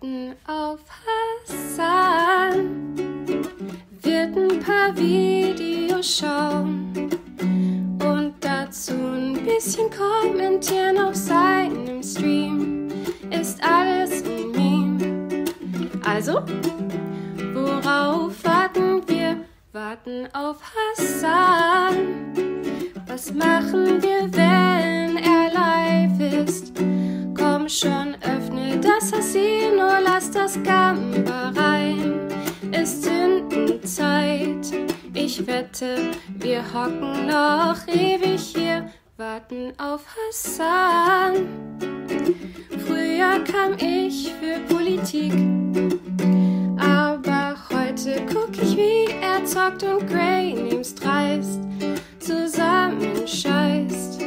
warten auf Hasan. Wird ein paar Videos schauen und dazu ein bisschen kommentieren auf seinem Stream. Ist alles ein Meme. Also, worauf warten wir? Warten auf Hasan. Was machen wir, wenn er live ist? Komm schon, öffne das Casino, lass das Gamba rein. Ist Sündenzeit. Ich wette, wir hocken noch ewig hier, warten auf Hasan. Früher kam ich für Politik, aber heute guck ich, wie er zockt und Grey Names dreist zusammen scheißt.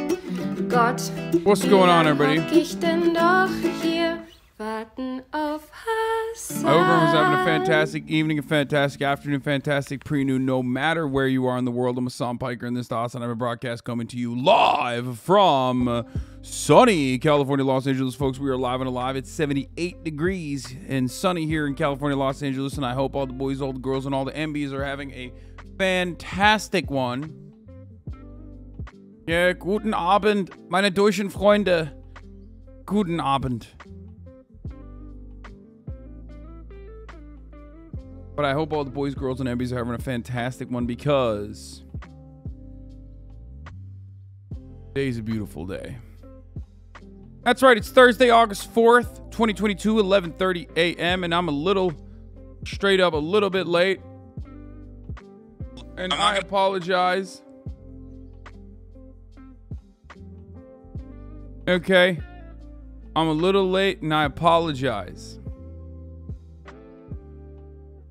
Gott, what's going on, everybody? Ich denn doch hier warten auf Hasan. I hope everyone's having a fantastic evening, a fantastic afternoon, fantastic pre-noon, no matter where you are in the world. I'm Hasan Piker, and this is the HasanAbi broadcast coming to you live from sunny California, Los Angeles. Folks, we are live and alive. It's 78 degrees and sunny here in California, Los Angeles, and I hope all the boys, all the girls, and all the MBs are having a fantastic one. Ja, guten Abend, meine deutschen Freunde. Guten Abend. But I hope all the boys, girls, and MBs are having a fantastic one because today's a beautiful day. That's right, it's Thursday, August 4th, 2022, 11:30 a.m. And I'm a little, straight up, a little bit late. And I apologize. Okay, I'm a little late and I apologize.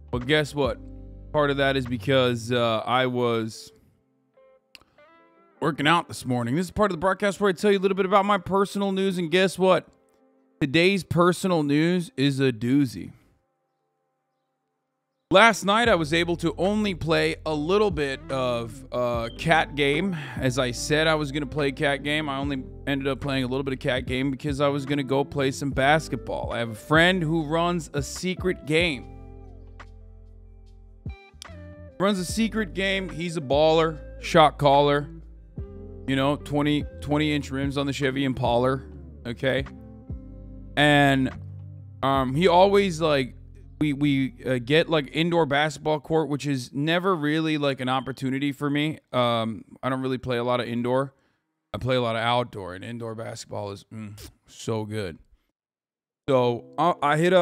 But guess what? Part of that is because I was working out this morning. This is part of the broadcast where I tell you a little bit about my personal news. And guess what? Today's personal news is a doozy. Last night, I was able to only play a little bit of cat game. As I said, I was going to play cat game. I only ended up playing a little bit of cat game because I was going to go play some basketball. I have a friend who runs a secret game. Runs a secret game. He's a baller, shot caller. You know, 20-inch rims on the Chevy Impala. Okay. And he always like... We get like indoor basketball court, which is never really like an opportunity for me. I don't really play a lot of indoor. I play a lot of outdoor, and indoor basketball is so good. So I hit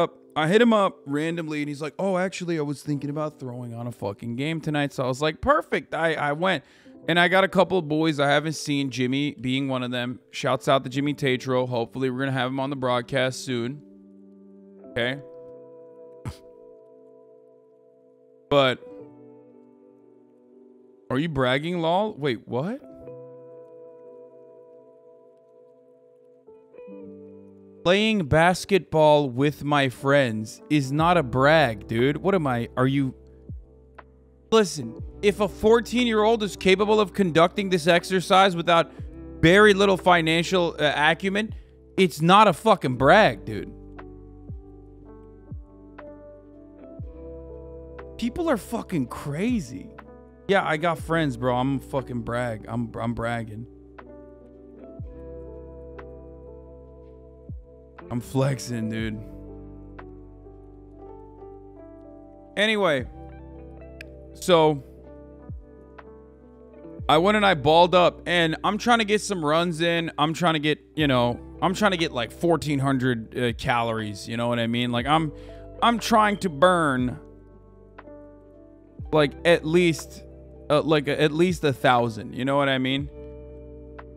him up randomly, and he's like, "Oh, actually, I was thinking about throwing on a fucking game tonight." So I was like, "Perfect." I went, and I got a couple of boys I haven't seen. Jimmy being one of them. Shouts out to Jimmy Tatro. Hopefully, we're gonna have him on the broadcast soon. Okay. But are you bragging, lol? Wait, what? Playing basketball with my friends is not a brag, dude. What am I? Are you? Listen, if a 14-year-old is capable of conducting this exercise without very little financial acumen, it's not a fucking brag, dude. People are fucking crazy. Yeah, I got friends, bro. I'm fucking brag. I'm bragging. I'm flexing, dude. Anyway, so I went and I balled up, and I'm trying to get some runs in. I'm trying to get, you know, I'm trying to get like 1,400 calories. You know what I mean? Like I'm trying to burn like at least at least 1,000, you know what I mean?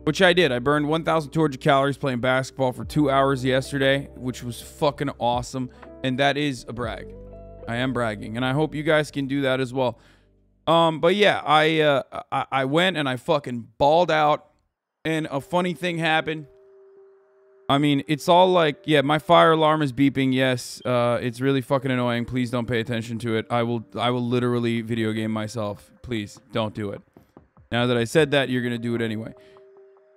Which I did. I burned 1,200 calories playing basketball for 2 hours yesterday, which was fucking awesome, and that is a brag. I am bragging, and I hope you guys can do that as well. But yeah, I went and I fucking balled out, and a funny thing happened. I mean, it's all like, yeah, my fire alarm is beeping. Yes, it's really fucking annoying. Please don't pay attention to it. I will literally video game myself. Please don't do it. Now that I said that, you're gonna do it anyway.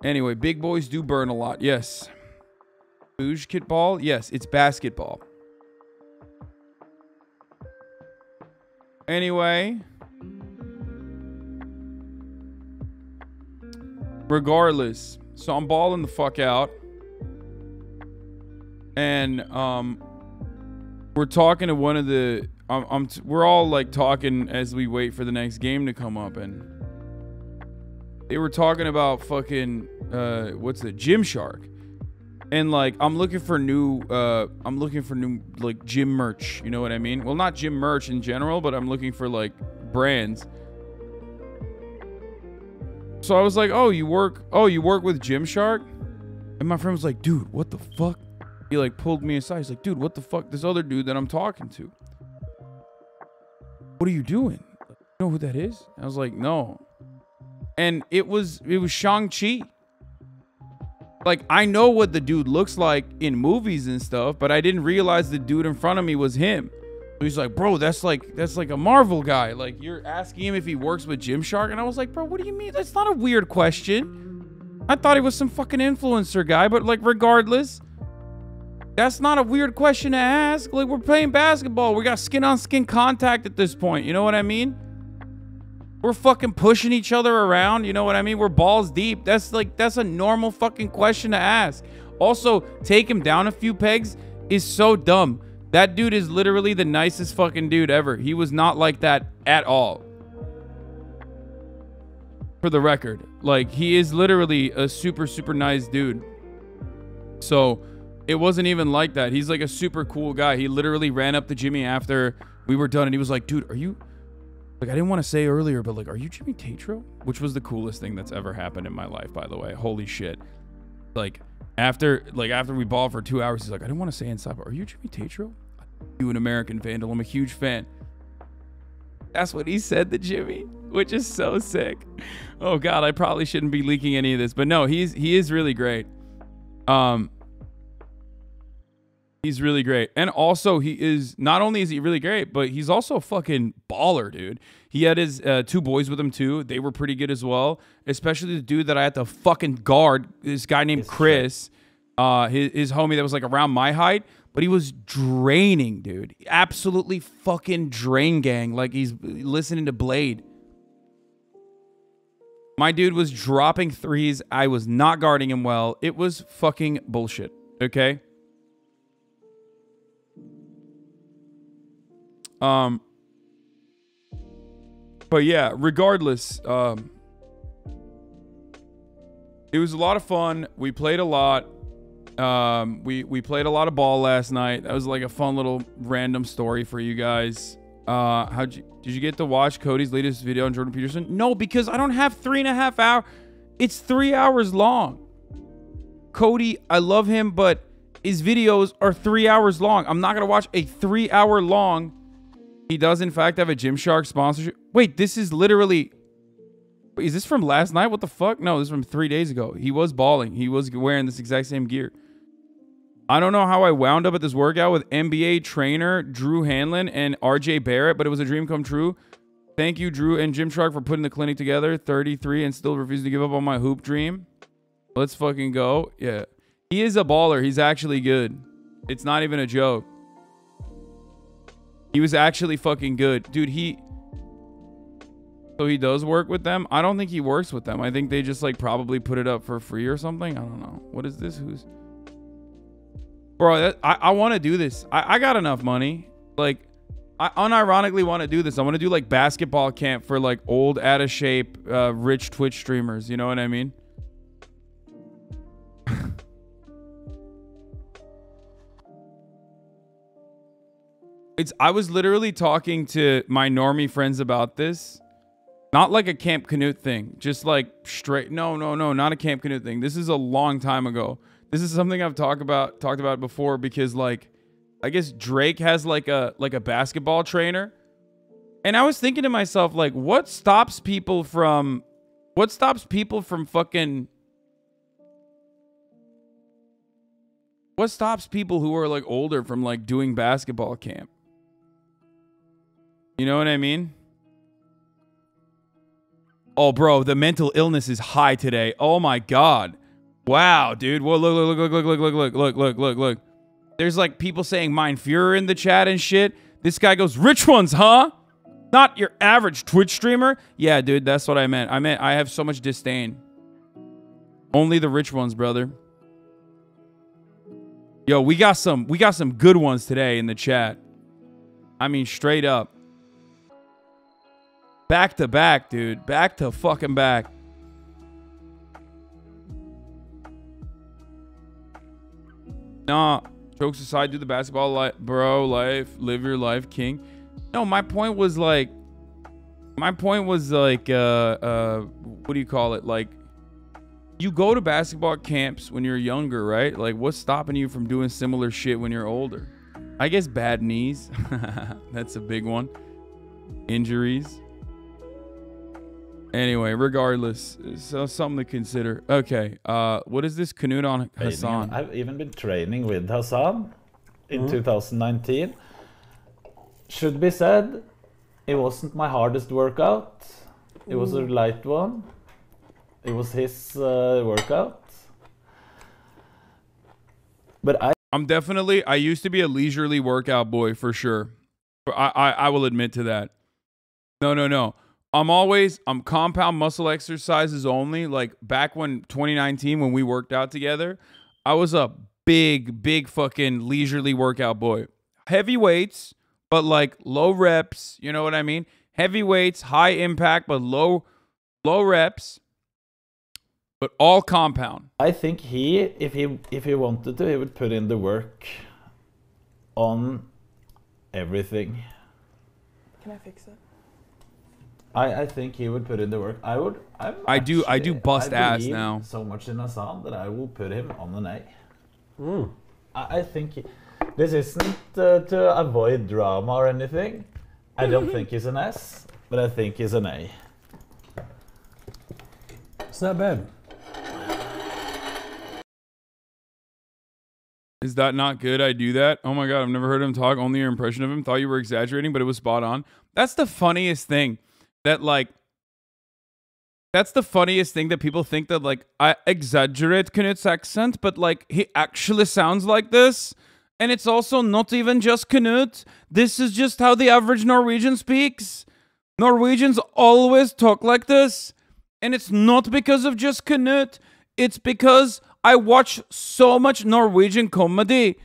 Anyway, big boys do burn a lot. Yes. Bouge kit ball. Yes, it's basketball. anyway, regardless, so I'm balling the fuck out, and we're talking to one of the we're all like talking as we wait for the next game to come up, and they were talking about fucking what's the Gymshark, and like I'm looking for new like gym merch, you know what I mean? Well, not gym merch in general, but I'm looking for like brands. So I was like, oh, you work with Gymshark? And my friend was like, dude, what the fuck? He like pulled me aside. He's like, dude, what the fuck? This other dude that I'm talking to. What are you doing? You know who that is? I was like, no. And it was Shang-Chi. Like, I know what the dude looks like in movies and stuff, but I didn't realize the dude in front of me was him. So he's like, bro, that's like a Marvel guy. Like, you're asking him if he works with Gymshark? And I was like, bro, what do you mean? That's not a weird question. I thought he was some fucking influencer guy, but like, regardless, that's not a weird question to ask. Like, we're playing basketball. We got skin-on-skin contact at this point. You know what I mean? We're fucking pushing each other around. You know what I mean? We're balls deep. That's a normal fucking question to ask. Also, take him down a few pegs is so dumb. That dude is literally the nicest fucking dude ever. He was not like that at all. For the record. Like, he is literally a super, super nice dude. So, it wasn't even like that. He's like a super cool guy. He literally ran up to Jimmy after we were done, and he was like, dude, are you... Like, I didn't want to say earlier, but like, are you Jimmy Tatro? Which was the coolest thing that's ever happened in my life, by the way. Holy shit. Like, after we balled for 2 hours, he's like, I didn't want to say inside, but are you Jimmy Tatro? You an American Vandal. I'm a huge fan. That's what he said to Jimmy, which is so sick. Oh God, I probably shouldn't be leaking any of this, but no, he is really great. He's really great. And also, he is, not only is he really great, but he's also a fucking baller, dude. He had his 2 boys with him, too. They were pretty good as well. Especially the dude that I had to fucking guard, this guy named Chris. His homie that was, like, around my height. But he was draining, dude. Absolutely fucking drain gang. Like, he's listening to Blade. My dude was dropping threes. I was not guarding him well. It was fucking bullshit, okay? But yeah, regardless, it was a lot of fun. We played a lot. We played a lot of ball last night. That was like a fun little random story for you guys. Did you get to watch Cody's latest video on Jordan Peterson? No, because I don't have 3.5 hours. It's 3 hours long. Cody, I love him, but his videos are 3 hours long. I'm not going to watch a 3 hour long. He does, in fact, have a Gymshark sponsorship. Wait, this is literally... Wait, is this from last night? What the fuck? No, this is from 3 days ago. He was balling. He was wearing this exact same gear. I don't know how I wound up at this workout with NBA trainer Drew Hanlon and RJ Barrett, but it was a dream come true. Thank you, Drew and Gymshark, for putting the clinic together. 33 and still refusing to give up on my hoop dream. Let's fucking go. Yeah. He is a baller. He's actually good. It's not even a joke. He was actually fucking good. Dude, so he does work with them? I don't think he works with them. I think they just, like, probably put it up for free or something. I don't know. What is this? Who's... Bro, I want to do this. I got enough money. Like, I unironically want to do this. I want to do, like, basketball camp for, like, old, out-of-shape, rich Twitch streamers. You know what I mean? I was literally talking to my normie friends about this. Not like a Camp Knut thing. Just like straight. No, not a Camp Knut thing. This is a long time ago. This is something I've talked about before because, like, I guess Drake has like a basketball trainer. And I was thinking to myself, like, what stops people from fucking... What stops people who are, like, older from, like, doing basketball camp? You know what I mean? Oh, bro, the mental illness is high today. Oh my God. Wow, dude. Whoa, look. There's like people saying Mein Führer in the chat and shit. This guy goes, rich ones, huh? Not your average Twitch streamer. Yeah, dude, that's what I meant. I have so much disdain. Only the rich ones, brother. Yo, we got some good ones today in the chat. I mean, straight up. Back to back, dude. Back to fucking back. Nah, jokes aside, do the basketball life, bro. Live your life, king. No, my point was like, what do you call it? Like, you go to basketball camps when you're younger, right? Like, what's stopping you from doing similar shit when you're older? I guess bad knees. That's a big one. Injuries. Anyway, regardless, so something to consider. Okay, what is this Knut on Hasan? I've even been training with Hasan in 2019. Should be said, it wasn't my hardest workout. It was a light one. It was his workout. But I used to be a leisurely workout boy for sure. I will admit to that. No. I'm compound muscle exercises only. Like back when 2019, when we worked out together, I was a big fucking leisurely workout boy. Heavy weights, but like low reps. You know what I mean? Heavy weights, high impact, but low reps. But all compound. I think if he wanted to, he would put in the work on everything. Can I fix it? I think he would put in the work. I do bust ass now. So much in Hasan that I will put him on an A. I think this isn't to avoid drama or anything. I don't think he's an S, but I think he's an A. It's not bad. Is that not good? I do that. Oh my God, I've never heard him talk. Only your impression of him. Thought you were exaggerating, but it was spot on. That's the funniest thing. That's the funniest thing that people think that like I exaggerate Knut's accent, but like he actually sounds like this. And it's also not even just Knut. This is just how the average Norwegian speaks. Norwegians always talk like this. And it's not because of just Knut. It's because I watch so much Norwegian comedy.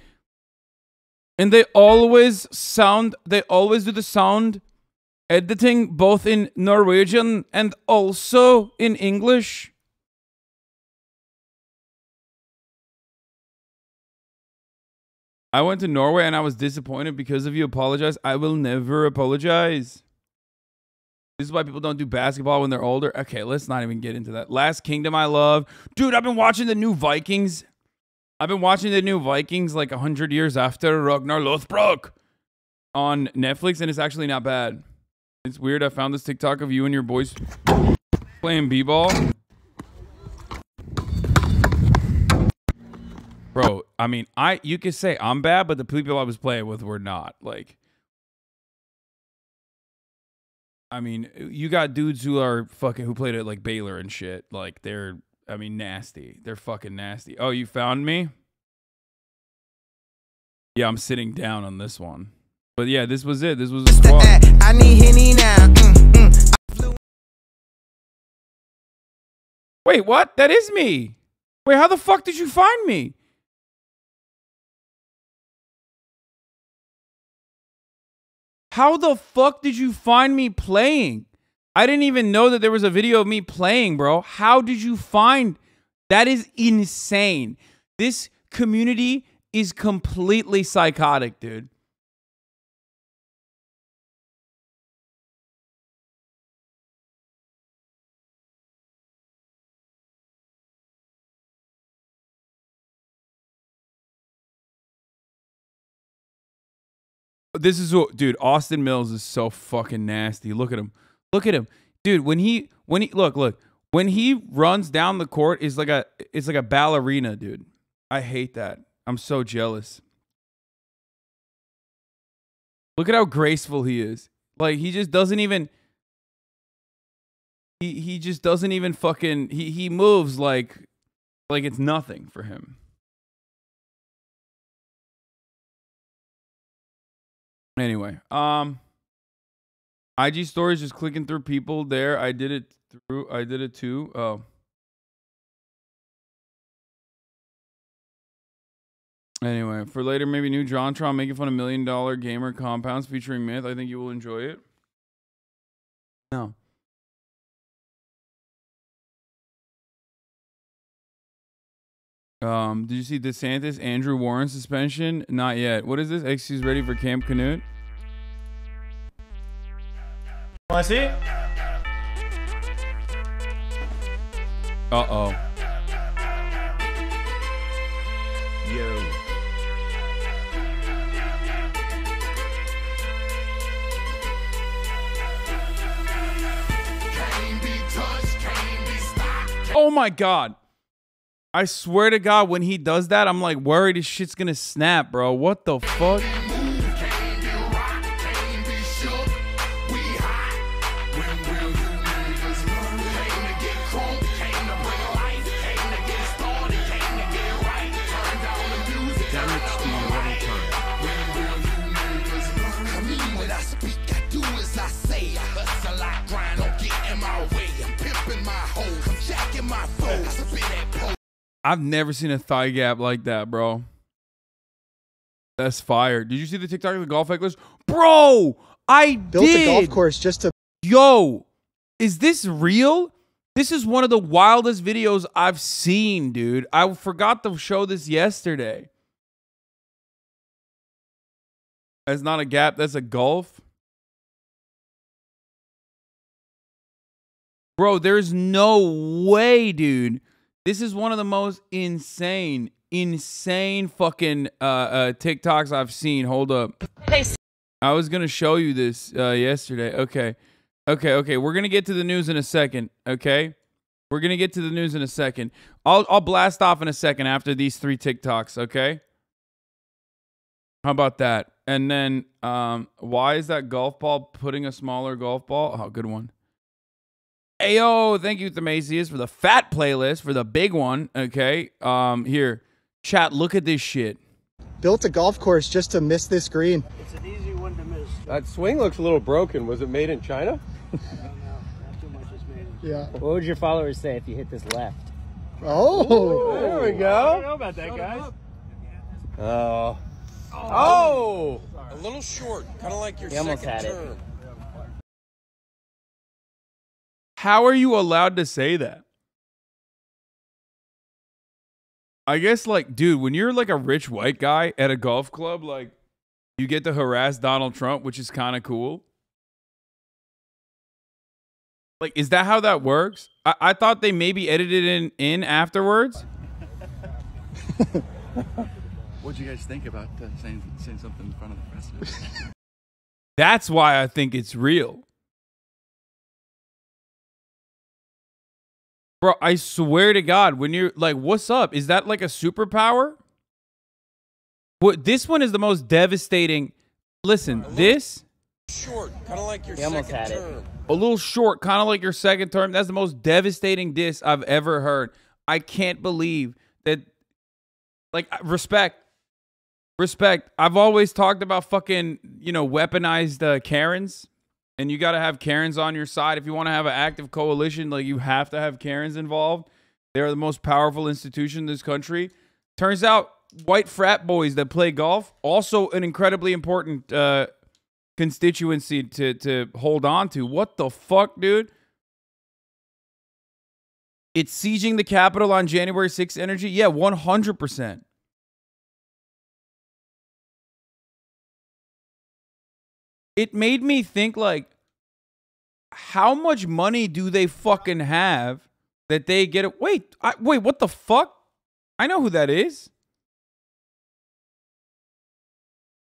And they always do the sound editing both in Norwegian and also in English. I went to Norway and I was disappointed because of you. Apologize. I will never apologize. This is why people don't do basketball when they're older. Okay, let's not even get into that. Last Kingdom I love. Dude, I've been watching the new Vikings. Like 100 years after Ragnar Lothbrok on Netflix, and it's actually not bad. It's weird. I found this TikTok of you and your boys playing b-ball. Bro, I mean, you could say I'm bad, but the people I was playing with were not. Like, I mean, you got dudes who played at like Baylor and shit. Like they're nasty. They're fucking nasty. Oh, you found me? Yeah, I'm sitting down on this one. But yeah, this was it. This was a squad. I need Henny now. Wait, what? That is me. Wait, how the fuck did you find me? How the fuck did you find me playing? I didn't even know that there was a video of me playing, bro. How did you find? That is insane. This community is completely psychotic, dude. This is what, dude, Austin Mills is so fucking nasty. Look at him. Look at him. Dude, when he look, when he runs down the court, it's like a ballerina, dude. I hate that. I'm so jealous. Look at how graceful he is. Like he just doesn't even he just doesn't even fucking he moves like it's nothing for him. Anyway, IG stories, just clicking through people there. I did it too. Oh. Anyway, for later, maybe new JonTron making fun of $1 million gamer compounds featuring Myth. I think you will enjoy it. No. Did you see DeSantis, Andrew Warren suspension? Not yet. What is this? XC's ready for Camp Knut? Want to see? Uh-oh. Yo. Oh my God. I swear to God, when he does that, I'm like worried his shit's gonna snap, bro. What the fuck? I've never seen a thigh gap like that, bro. That's fire. Did you see the TikTok of the golf hecklers? Bro, I built did. a golf course just to. Yo, is this real? This is one of the wildest videos I've seen, dude. I forgot to show this yesterday. That's not a gap. That's a gulf. Bro, there's no way, dude. This is one of the most insane fucking TikToks I've seen. Hold up. I was going to show you this yesterday. Okay. We're going to get to the news in a second. Okay. We're going to get to the news in a second. I'll blast off in a second after these 3 TikToks. Okay. How about that? And then why is that golf ball putting a smaller golf ball? Oh, good one. Ayo, thank you, Themasius, for the fat playlist, for the big one. Okay. Here. Chat, look at this shit. Built a golf course just to miss this green. It's an easy one to miss. That swing looks a little broken. Was it made in China? I don't know. Not too much is made. Yeah. What would your followers say if you hit this left? Oh. There we I go. don't know about that, guys. Oh. A little short. Kind of like your He almost second had it. term. How are you allowed to say that? I guess, like, dude, when you're like a rich white guy at a golf club, like, you get to harass Donald Trump, which is kind of cool. Like, is that how that works? I thought they maybe edited in afterwards. What'd you guys think about saying something in front of the president? That's why I think it's real. Bro, I swear to God, when you're like, what's up? Is that like a superpower? What? This one is the most devastating. Listen, this. Short. Kind of like your He almost second had it. term. A little short, kind of like your second term. That's the most devastating diss I've ever heard. I can't believe that. Like, respect. I've always talked about fucking, weaponized Karens. And you got to have Karens on your side. If you want to have an active coalition, like, you have to have Karens involved. They're the most powerful institution in this country. Turns out white frat boys that play golf, also an incredibly important constituency to hold on to. What the fuck, dude? It's sieging the Capitol on January 6th energy? Yeah, 100%. It made me think, like, how much money do they fucking have that they get it? Wait, what the fuck? I know who that is.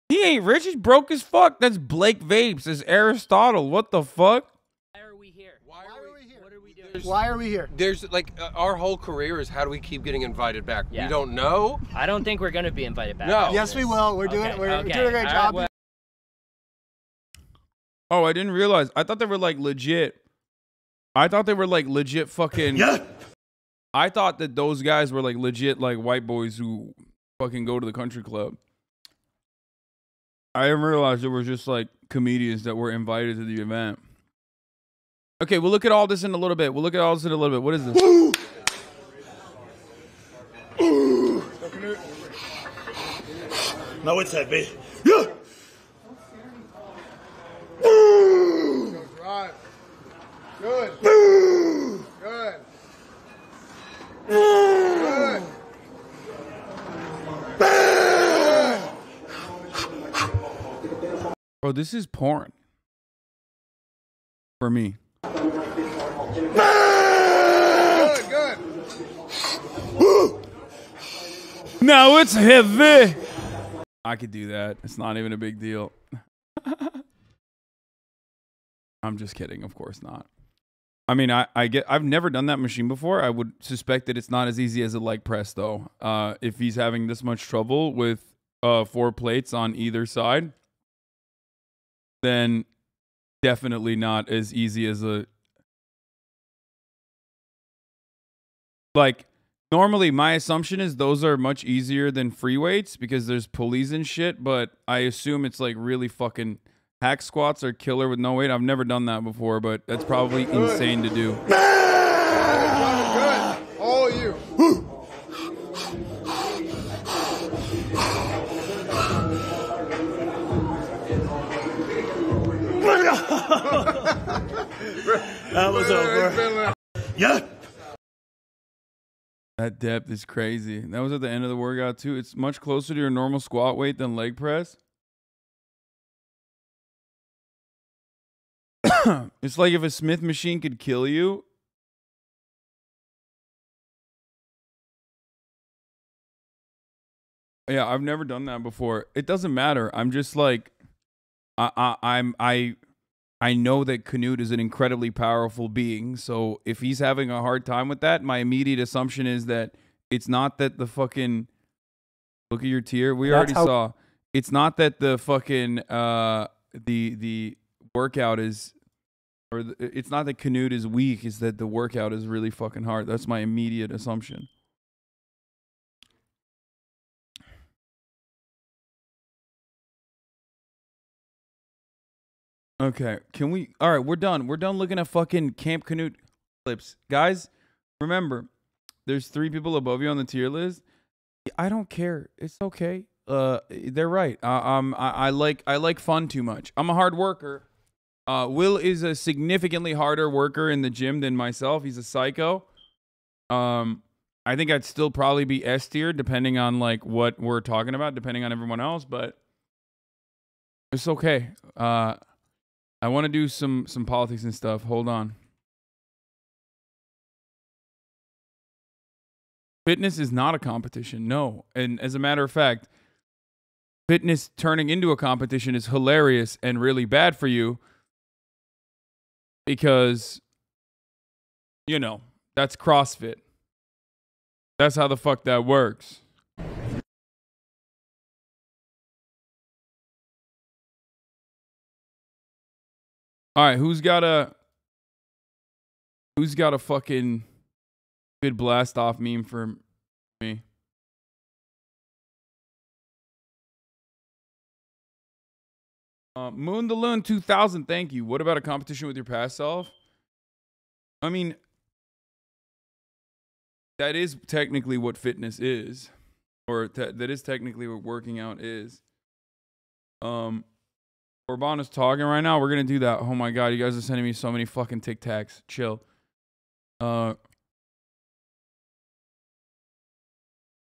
He ain't rich. He's broke as fuck. That's Blake Vapes. That's Aristotle. What the fuck? Why are we here? Why are we here? What are we doing? Why are we here? There's like our whole career is how do we keep getting invited back? Yeah. We don't know. I don't think we're going to be invited back. No. after Yes, we this. will. We're doing Okay, we're okay. doing a great All job. right, well, Oh, I didn't realize. I thought they were like legit. I thought they were like legit fucking. Yeah. I thought that those guys were like legit like white boys who fucking go to the country club. I didn't realize there was just like comedians that were invited to the event. Okay, we'll look at all this in a little bit. What is this? No, it's heavy. Yeah. Right. Good. Good. Good. Bro, this is porn. For me. Good, good. Now it's heavy. I could do that. It's not even a big deal. I'm just kidding. Of course not. I mean, I've never done that machine before. I would suspect that it's not as easy as a leg press, though. If he's having this much trouble with 4 plates on either side, then definitely not as easy as a... Like, normally my assumption is those are much easier than free weights because there's pulleys and shit, but I assume it's like really fucking... Hack squats are killer with no weight. I've never done that before, but that's probably insane to do. Good. All you. That was over. Yeah. That depth is crazy. That was at the end of the workout too. It's much closer to your normal squat weight than leg press. It's like if a Smith machine could kill you. Yeah, I've never done that before. It doesn't matter. I'm just like, I know that Knut is an incredibly powerful being. So if he's having a hard time with that, my immediate assumption is that it's not that the fucking, look at your tier. We already saw. It's not that the fucking the workout is. Or it's not that Knut is weak, it's that the workout is really fucking hard. That's my immediate assumption. Okay, can we... All right, we're done. We're done looking at fucking Camp Knut clips. Guys, remember, there's 3 people above you on the tier list. I don't care. It's okay. They're right. I like fun too much. I'm a hard worker. Will is a significantly harder worker in the gym than myself. He's a psycho. I think I'd still probably be S tier depending on like what we're talking about, depending on everyone else, but it's okay. I want to do some politics and stuff. Hold on. Fitness is not a competition. No. And as a matter of fact, fitness turning into a competition is hilarious and really bad for you. Because, you know, that's CrossFit. That's how the fuck that works. All right, who's got a fucking good blast off meme for me? Moon the Loon 2000, thank you. What about a competition with your past self? I mean, that is technically what fitness is. Or that is technically what working out is. Orban is talking right now. We're going to do that. Oh my God, you guys are sending me so many fucking Tic Tacs. Chill.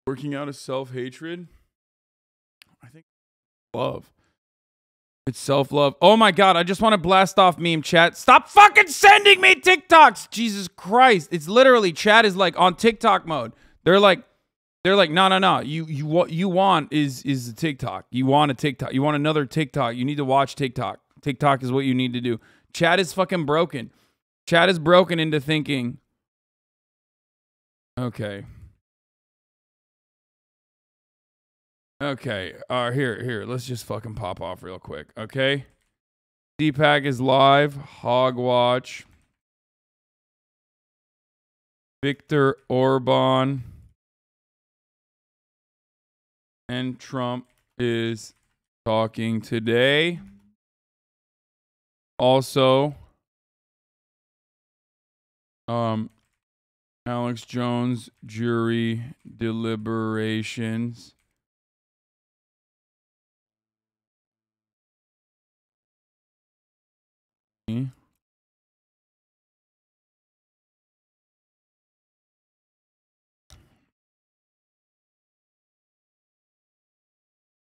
Working out is self-hatred? I think love. It's self-love. Oh my God, I just want to blast off meme chat. Stop fucking sending me TikToks. Jesus Christ. It's literally, chat is like on TikTok mode. They're like, no. What you want is a TikTok. You want a TikTok. You want another TikTok. You need to watch TikTok. TikTok is what you need to do. Chat is fucking broken. Chat is broken into thinking. Okay. Okay, here, let's just fucking pop off real quick, okay? CPAC is live, HOGWATCH. Victor Orban and Trump is talking today. Also, Alex Jones jury deliberations.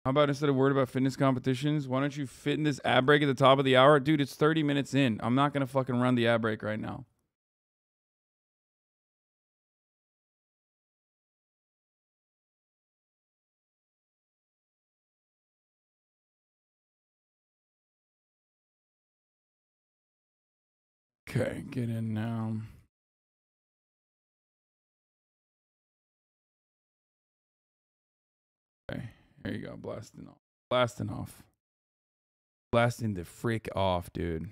How about instead of worried about fitness competitions, why don't you fit in this ad break at the top of the hour? Dude, it's 30 minutes in. I'm not going to fucking run the ad break right now. Okay, get in now. Okay, here you go. Blasting off. Blasting off. Blasting the frick off, dude.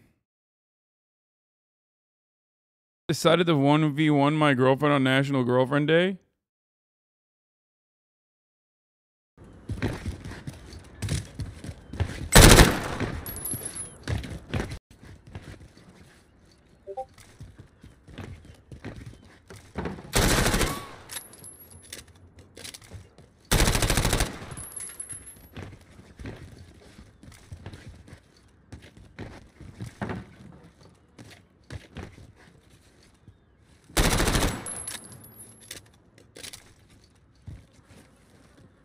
Decided to 1v1 my girlfriend on National Girlfriend Day.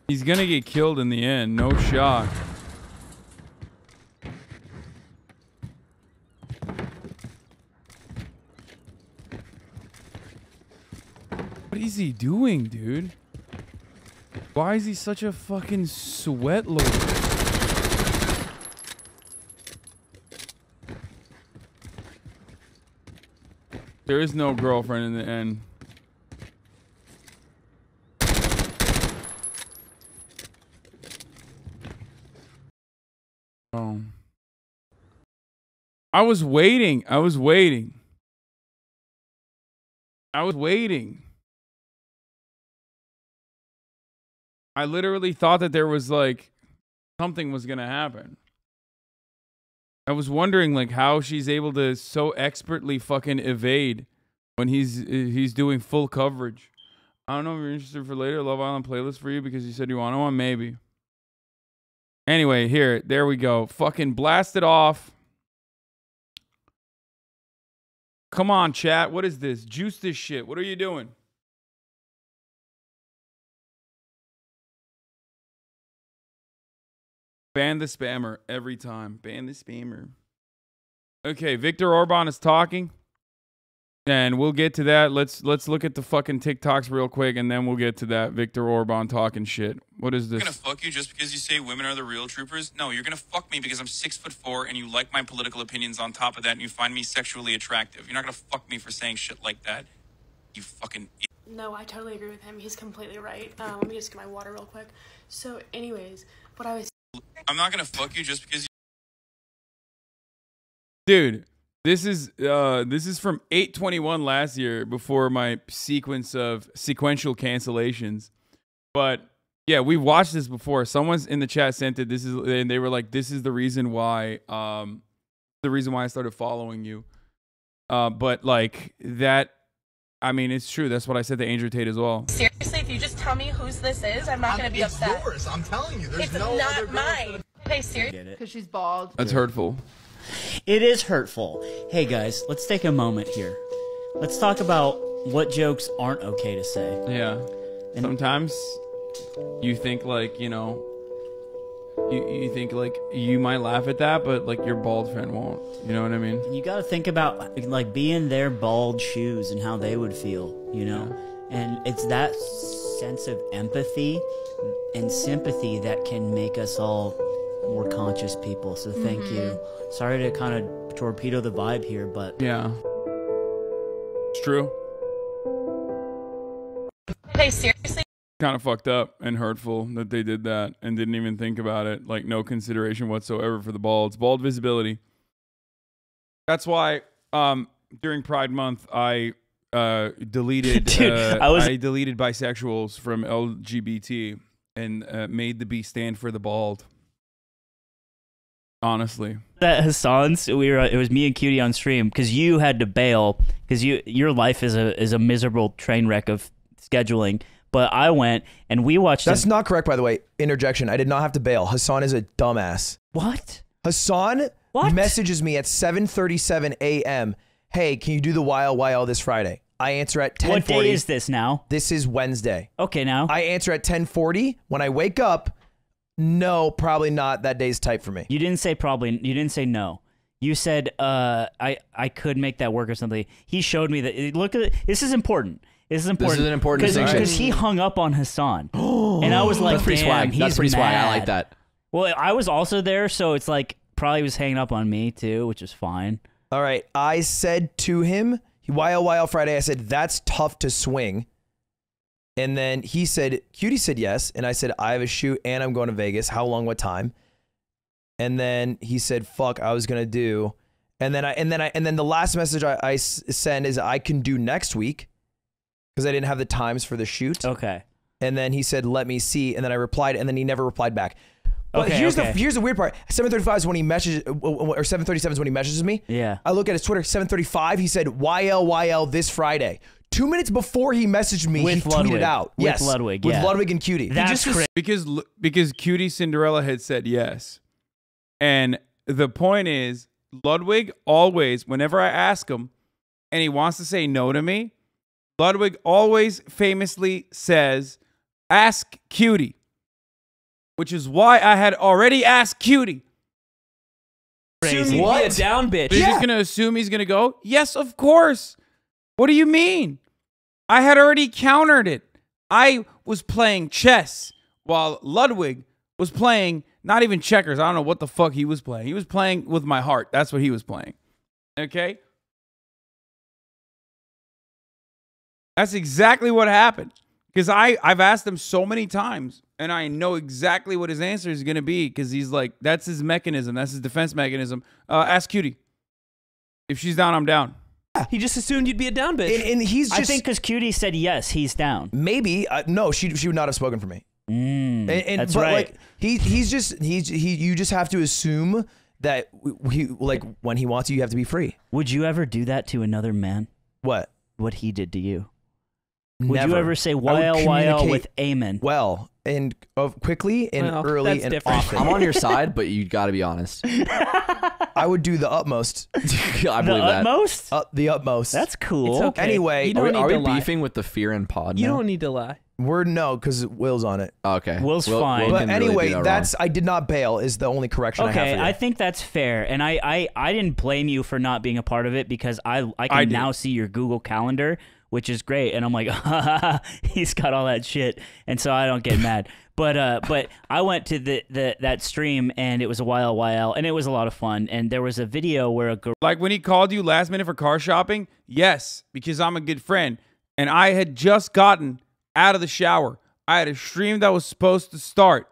He's gonna get killed in the end, no shot. What is he doing, dude? Why is he such a fucking sweat lord? There is no girlfriend in the end. I was waiting. I was waiting. I was waiting. I literally thought that there was like something was gonna happen. I was wondering like how she's able to so expertly fucking evade when he's doing full coverage. I don't know if you're interested for later Love Island playlist for you because you said you want one, maybe. Anyway, there we go. Fucking blast it off. Come on, chat. What is this? Juice this shit. What are you doing? Ban the spammer every time. Ban the spammer. Okay, Victor Orban is talking. And we'll get to that. Let's look at the fucking TikToks real quick, and then we'll get to that Victor Orban talking shit. What is this? I'm gonna fuck you just because you say women are the real troopers? No, you're gonna fuck me because I'm 6'4" and you like my political opinions on top of that, and you find me sexually attractive. You're not gonna fuck me for saying shit like that. You fucking idiot. No, I totally agree with him. He's completely right. Let me just get my water real quick. So, anyways, what I was... I'm not gonna fuck you just because you... Dude, this is from 8/21 last year before my sequence of sequential cancellations. But yeah, we watched this before. Someone's in the chat sent it. This is, and they were like, "This is the reason why I started following you." But like that, I mean, it's true. That's what I said to Andrew Tate as well. Seriously, if you just tell me whose this is, I'm not going to be upset. It's yours. I'm telling you. There's it's no not other mine. Hey, seriously? Because she's bald. That's hurtful. It is hurtful. Hey guys, let's take a moment here. Let's talk about what jokes aren't okay to say. Yeah. And sometimes you think like, you know, you think like you might laugh at that, but like your bald friend won't. You know what I mean? And you got to think about like being their bald shoes and how they would feel, you know? Yeah. And it's that sense of empathy and sympathy that can make us all more conscious people. So thank you. Sorry to kind of torpedo the vibe here, but yeah, it's true. Hey, seriously? Kind of fucked up and hurtful that they did that and didn't even think about it. Like no consideration whatsoever for the balds. Bald visibility. That's why during Pride Month I deleted Dude, I deleted bisexuals from LGBT and made the B stand for the bald. honestly. That Hasan's, it was me and Cutie on stream because you had to bail because your life is a miserable train wreck of scheduling. But I went and we watched. That's not correct, by the way. Interjection. I did not have to bail. Hasan is a dumbass. What? Hasan messages me at 7:37 a.m. Hey, can you do the YL this Friday? I answer at 10:40. What day is this now? This is Wednesday. Okay, now. I answer at 10:40. When I wake up, no, probably not. That day's tight for me. You didn't say probably. You didn't say no. You said I could make that work or something. He showed me that. Look at it. This is important. This is important. This is an important distinction. Because he hung up on Hasan. And I was like, that's pretty damn, swag. That's pretty swag. I like that. Well, I was also there, so it's like probably was hanging up on me too, which is fine. All right. I said to him, YL Friday, I said, that's tough to swing. And then he said, Cutie said yes. And I said, I have a shoot and I'm going to Vegas. How long, what time? And then he said, fuck, I was going to do. And then the last message I send is I can do next week because I didn't have the times for the shoot. Okay. And then he said, let me see. And then I replied, and then he never replied back. But okay, here's the weird part. 7:35 is when he messages, or 7:37 is when he messages me. Yeah. I look at his Twitter. 7:35. He said YL this Friday. 2 minutes before he messaged me, he tweeted out. With Yes, Ludwig, with yeah. Ludwig and Cutie. That's crazy. Because Cutie Cinderella had said yes, and the point is Ludwig always, whenever I ask him, and he wants to say no to me, Ludwig always famously says, "Ask Cutie." Which is why I had already asked Cutie. Crazy. What? Be a down bitch. You're just gonna assume he's gonna go? Yes, of course. What do you mean? I had already countered it. I was playing chess while Ludwig was playing not even checkers. I don't know what the fuck he was playing. He was playing with my heart. That's what he was playing. Okay? That's exactly what happened. Because I've asked him so many times, and I know exactly what his answer is going to be, because he's like, that's his mechanism. That's his defense mechanism. Ask Cutie. If she's down, I'm down. He just assumed you'd be a down bitch. And he's just... I think because Cutie said yes, he's down. Maybe. No, she would not have spoken for me. That's but right. Like, you just have to assume that when he wants you have to be free. Would you ever do that to another man? What? What he did to you? Would Never. you ever say YL with Amen? Well, and quickly and early and often. I'm on your side, but you got to be honest. I would do the utmost. I believe that. Utmost? The utmost. That's cool. It's okay. Anyway, are we beefing with the fear and pod? You now? don't need to lie. No, because Will's on it. Okay. Will's fine. But can anyway, really I did not bail is the only correction I have for you. I think that's fair. And I didn't blame you for not being a part of it because I can now see your Google Calendar, which is great. And I'm like, he's got all that shit. And so I don't get mad. But I went to that stream and it was a YL and it was a lot of fun. And there was a video where a girl, like when he called you last minute for car shopping, yes, because I'm a good friend. And I had just gotten out of the shower. I had a stream that was supposed to start.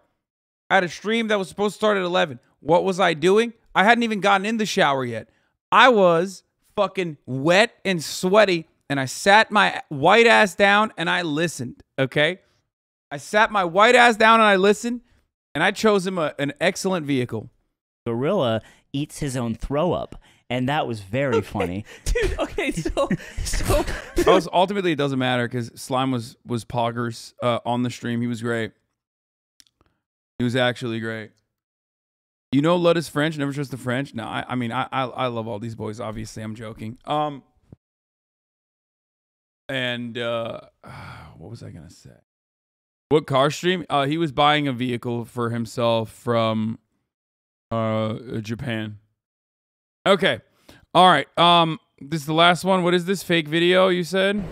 at 11. What was I doing? I hadn't even gotten in the shower yet. I was fucking wet and sweaty, and I sat my white ass down and I listened, okay? I sat my white ass down and I listened, and I chose him an excellent vehicle. Gorilla eats his own throw up, and that was very funny. Dude, okay, so Ultimately, it doesn't matter because Slime was poggers on the stream. He was great. He was actually great. You know, Lud is French. Never trust the French. No, I mean, I love all these boys. Obviously, I'm joking. And what was I gonna say? What car stream? He was buying a vehicle for himself from Japan. Okay. All right. This is the last one. What is this fake video you said?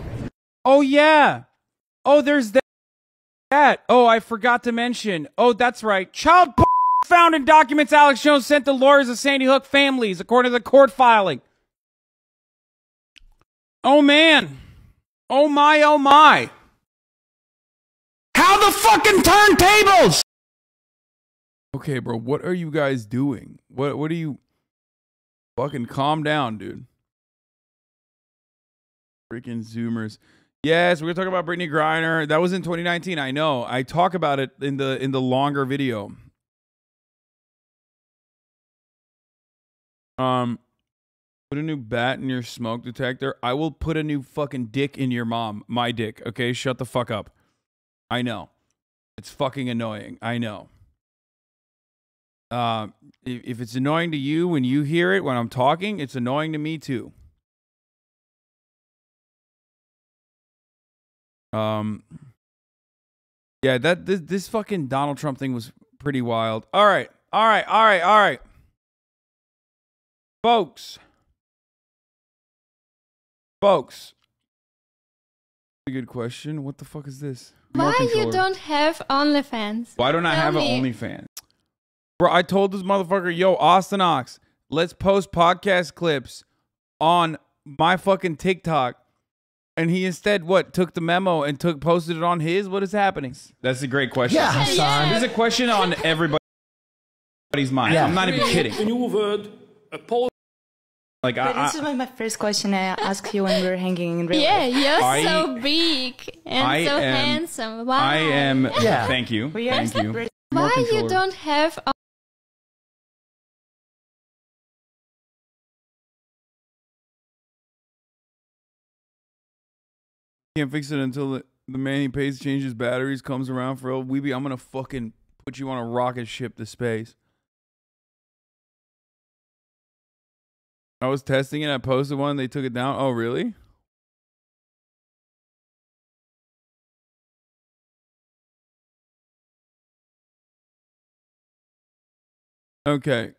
Oh yeah. Oh, there's that. Oh, I forgot to mention. Oh, that's right. Child found in documents Alex Jones sent to lawyers of Sandy Hook families, according to the court filing. Oh man. Oh my, oh my. How the fucking turntables? Okay, bro, what are you guys doing? What are you... Fucking calm down, dude. Freaking Zoomers. Yes, we're gonna talk about Brittney Griner. That was in 2019. I know. I talk about it in the longer video. Put a new bat in your smoke detector. I will put a new fucking dick in your mom. My dick, okay? Shut the fuck up. I know. It's fucking annoying. I know. If it's annoying to you when you hear it when I'm talking, it's annoying to me too. Yeah, this fucking Donald Trump thing was pretty wild. All right. Folks. A good question. What the fuck is this? Why you don't have OnlyFans? Why don't I Tell have an me. OnlyFans? Bro, I told this motherfucker, yo, Austin Ox, let's post podcast clips on my fucking TikTok. And he instead, took the memo and posted it on his? What is happening? That's a great question. Yeah, Hasan. This is a question on everybody's mind. Yeah. I'm not even kidding. A new word, a poll. Like, But this is my first question I asked you when we were hanging in real Yeah, life. you're so big and so handsome. Why? I am. Yeah. Thank you. We are Thank you. separate. Why you controller. don't have? Can't fix it until the man he pays to change his batteries comes around for old Weeby. I'm gonna fucking put you on a rocket ship to space. I was testing it. I posted one. They took it down. Oh, really? Okay.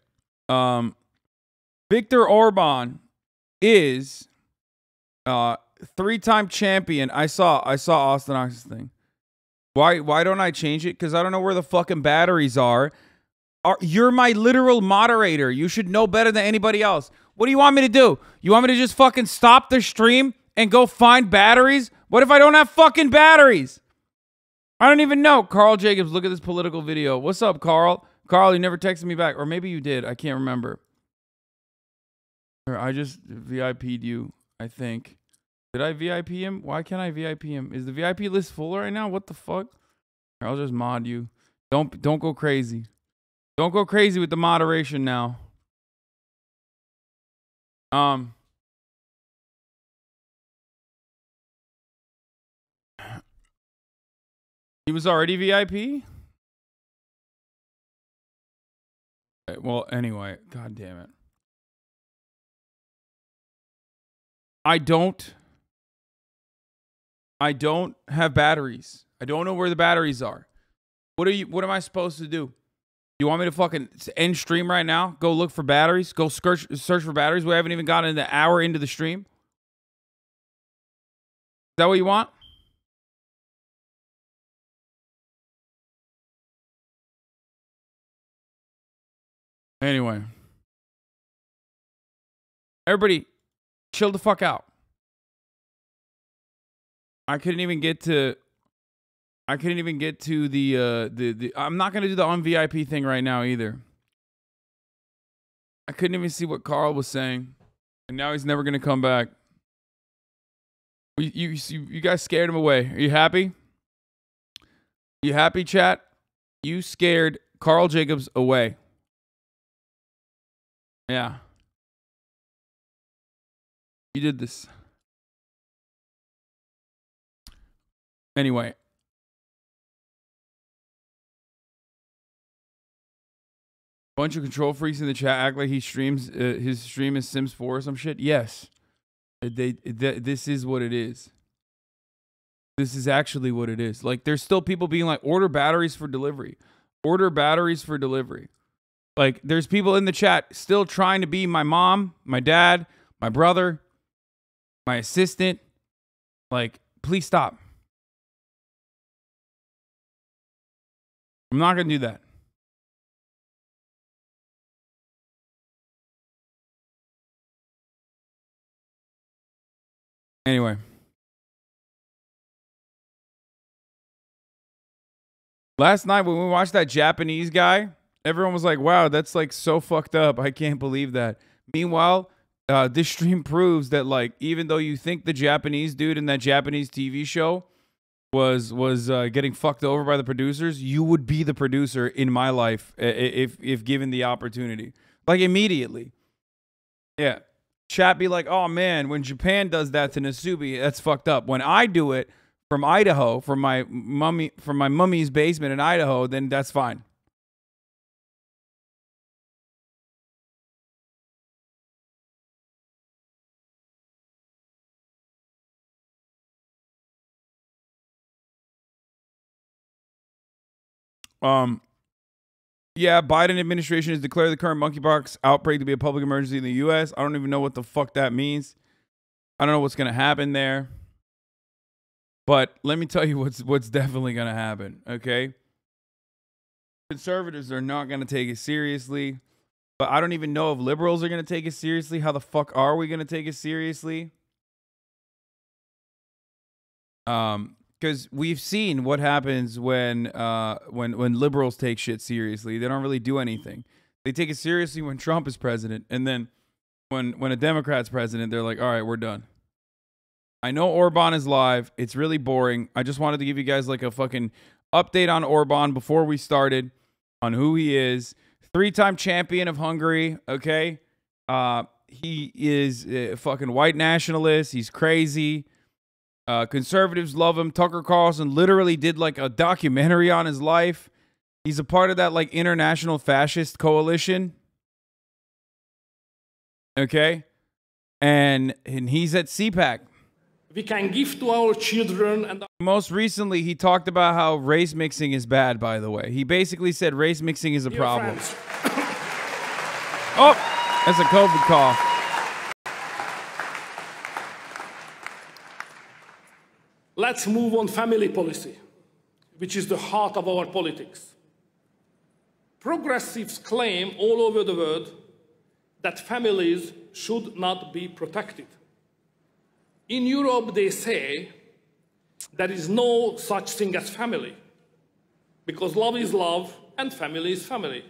Victor Orban is 3-time champion. I saw Austin Ox's thing. Why don't I change it? Because I don't know where the fucking batteries are. You're my literal moderator. You should know better than anybody else. What do you want me to do? You want me to just fucking stop the stream and go find batteries? What if I don't have fucking batteries? I don't even know. Carl Jacobs, look at this political video. What's up, Carl? Carl, you never texted me back. Or maybe you did. I can't remember. Or I just VIP'd you, I think. Did I VIP him? Why can't I VIP him? Is the VIP list full right now? What the fuck? Here, I'll just mod you. Don't go crazy. Don't go crazy with the moderation now. He was already VIP? Okay, well, anyway, god damn it. I don't have batteries. I don't know where the batteries are. What am I supposed to do? You want me to fucking end stream right now? Go look for batteries? Go search for batteries? We haven't even gotten an hour into the stream. Is that what you want? Anyway. Everybody, chill the fuck out. I couldn't even get to the I'm not gonna do the un-VIP thing right now either. I couldn't even see what Carl was saying. And now he's never gonna come back. You guys scared him away. Are you happy? You happy, chat? You scared Carl Jacobs away. Yeah. You did this. Anyway. Bunch of control freaks in the chat act like he streams his stream is Sims 4 or some shit. Yes. This is what it is. This is actually what it is. Like, there's still people being like, order batteries for delivery. Order batteries for delivery. Like, there's people in the chat still trying to be my mom, my dad, my brother, my assistant. Like, please stop. I'm not going to do that. Anyway. Last night when we watched that Japanese guy, everyone was like, wow, that's like so fucked up. I can't believe that. Meanwhile, this stream proves that, like, even though you think the Japanese dude in that Japanese TV show was getting fucked over by the producers, you would be the producer in my life if given the opportunity. Like, immediately. Yeah. Chat be like, oh man, when Japan does that to Nasubi, that's fucked up. When I do it from Idaho, from my mummy's basement in Idaho, then that's fine. Yeah, Biden administration has declared the current monkeypox outbreak to be a public emergency in the U.S. I don't even know what the fuck that means. I don't know what's gonna happen there. But let me tell you what's definitely gonna happen. Okay, conservatives are not gonna take it seriously, but I don't even know if liberals are gonna take it seriously. How the fuck are we gonna take it seriously? Because we've seen what happens when liberals take shit seriously. They don't really do anything. They take it seriously when Trump is president, and then when a Democrat's president, they're like, all right, we're done. I know Orban is live. It's really boring. I just wanted to give you guys like a fucking update on Orban before we started on who he is. 3-time champion of Hungary, okay? He is a fucking white nationalist. He's crazy. Conservatives love him. Tucker Carlson literally did like a documentary on his life. He's a part of that like international fascist coalition. Okay? And he's at CPAC. We can give to our children and most recently he talked about how race mixing is bad, by the way. He basically said race mixing is a problem. Oh, that's a COVID cough. Let's move on family policy, which is the heart of our politics. Progressives claim all over the world that families should not be protected. In Europe, they say there is no such thing as family, because love is love and family is family.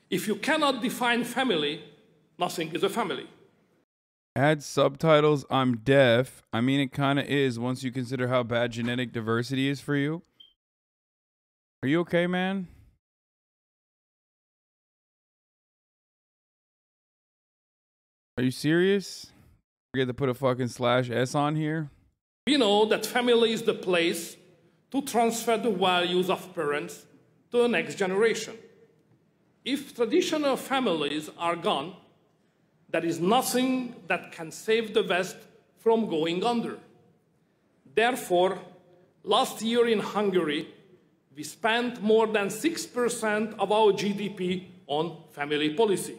If you cannot define family, nothing is a family. Add subtitles, I'm deaf. I mean, it kind of is once you consider how bad genetic diversity is for you. Are you okay, man? Are you serious? Forget to put a fucking /S on here. We know that family is the place to transfer the values of parents to the next generation. If traditional families are gone, there is nothing that can save the West from going under. Therefore, last year in Hungary, we spent more than 6% of our GDP on family policy.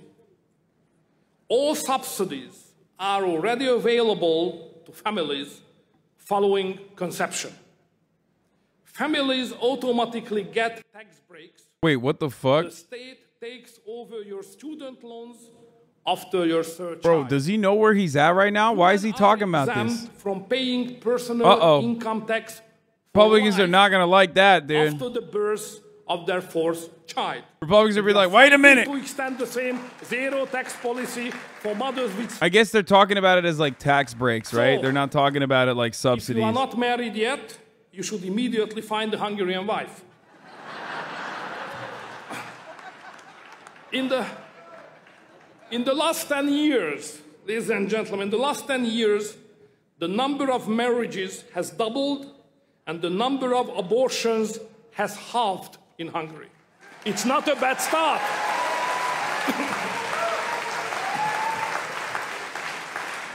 All subsidies are already available to families following conception. Families automatically get tax breaks. Wait, what the fuck? The state takes over your student loans after your third Bro, child. does he know where he's at right now? Why is he talking about this? From paying personal income tax. Republicans are not gonna like that, dude. After the birth of their fourth child. Republicans are be like, wait a minute. To extend the same zero tax policy for mothers with. I guess they're talking about it as like tax breaks, right? They're not talking about it like subsidies. If you are not married yet, you should immediately find a Hungarian wife. In the last 10 years, ladies and gentlemen, the last 10 years, the number of marriages has doubled and the number of abortions has halved in Hungary. It's not a bad start.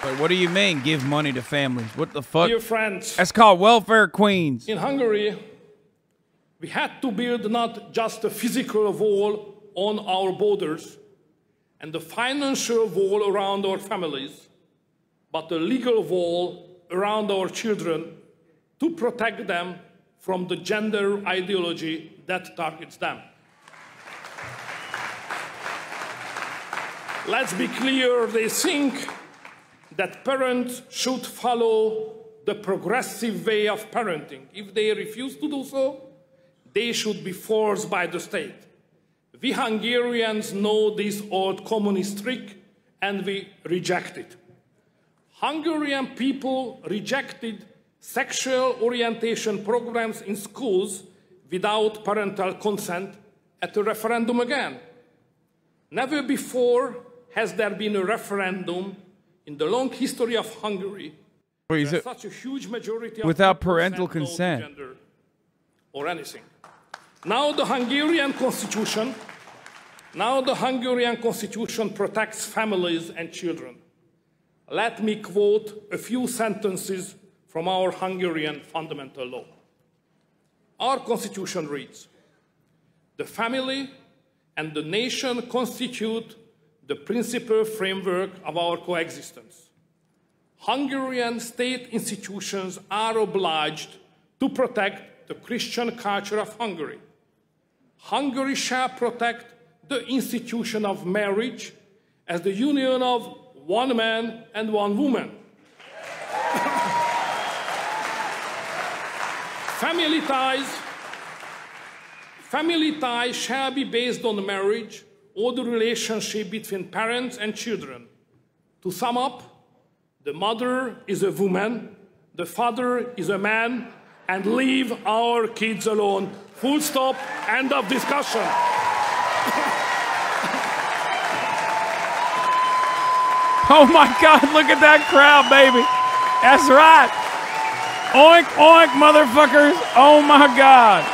Wait, what do you mean, give money to families? What the fuck? Dear friends, that's called welfare queens. In Hungary, we had to build not just a physical wall on our borders and the financial wall around our families, but a legal wall around our children to protect them from the gender ideology that targets them. Let's be clear, they think that parents should follow the progressive way of parenting. If they refuse to do so, they should be forced by the state. We Hungarians know this old communist trick and we reject it. Hungarian people rejected sexual orientation programs in schools without parental consent at a referendum again. Never before has there been a referendum in the long history of Hungary Wait, is where it such a huge majority of without people parental said no to consent? gender or anything. Now the Hungarian constitution protects families and children. Let me quote a few sentences from our Hungarian fundamental law. Our constitution reads, "The family and the nation constitute the principal framework of our coexistence. Hungarian state institutions are obliged to protect the Christian culture of Hungary. Hungary shall protect the institution of marriage as the union of one man and one woman. Family ties shall be based on marriage or the relationship between parents and children. To sum up, the mother is a woman, the father is a man, and leave our kids alone. Full stop, end of discussion." Oh my God, look at that crowd, baby. That's right. Oink, oink, motherfuckers. Oh my God.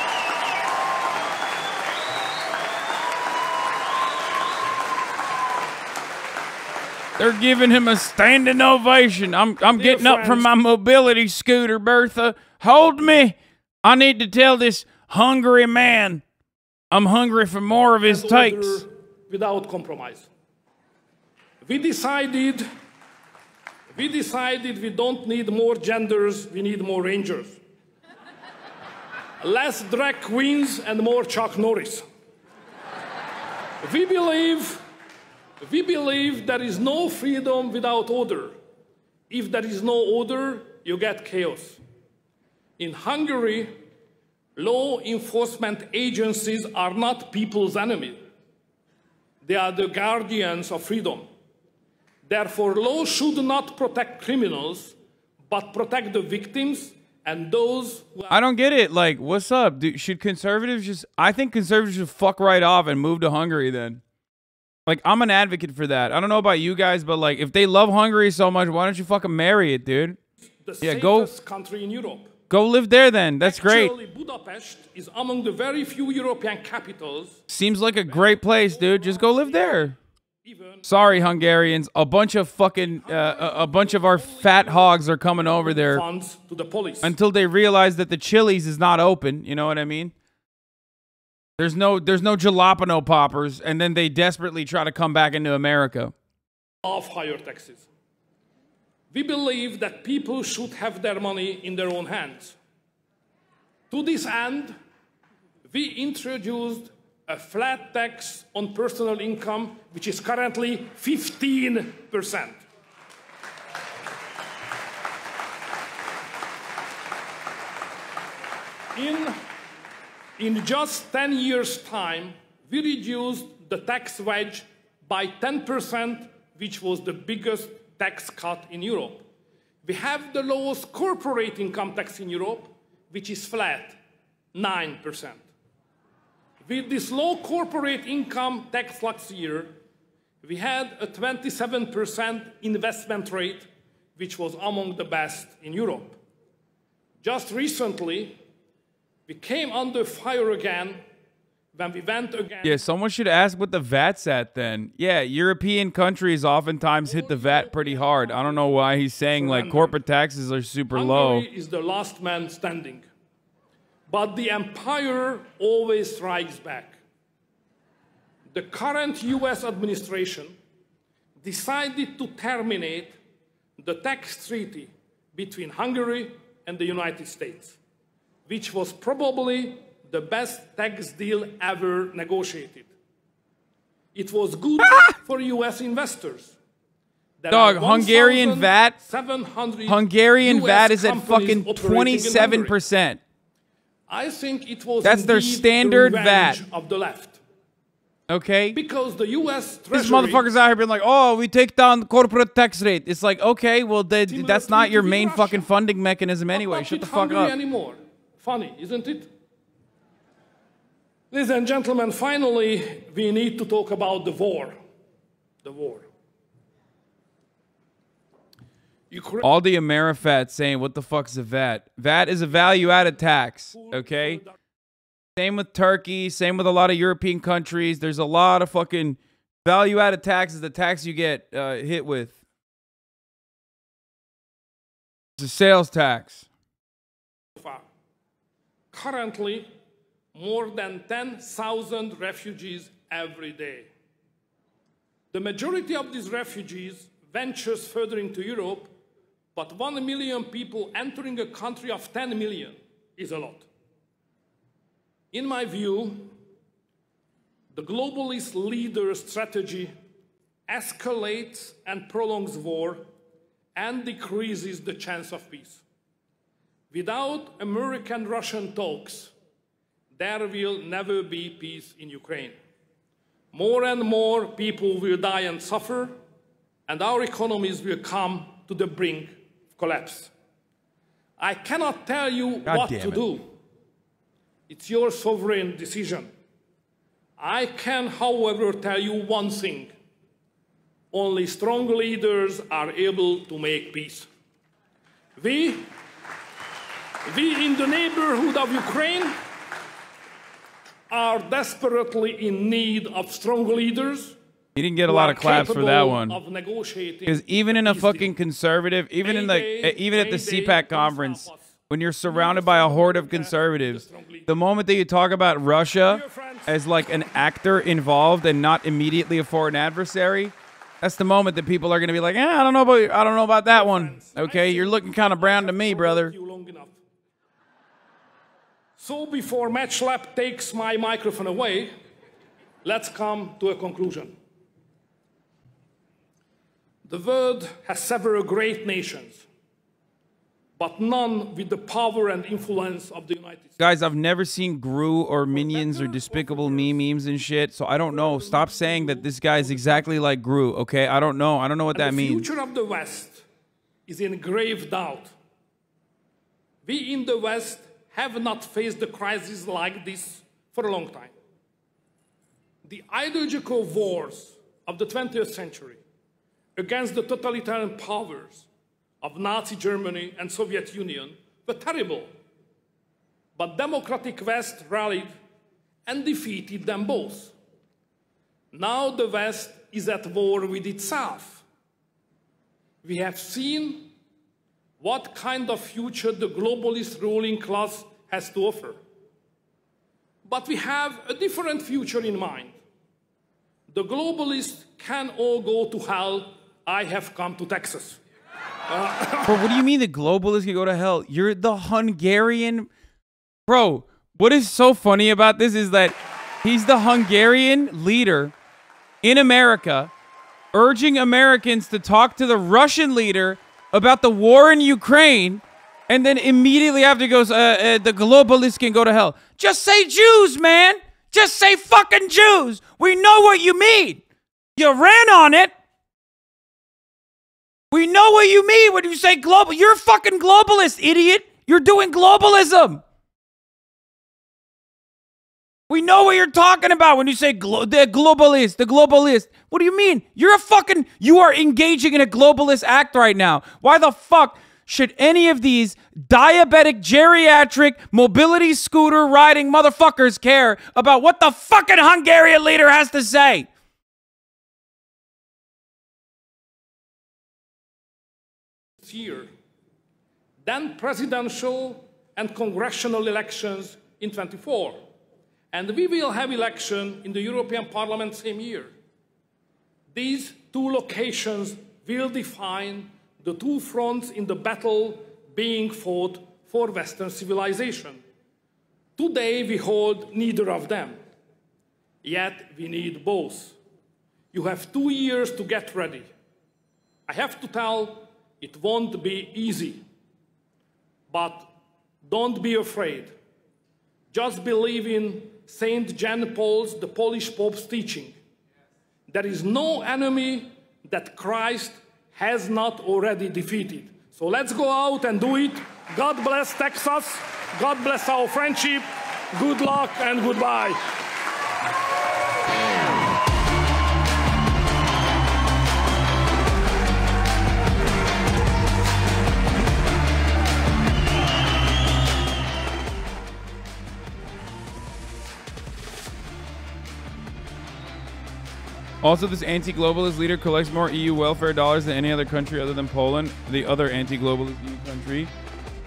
They're giving him a standing ovation. I'm getting up from my mobility scooter, Bertha. Hold me. I need to tell this hungry man I'm hungry for more of his takes. Without compromise. We decided we don't need more genders, we need more rangers. Less drag queens and more Chuck Norris. We believe there is no freedom without order. If there is no order, you get chaos. In Hungary, law enforcement agencies are not people's enemy. They are the guardians of freedom. Therefore, law should not protect criminals, but protect the victims and those who are... I don't get it. Like, what's up? Should conservatives just... I think conservatives should fuck right off and move to Hungary then. Like, I'm an advocate for that. I don't know about you guys, but like, if they love Hungary so much, why don't you fucking marry it, dude? The safest country in Europe. Go live there then. That's great. Actually, Budapest is among the very few European capitals. Seems like a great place, dude. Just go live there. Sorry, Hungarians. A bunch of fucking, a bunch of our fat hogs are coming over there Funds to the police. until they realize that the Chili's is not open. You know what I mean? There's no jalapeno poppers, and then they desperately try to come back into America. Of higher taxes. We believe that people should have their money in their own hands. To this end, we introduced a flat tax on personal income, which is currently 15%. In just 10 years' time, we reduced the tax wedge by 10%, which was the biggest tax cut in Europe. We have the lowest corporate income tax in Europe, which is flat, 9%. With this low corporate income tax last year, we had a 27% investment rate, which was among the best in Europe. Just recently, we came under fire again when we went again. Yeah, someone should ask what the VAT's at then. Yeah, European countries oftentimes hit the VAT pretty hard. I don't know why he's saying like corporate taxes are super low. Hungary is the last man standing. But the empire always strikes back. The current US administration decided to terminate the tax treaty between Hungary and the United States, which was probably the best tax deal ever negotiated. It was good for US investors. Dog, Hungarian VAT is at fucking 27%. I think it was That's their standard VAT of the left. Okay? Because the US Treasury... This motherfucker's out here being like, oh, we take down the corporate tax rate. It's like, okay, well, that's not your main fucking funding mechanism anyway. Shut the fuck up. Anymore. Funny, isn't it? Ladies and gentlemen, finally, we need to talk about the war. The war. All the Amerifats saying, what the fuck's a VAT? VAT is a value-added tax, okay? Same with Turkey, same with a lot of European countries. There's a lot of fucking value-added taxes, the tax you get hit with. It's a sales tax. Currently, more than 10,000 refugees every day. The majority of these refugees ventures further into Europe, but 1 million people entering a country of 10 million is a lot. In my view, the globalist leader strategy escalates and prolongs war and decreases the chance of peace. Without American-Russian talks, there will never be peace in Ukraine. More and more people will die and suffer, and our economies will come to the brink of collapse. I cannot tell you what to do. It's your sovereign decision. I can, however, tell you one thing. Only strong leaders are able to make peace. We in the neighborhood of Ukraine are desperately in need of strong leaders. He didn't get a lot of claps for that one. Because even in a fucking conservative, even at the CPAC conference, when you're surrounded by a horde of conservatives, the moment that you talk about Russia as like an actor involved and not immediately a foreign adversary, that's the moment that people are going to be like, I don't know about that one. Okay, you're looking kind of brown to me, brother. So before Matchlap takes my microphone away, let's come to a conclusion. The world has several great nations, but none with the power and influence of the United States. Guys, I've never seen Gru or Minions or Despicable Me memes and shit, so I don't know. Stop saying that this guy is exactly like Gru, okay? I don't know. I don't know what that means. The future of the West is in grave doubt. We in the West have not faced a crisis like this for a long time. The ideological wars of the 20th century against the totalitarian powers of Nazi Germany and Soviet Union were terrible. But democratic West rallied and defeated them both. Now the West is at war with itself. We have seen what kind of future the globalist ruling class has to offer. But we have a different future in mind. The globalists can all go to hell. I have come to Texas. Bro, what do you mean the globalists can go to hell? You're the Hungarian... Bro, what is so funny about this is that he's the Hungarian leader in America urging Americans to talk to the Russian leader about the war in Ukraine, and then immediately after goes, the globalists can go to hell. Just say Jews, man. Just say fucking Jews. We know what you mean. You ran on it. We know what you mean when you say global. You're a fucking globalist, idiot. You're doing globalism. We know what you're talking about when you say the globalist. What do you mean? You are engaging in a globalist act right now. Why the fuck should any of these diabetic, geriatric, mobility scooter riding motherfuckers care about what the fucking Hungarian leader has to say? Year, then presidential and congressional elections in 24. And we will have election in the European Parliament same year. These two locations will define the two fronts in the battle being fought for Western civilization. Today we hold neither of them, yet we need both. You have 2 years to get ready. I have to tell, it won't be easy, but don't be afraid. Just believe in Saint John Paul's, the Polish Pope's teaching. There is no enemy that Christ has not already defeated. So let's go out and do it. God bless Texas. God bless our friendship. Good luck and goodbye. Also, this anti-globalist leader collects more EU welfare dollars than any other country other than Poland, the other anti-globalist EU country.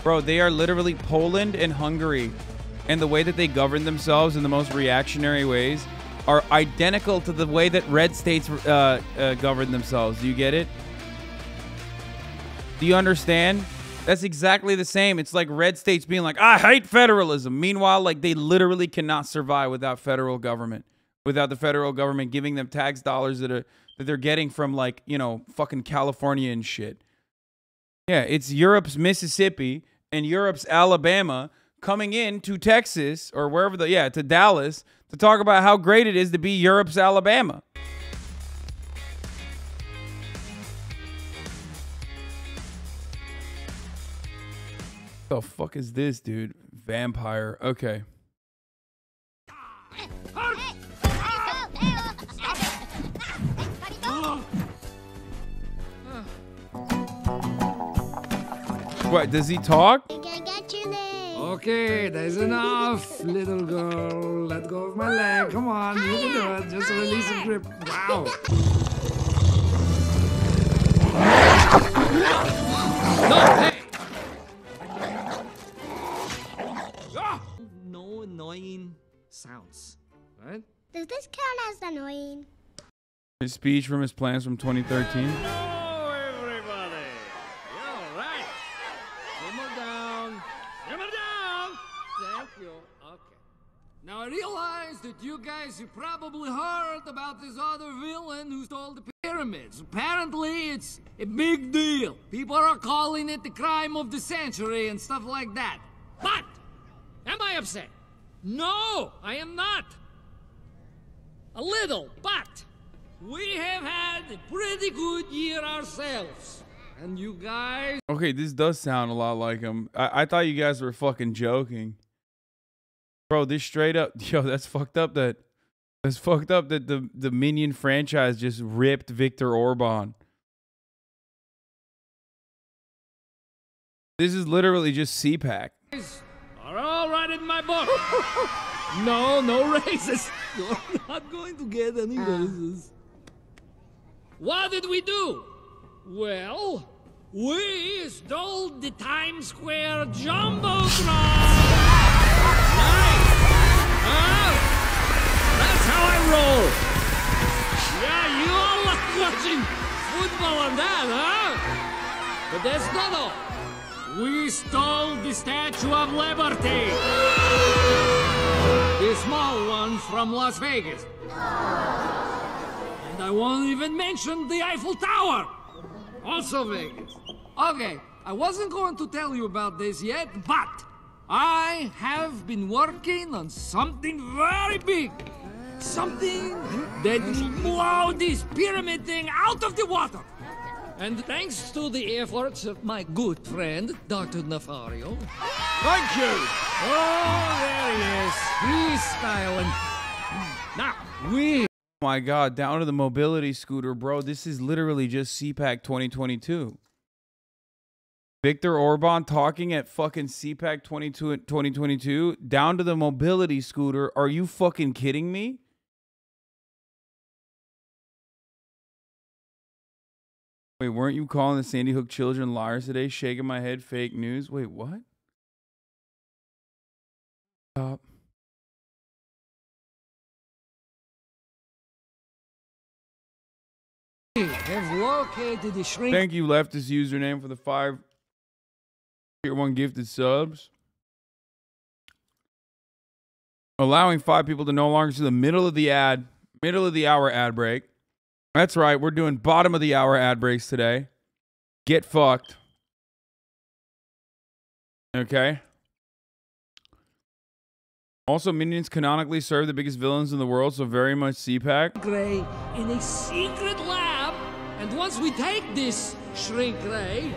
Bro, they are literally Poland and Hungary. And the way that they govern themselves in the most reactionary ways are identical to the way that red states govern themselves. Do you get it? Do you understand? That's exactly the same. It's like red states being like, I hate federalism. Meanwhile, like they literally cannot survive without federal government. Without the federal government giving them tax dollars that they're getting from, like, you know, fucking California and shit. Yeah, it's Europe's Mississippi and Europe's Alabama coming in to Texas or wherever to Dallas to talk about how great it is to be Europe's Alabama. The fuck is this, dude? Vampire. Okay. What, does he talk? Okay, there's enough, little girl. Let go of my leg. Come on, you can do it. Just release the grip. Wow. No, hey! No annoying sounds, right? Does this count as annoying? His speech from his plans from 2013. Hello, everybody. Yeah, all right. Simmer down. Simmer down. Thank you. Okay. Now, I realize that you guys have probably heard about this other villain who stole the pyramids. Apparently, it's a big deal. People are calling it the crime of the century and stuff like that. But, am I upset? No, I am not. A little, but we have had a pretty good year ourselves. And you guys... Okay, this does sound a lot like him. I thought you guys were fucking joking. Bro, this straight up... Yo, that's fucked up that... That's fucked up that the Minion franchise just ripped Victor Orban. This is literally just CPAC. Are all right in my book. No raises. You're not going to get any raises. What did we do? Well, we stole the Times Square Jumbotron. Nice. That's how I roll. Yeah, you all like watching football on that, huh? But that's not all. We stole the Statue of Liberty. The small one from Las Vegas. And I won't even mention the Eiffel Tower. Also Vegas. Okay, I wasn't going to tell you about this yet, but I have been working on something very big. Something that will blow this pyramid thing out of the water. And thanks to the efforts of my good friend, Dr. Nafario. Thank you! Oh, there he is. He's styling. Now, we... Oh my God, down to the mobility scooter, bro. This is literally just CPAC 2022. Victor Orban talking at fucking CPAC 2022, down to the mobility scooter. Are you fucking kidding me? Wait, weren't you calling the Sandy Hook children liars today? Shaking my head, fake news. Wait, what? Stop. have located the shrink. Thank you, leftist username, for the 5 tier 1 gifted subs. Allowing 5 people to no longer see the middle of the hour ad break. That's right, we're doing bottom of the hour ad breaks today. Get fucked. Okay. Also, minions canonically serve the biggest villains in the world, so very much CPAC. Ray in a secret lab, and once we take this shrink ray,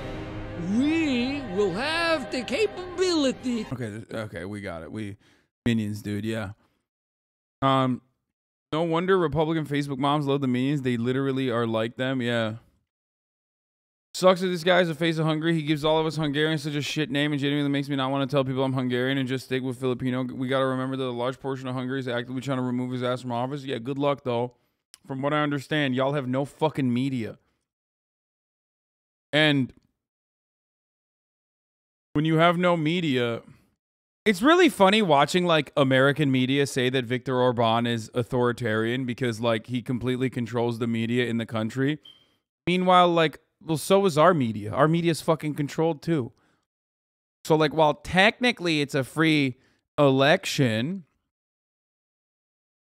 we will have the capability. Okay, we got it. We minions, dude. Yeah. No wonder Republican Facebook moms love the minions. They literally are like them. Yeah. Sucks that this guy is the face of Hungary. He gives all of us Hungarians such a shit name and genuinely makes me not want to tell people I'm Hungarian and just stick with Filipino. We got to remember that a large portion of Hungary is actively trying to remove his ass from office. Yeah, good luck, though. From what I understand, y'all have no fucking media. And when you have no media, it's really funny watching like American media say that Victor Orban is authoritarian because like he completely controls the media in the country. Meanwhile, like, well, so is our media. Our media is fucking controlled too. So like, while technically it's a free election,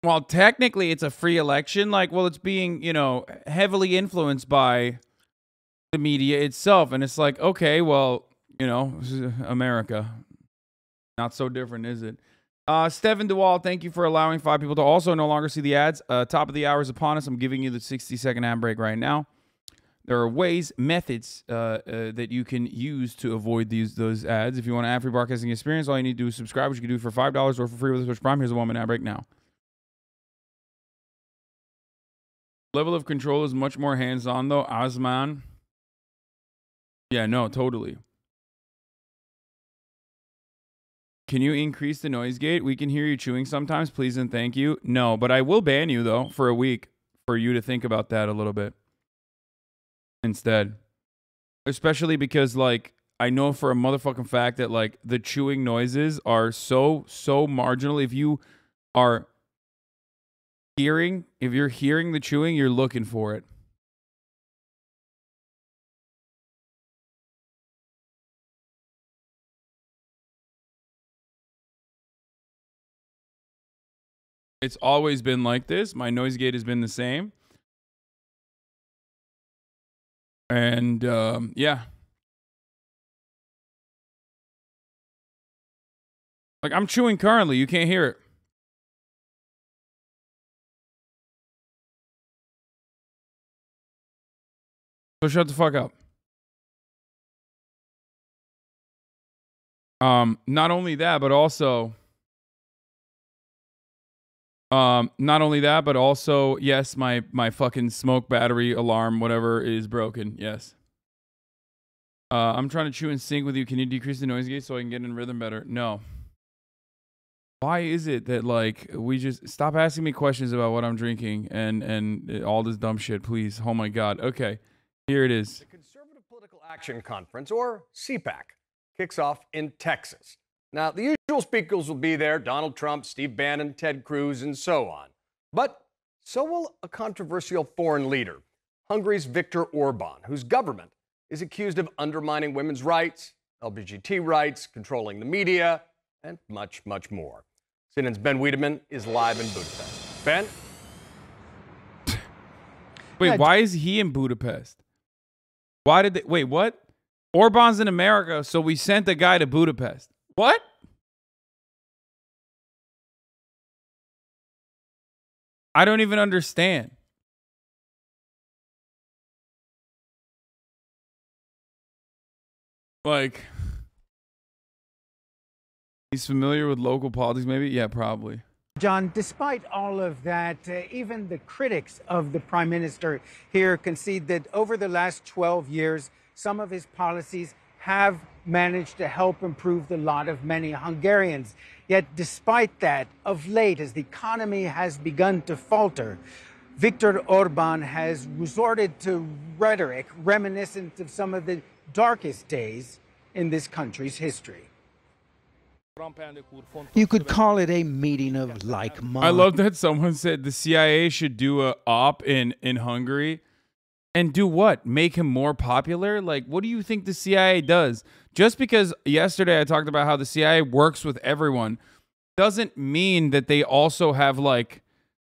like, well, it's being, you know, heavily influenced by the media itself. And it's like, okay, well, you know, this is America. Not so different, is it? Stephen DeWall, thank you for allowing 5 people to also no longer see the ads. Top of the hour is upon us. I'm giving you the 60-second ad break right now. There are methods that you can use to avoid those ads. If you want an ad-free broadcasting experience, all you need to do is subscribe, which you can do for $5 or for free with the Twitch Prime. Here's a 1-minute ad break now. Level of control is much more hands-on, though. Osman. Yeah, no, totally. Can you increase the noise gate? We can hear you chewing sometimes. Please and thank you. No, but I will ban you, though, for a week for you to think about that a little bit instead. Especially because, like, I know for a motherfucking fact that, like, the chewing noises are so marginal. If you are if you're hearing the chewing, you're looking for it. It's always been like this. My noise gate has been the same. And, yeah. Like, I'm chewing currently. You can't hear it. So shut the fuck up. Not only that, but also... yes, my fucking smoke battery alarm, whatever, is broken. Yes. I'm trying to chew in sync with you. Can you decrease the noise gate so I can get in rhythm better? No. Why is it that, like, we just stop asking me questions about what I'm drinking and all this dumb shit, please? Oh my God. Okay. Here it is. The Conservative Political Action Conference, or CPAC, kicks off in Texas. Now, the usual speakers will be there: Donald Trump, Steve Bannon, Ted Cruz, and so on. But so will a controversial foreign leader, Hungary's Victor Orban, whose government is accused of undermining women's rights, LGBT rights, controlling the media, and much, much more. CNN's Ben Wiedemann is live in Budapest. Ben? Wait, why is he in Budapest? Why did they... Wait, what? Orban's in America, so we sent the guy to Budapest. What? I don't even understand. Like, he's familiar with local politics, maybe? Yeah, probably. John, despite all of that, even the critics of the prime minister here concede that over the last 12 years, some of his policies have managed to help improve the lot of many Hungarians. Yet despite that, of late, as the economy has begun to falter, Viktor Orban has resorted to rhetoric reminiscent of some of the darkest days in this country's history. You could call it a meeting of like minds. I love that someone said the CIA should do a op in Hungary. And do what? Make him more popular? Like, what do you think the CIA does? Just because yesterday I talked about how the CIA works with everyone doesn't mean that they also have, like,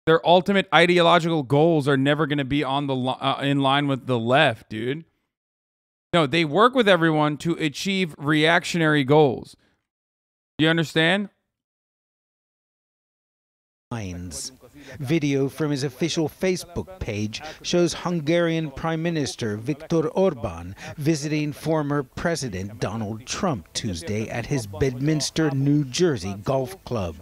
their ultimate ideological goals are never going to be on the in line with the left, dude. No, they work with everyone to achieve reactionary goals. You understand? Video from his official Facebook page shows Hungarian Prime Minister Viktor Orban visiting former President Donald Trump Tuesday at his Bedminster, New Jersey golf club.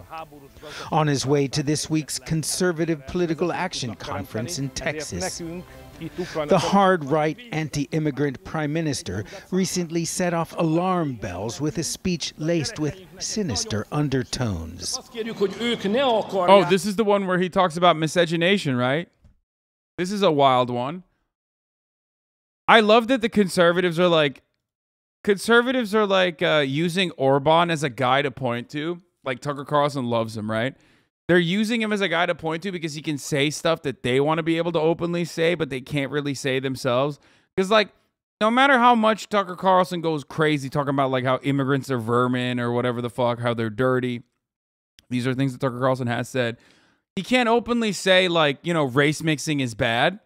On his way to this week's Conservative Political Action Conference in Texas, the hard-right anti-immigrant prime minister recently set off alarm bells with a speech laced with sinister undertones. Oh, this is the one where he talks about miscegenation, right? This is a wild one. I love that the conservatives are like using Orban as a guy to point to. Like Tucker Carlson loves him, right? They're using him as a guy to point to because he can say stuff that they want to be able to openly say, but they can't really say themselves. Because like, no matter how much Tucker Carlson goes crazy talking about like how immigrants are vermin or whatever the fuck, how they're dirty. These are things that Tucker Carlson has said. He can't openly say like, you know, race mixing is bad,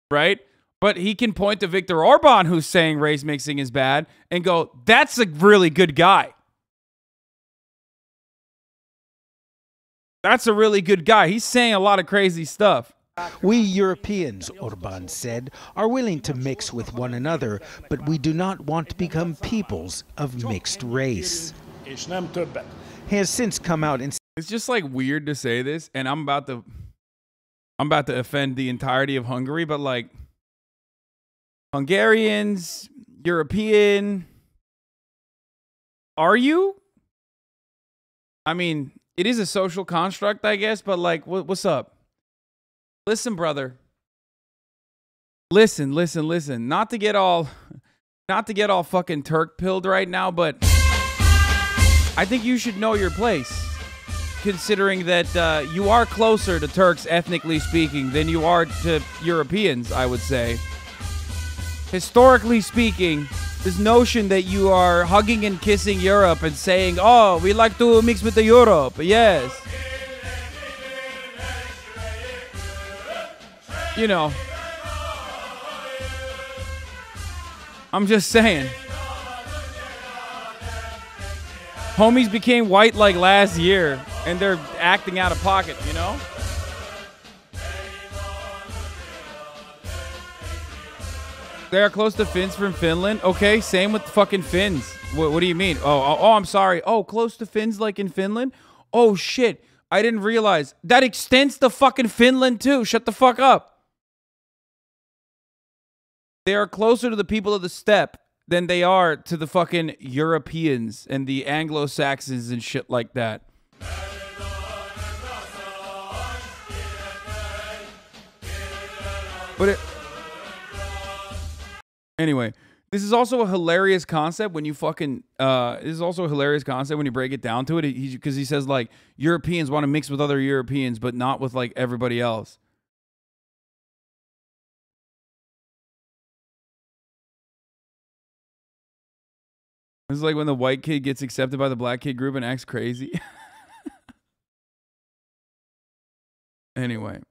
right? But he can point to Victor Orban, who's saying race mixing is bad, and go, that's a really good guy. That's a really good guy. He's saying a lot of crazy stuff. We Europeans, Orban said, are willing to mix with one another, but we do not want to become peoples of mixed race. He has since come out and it's just like weird to say this, and I'm about to offend the entirety of Hungary, but like Hungarians, European, are you? I mean, it is a social construct, I guess, but like, what's up? Listen, brother. Listen. Not to get all fucking Turk-pilled right now, but I think you should know your place, considering that you are closer to Turks, ethnically speaking, than you are to Europeans, I would say. Historically speaking, this notion that you are hugging and kissing Europe and saying, oh, we like to mix with the Europe, yes. You know, I'm just saying. Homies became white like last year, and they're acting out of pocket, you know? They are close to Finns from Finland. Okay, same with fucking Finns. What do you mean? Oh, I'm sorry. Oh, close to Finns like in Finland? Oh, shit. I didn't realize. That extends to fucking Finland, too. Shut the fuck up. They are closer to the people of the steppe than they are to the fucking Europeans and the Anglo-Saxons and shit like that. But anyway, this is also a hilarious concept when you fucking this is also a hilarious concept when you break it down to it, because he says like Europeans want to mix with other Europeans but not with like everybody else. This is like when the white kid gets accepted by the black kid group and acts crazy. Anyway,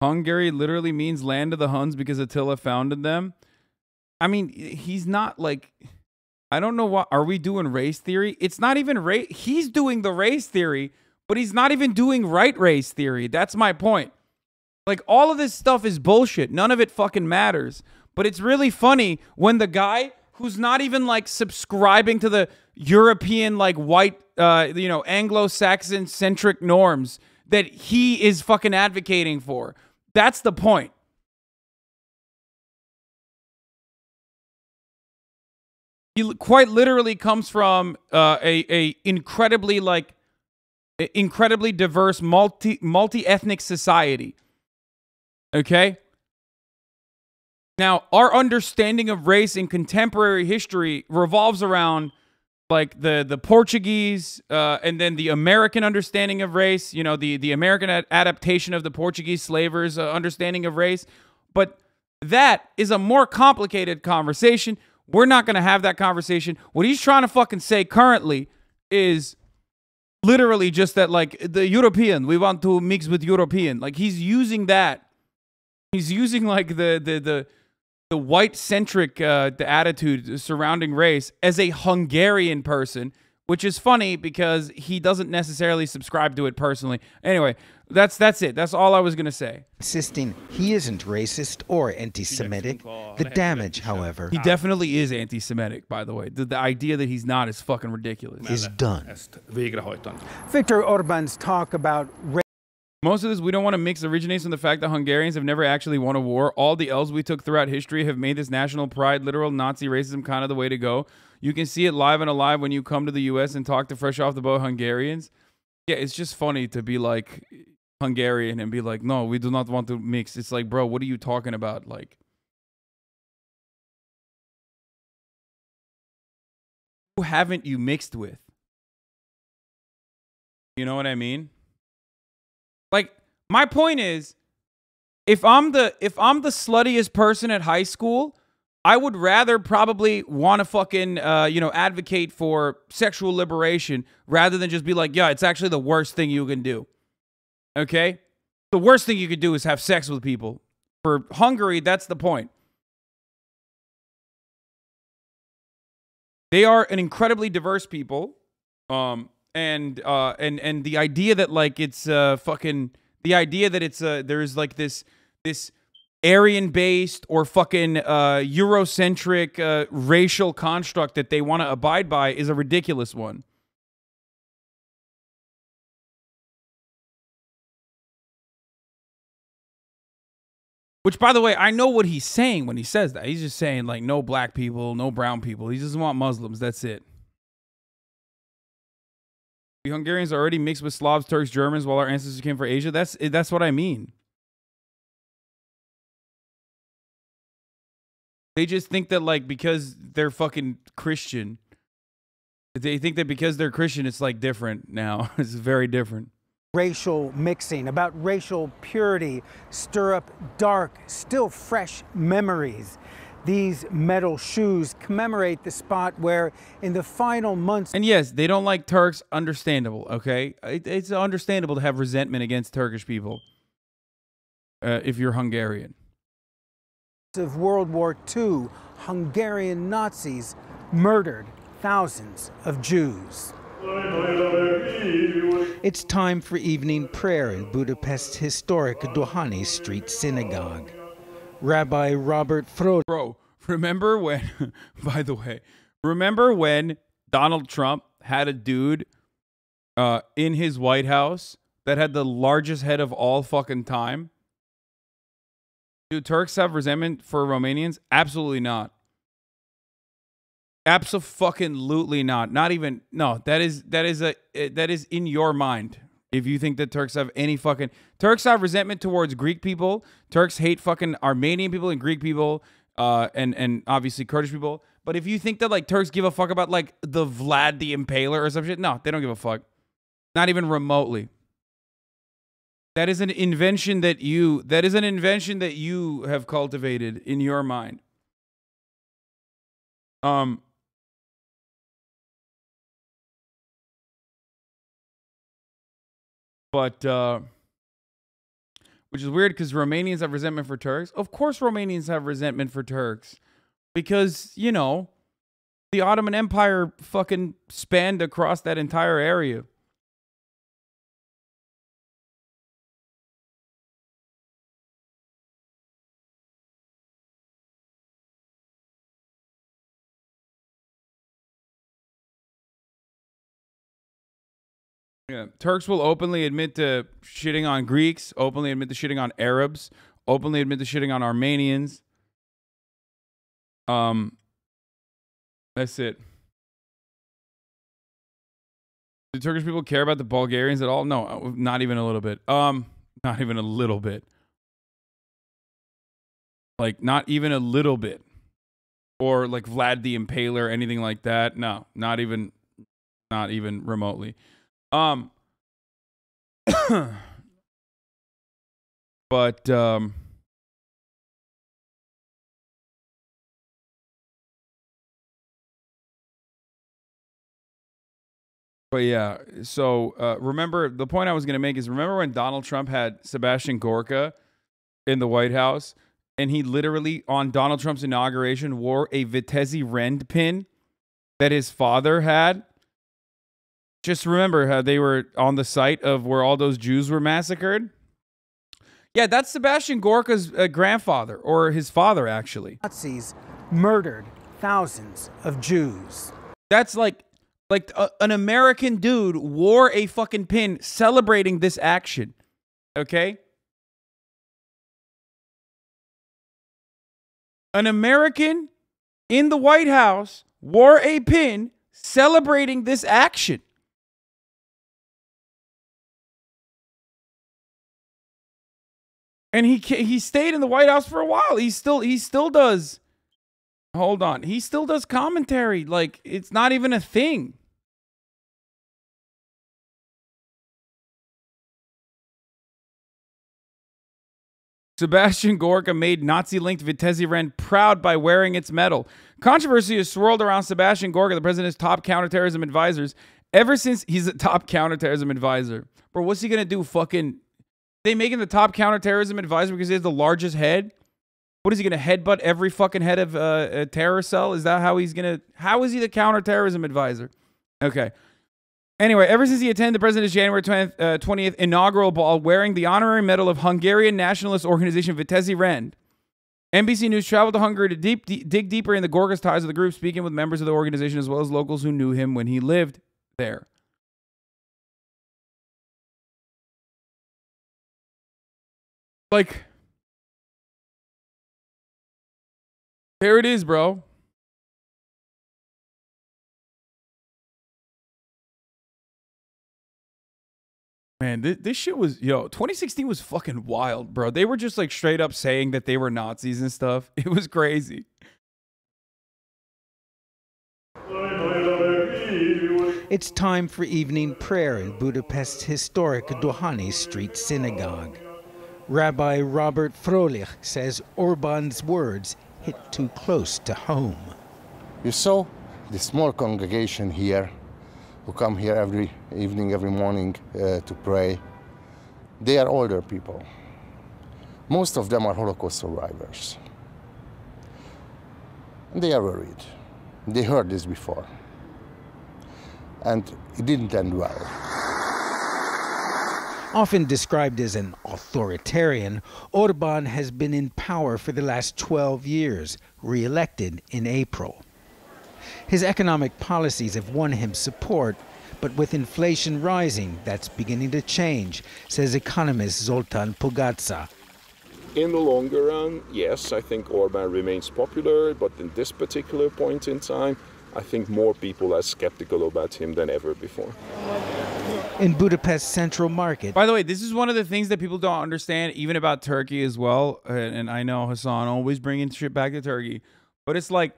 Hungary literally means land of the Huns because Attila founded them. I mean, he's not like, I don't know what, are we doing race theory? It's not even race. He's doing the race theory, but he's not even doing right race theory. That's my point. Like, all of this stuff is bullshit. None of it fucking matters. But it's really funny when the guy who's not even like subscribing to the European, like white, you know, Anglo-Saxon centric norms that he is fucking advocating for. That's the point. He quite literally comes from a incredibly diverse multi-ethnic society. Okay? Now, our understanding of race in contemporary history revolves around like the Portuguese and then the American understanding of race, you know, the American adaptation of the Portuguese slavers' understanding of race. But that is a more complicated conversation. We're not going to have that conversation. What he's trying to fucking say currently is literally just that, like, the European, we want to mix with European. Like, he's using that. He's using, like, the white-centric the attitude surrounding race as a Hungarian person, which is funny because he doesn't necessarily subscribe to it personally. Anyway, that's it. That's all I was going to say. Insisting he isn't racist or anti-Semitic. The damage, however, he definitely is anti-Semitic, by the way. The idea that he's not is fucking ridiculous. Is done. Victor Orban's talk about most of this we don't want to mix originates from the fact that Hungarians have never actually won a war. All the L's we took throughout history have made this national pride, literal Nazi racism, kind of the way to go. You can see it live and alive when you come to the U.S. and talk to fresh off the boat Hungarians. Yeah, it's just funny to be like, Hungarian and be like, no, we do not want to mix. It's like, bro, what are you talking about? Like, who haven't you mixed with? You know what I mean? Like, my point is, if I'm the sluttiest person at high school, I would rather probably want to fucking, advocate for sexual liberation rather than just be like, yeah, it's actually the worst thing you can do. Okay? The worst thing you could do is have sex with people. For Hungary, that's the point. They are an incredibly diverse people. And the idea that, like, it's the idea that it's there's like this Aryan-based or fucking Eurocentric racial construct that they want to abide by is a ridiculous one. Which, by the way, I know what he's saying when he says that. He's just saying, like, no black people, no brown people. He doesn't want Muslims. That's it. The Hungarians are already mixed with Slavs, Turks, Germans, while our ancestors came from Asia. That's what I mean. They just think that, like, because they're fucking Christian, they think that because they're Christian, it's, like, different now. It's very different. Racial mixing, about racial purity, stir up dark, still fresh memories. These metal shoes commemorate the spot where in the final months... And yes, they don't like Turks, understandable, okay? It's understandable to have resentment against Turkish people if you're Hungarian. ...of World War II, Hungarian Nazis murdered thousands of Jews. It's time for evening prayer in Budapest's historic Dohányi Street Synagogue. Rabbi Robert Froh. Bro, remember when, by the way, remember when Donald Trump had a dude in his White House that had the largest head of all fucking time? Do Turks have resentment for Romanians? Absolutely not. Abso-fucking-lutely not. Not even, no, that is in your mind. If you think that Turks have any fucking... Turks have resentment towards Greek people. Turks hate fucking Armenian people and Greek people, and obviously Kurdish people. But if you think that, like, Turks give a fuck about, like, the Vlad the Impaler or some shit, no, they don't give a fuck. Not even remotely. That is an invention that you have cultivated in your mind. But, which is weird because Romanians have resentment for Turks. Of course Romanians have resentment for Turks. Because, you know, the Ottoman Empire fucking spanned across that entire area. Yeah, Turks will openly admit to shitting on Greeks, openly admit to shitting on Arabs, openly admit to shitting on Armenians. That's it. Do Turkish people care about the Bulgarians at all? No, not even a little bit. Not even a little bit. Like, not even a little bit. Or like Vlad the Impaler, anything like that. No, not even remotely. But yeah, so remember, the point I was going to make is, remember when Donald Trump had Sebastian Gorka in the White House, and he literally, on Donald Trump's inauguration, wore a Vitesse Rend pin that his father had? Just remember how they were on the site of where all those Jews were massacred? Yeah, that's Sebastian Gorka's grandfather, or his father, actually. Nazis murdered thousands of Jews. That's like an American dude wore a fucking pin celebrating this action. Okay? An American in the White House wore a pin celebrating this action. And he stayed in the White House for a while. He still does. Hold on. He still does commentary. Like, it's not even a thing. Sebastian Gorka made Nazi-linked Vitesse-Rend proud by wearing its medal. Controversy has swirled around Sebastian Gorka, the president's top counterterrorism advisors, ever since he's a top counterterrorism advisor. Bro, what's he going to do? Fucking... They make him the top counterterrorism advisor because he has the largest head? What is he going to headbutt every fucking head of a terror cell? Is that how he's going to... How is he the counterterrorism advisor? Okay. Anyway, ever since he attended the president's January 20th inaugural ball wearing the honorary medal of Hungarian nationalist organization Vitesse-Rend, NBC News traveled to Hungary to dig deeper in the Gorka's ties with the group, speaking with members of the organization as well as locals who knew him when he lived there. Like, there it is, bro. Man, this shit was, 2016 was fucking wild, bro. They were just like straight up saying that they were Nazis and stuff. It was crazy. It's time for evening prayer in Budapest's historic Dohányi Street Synagogue. Rabbi Robert Frolich says Orban's words hit too close to home. You saw the small congregation here who come here every evening, every morning to pray. They are older people. Most of them are Holocaust survivors. And they are worried. They heard this before. And it didn't end well. Often described as an authoritarian, Orban has been in power for the last 12 years, re-elected in April. His economic policies have won him support, but with inflation rising, that's beginning to change, says economist Zoltan Pogatsa. In the longer run, yes, I think Orban remains popular, but in this particular point in time, I think more people are skeptical about him than ever before. In Budapest's central market. By the way, this is one of the things that people don't understand, even about Turkey as well. And I know Hasan always bringing shit back to Turkey, but it's like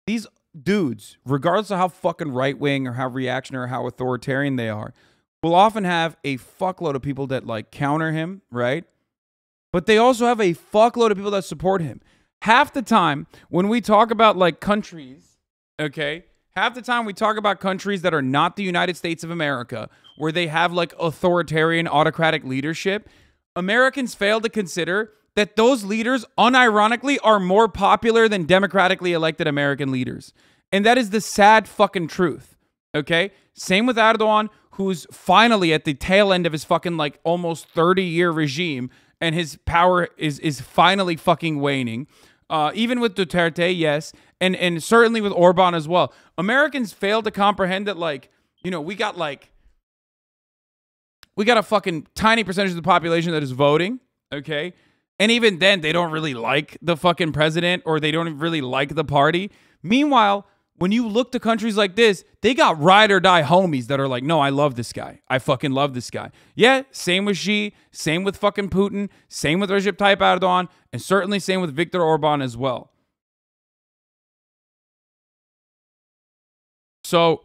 these dudes, regardless of how fucking right-wing or how reactionary or how authoritarian they are, will often have a fuckload of people that like counter him, right? But they also have a fuckload of people that support him. Half the time when we talk about like countries, okay, half the time we talk about countries that are not the United States of America, where they have like authoritarian autocratic leadership, Americans fail to consider that those leaders unironically are more popular than democratically elected American leaders. And that is the sad fucking truth. Okay? Same with Erdogan, who's finally at the tail end of his fucking like almost 30-year regime, and his power is finally fucking waning. Even with Duterte, yes, and certainly with Orban as well. Americans fail to comprehend that, like, you know, we got a fucking tiny percentage of the population that is voting, okay? And even then, they don't really like the fucking president, or they don't really like the party. Meanwhile, when you look to countries like this, they got ride or die homies that are like, no, I love this guy. I fucking love this guy. Yeah, same with Xi, same with fucking Putin, same with Recep Tayyip Erdogan, and certainly same with Victor Orban as well. So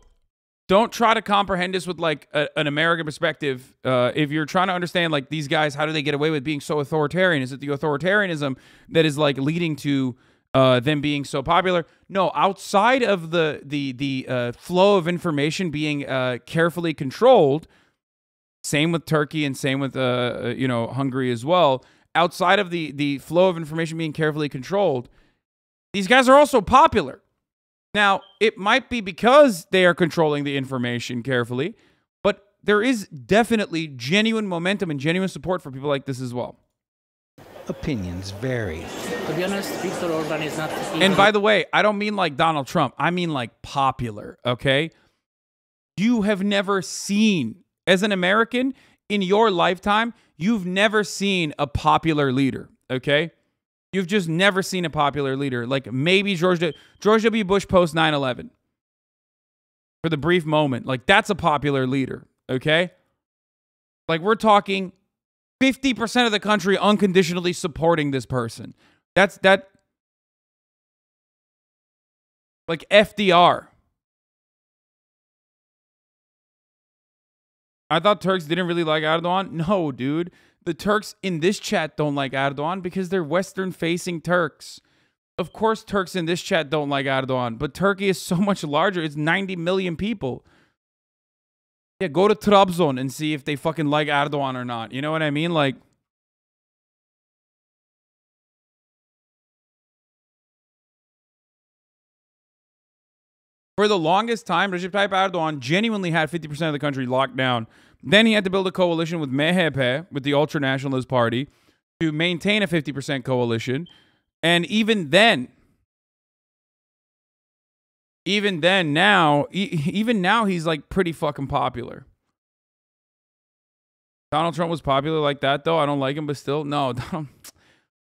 don't try to comprehend this with like an American perspective. If you're trying to understand like these guys, how do they get away with being so authoritarian? Is it the authoritarianism that is like leading to them being so popular? No, outside of the flow of information being carefully controlled, same with Turkey and same with Hungary as well. Outside of the flow of information being carefully controlled, these guys are also popular. Now, it might be because they are controlling the information carefully, but there is definitely genuine momentum and genuine support for people like this as well. Opinions vary. To be honest, Victor Orban is not... And by the way, I don't mean like Donald Trump. I mean like popular, okay? You have never seen, as an American, in your lifetime, you've never seen a popular leader, okay? You've just never seen a popular leader. Like maybe George W. Bush post 9/11 for the brief moment. Like that's a popular leader, okay? Like we're talking 50% of the country unconditionally supporting this person. That's like FDR. I thought Turks didn't really like Erdogan. No, dude. The Turks in this chat don't like Erdogan because they're Western-facing Turks. Of course, Turks in this chat don't like Erdogan, but Turkey is so much larger. It's 90 million people. Yeah, go to Trabzon and see if they fucking like Erdogan or not. You know what I mean? Like, for the longest time, Recep Tayyip Erdogan genuinely had 50% of the country locked down. Then he had to build a coalition with MHP, with the ultra-nationalist party, to maintain a 50% coalition. And even then now, even now, he's like pretty fucking popular. Donald Trump was popular like that, though. I don't like him, but still, no.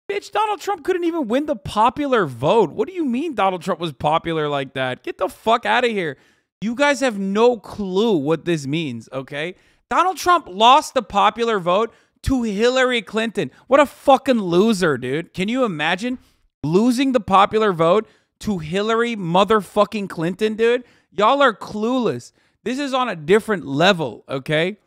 Bitch, Donald Trump couldn't even win the popular vote. What do you mean Donald Trump was popular like that? Get the fuck out of here. You guys have no clue what this means, okay? Donald Trump lost the popular vote to Hillary Clinton. What a fucking loser, dude. Can you imagine losing the popular vote to Hillary motherfucking Clinton, dude? Y'all are clueless. This is on a different level, okay?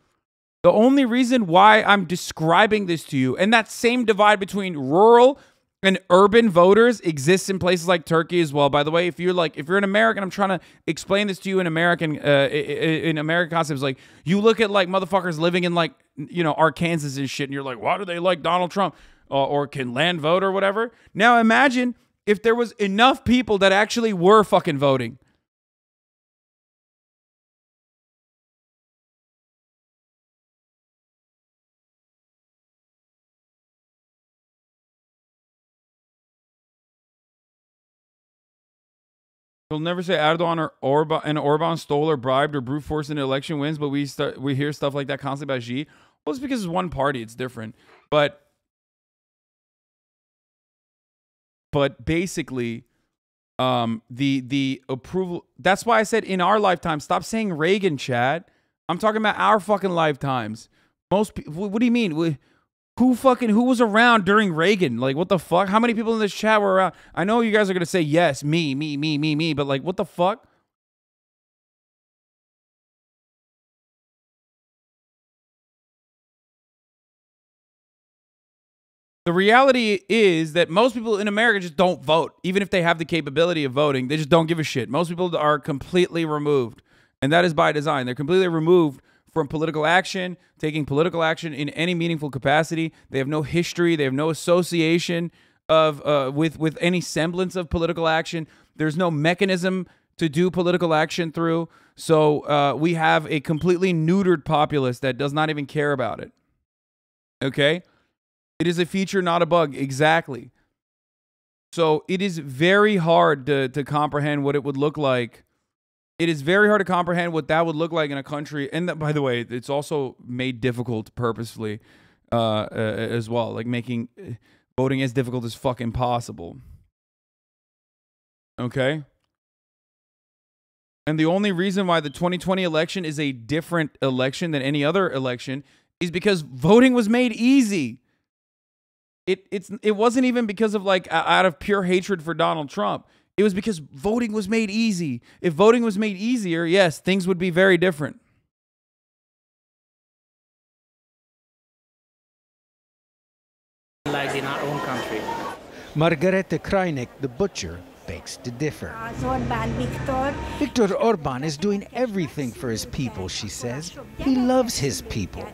The only reason why I'm describing this to you, and that same divide between rural and urban voters exists in places like Turkey as well. By the way, if you're an American, I'm trying to explain this to you in American concepts. Like, you look at like motherfuckers living in like, you know, Arkansas and shit, and you're like, why do they like Donald Trump or can land vote or whatever? Now imagine if there was enough people that actually were fucking voting. We'll never say Erdogan or Orban stole or bribed or brute forced in election wins, but we hear stuff like that constantly about Xi. Well, it's because it's one party. It's different. But basically, the approval. That's why I said in our lifetime. Stop saying Reagan, Chad. I'm talking about our fucking lifetimes. Most people. What do you mean? Who was around during Reagan? Like, what the fuck? How many people in this chat were around? I know you guys are going to say, yes, me, but like, what the fuck? The reality is that most people in America just don't vote. Even if they have the capability of voting, they just don't give a shit. Most people are completely removed. And that is by design. They're completely removed from political action, taking political action in any meaningful capacity. They have no history. They have no association of with any semblance of political action. There's no mechanism to do political action through. So we have a completely neutered populace that does not even care about it. Okay? It is a feature, not a bug. Exactly. So it is very hard to comprehend what it would look like. It is very hard to comprehend what that would look like in a country. And that, by the way, it's also made difficult purposefully as well. Like making voting as difficult as fucking possible. Okay? And the only reason why the 2020 election is a different election than any other election is because voting was made easy. It wasn't even because of like out of pure hatred for Donald Trump. It was because voting was made easy. If voting was made easier, yes, things would be very different. Like in our own country. Margareta Krajnek, the butcher, begs to differ. Victor Orban is doing everything for his people, she says. He loves his people.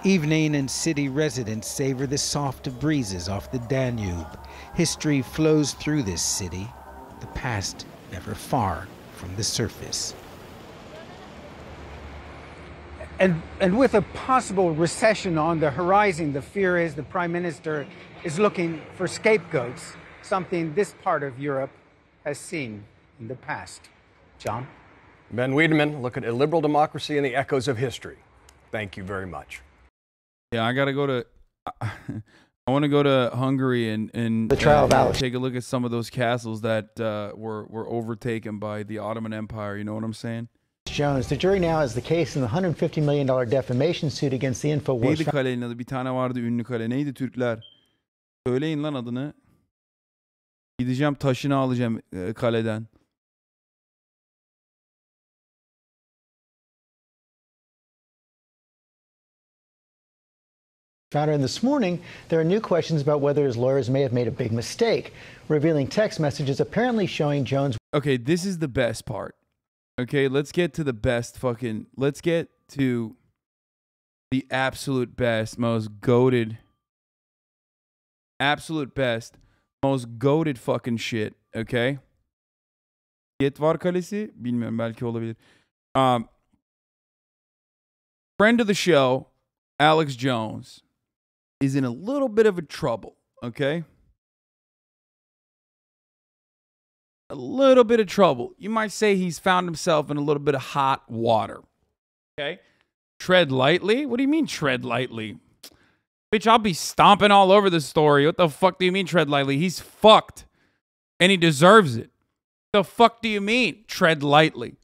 Evening and city residents savor the soft breezes off the Danube. History flows through this city, the past never far from the surface. And with a possible recession on the horizon, the fear is the Prime Minister is looking for scapegoats, something this part of Europe has seen in the past. John? Ben Wiedemann, look at illiberal democracy and the echoes of history. Thank you very much. Yeah, I gotta go to. I want to go to Hungary and the trial of Alice. Take a look at some of those castles that were overtaken by the Ottoman Empire. You know what I'm saying? Jones. The jury now has the case in the $150 million defamation suit against the InfoWars. Neydi kalenin adı? Bir tane vardı ünlü kale. Neydi Türkler? Söyleyin lan adını. Gideceğim taşını alacağım kaleden. Founder, and this morning, there are new questions about whether his lawyers may have made a big mistake, revealing text messages apparently showing Jones. Okay, this is the best part. Okay, let's get to the best fucking... Let's get to the absolute best, most goated... Absolute best, most goated fucking shit. Okay? Get var kalesi? Bilmiyorum, belki olabilir. Friend of the show, Alex Jones, is in a little bit of a trouble, okay? A little bit of trouble. You might say he's found himself in a little bit of hot water, okay? Tread lightly? What do you mean tread lightly? Bitch, I'll be stomping all over the story. What the fuck do you mean tread lightly? He's fucked, and he deserves it. The fuck do you mean tread lightly?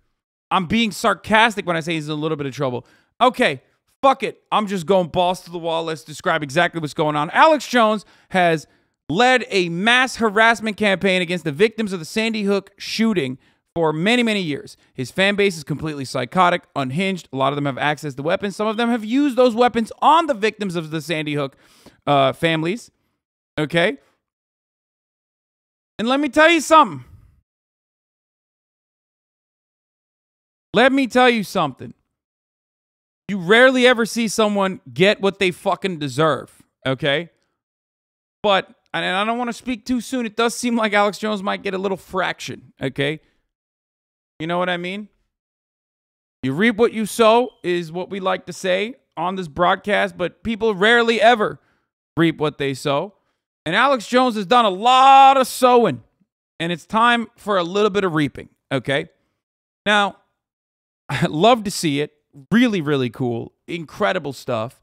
I'm being sarcastic when I say he's in a little bit of trouble. Okay. Fuck it. I'm just going balls to the wall. Let's describe exactly what's going on. Alex Jones has led a mass harassment campaign against the victims of the Sandy Hook shooting for many, many years. His fan base is completely psychotic, unhinged. A lot of them have access to weapons. Some of them have used those weapons on the victims of the Sandy Hook families. Okay? And let me tell you something. Let me tell you something. You rarely ever see someone get what they fucking deserve, okay? But, and I don't want to speak too soon, it does seem like Alex Jones might get a little fraction, okay? You know what I mean? You reap what you sow is what we like to say on this broadcast, but people rarely ever reap what they sow. And Alex Jones has done a lot of sowing, and it's time for a little bit of reaping, okay? Now, I love to see it. Really, really cool. Incredible stuff.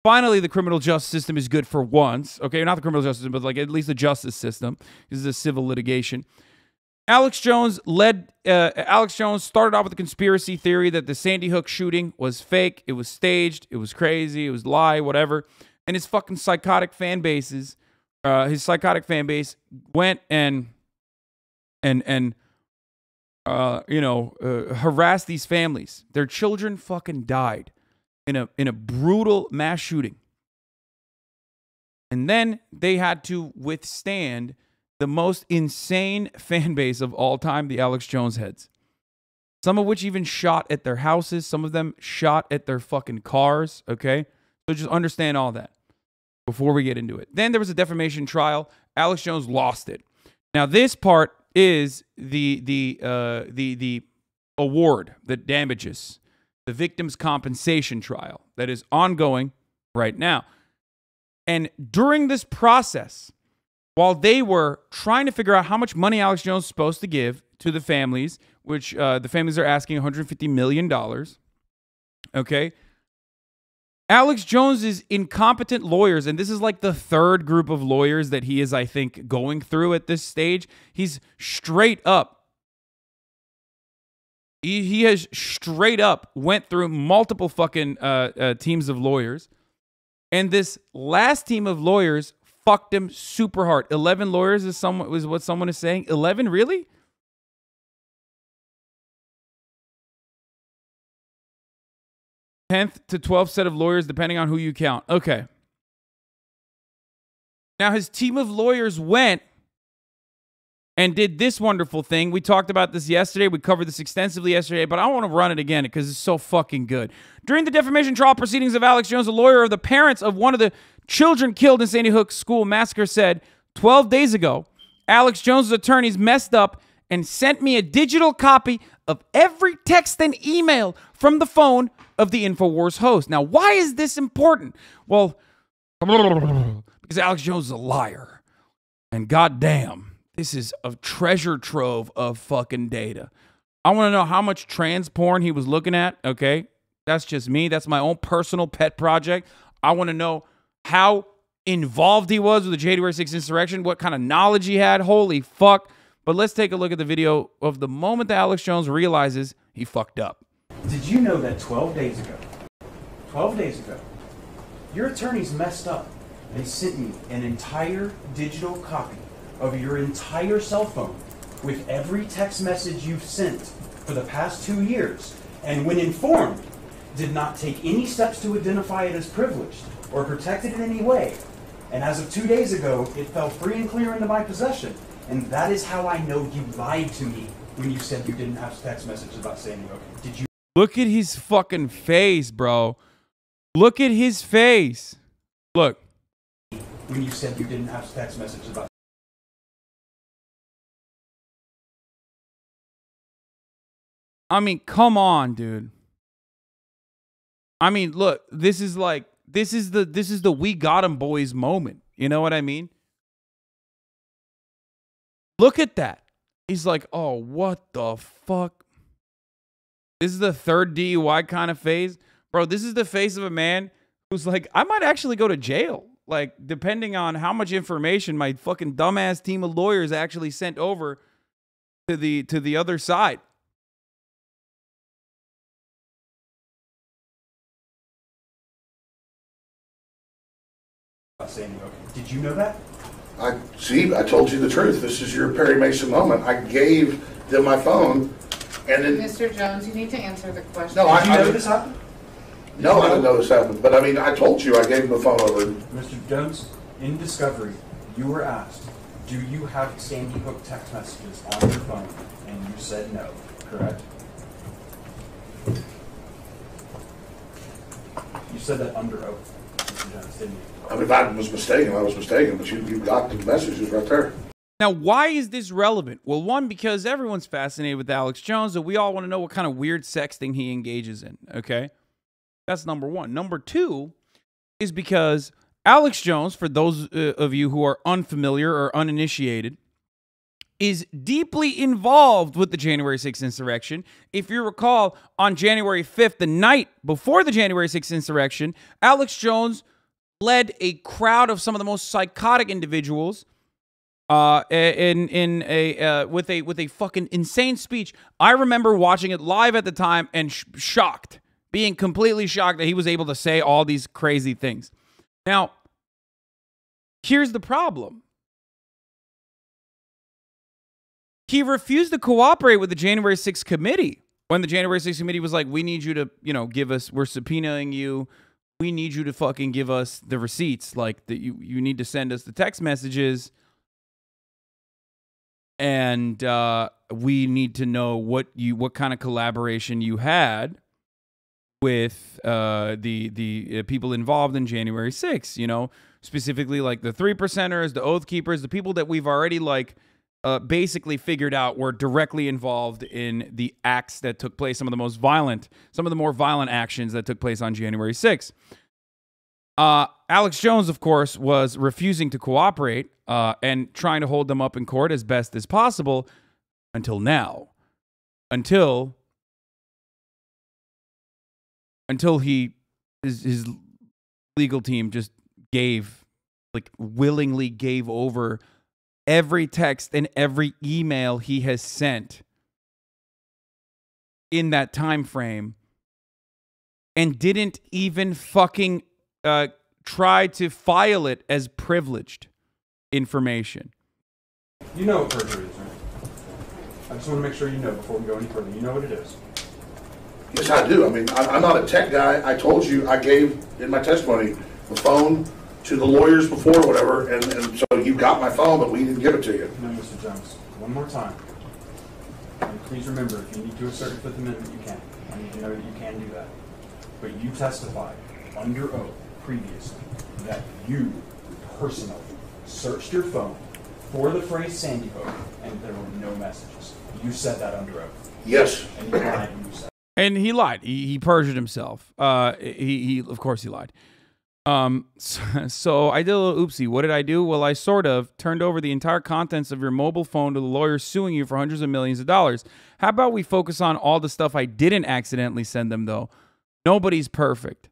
Finally, the criminal justice system is good for once. Okay, not the criminal justice system, but like at least the justice system. This is a civil litigation. Alex Jones started off with a conspiracy theory that the Sandy Hook shooting was fake. It was staged. It was crazy. It was lie, whatever. And his fucking psychotic fan bases, his psychotic fan base went and harass these families. Their children fucking died in a brutal mass shooting. And then they had to withstand the most insane fan base of all time, the Alex Jones heads. Some of which even shot at their houses. Some of them shot at their fucking cars, okay? So just understand all that before we get into it. Then there was a defamation trial. Alex Jones lost it. Now this part is the award that damages the victim's compensation trial that is ongoing right now. And during this process, while they were trying to figure out how much money Alex Jones is supposed to give to the families, which the families are asking $150 million, okay, Alex Jones's incompetent lawyers, and this is like the third group of lawyers that he is, I think, going through at this stage. He's straight up. He has straight up went through multiple fucking teams of lawyers. And this last team of lawyers fucked him super hard. 11 lawyers is what someone is saying. 11, really? Tenth to 12th set of lawyers, depending on who you count. Okay. Now, his team of lawyers went and did this wonderful thing. We talked about this yesterday. We covered this extensively yesterday, but I want to run it again because it's so fucking good. During the defamation trial proceedings of Alex Jones, a lawyer of the parents of one of the children killed in Sandy Hook school massacre said, 12 days ago, Alex Jones' attorneys messed up and sent me a digital copy of every text and email from the phone of the InfoWars host. Now, why is this important? Well, because Alex Jones is a liar. And goddamn, this is a treasure trove of fucking data. I want to know how much trans porn he was looking at, okay? That's just me. That's my own personal pet project. I want to know how involved he was with the January 6th insurrection, what kind of knowledge he had. Holy fuck. But let's take a look at the video of the moment that Alex Jones realizes he fucked up. Did you know that 12 days ago, your attorneys messed up? They sent me an entire digital copy of your entire cell phone with every text message you've sent for the past 2 years, and when informed, did not take any steps to identify it as privileged or protect it in any way. And as of 2 days ago, it fell free and clear into my possession. And that is how I know you lied to me when you said you didn't have text messages about Sandy Hook. Did you? Look at his fucking face, bro. Look at his face. Look. When you said you didn't have text messages about. I mean, come on, dude. I mean, look, this is the we got 'em boys moment. You know what I mean? Look at that. He's like, oh, what the fuck? This is the third DUI kind of phase. Bro, this is the face of a man who's like, I might actually go to jail. Like, depending on how much information my fucking dumbass team of lawyers actually sent over to the other side. Did you know that? I told you the truth. This is your Perry Mason moment. I gave them my phone, and then Mr. Jones, you need to answer the question. No, Did you know this happened? No, I didn't know this happened. But I mean, I told you I gave them the phone over. Mr. Jones, in discovery, you were asked, do you have Sandy Hook text messages on your phone? And you said no, correct? You said that under oath, Mr. Jones, didn't you? I mean, if I was mistaken, I was mistaken, but you got the messages right there. Now, why is this relevant? Well, one, because everyone's fascinated with Alex Jones, and we all want to know what kind of weird sexting he engages in, okay? That's number one. Number two is because Alex Jones, for those of you who are unfamiliar or uninitiated, is deeply involved with the January 6th insurrection. If you recall, on January 5th, the night before the January 6th insurrection, Alex Jones led a crowd of some of the most psychotic individuals with a fucking insane speech. I remember watching it live at the time and shocked, being completely shocked that he was able to say all these crazy things. Now, here's the problem. He refused to cooperate with the January 6th committee when the January 6th committee was like, we need you to, give us, we're subpoenaing you. We need you to fucking give us the receipts. Like, that you need to send us the text messages. And we need to know what kind of collaboration you had with the people involved in January 6th, specifically like the 3%ers, the Oath Keepers, the people that we've already basically figured out were directly involved in the acts that took place, some of the more violent actions that took place on January 6th. Alex Jones, of course, was refusing to cooperate and trying to hold them up in court as best as possible until now. Until his legal team just willingly gave over every text and every email he has sent in that time frame and didn't even fucking try to file it as privileged information. You know what perjury is, right? I just want to make sure you know before we go any further. You know what it is. Yes, I do. I mean, I'm not a tech guy. I told you I gave in my testimony the phone to the lawyers before or whatever, and so you got my phone, but we didn't give it to you. No, Mr. Jones. One more time. And please remember, if you need to assert the Fifth Amendment, you can. I need to know that you can do that. But you testified under oath previously that you personally searched your phone for the phrase Sandy Hook, and there were no messages. You said that under oath. Yes. And you lied when you said. And he lied. He perjured himself. He of course he lied. So I did a little oopsie. What did I do? Well, I sort of turned over the entire contents of your mobile phone to the lawyers suing you for hundreds of millions of dollars. How about we focus on all the stuff I didn't accidentally send them, though? Nobody's perfect.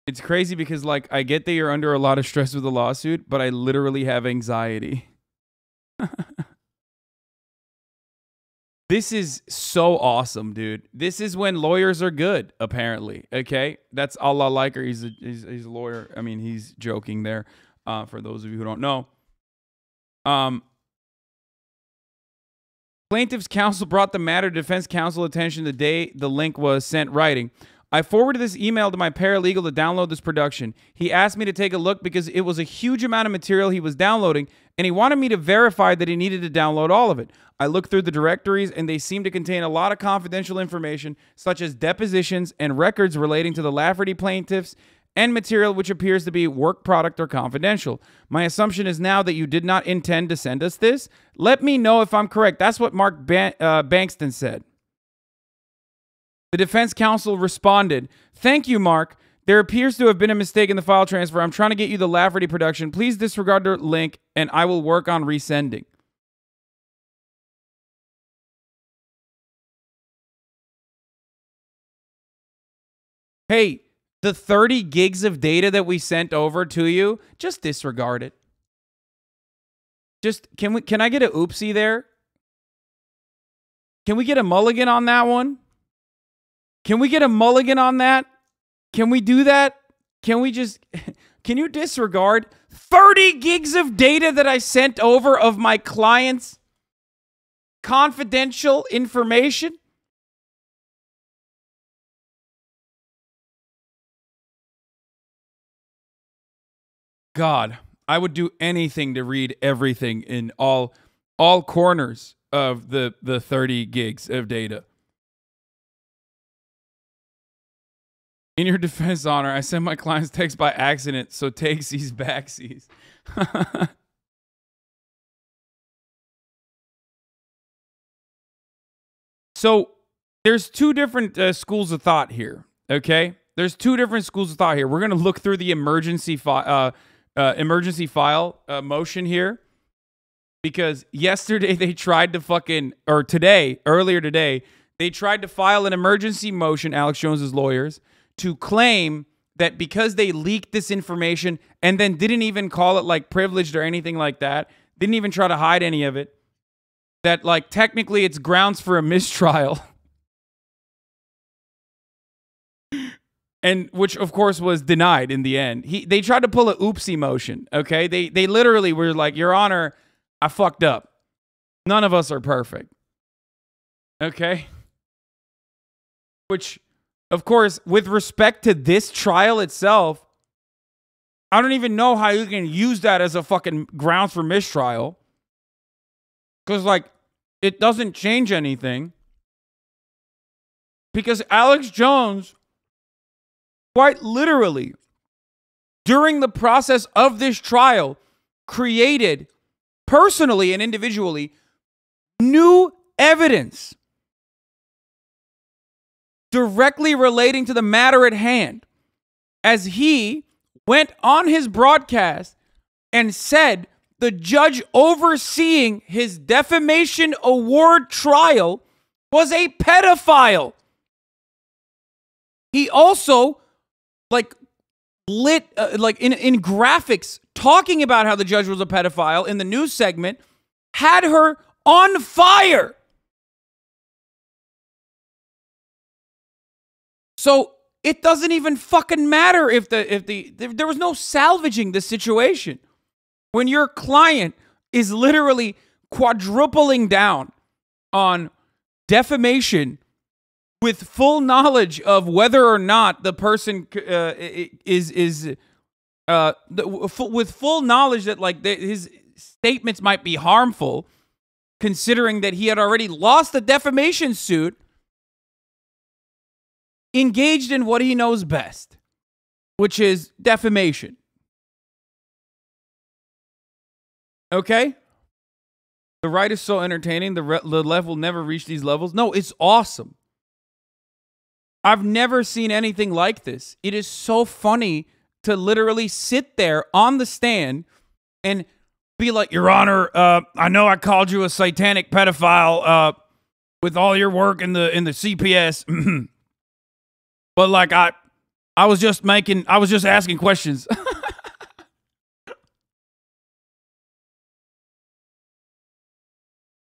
It's crazy because, I get that you're under a lot of stress with the lawsuit, but I literally have anxiety. This is so awesome, dude. This is when lawyers are good, apparently. Okay, that's Allah Liker. He's a lawyer. I mean, he's joking there. For those of you who don't know, plaintiff's counsel brought the matter to defense counsel attention the day the link was sent, writing, I forwarded this email to my paralegal to download this production. He asked me to take a look because it was a huge amount of material he was downloading, and he wanted me to verify that he needed to download all of it. I looked through the directories, and they seem to contain a lot of confidential information, such as depositions and records relating to the Lafferty plaintiffs, and material which appears to be work product or confidential. My assumption is now that you did not intend to send us this. Let me know if I'm correct. That's what Mark Bankston said. The defense counsel responded, thank you, Mark. There appears to have been a mistake in the file transfer. I'm trying to get you the Lafferty production. Please disregard the link, and I will work on resending. Hey, the 30 gigs of data that we sent over to you, just disregard it. Just, can I get a oopsie there? Can we get a mulligan on that one? Can we get a mulligan on that? Can we do that? Can we just, can you disregard 30 gigs of data that I sent over of my client's confidential information? God, I would do anything to read everything in all corners of the 30 gigs of data. In your defense, Honor, I sent my client's text by accident, so takesies, backsies. So there's two different schools of thought here, okay? There's two different schools of thought here. We're going to look through the emergency file motion here, because yesterday they tried to fucking, or earlier today, they tried to file an emergency motion, Alex Jones's lawyers, to claim that because they leaked this information and then didn't even call it like privileged or anything like that, didn't even try to hide any of it, that like technically it's grounds for a mistrial. And which of course was denied in the end. They tried to pull a oopsie motion, okay? They literally were like, Your Honor, I fucked up. None of us are perfect. Okay? Which, of course, with respect to this trial itself, I don't even know how you can use that as a fucking grounds for mistrial. Because, like, it doesn't change anything. Because Alex Jones, quite literally, during the process of this trial, created, personally and individually, new evidence directly relating to the matter at hand, as he went on his broadcast and said the judge overseeing his defamation award trial was a pedophile. He also, like, in graphics, talking about how the judge was a pedophile in the news segment, had her on fire. So it doesn't even fucking matter if there was no salvaging the situation. When your client is literally quadrupling down on defamation with full knowledge of whether or not the person with full knowledge that like his statements might be harmful, considering that he had already lost the defamation suit, engaged in what he knows best, which is defamation. Okay? The right is so entertaining. The left will never reach these levels. No, it's awesome. I've never seen anything like this. It is so funny to literally sit there on the stand and be like, Your Honor, I know I called you a satanic pedophile with all your work in the CPS. But like I was just asking questions.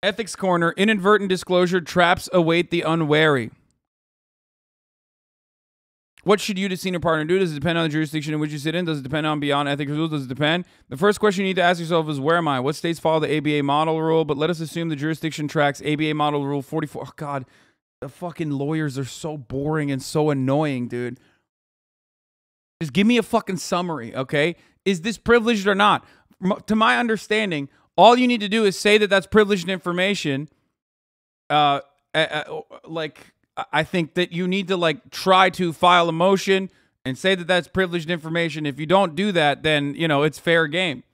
Ethics Corner, inadvertent disclosure traps await the unwary. What should you, the senior partner, do? Does it depend on the jurisdiction in which you sit in? Does it depend on beyond ethics rules? Does it depend? The first question you need to ask yourself is, where am I? What states follow the ABA model rule? But let us assume the jurisdiction tracks ABA model rule 44. Oh, God. The fucking lawyers are so boring and so annoying, dude. Just give me a fucking summary, okay? Is this privileged or not? To my understanding, all you need to do is say that that's privileged information. I think that you need to like try to file a motion and say that that's privileged information. If you don't do that, then, you know, it's fair game.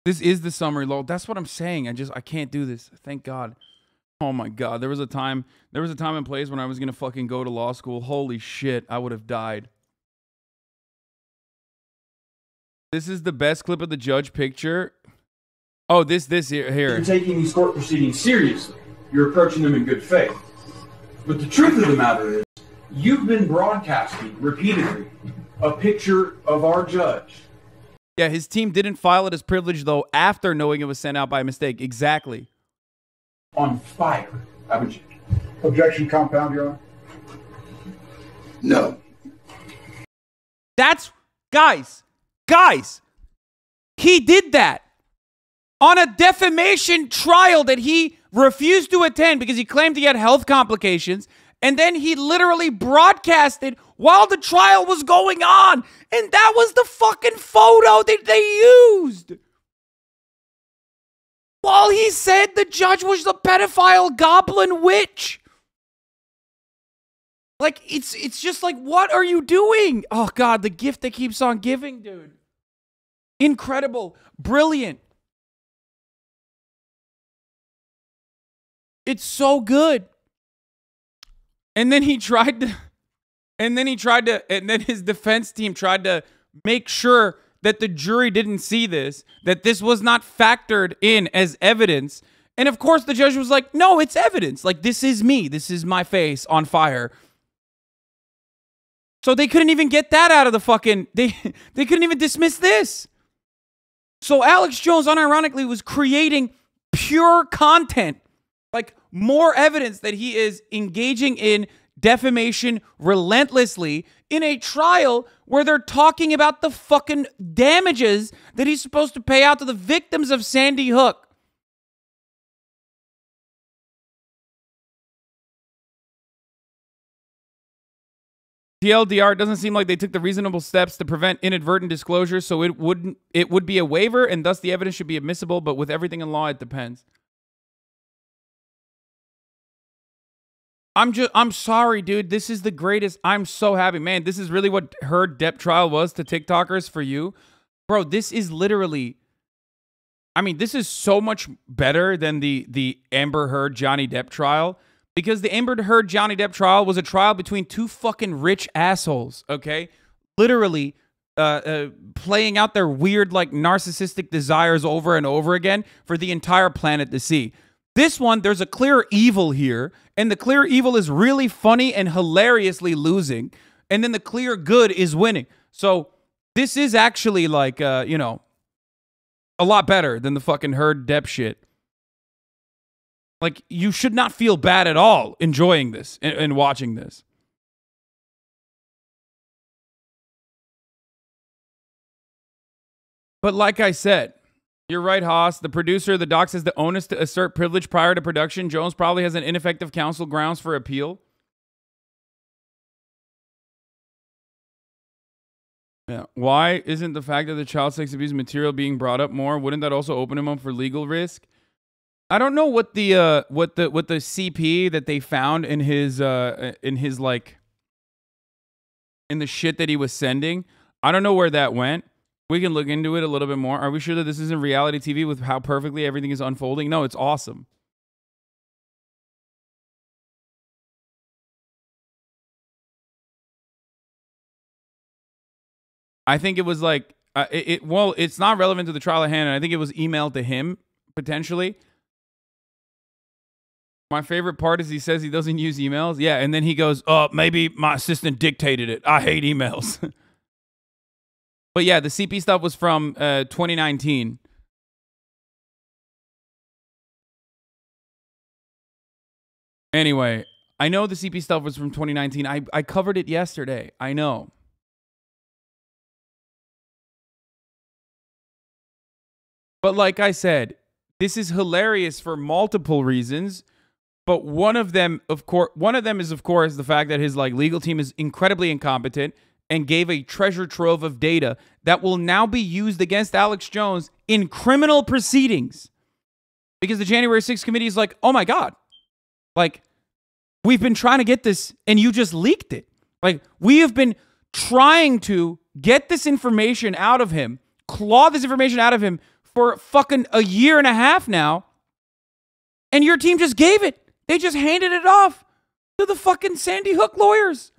This is the summary, lol. That's what I'm saying. I can't do this. Thank God. Oh my God. There was a time and place when I was going to fucking go to law school. Holy shit. I would have died. This is the best clip of the judge picture. Oh, this here. You're taking these court proceedings seriously. You're approaching them in good faith. But the truth of the matter is, you've been broadcasting repeatedly a picture of our judge. Yeah, his team didn't file it as privileged, though, after knowing it was sent out by mistake. Exactly. On fire, haven't you? Objection compound, Your Honor. No. That's... Guys, he did that on a defamation trial that he refused to attend because he claimed he had health complications, and then he literally broadcasted while the trial was going on, and that was the fucking photo that they used. While he said the judge was the pedophile goblin witch. Like, it's just like, what are you doing? Oh, God, the gift that keeps on giving, dude. Incredible. Brilliant. It's so good. And then his defense team tried to make sure that the jury didn't see this, that this was not factored in as evidence. And of course, the judge was like, no, it's evidence. Like, this is me. This is my face on fire. So they couldn't even get that out of the fucking... They couldn't even dismiss this. So Alex Jones, unironically, was creating pure content. Like, more evidence that he is engaging in defamation relentlessly in a trial where they're talking about the fucking damages that he's supposed to pay out to the victims of Sandy Hook. TLDR, it doesn't seem like they took the reasonable steps to prevent inadvertent disclosure, so it would be a waiver, and thus the evidence should be admissible, but with everything in law, it depends. I'm sorry, dude. This is the greatest. I'm so happy. Man, this is really what her Depp trial was to TikTokers for you. Bro, this is literally... I mean, this is so much better than the Amber Heard Johnny Depp trial. Because the Amber Heard Johnny Depp trial was a trial between two fucking rich assholes, okay? Literally playing out their weird, like, narcissistic desires over and over again for the entire planet to see. This one, there's a clear evil here, and the clear evil is really funny and hilariously losing, and then the clear good is winning. So this is actually, like, you know, a lot better than the fucking Heard Depp shit. Like, you should not feel bad at all enjoying this and watching this. But like I said, you're right, Haas. The producer, the doc says the onus to assert privilege prior to production. Jones probably has an ineffective counsel grounds for appeal. Yeah. Why isn't the fact that the child sex abuse material being brought up more? Wouldn't that also open him up for legal risk? I don't know what the CP that they found in his like in the shit that he was sending. I don't know where that went. We can look into it a little bit more. Are we sure that this isn't reality TV with how perfectly everything is unfolding? No, it's awesome. I think it was like well, it's not relevant to the trial at hand, and I think it was emailed to him potentially. My favorite part is he says he doesn't use emails. Yeah, and then he goes, maybe my assistant dictated it. I hate emails. But yeah, the CP stuff was from 2019. Anyway, I know the CP stuff was from 2019. I covered it yesterday. I know. But like I said, this is hilarious for multiple reasons. But one of them, of course, is the fact that his legal team is incredibly incompetent and gave a treasure trove of data that will now be used against Alex Jones in criminal proceedings. Because the January 6th committee is like, oh my God, we've been trying to get this and you just leaked it. We have been trying to get this information out of him, claw this information out of him for fucking a year and a half now. And your team just gave it. They just handed it off to the fucking Sandy Hook lawyers.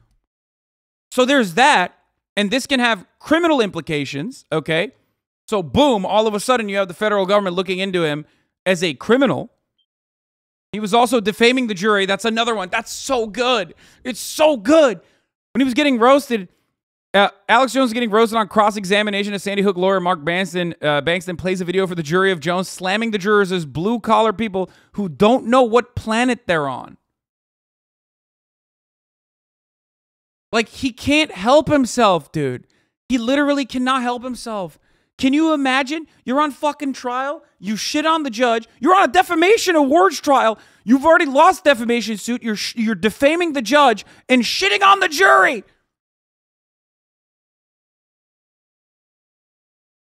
So there's that. And this can have criminal implications, okay? So boom, all of a sudden you have the federal government looking into him as a criminal. He was also defaming the jury. That's another one. That's so good. It's so good. When he was getting roasted, Alex Jones was getting roasted on cross-examination of Sandy Hook lawyer Mark Bankston plays a video for the jury of Jones slamming the jurors as blue-collar people who don't know what planet they're on. He can't help himself, dude. He literally cannot help himself. Can you imagine? You're on fucking trial. You shit on the judge. You're on a defamation awards trial. You've already lost defamation suit. You're defaming the judge and shitting on the jury.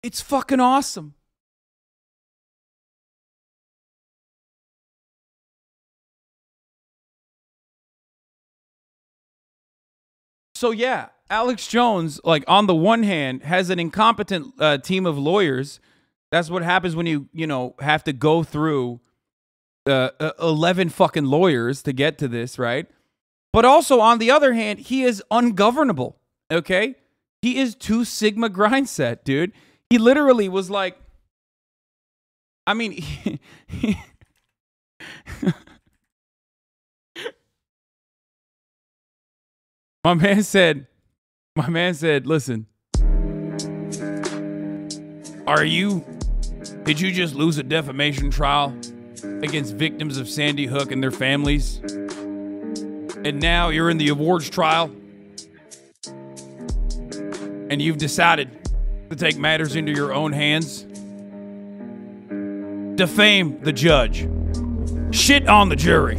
It's fucking awesome. So yeah, Alex Jones, on the one hand, has an incompetent team of lawyers. That's what happens when you have to go through 11 fucking lawyers to get to this, right? But also, on the other hand, he is ungovernable, okay? He is too Sigma grindset, dude. He literally was like, I mean, my man said, listen, did you just lose a defamation trial against victims of Sandy Hook and their families? And now you're in the awards trial? And you've decided to take matters into your own hands? Defame the judge. Shit on the jury.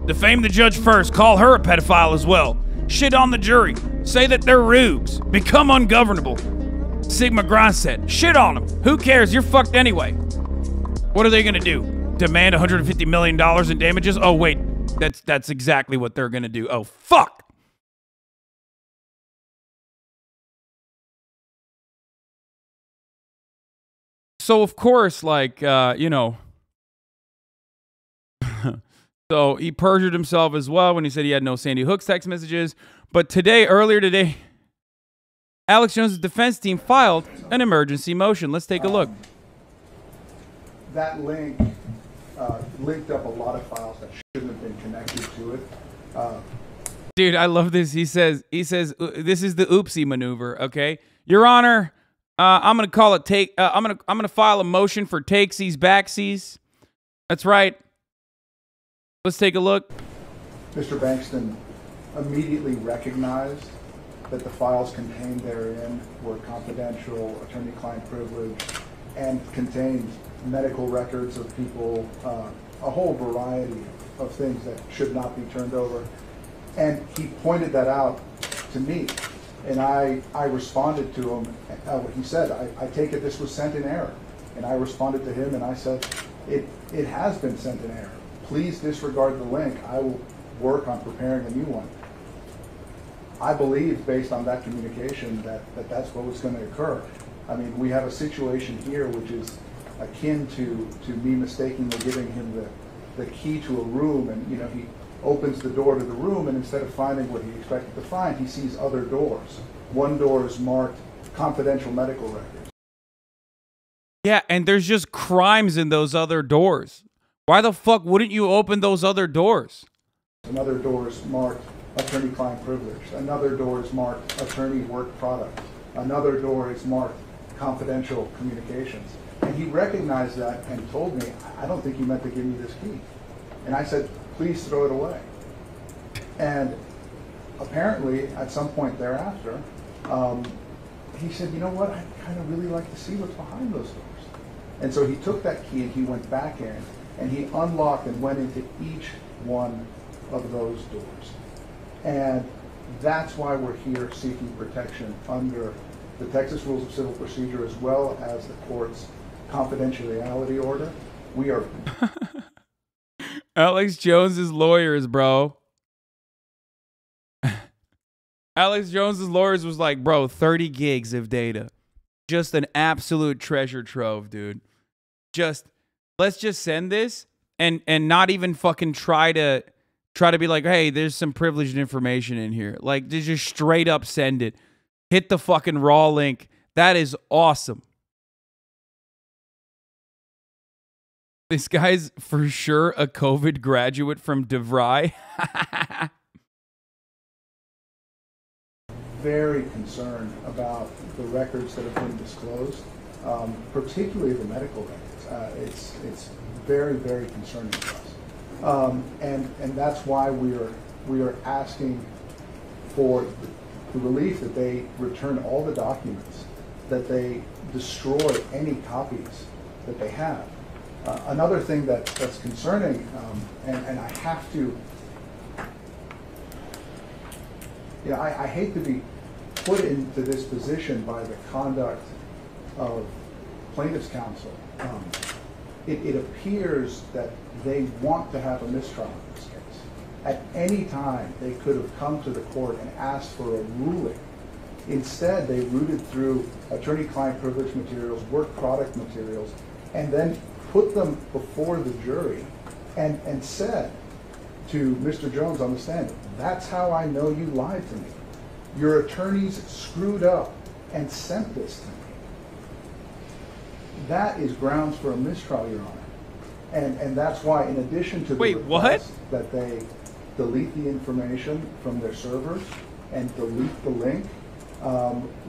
Defame the judge first. Call her a pedophile as well. Shit on the jury. Say that they're rubes. Become ungovernable. Sigma grindset. Shit on them. Who cares? You're fucked anyway. What are they gonna do? Demand $150 million in damages? Oh wait, that's exactly what they're gonna do. Oh fuck. So of course, so he perjured himself as well when he said he had no Sandy Hook's text messages. But earlier today, Alex Jones' defense team filed an emergency motion. Let's take a look. That link linked up a lot of files that shouldn't have been connected to it. Dude, I love this. He says this is the oopsie maneuver. Okay, Your Honor, I'm gonna call it I'm gonna file a motion for takesies backsies. That's right. Let's take a look. Mr. Bankston immediately recognized that the files contained therein were confidential, attorney-client privilege, and contained medical records of people, a whole variety of things that should not be turned over. And he pointed that out to me, and I responded to him. He said, I take it this was sent in error. And I responded to him and I said, it has been sent in error. Please disregard the link. I will work on preparing a new one. I believe, based on that communication, that that's what was going to occur. I mean, we have a situation here which is akin to me mistakenly giving him the key to a room, and he opens the door to the room, and instead of finding what he expected to find, he sees other doors. One door is marked confidential medical records. Yeah, and there's just crimes in those other doors. Why the fuck wouldn't you open those other doors? Another door is marked attorney-client privilege. Another door is marked attorney work product. Another door is marked confidential communications. And he recognized that and told me, I don't think you meant to give me this key. And I said, please throw it away. And apparently, at some point thereafter, he said, you know what, I kind of really like to see what's behind those doors. And so he took that key and he went back in and he unlocked and went into each one of those doors. And that's why we're here seeking protection under the Texas Rules of Civil Procedure as well as the court's confidentiality order. We are... Alex Jones's lawyers, bro. Alex Jones's lawyers was like, bro, 30 gigs of data. Just an absolute treasure trove, dude. Let's just send this and not even fucking try to be like, hey, there's some privileged information in here. Like, just straight up send it. Hit the fucking raw link. That is awesome. This guy's for sure a COVID graduate from DeVry. Very concerned about the records that have been disclosed, particularly the medical records. It's very, very concerning to us. And that's why we are asking for the relief that they return all the documents, that they destroy any copies that they have. Another thing that's concerning, and I have to, I hate to be put into this position by the conduct of plaintiff's counsel. It appears that they want to have a mistrial in this case. At any time, they could have come to the court and asked for a ruling. Instead, they rooted through attorney-client privilege materials, work product materials, and then put them before the jury and said to Mr. Jones on the stand, that's how I know you lied to me. Your attorneys screwed up and sent this to me. That is grounds for a mistrial, Your Honor. And that's why, in addition to the request that they delete the information from their servers and delete the link,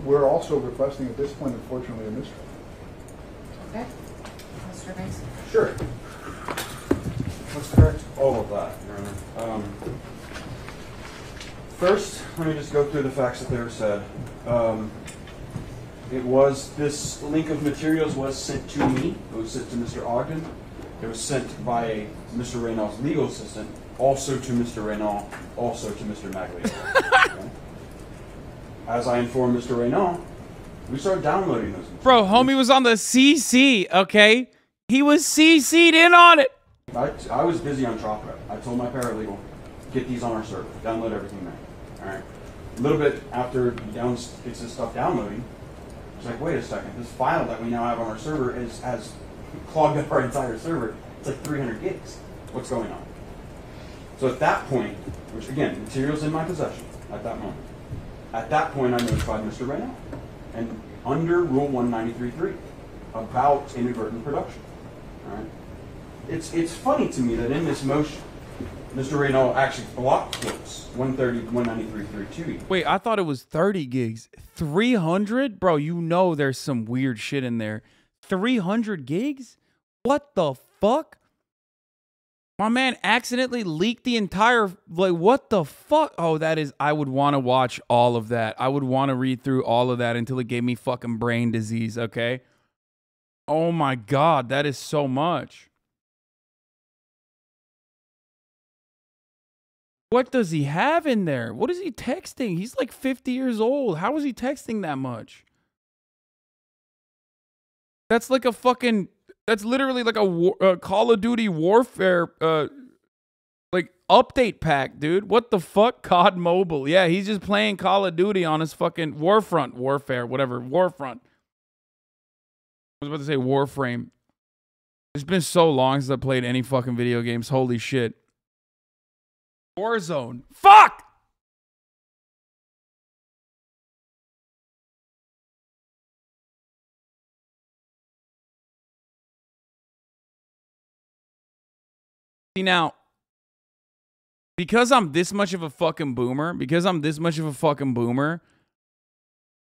we're also requesting at this point, unfortunately, a mistrial. Okay. Mr. Mason. Sure. Let's correct all of that, Your Honor. First, let me just go through the facts that they were said. This link of materials was sent to me. It was sent to Mr. Ogden. It was sent by Mr. Reynolds' legal assistant, also to Mr. Reynolds, also to Mr. Maglio. Okay. As I informed Mr. Reynolds, we started downloading those materials. Bro, homie was on the CC, okay? He was CC'd in on it. I was busy on trial prep. I told my paralegal, get these on our server, download everything there. All right. A little bit after he gets this stuff downloading, it's like, wait a second, this file that we now have on our server has clogged up our entire server. It's like 300 gigs. What's going on? So at that point, which again, materials in my possession at that moment. At that point, I notified Mr. Reynolds, and under Rule 193.3 about inadvertent production. All right. It's funny to me that in this motion, Mr. Reynolds actually blocked quotes 193.3. Wait, I thought it was 30 gigs. 300? Bro, you know there's some weird shit in there. 300 gigs? What the fuck? My man accidentally leaked the entire, like, what the fuck? Oh, that is, I would want to watch all of that. I would want to read through all of that until it gave me fucking brain disease, okay? Oh my God, that is so much. What does he have in there? What is he texting? He's like 50 years old. How is he texting that much? That's like a fucking, that's literally like a Call of Duty warfare, like update pack, dude. What the fuck? COD Mobile. Yeah, he's just playing Call of Duty on his fucking Warfare, whatever, Warfront. I was about to say Warframe. It's been so long since I played any fucking video games. Holy shit. Warzone. Fuck! See, now, because I'm this much of a fucking boomer,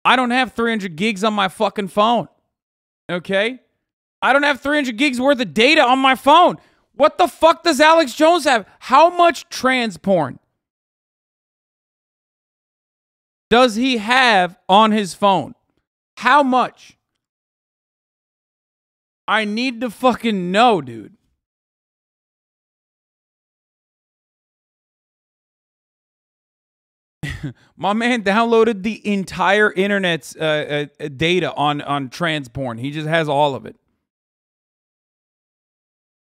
I don't have 300 gigs on my fucking phone. Okay? I don't have 300 gigs worth of data on my phone. What the fuck does Alex Jones have? How much trans porn does he have on his phone? How much? I need to fucking know, dude. My man downloaded the entire internet's data on trans porn. He just has all of it.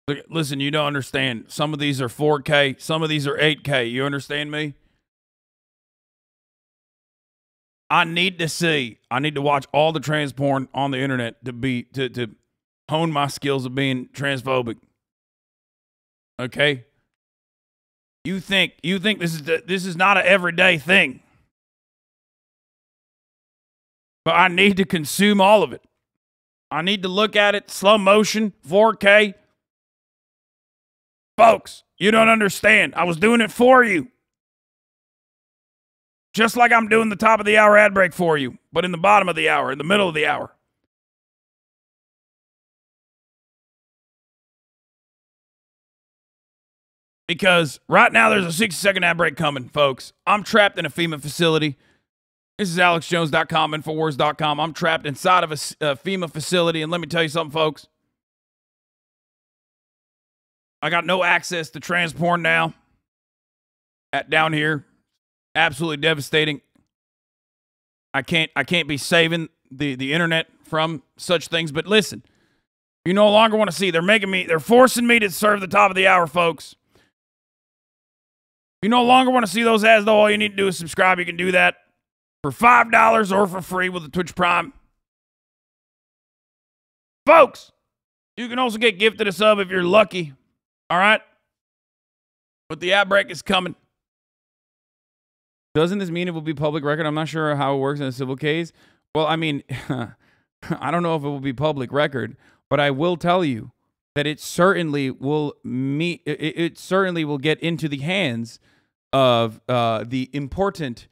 Look, listen, you don't understand. Some of these are 4K. Some of these are 8K. You understand me? I need to see. I need to watch all the trans porn on the internet to hone my skills of being transphobic. Okay? You think this is not an everyday thing. But I need to consume all of it. I need to look at it slow motion, 4K. Folks, you don't understand. I was doing it for you. Just like I'm doing the top of the hour ad break for you, but in the bottom of the hour, in the middle of the hour. Because right now there's a 60-second ad break coming, folks. I'm trapped in a FEMA facility. This is AlexJones.com, Infowars.com. I'm trapped inside of a FEMA facility, and let me tell you something, folks. I got no access to trans porn now. Down here. Absolutely devastating. I can't be saving the internet from such things. But listen, you no longer want to see. They're forcing me to serve the top of the hour, folks. You no longer want to see those ads, though. All you need to do is subscribe. You can do that for $5 or for free with the Twitch Prime. Folks, you can also get gifted a sub if you're lucky. All right? But the ad break is coming. Doesn't this mean it will be public record? I'm not sure how it works in a civil case. Well, I mean, I don't know if it will be public record, but I will tell you that it certainly will it certainly will get into the hands of the important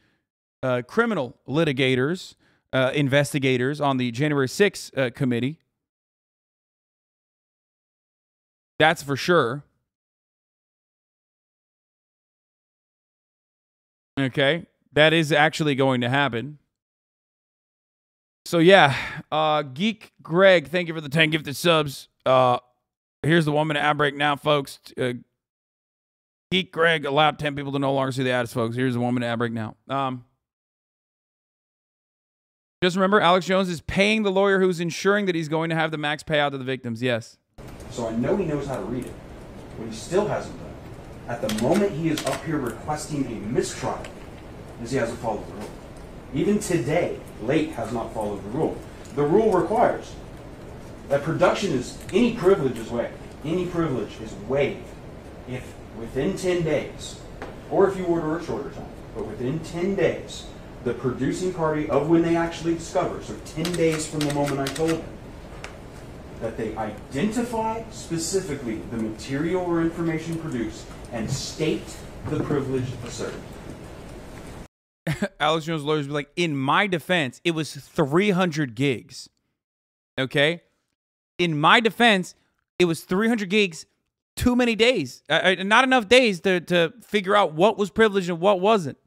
criminal litigators, investigators on the January 6th committee. That's for sure. Okay, that is actually going to happen. So yeah, Geek Greg, thank you for the 10 gifted subs. Here's the 1 minute ad break now, folks. Geek Greg allowed 10 people to no longer see the ads, folks. Here's the 1 minute ad break now. Just remember, Alex Jones is paying the lawyer who's ensuring that he's going to have the max payout to the victims. Yes. So I know he knows how to read it. What he still hasn't done, at the moment he is up here requesting a mistrial, is he hasn't followed the rule. Even today, late has not followed the rule. The rule requires that production is, any privilege is waived. Any privilege is waived if within 10 days, or if you order a shorter time, but within 10 days, the producing party of when they actually discover, so 10 days from the moment I told him, that they identify specifically the material or information produced and state the privilege asserted. Alex Jones' lawyers be like, in my defense, it was 300 gigs. Okay? In my defense, it was 300 gigs, too many days. Not enough days to figure out what was privileged and what wasn't.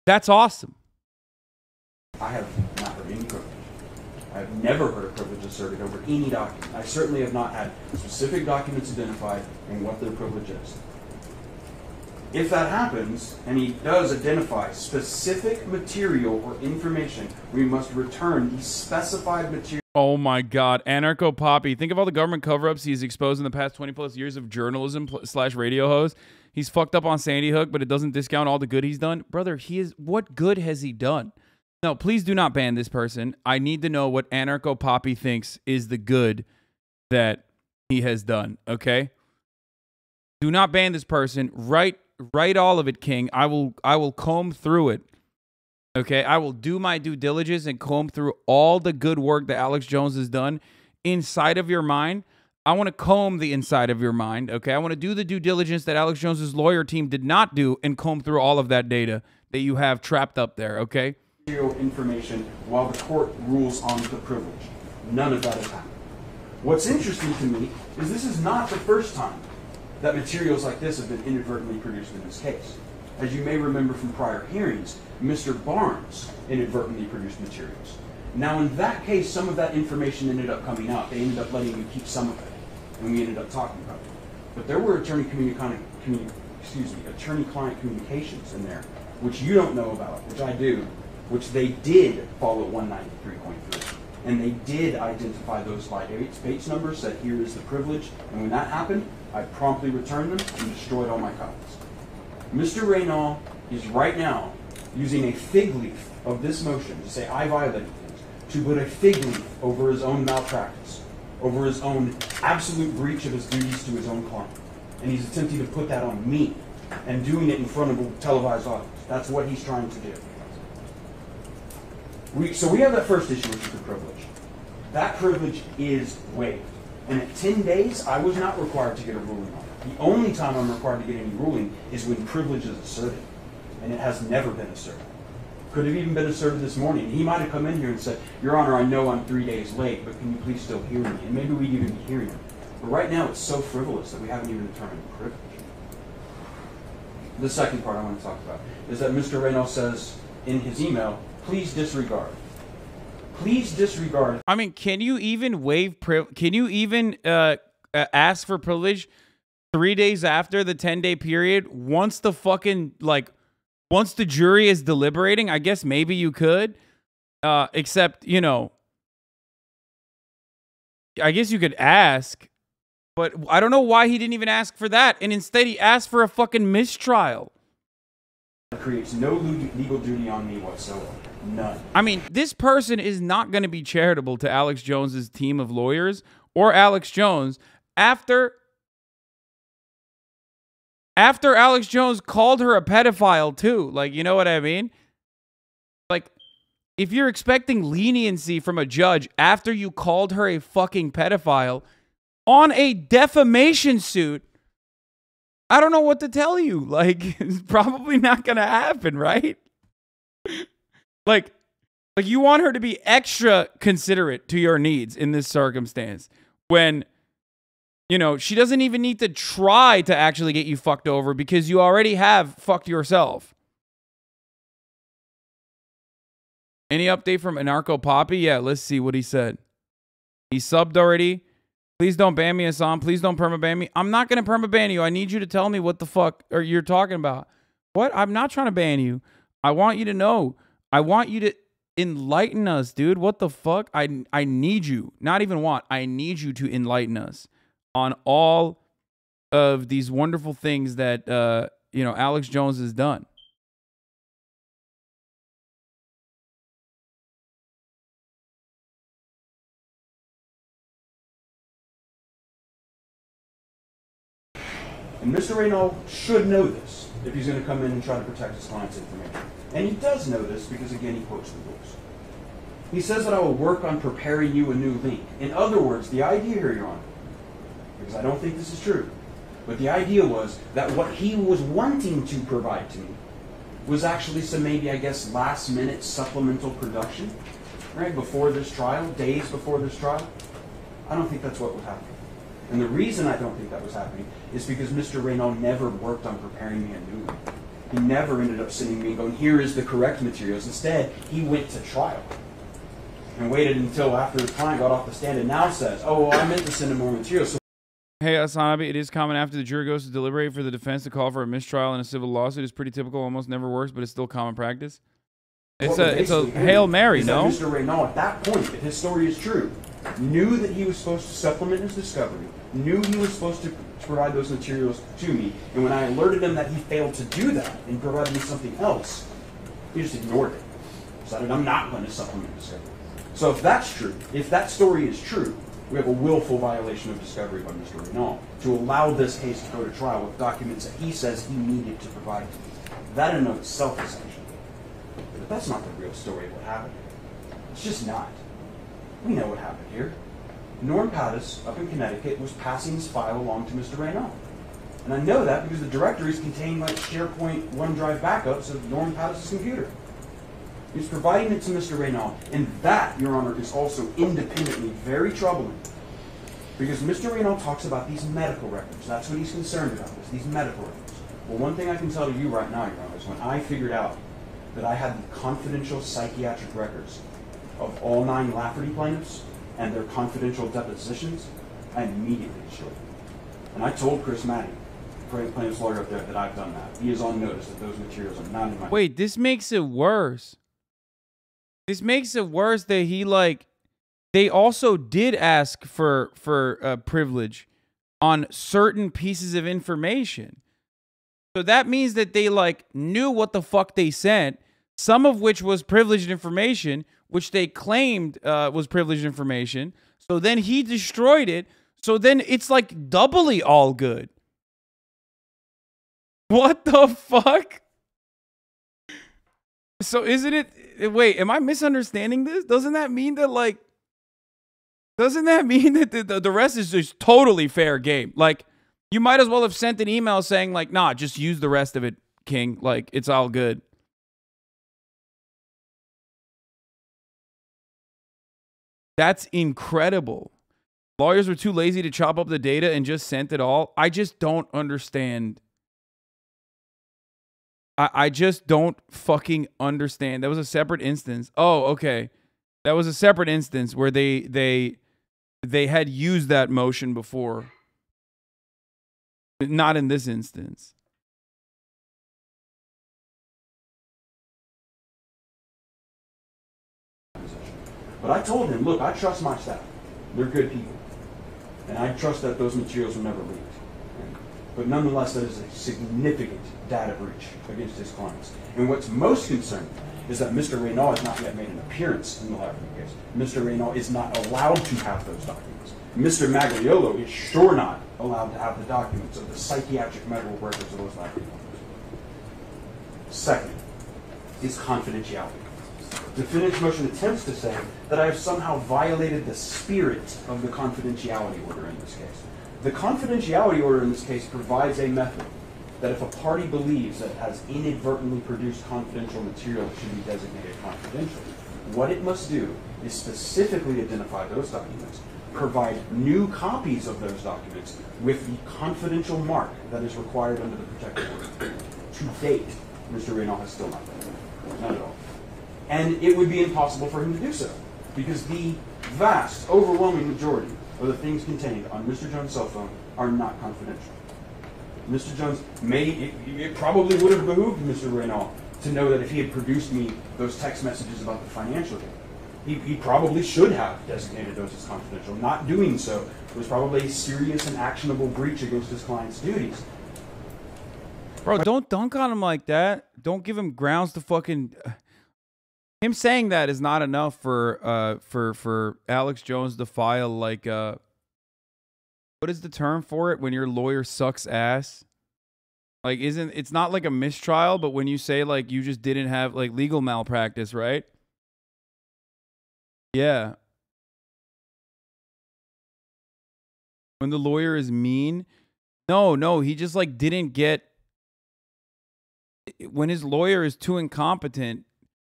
That's awesome. I have not heard any privilege. I have never heard a privilege asserted over any document. I certainly have not had specific documents identified and what their privilege is. If that happens, and he does identify specific material or information, we must return the specified material. Oh my God. Anarcho Poppy. Think of all the government cover-ups he's exposed in the past 20 plus years of journalism / radio host. He's fucked up on Sandy Hook, but it doesn't discount all the good he's done. Brother, what good has he done? No, please do not ban this person. I need to know what Anarcho Poppy thinks is the good that he has done, okay? Do not ban this person. Write all of it, King. I will comb through it. Okay, I will do my due diligence and comb through all the good work that Alex Jones has done inside of your mind. I want to comb the inside of your mind, okay? I want to do the due diligence that Alex Jones's lawyer team did not do and comb through all of that data that you have trapped up there, okay? Information while the court rules on the privilege. None of that has happened. What's interesting to me is this is not the first time that materials like this have been inadvertently produced in this case. As you may remember from prior hearings, Mr. Barnes inadvertently produced materials. Now in that case, some of that information ended up coming out. They ended up letting you keep some of it, and we ended up talking about it. But there were attorney-client communications in there, which you don't know about, which I do, which they did follow 193.3. And they did identify those by Bates numbers, said here is the privilege, and when that happened, I promptly returned them and destroyed all my copies. Mr. Reynal is right now using a fig leaf of this motion to say I violated things, to put a fig leaf over his own malpractice, over his own absolute breach of his duties to his own client. And he's attempting to put that on me and doing it in front of a televised audience. That's what he's trying to do. So we have that first issue, which is the privilege. That privilege is waived. And at 10 days, I was not required to get a ruling on it. The only time I'm required to get any ruling is when privilege is asserted. And it has never been asserted. Could have even been asserted this morning. He might have come in here and said, Your Honor, I know I'm 3 days late, but can you please still hear me? And maybe we'd even be hearing him. But right now, it's so frivolous that we haven't even determined privilege. The second part I want to talk about is that Mr. Reynolds says in his email, please disregard. Please disregard. I mean, can you even waive can you even ask for privilege 3 days after the 10-day period once the fucking, like, once the jury is deliberating? I guess maybe you could. Except, you know, I guess you could ask, but I don't know why he didn't even ask for that. And instead he asked for a fucking mistrial. It creates no legal duty on me whatsoever. None. I mean, this person is not going to be charitable to Alex Jones's team of lawyers or Alex Jones after Alex Jones called her a pedophile too. Like, you know what I mean? Like, if you're expecting leniency from a judge after you called her a fucking pedophile on a defamation suit, I don't know what to tell you. Like, it's probably not going to happen, right? Like you want her to be extra considerate to your needs in this circumstance when, you know, she doesn't even need to try to actually get you fucked over because you already have fucked yourself. Any update from Anarcho Poppy? Yeah, let's see what he said. He subbed already. Please don't ban me, Hasan. Please don't permaban me. I'm not going to permaban you. I need you to tell me what the fuck you're talking about. What? I'm not trying to ban you. I want you to know. I want you to enlighten us, dude. What the fuck? I need you. Not even want. I need you to enlighten us on all of these wonderful things that, you know, Alex Jones has done. And Mr. Reynal should know this if he's going to come in and try to protect his client's information. And he does know this because, again, he quotes the rules. He says that I will work on preparing you a new link. In other words, the idea here, Your Honor, because I don't think this is true, but the idea was that what he was wanting to provide to me was actually some maybe, I guess, last-minute supplemental production, right, before this trial, days before this trial. I don't think that's what was happening. And the reason I don't think that was happening is because Mr. Reynal never worked on preparing me a new one. He never ended up sending me and going, here is the correct materials. Instead, he went to trial and waited until after the client got off the stand and now says, oh, well, I meant to send him more materials. So hey, HasanAbi, it is common after the jury goes to deliberate for the defense to call for a mistrial in a civil lawsuit. It's pretty typical, almost never works, but it's still common practice. It's a Hail Mary, no? Mr. Reynal, at that point, if his story is true, knew that he was supposed to supplement his discovery, knew he was supposed to provide those materials to me, and when I alerted him that he failed to do that and provided me something else, he just ignored it. Decided I'm not going to supplement discovery. So if that's true, if that story is true, we have a willful violation of discovery by Mr. Reynal to allow this case to go to trial with documents that he says he needed to provide to me. That in and of itself is sanctionable. But that's not the real story of what happened. It's just not. We know what happened here. Norm Pattis up in Connecticut was passing his file along to Mr. Raynaud. And I know that because the directories contain like SharePoint OneDrive backups of Norm Pattis' computer. He's providing it to Mr. Raynaud, and that, Your Honor, is also independently very troubling. Because Mr. Raynaud talks about these medical records. That's what he's concerned about, is these medical records. Well, one thing I can tell you right now, Your Honor, is when I figured out that I had the confidential psychiatric records of all 9 Lafferty plaintiffs and their confidential depositions, I immediately destroyed them. And I told Chris Maddy, plaintiff's lawyer up there, that I've done that. He is on notice that those materials are not in my... Wait, this makes it worse. This makes it worse that he, like... They also did ask for privilege on certain pieces of information. So that means that they, like, knew what the fuck they sent, some of which was privileged information, which they claimed was privileged information. So then he destroyed it. So then it's, like, doubly all good. What the fuck? So isn't it... Wait, am I misunderstanding this? Doesn't that mean that, like... Doesn't that mean that the rest is just totally fair game? Like, you might as well have sent an email saying, like, nah, just use the rest of it, King. Like, it's all good. That's incredible. Lawyers were too lazy to chop up the data and just sent it all. I just don't understand. I just don't fucking understand. That was a separate instance. Oh, okay. That was a separate instance where they had used that motion before. Not in this instance. But I told him, look, I trust my staff. They're good people. And I trust that those materials will never leak. But nonetheless, that is a significant data breach against his clients. And what's most concerning is that Mr. Raynaud has not yet made an appearance in the Lafferty case. Mr. Raynaud is not allowed to have those documents. Mr. Magliolo is sure not allowed to have the documents of the psychiatric medical records of those Lafferty plaintiffs. Second is confidentiality. Defendant's motion attempts to say that I have somehow violated the spirit of the confidentiality order in this case. The confidentiality order in this case provides a method that if a party believes that it has inadvertently produced confidential material, it should be designated confidential. What it must do is specifically identify those documents, provide new copies of those documents with the confidential mark that is required under the protective order. To date, Mr. Raynaud has still not done that. Not at all. And it would be impossible for him to do so, because the vast, overwhelming majority of the things contained on Mr. Jones' cell phone are not confidential. Mr. Jones it probably would have behooved Mr. Raynaud to know that if he had produced me those text messages about the financial gain, he probably should have designated those as confidential. Not doing so was probably a serious and actionable breach against his client's duties. Bro, don't dunk on him like that. Don't give him grounds to fucking... Him saying that is not enough for Alex Jones to file like what is the term for it when your lawyer sucks ass? Like it's not like a mistrial, but when you say like you just didn't have like legal malpractice, right? Yeah. When the lawyer is mean? No, he just like didn't get when his lawyer is too incompetent.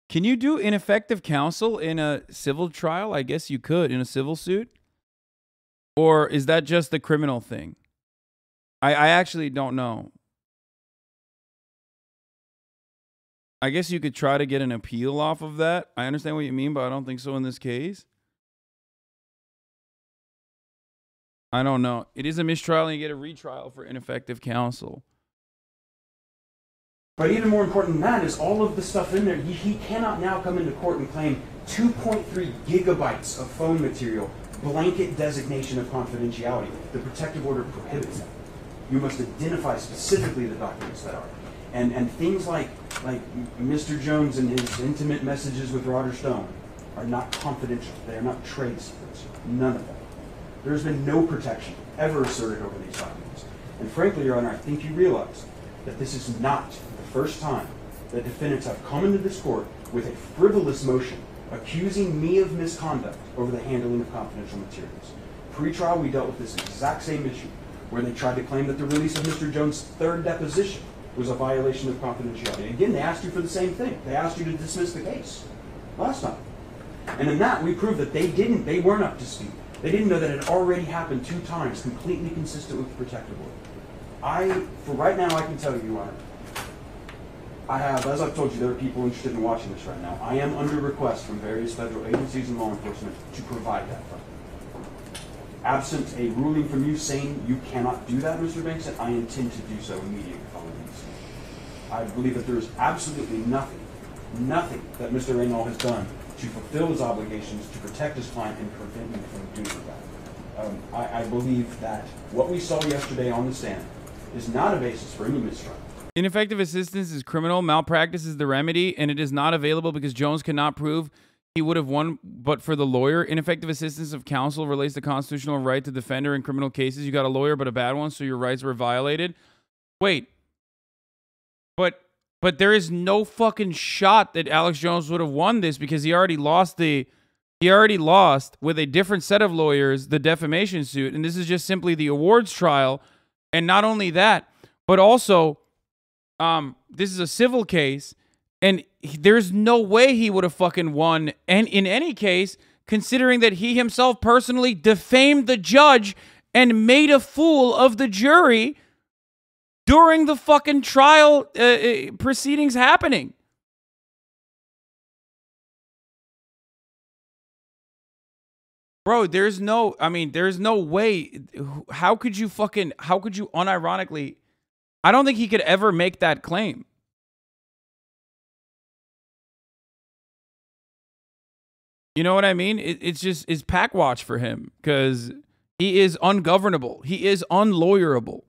Can you do ineffective counsel in a civil trial? I guess you could in a civil suit. Or is that just the criminal thing? I actually don't know. I guess you could try to get an appeal off of that. I understand what you mean, but I don't think so in this case. I don't know. It is a mistrial and you get a retrial for ineffective counsel. But even more important than that is all of the stuff in there. He cannot now come into court and claim 2.3 gigabytes of phone material, blanket designation of confidentiality. The protective order prohibits that. You must identify specifically the documents that are. And things like Mr. Jones and his intimate messages with Roger Stone are not confidential. They are not trade secrets. None of that. There's been no protection ever asserted over these documents. And frankly, Your Honor, I think you realize that this is not the first time that defendants have come into this court with a frivolous motion accusing me of misconduct over the handling of confidential materials. Pre-trial, we dealt with this exact same issue, where they tried to claim that the release of Mr. Jones' third deposition was a violation of confidentiality. Again, they asked you for the same thing. They asked you to dismiss the case last time. And in that, we proved that they weren't up to speed. They didn't know that it had already happened 2 times, completely consistent with the protective order. For right now, I can tell you, Your Honor, I have, as I've told you, there are people interested in watching this right now. I am under request from various federal agencies and law enforcement to provide that for me. Absent a ruling from you saying you cannot do that, Mr. Banks, I intend to do so immediately following this. I believe that there is absolutely nothing that Mr. Reynolds has done to fulfill his obligations to protect his client and prevent me from doing that. I believe that what we saw yesterday on the stand is not a basis for any mistrial. Ineffective assistance is criminal. Malpractice is the remedy, and it is not available because Jones cannot prove he would have won but for the lawyer. Ineffective assistance of counsel relates to constitutional right to defender in criminal cases. You got a lawyer but a bad one, so your rights were violated. Wait. But there is no fucking shot that Alex Jones would have won this because he already lost with a different set of lawyers the defamation suit, and this is just simply the awards trial. And not only that, but also this is a civil case, and there's no way he would have fucking won. And in any case, considering that he himself personally defamed the judge and made a fool of the jury during the fucking trial proceedings happening. Bro, there's no way. How could you unironically, I don't think he could ever make that claim. You know what I mean? It's pack watch for him because he is ungovernable. He is unlawyerable.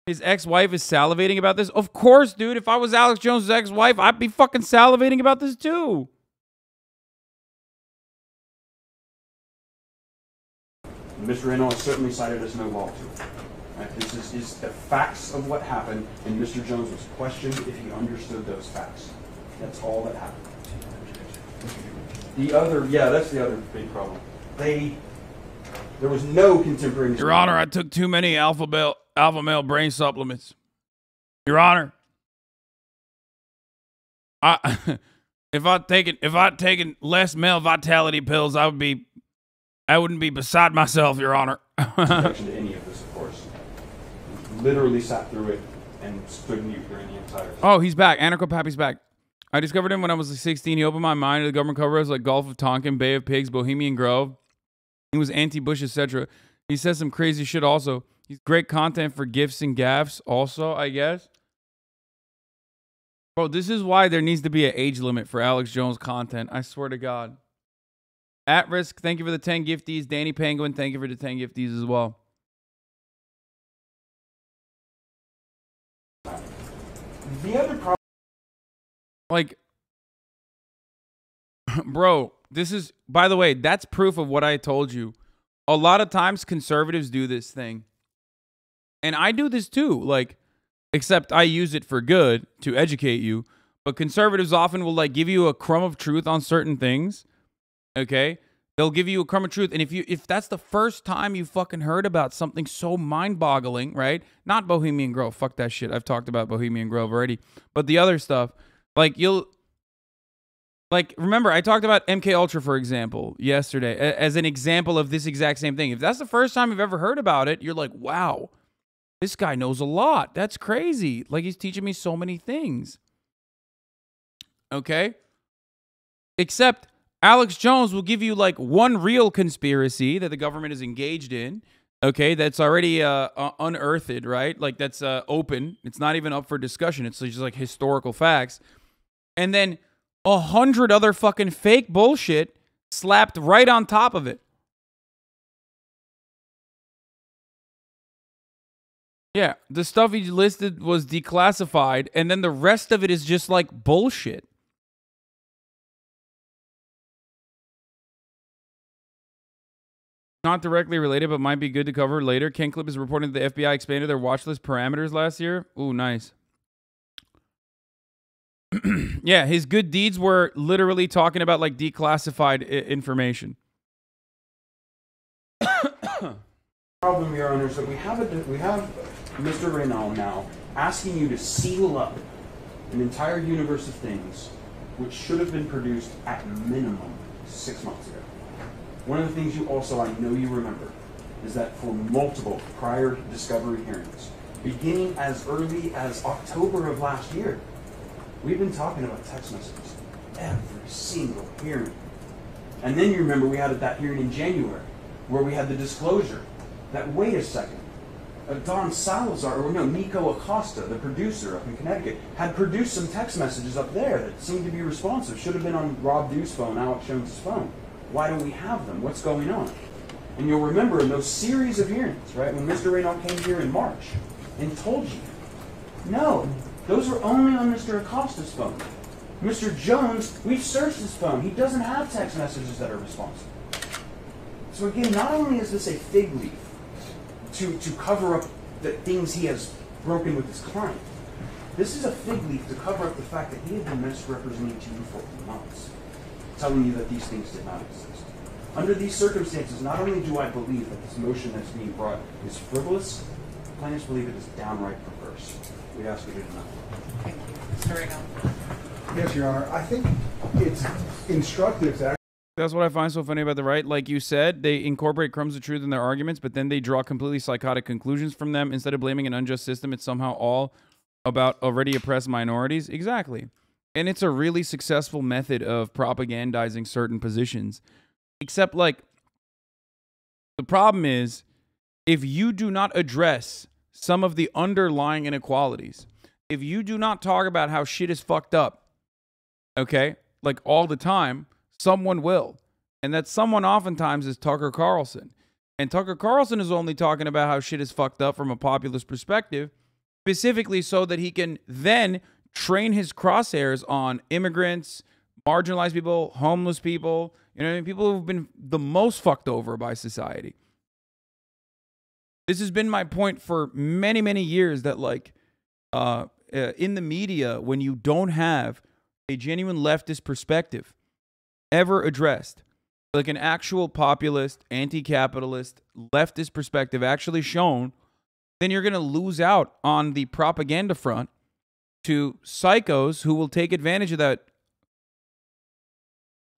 His ex-wife is salivating about this. Of course, dude. If I was Alex Jones' ex-wife, I'd be fucking salivating about this too. Mr. Reynolds certainly cited us no law to it. Right? This is the facts of what happened, and Mr. Jones was questioned if he understood those facts. That's all that happened. That's the other big problem. There was no contemporaneous. Your Honor, I took too many alpha male brain supplements. Your Honor, if I'd taken less male vitality pills, I wouldn't be beside myself, Your Honor. Introduction to any of this, of course. Literally sat through it and stood mute during the entire time. Oh, he's back. Anarcho Pappy's back. I discovered him when I was 16. He opened my mind to the government cover-ups like Gulf of Tonkin, Bay of Pigs, Bohemian Grove. He was anti-Bush, etc. He says some crazy shit also. He's great content for gifts and gaffs also, I guess. Bro, this is why there needs to be an age limit for Alex Jones content. I swear to God. At Risk, thank you for the 10 gifties. Danny Penguin, thank you for the 10 gifties as well. The other problem... Like, bro, this is, by the way, that's proof of what I told you. A lot of times conservatives do this thing. And I do this too, like, except I use it for good to educate you. But conservatives often will like give you a crumb of truth on certain things. Okay? They'll give you a crumb of truth. And if that's the first time you fucking heard about something so mind-boggling, right? Not Bohemian Grove. Fuck that shit. I've talked about Bohemian Grove already. But the other stuff, like remember, I talked about MK Ultra, for example, yesterday as an example of this exact same thing. If that's the first time you've ever heard about it, you're like, wow, this guy knows a lot. That's crazy. Like, he's teaching me so many things. Okay? Except Alex Jones will give you like one real conspiracy that the government is engaged in. Okay? That's already unearthed, right? Like, that's open. It's not even up for discussion. It's just like historical facts. And then 100 other fucking fake bullshit slapped right on top of it. Yeah, the stuff he listed was declassified, and then the rest of it is just like bullshit. Not directly related, but might be good to cover later. Ken Clip is reporting that the FBI expanded their watch list parameters last year. Ooh, nice. Yeah, his good deeds were literally talking about like declassified information. problem, Your Honor, is that we have Mr. Reynal now asking you to seal up an entire universe of things which should have been produced at minimum 6 months ago. One of the things you also, I know you remember, is that for multiple prior discovery hearings, beginning as early as October of last year, we've been talking about text messages every single hearing. And then you remember we had that hearing in January where we had the disclosure that, wait a second, Don Salazar, or no, Nico Acosta, the producer up in Connecticut, had produced some text messages up there that seemed to be responsive. Should have been on Rob Dew's phone, Alex Jones' phone. Why don't we have them? What's going on? And you'll remember in those series of hearings, right, when Mr. Reynal came here in March and told you, no, those were only on Mr. Acosta's phone. Mr. Jones, we've searched his phone. He doesn't have text messages that are responsive. So again, not only is this a fig leaf to cover up the things he has broken with his client, this is a fig leaf to cover up the fact that he had been misrepresenting to you for months, telling you that these things did not exist. Under these circumstances, not only do I believe that this motion that's being brought is frivolous, plaintiffs believe it is downright perverse. We ask you to deny. Thank you. Mr. Reynal. Yes, Your Honor. I think it's instructive to. That's what I find so funny about the right. Like you said, they incorporate crumbs of truth in their arguments, but then they draw completely psychotic conclusions from them. Instead of blaming an unjust system, it's somehow all about already oppressed minorities. Exactly. And it's a really successful method of propagandizing certain positions. Except, like, the problem is, if you do not address some of the underlying inequalities, if you do not talk about how shit is fucked up, okay, like all the time, someone will. And that someone oftentimes is Tucker Carlson. And Tucker Carlson is only talking about how shit is fucked up from a populist perspective, specifically so that he can then train his crosshairs on immigrants, marginalized people, homeless people, you know what I mean? People who've been the most fucked over by society. This has been my point for many, many years that, like, in the media, when you don't have a genuine leftist perspective ever addressed, like an actual populist, anti-capitalist, leftist perspective actually shown, then you're going to lose out on the propaganda front to psychos who will take advantage of that.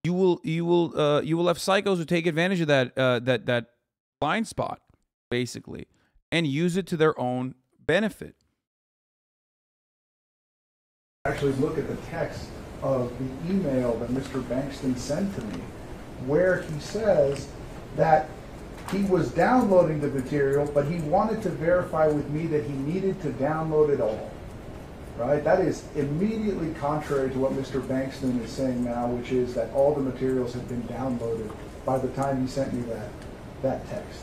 You will have psychos who take advantage of that blind spot, basically, and use it to their own benefit. Actually look at the text of the email that Mr. Bankston sent to me, where he says that he was downloading the material, but he wanted to verify with me that he needed to download it all. Right? That is immediately contrary to what Mr. Bankston is saying now, which is that all the materials have been downloaded by the time he sent me that text.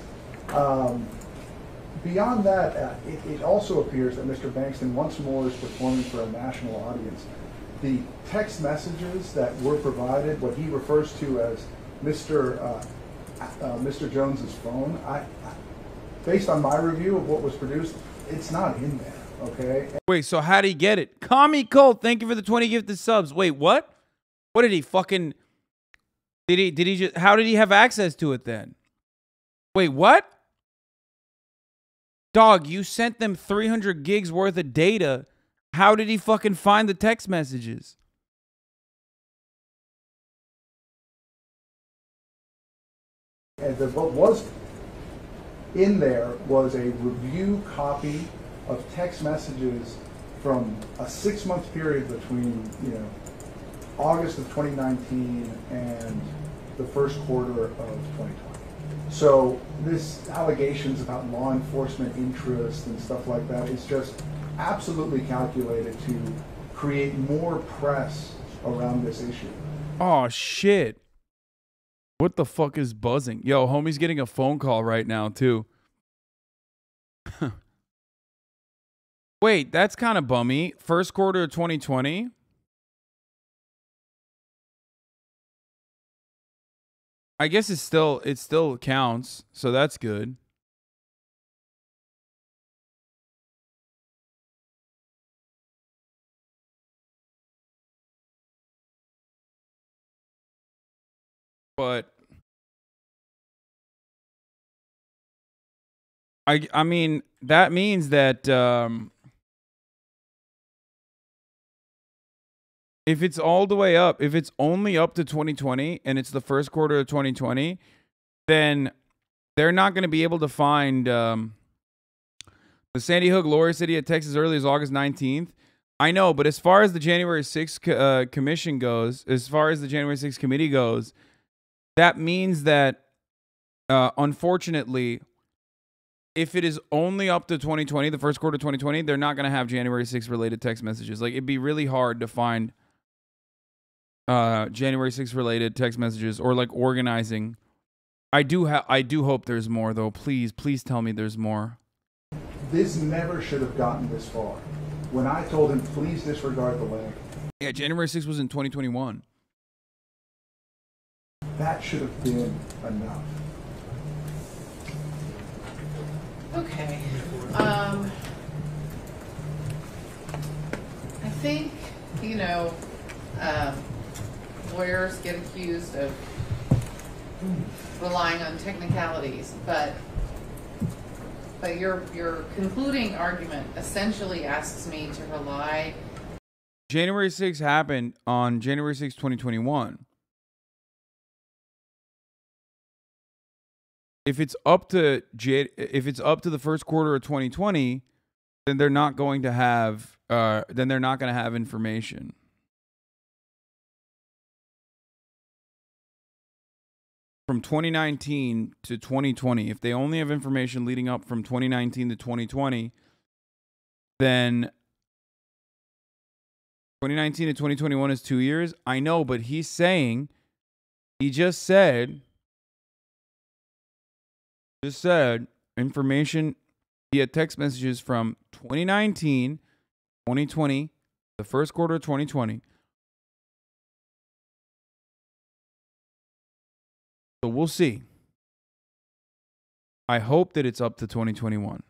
Beyond that, it also appears that Mr. Bankston once more is performing for a national audience. The text messages that were provided, what he refers to as Mr. Jones's phone, based on my review of what was produced, it's not in there. Okay. Wait, so how did he get it? Commie Colt, thank you for the 20 gifted subs. Wait, what? What did he fucking... Did he just... How did he have access to it then? Wait, what? Dog, you sent them 300 gigs worth of data. How did he fucking find the text messages? And what was in there was a review copy of text messages from a 6-month period between, August of 2019 and the first quarter of 2020. So this allegations about law enforcement interest and stuff like that is just absolutely calculated to create more press around this issue. Oh, shit. What the fuck is buzzing? Yo, homie's getting a phone call right now, too. Wait, that's kind of bummy. First quarter of 2020? I guess it still counts, so that's good. But I mean, that means that if it's all the way up, if it's only up to 2020 and it's the first quarter of 2020, then they're not going to be able to find the Sandy Hook Lower City at Texas as early as August 19th. I know, but as far as the January 6th commission goes, as far as the January 6th committee goes, that means that, unfortunately, if it is only up to 2020, the first quarter of 2020, they're not going to have January 6th related text messages. Like, it'd be really hard to find January 6th related text messages or like organizing. I do hope there's more though. Please tell me there's more. This never should have gotten this far. When I told him, please disregard the link. Yeah, January 6th was in 2021. That should have been enough. Okay. I think, you know, lawyers get accused of relying on technicalities, but your concluding argument essentially asks me to rely. January 6th happened on January 6th, 2021. If it's up to the first quarter of 2020, then they're not going to have information. From 2019 to 2020, if they only have information leading up from 2019 to 2020, then 2019 to 2021 is 2 years. I know, but he just said information via text messages from 2019, 2020, the first quarter of 2020. So we'll see. I hope that it's up to 2021.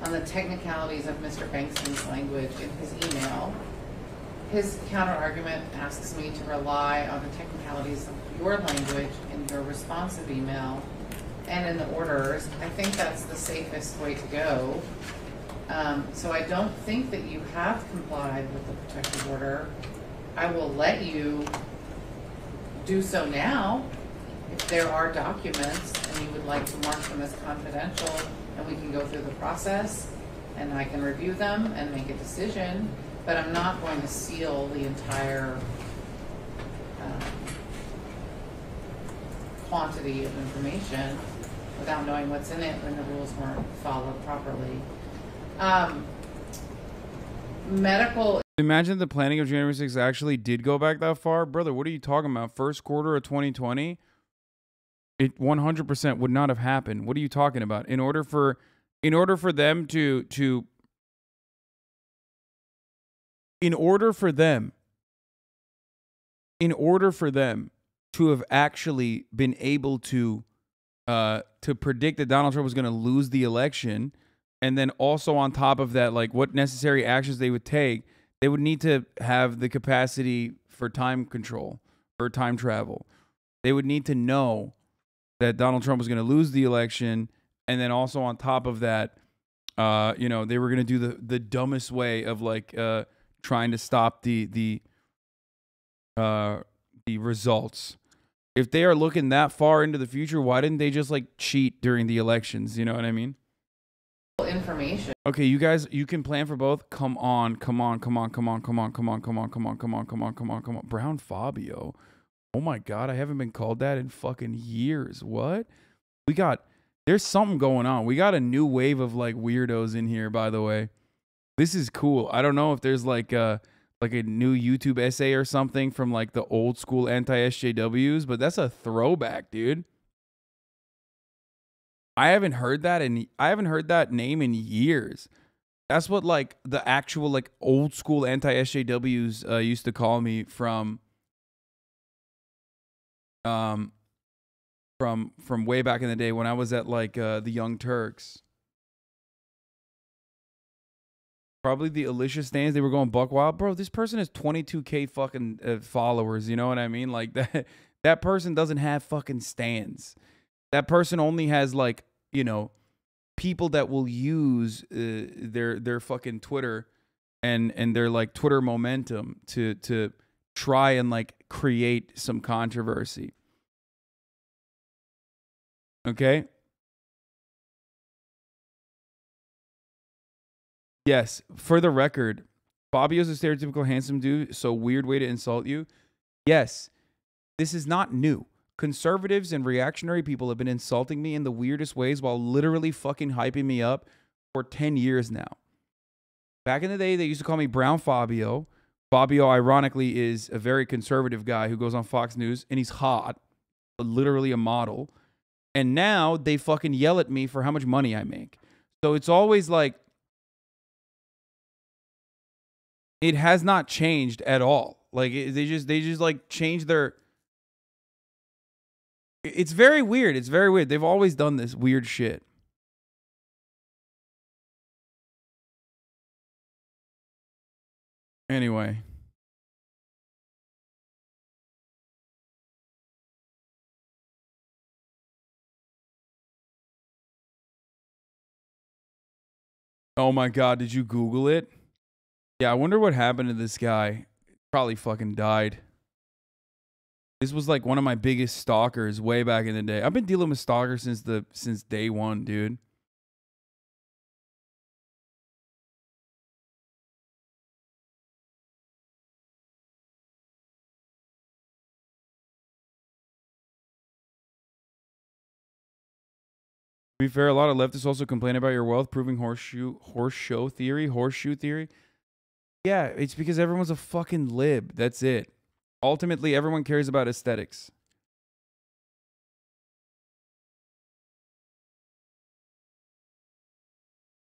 On the technicalities of Mr. Bankston's language in his email, his counter-argument asks me to rely on the technicalities of your language in your responsive email and in the orders. I think that's the safest way to go. So I don't think that you have complied with the protective order. I will let you do so now. If there are documents and you would like to mark them as confidential, and we can go through the process and I can review them and make a decision, but I'm not going to seal the entire quantity of information without knowing what's in it when the rules weren't followed properly. Medical. Imagine the planning of January 6th actually did go back that far. Brother, what are you talking about? First quarter of 2020? It 100% would not have happened. What are you talking about? In order for them to have actually been able to predict that Donald Trump was going to lose the election, and then also on top of that, like what necessary actions they would take, they would need to have the capacity for time control or time travel. They would need to know that Donald Trump was going to lose the election, and then also on top of that, you know, they were going to do the dumbest way of like trying to stop the results. If they are looking that far into the future, why didn't they just like cheat during the elections? You know what I mean? Information. Okay, you guys, you can plan for both. Come on. Brown Fabio. Oh my God, I haven't been called that in fucking years. What? There's something going on. We got a new wave of like weirdos in here, by the way. This is cool. I don't know if there's like a new YouTube essay or something from like the old school anti-SJWs, but that's a throwback, dude. I haven't heard that name in years. That's what like the actual like old school anti-SJWs used to call me from way back in the day when I was at like the Young Turks. Probably the Alicia stands. They were going buck wild. Bro, this person has 22K fucking followers. You know what I mean? Like that person doesn't have fucking stands. That person only has like, you know, people that will use their fucking Twitter and their like Twitter momentum to try and like create some controversy. Okay? Yes, for the record, Fabio's a stereotypical handsome dude, so weird way to insult you. Yes, this is not new. Conservatives and reactionary people have been insulting me in the weirdest ways while literally fucking hyping me up for 10 years now. Back in the day, they used to call me Brown Fabio. Fabio, ironically, is a very conservative guy who goes on Fox News, and he's hot, literally a model. And now they fucking yell at me for how much money I make. So it's always like, it has not changed at all. Like they just like change their. It's very weird. It's very weird. They've always done this weird shit. Anyway. Oh my God, did you Google it? Yeah, I wonder what happened to this guy. Probably fucking died. This was like one of my biggest stalkers way back in the day. I've been dealing with stalkers since day one, dude. To be fair, a lot of leftists also complain about your wealth, proving horseshoe theory. Yeah, it's because everyone's a fucking lib. That's it. Ultimately, everyone cares about aesthetics.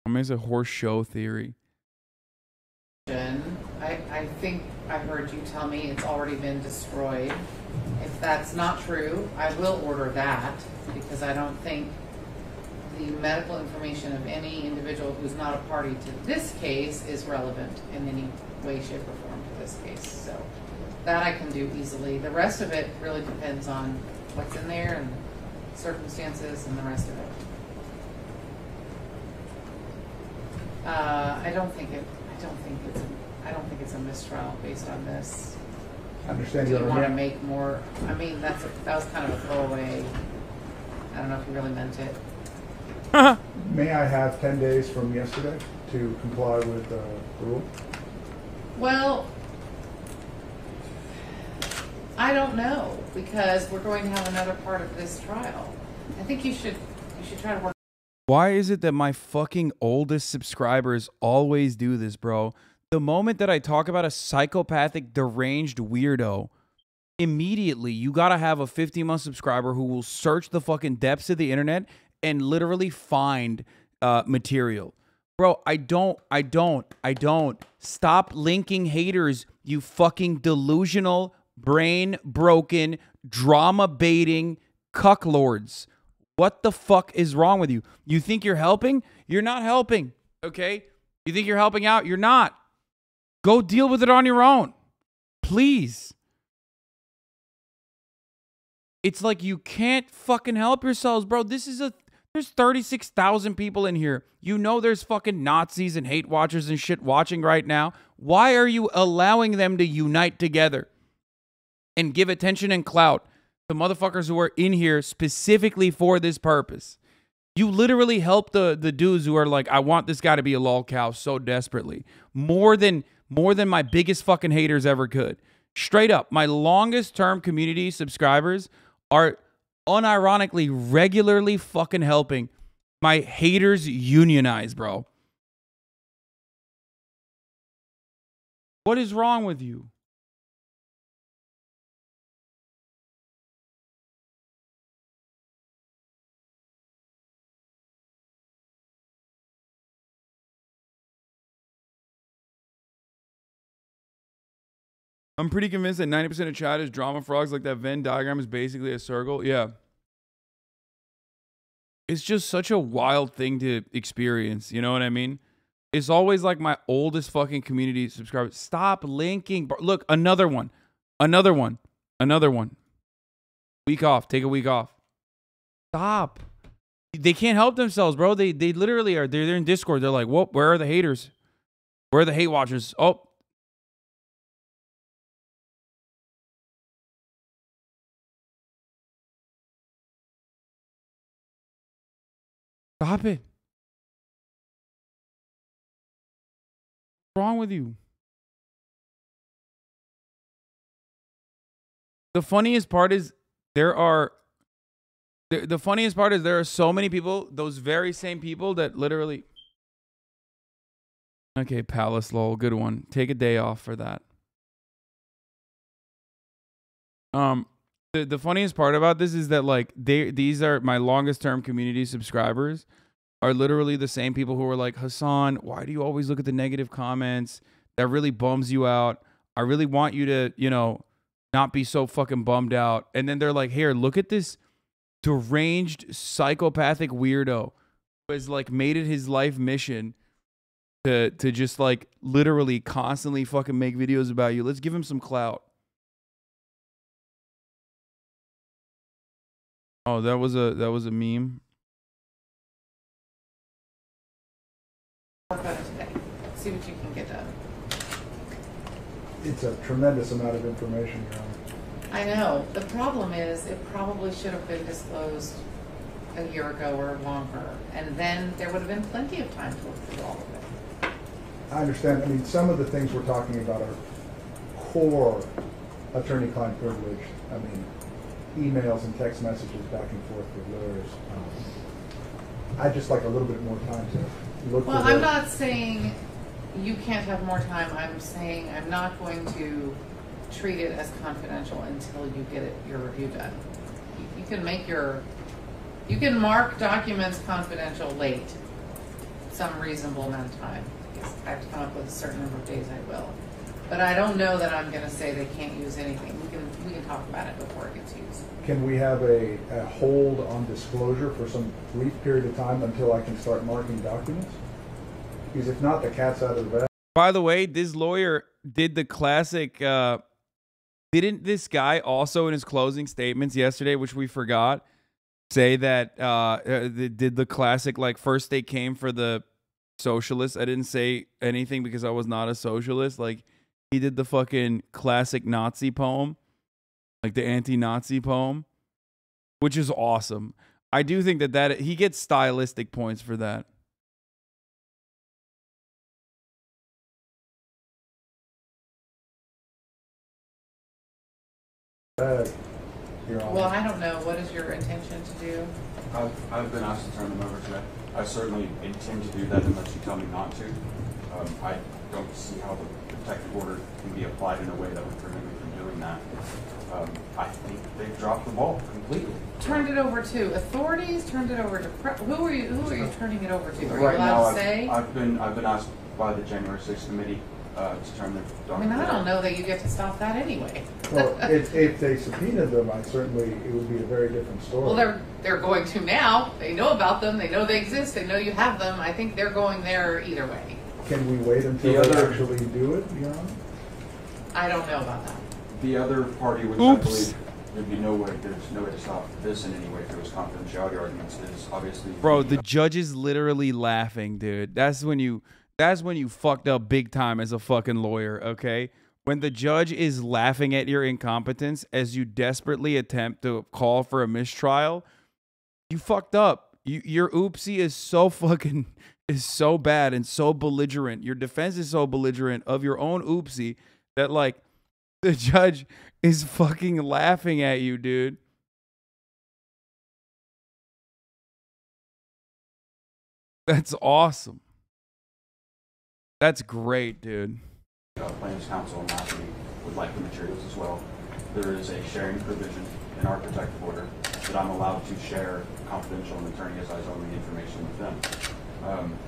I mean, it's a horseshoe theory. I think I heard you tell me it's already been destroyed. If that's not true, I will order that because I don't think the medical information of any individual who's not a party to this case is relevant in any way, shape, or form to this case. So that I can do easily. The rest of it really depends on what's in there and circumstances and the rest of it. I don't think it's a mistrial based on this. I understand Do you your want to argument. make more? I mean, that was kind of a throwaway. I don't know if you really meant it. May I have 10 days from yesterday to comply with the rule? Well, I don't know because we're going to have another part of this trial. I think you should try to work. Why is it that my fucking oldest subscribers always do this, bro? The moment that I talk about a psychopathic, deranged weirdo, immediately you gotta have a 50-month subscriber who will search the fucking depths of the internet and literally find material. Bro, I don't. Stop linking haters, you fucking delusional, brain-broken, drama-baiting cucklords. What the fuck is wrong with you? You think you're helping? You're not helping, okay? You think you're helping out? You're not. Go deal with it on your own. Please. It's like you can't fucking help yourselves, bro. There's 36,000 people in here. You know there's fucking Nazis and hate watchers and shit watching right now. Why are you allowing them to unite together and give attention and clout to motherfuckers who are in here specifically for this purpose? You literally help the dudes who are like, I want this guy to be a lol cow so desperately. More than my biggest fucking haters ever could. Straight up, my longest term community subscribers are unironically regularly fucking helping my haters unionize, bro. What is wrong with you? I'm pretty convinced that 90% of chat is drama frogs, like that Venn diagram is basically a circle. Yeah. It's just such a wild thing to experience. You know what I mean? It's always like my oldest fucking community subscribers. Stop linking. Look, another one. Week off. Take a week off. Stop. They can't help themselves, bro. They literally are. They're in Discord. They're like, "Whoop, where are the haters? Where are the hate watchers?" Oh. Stop it. What's wrong with you? The funniest part is there are so many people, those very same people that literally. Okay, Palace lol, good one. Take a day off for that. The funniest part about this is that like these are my longest term community subscribers are literally the same people who are like, Hasan, why do you always look at the negative comments? That really bums you out. I really want you to, you know, not be so fucking bummed out. And then they're like, here, look at this deranged psychopathic weirdo who has like made it his life mission to just like literally constantly fucking make videos about you. Let's give him some clout. Oh, that was a meme. Work on it today. See what you can get done. It's a tremendous amount of information, Your Honor. I know. The problem is it probably should have been disclosed a year ago or longer, and then there would have been plenty of time to look through all of it. I understand. I mean, some of the things we're talking about are core attorney-client privilege. I mean, emails and text messages back and forth with lawyers. I'd just like a little bit more time to look. Well, I'm not saying you can't have more time. I'm saying I'm not going to treat it as confidential until you get your review done. You can make you can mark documents confidential late some reasonable amount of time. If I have to come up with a certain number of days, I will. But I don't know that I'm going to say they can't use anything. We can talk about it before it gets used. Can we have a hold on disclosure for some brief period of time until I can start marking documents? Because if not, the cat's out of the bag. By the way, this lawyer did the classic. Didn't this guy also in his closing statements yesterday, which we forgot, say that did the classic like first they came for the socialists? I didn't say anything because I was not a socialist. Like he did the fucking classic Nazi poem, like the anti-Nazi poem, which is awesome. I do think that he gets stylistic points for that. Well, I don't know. What is your intention to do? I've been asked to turn them over today. I certainly intend to do that unless you tell me not to. I don't see how the protective order can be applied in a way that would prevent me from doing that. I think they've dropped the ball completely. Turned it over to authorities? Turned it over to who are you turning it over to? Are Right you now, allowed to say? I've been asked by the January 6th committee to turn their I mean, I don't know that you get to stop that anyway. Well, if they subpoenaed them, it would be a very different story. Well, they're going to now. They know about them. They know they exist. They know you have them. I think they're going there either way. Can we wait until they actually do it, Your Honor? I don't know about that. The other party, which I believe there's no way to stop this in any way through his confidentiality arguments, is obviously. Bro, the judge is literally laughing, dude. That's when you fucked up big time as a fucking lawyer, okay? When the judge is laughing at your incompetence as you desperately attempt to call for a mistrial, you fucked up. Your oopsie is so bad and so belligerent. Your defense is so belligerent of your own oopsie that like the judge is fucking laughing at you, dude. That's awesome. That's great, dude. Plaintiff's counsel and ASPI would like the materials as well. There is a sharing provision in our protective order that I'm allowed to share confidential and attorney-as only information with them.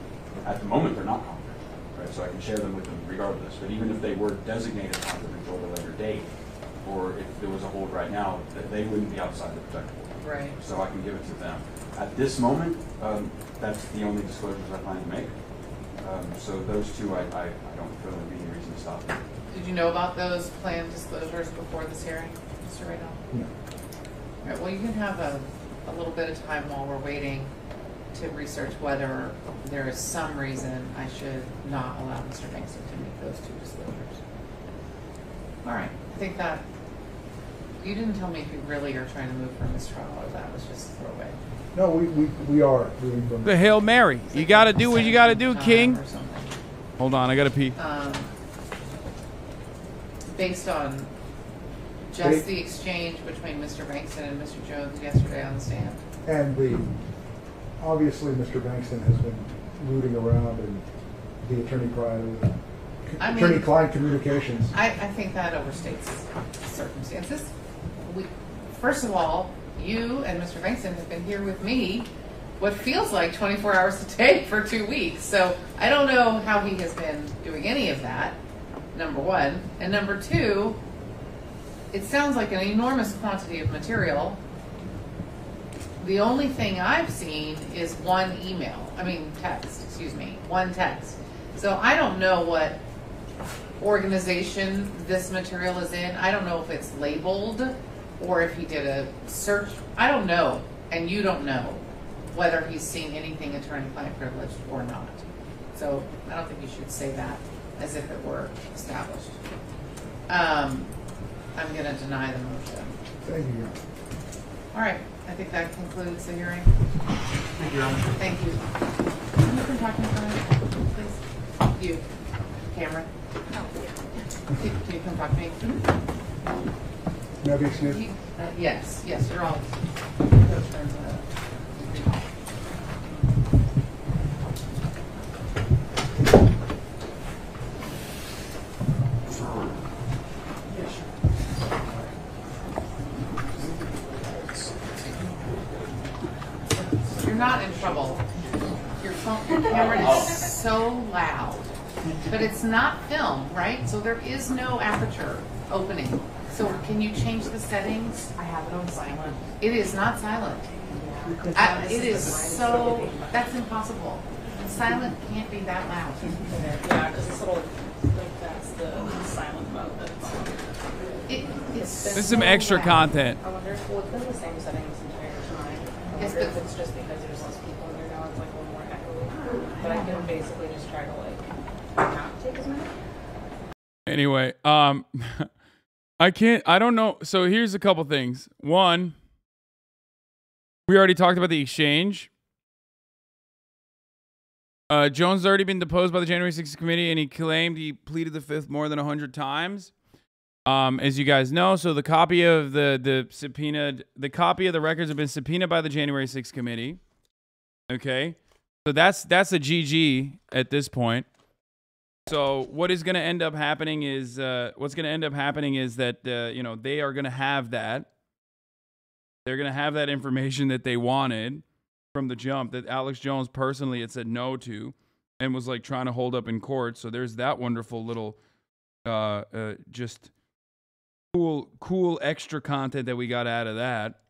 At the moment, they're not confidential, right? So I can share them with them regardless. But even if they were designated confidential at a later date, or if there was a hold right now, that they wouldn't be outside the protective order. Right. So I can give it to them. At this moment, that's the only disclosures I plan to make. So those two, I don't feel there'd be any reason to stop them. Did you know about those planned disclosures before this hearing, Mr. Radel? No. All right, well, you can have a a little bit of time while we're waiting to research whether there is some reason I should not allow Mr. Bankston to make those two disclosures. All right, I think that you didn't tell me if you really are trying to move for mistrial or that was just a throwaway. No, we are moving from The Hail Mary. You got to do what you got to do, King. Hold on, I got to pee. Based on just the exchange between Mr. Bankston and Mr. Jones yesterday on the stand. And obviously Mr. Bankston has been rooting around in the attorney-client communications. I think that overstates circumstances. First of all, you and Mr. Bankston have been here with me what feels like 24 hours a day for 2 weeks. So I don't know how he has been doing any of that, number one. And number two, it sounds like an enormous quantity of material. The only thing I've seen is one text. So I don't know what organization this material is in. I don't know if it's labeled or if he did a search. I don't know, and you don't know whether he's seen anything attorney-client privileged or not. So I don't think you should say that as if it were established. I'm going to deny the motion. Thank you. All right. I think that concludes the hearing. Thank you, Your Honor. Thank you. You can talk to me, please. You, Cameron. Can you come talk to me? May I be excused? Yes, you're all. You're not in trouble. Your camera is so loud, but it's not film, right? So there is no aperture opening. So can you change the settings? I have it on silent. It is not silent. It is so, that's impossible. Silent can't be that loud. Yeah, because it's little, like that's the silent mode that it's This is some extra content. I wonder if it's been the same settings the entire time. Yes, If it's just because there's less people in there now, it's like a little more echoey. But I can basically just try to like not take as many. Anyway, I don't know. So here's a couple things. One, we already talked about the exchange. Jones has already been deposed by the January 6th committee, and he claimed he pleaded the fifth more than 100 times. As you guys know, so the copy of the copy of the records have been subpoenaed by the January 6th committee. Okay, so that's a GG at this point. So what is going to end up happening is that you know, they are going to have that. They're going to have that information that they wanted from the jump, that Alex Jones personally had said no to and was like trying to hold up in court. So there's that wonderful little just cool extra content that we got out of that.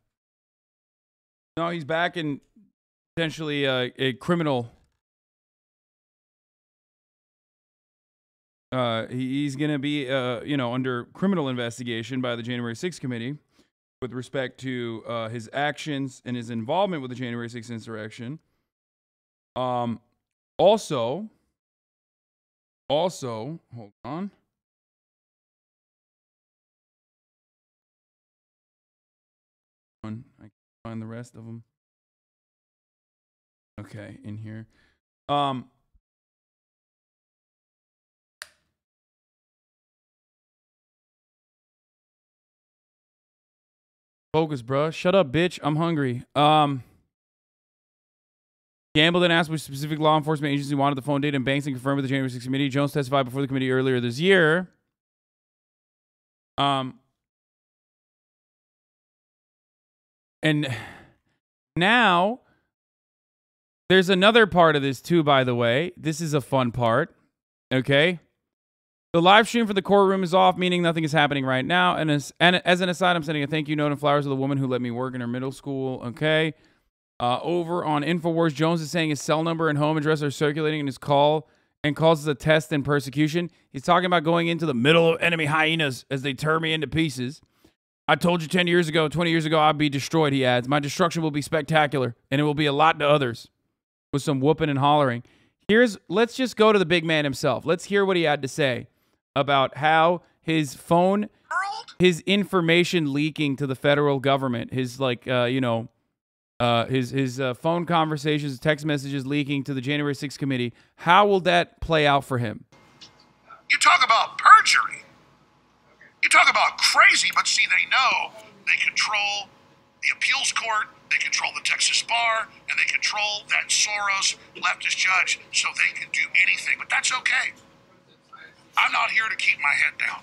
No, he's back in potentially a criminal. He's going to be, you know, under criminal investigation by the January 6th committee with respect to his actions and his involvement with the January 6th insurrection. Also, hold on. I can find the rest of them. Okay, in here. Focus, bro. Shut up, bitch. I'm hungry. Gamble then asked which specific law enforcement agency wanted the phone data, and Bankston confirmed with the January 6th committee. Jones testified before the committee earlier this year. And now there's another part of this too, by the way. This is a fun part. Okay. The live stream for the courtroom is off, meaning nothing is happening right now. And as an aside, I'm sending a thank you note and flowers to the woman who let me work in her middle school. Okay. Over on InfoWars, Jones is saying his cell number and home address are circulating in his call and calls it a test and persecution. He's talking about going into the middle of enemy hyenas as they tear me into pieces. I told you 10 years ago, 20 years ago, I'd be destroyed, he adds. My destruction will be spectacular, and it will be a lot to others, with some whooping and hollering. Let's just go to the big man himself. Let's hear what he had to say about how his phone, his information leaking to the federal government, his phone conversations, text messages leaking to the January 6th committee. How will that play out for him? You talk about perjury. You talk about crazy, but see, they know they control the appeals court, they control the Texas bar, and they control that Soros leftist judge, so they can do anything. But that's okay. I'm not here to keep my head down.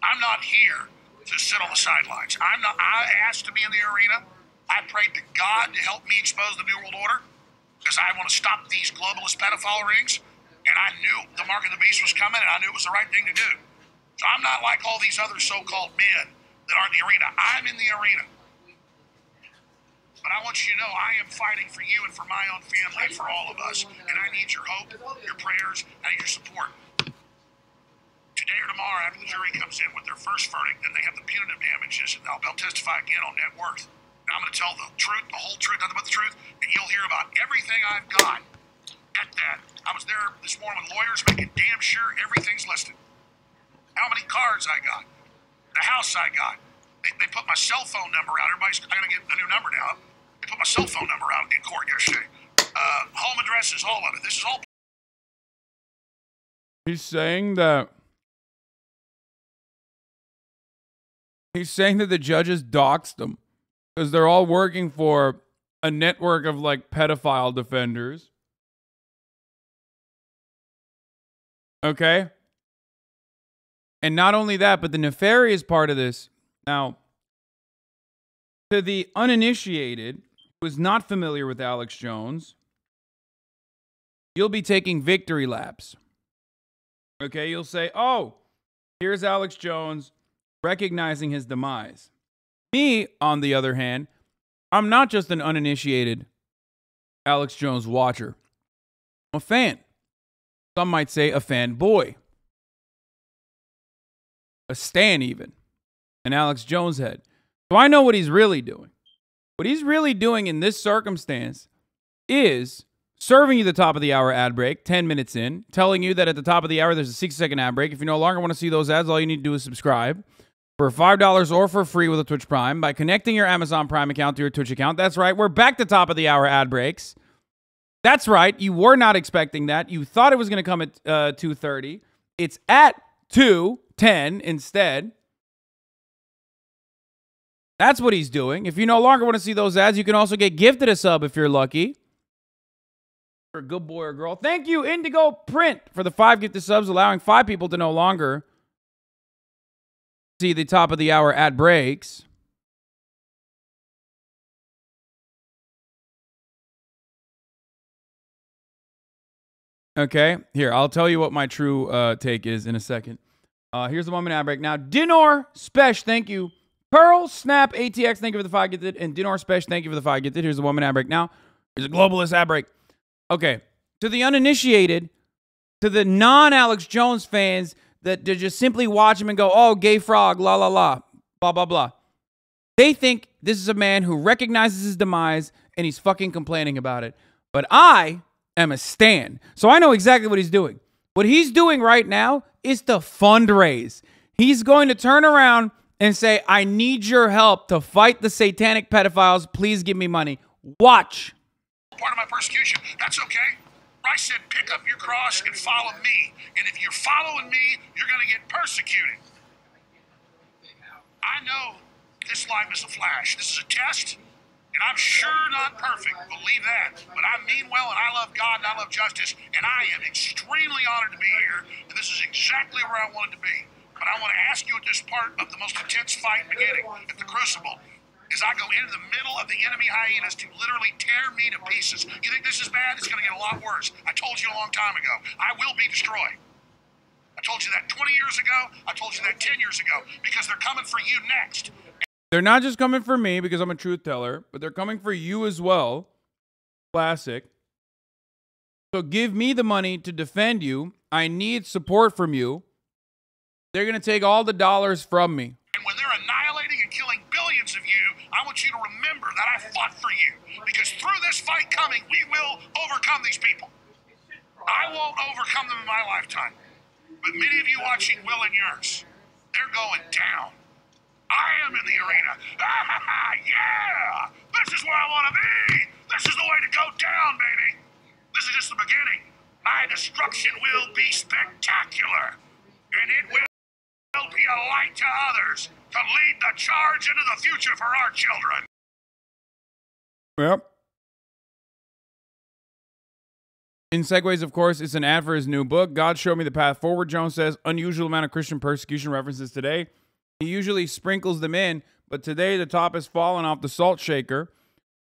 I'm not here to sit on the sidelines. I asked to be in the arena. I prayed to God to help me expose the New World Order because I want to stop these globalist pedophile rings. And I knew the mark of the beast was coming, and I knew it was the right thing to do. So I'm not like all these other so-called men that aren't in the arena. I'm in the arena. But I want you to know I am fighting for you and for my own family and for all of us. And I need your hope, your prayers, and your support. Today or tomorrow, after the jury comes in with their first verdict, then they have the punitive damages, and they'll testify again on net worth. And I'm going to tell the truth, the whole truth, nothing but the truth, and you'll hear about everything I've got at that. I was there this morning with lawyers making damn sure everything's listed. How many cars I got, the house I got. They put my cell phone number out. I got to get a new number now. They put my cell phone number out in court yesterday. Home addresses, all of it. This is all. He's saying that the judges doxed them because they're all working for a network of like pedophile defenders. Okay? And not only that, but the nefarious part of this. Now, to the uninitiated, who is not familiar with Alex Jones, you'll be taking victory laps. Okay, you'll say, oh, here's Alex Jones recognizing his demise. Me, on the other hand, I'm not just an uninitiated Alex Jones watcher. I'm a fan. Some might say a fanboy. A stan even. An Alex Jones head. So I know what he's really doing. What he's really doing in this circumstance is serving you the top of the hour ad break, 10 minutes in, telling you that at the top of the hour there's a 60-second ad break. If you no longer want to see those ads, all you need to do is subscribe for $5 or for free with a Twitch Prime by connecting your Amazon Prime account to your Twitch account. That's right. We're back to top of the hour ad breaks. That's right. You were not expecting that. You thought it was going to come at 2:30. It's at 2:10 instead. That's what he's doing. If you no longer want to see those ads, you can also get gifted a sub if you're lucky. You're a good boy or girl. Thank you, Indigo Print, for the 5 gifted subs, allowing 5 people to no longer see the top of the hour ad breaks. Okay, here, I'll tell you what my true take is in a second. Here's the moment ad break. Now, Dinor Spesh, thank you. Pearl, Snap, ATX, thank you for the 5 gifted. And Dinor Spesh, thank you for the 5 gifted. Here's the moment ad break. Now, here's a globalist ad break. Okay, to the uninitiated, to the non-Alex Jones fans that just simply watch him and go, oh, gay frog, la, la, la, blah, blah, blah. They think this is a man who recognizes his demise and he's fucking complaining about it. But I am a stan. So I know exactly what he's doing. What he's doing right now is to fundraise. He's going to turn around and say, I need your help to fight the satanic pedophiles. Please give me money. Watch. Part of my persecution. That's okay. I said, pick up your cross and follow me. And if you're following me, you're going to get persecuted. I know this life is a flash. This is a test. And I'm sure not perfect, believe that. But I mean well, and I love God, and I love justice. And I am extremely honored to be here. And this is exactly where I wanted to be. But I want to ask you at this part of the most intense fight beginning, at the crucible, as I go into the middle of the enemy hyenas to literally tear me to pieces. You think this is bad? It's going to get a lot worse. I told you a long time ago. I will be destroyed. I told you that 20 years ago. I told you that 10 years ago. Because they're coming for you next. They're not just coming for me because I'm a truth teller, but they're coming for you as well. Classic. So give me the money to defend you. I need support from you. They're going to take all the dollars from me. And when they're annihilating and killing millions of you, I want you to remember that I fought for you. Because through this fight coming, we will overcome these people. I won't overcome them in my lifetime. But many of you watching will in yours. They're going down. I am in the arena. Yeah! This is where I want to be! This is the way to go down, baby! This is just the beginning. My destruction will be spectacular. And it will be a light to others to lead the charge into the future for our children. Yep. In segues, of course, it's an ad for his new book, God Showed Me the Path Forward. Jones says, unusual amount of Christian persecution references today. He usually sprinkles them in, but today the top has fallen off the salt shaker.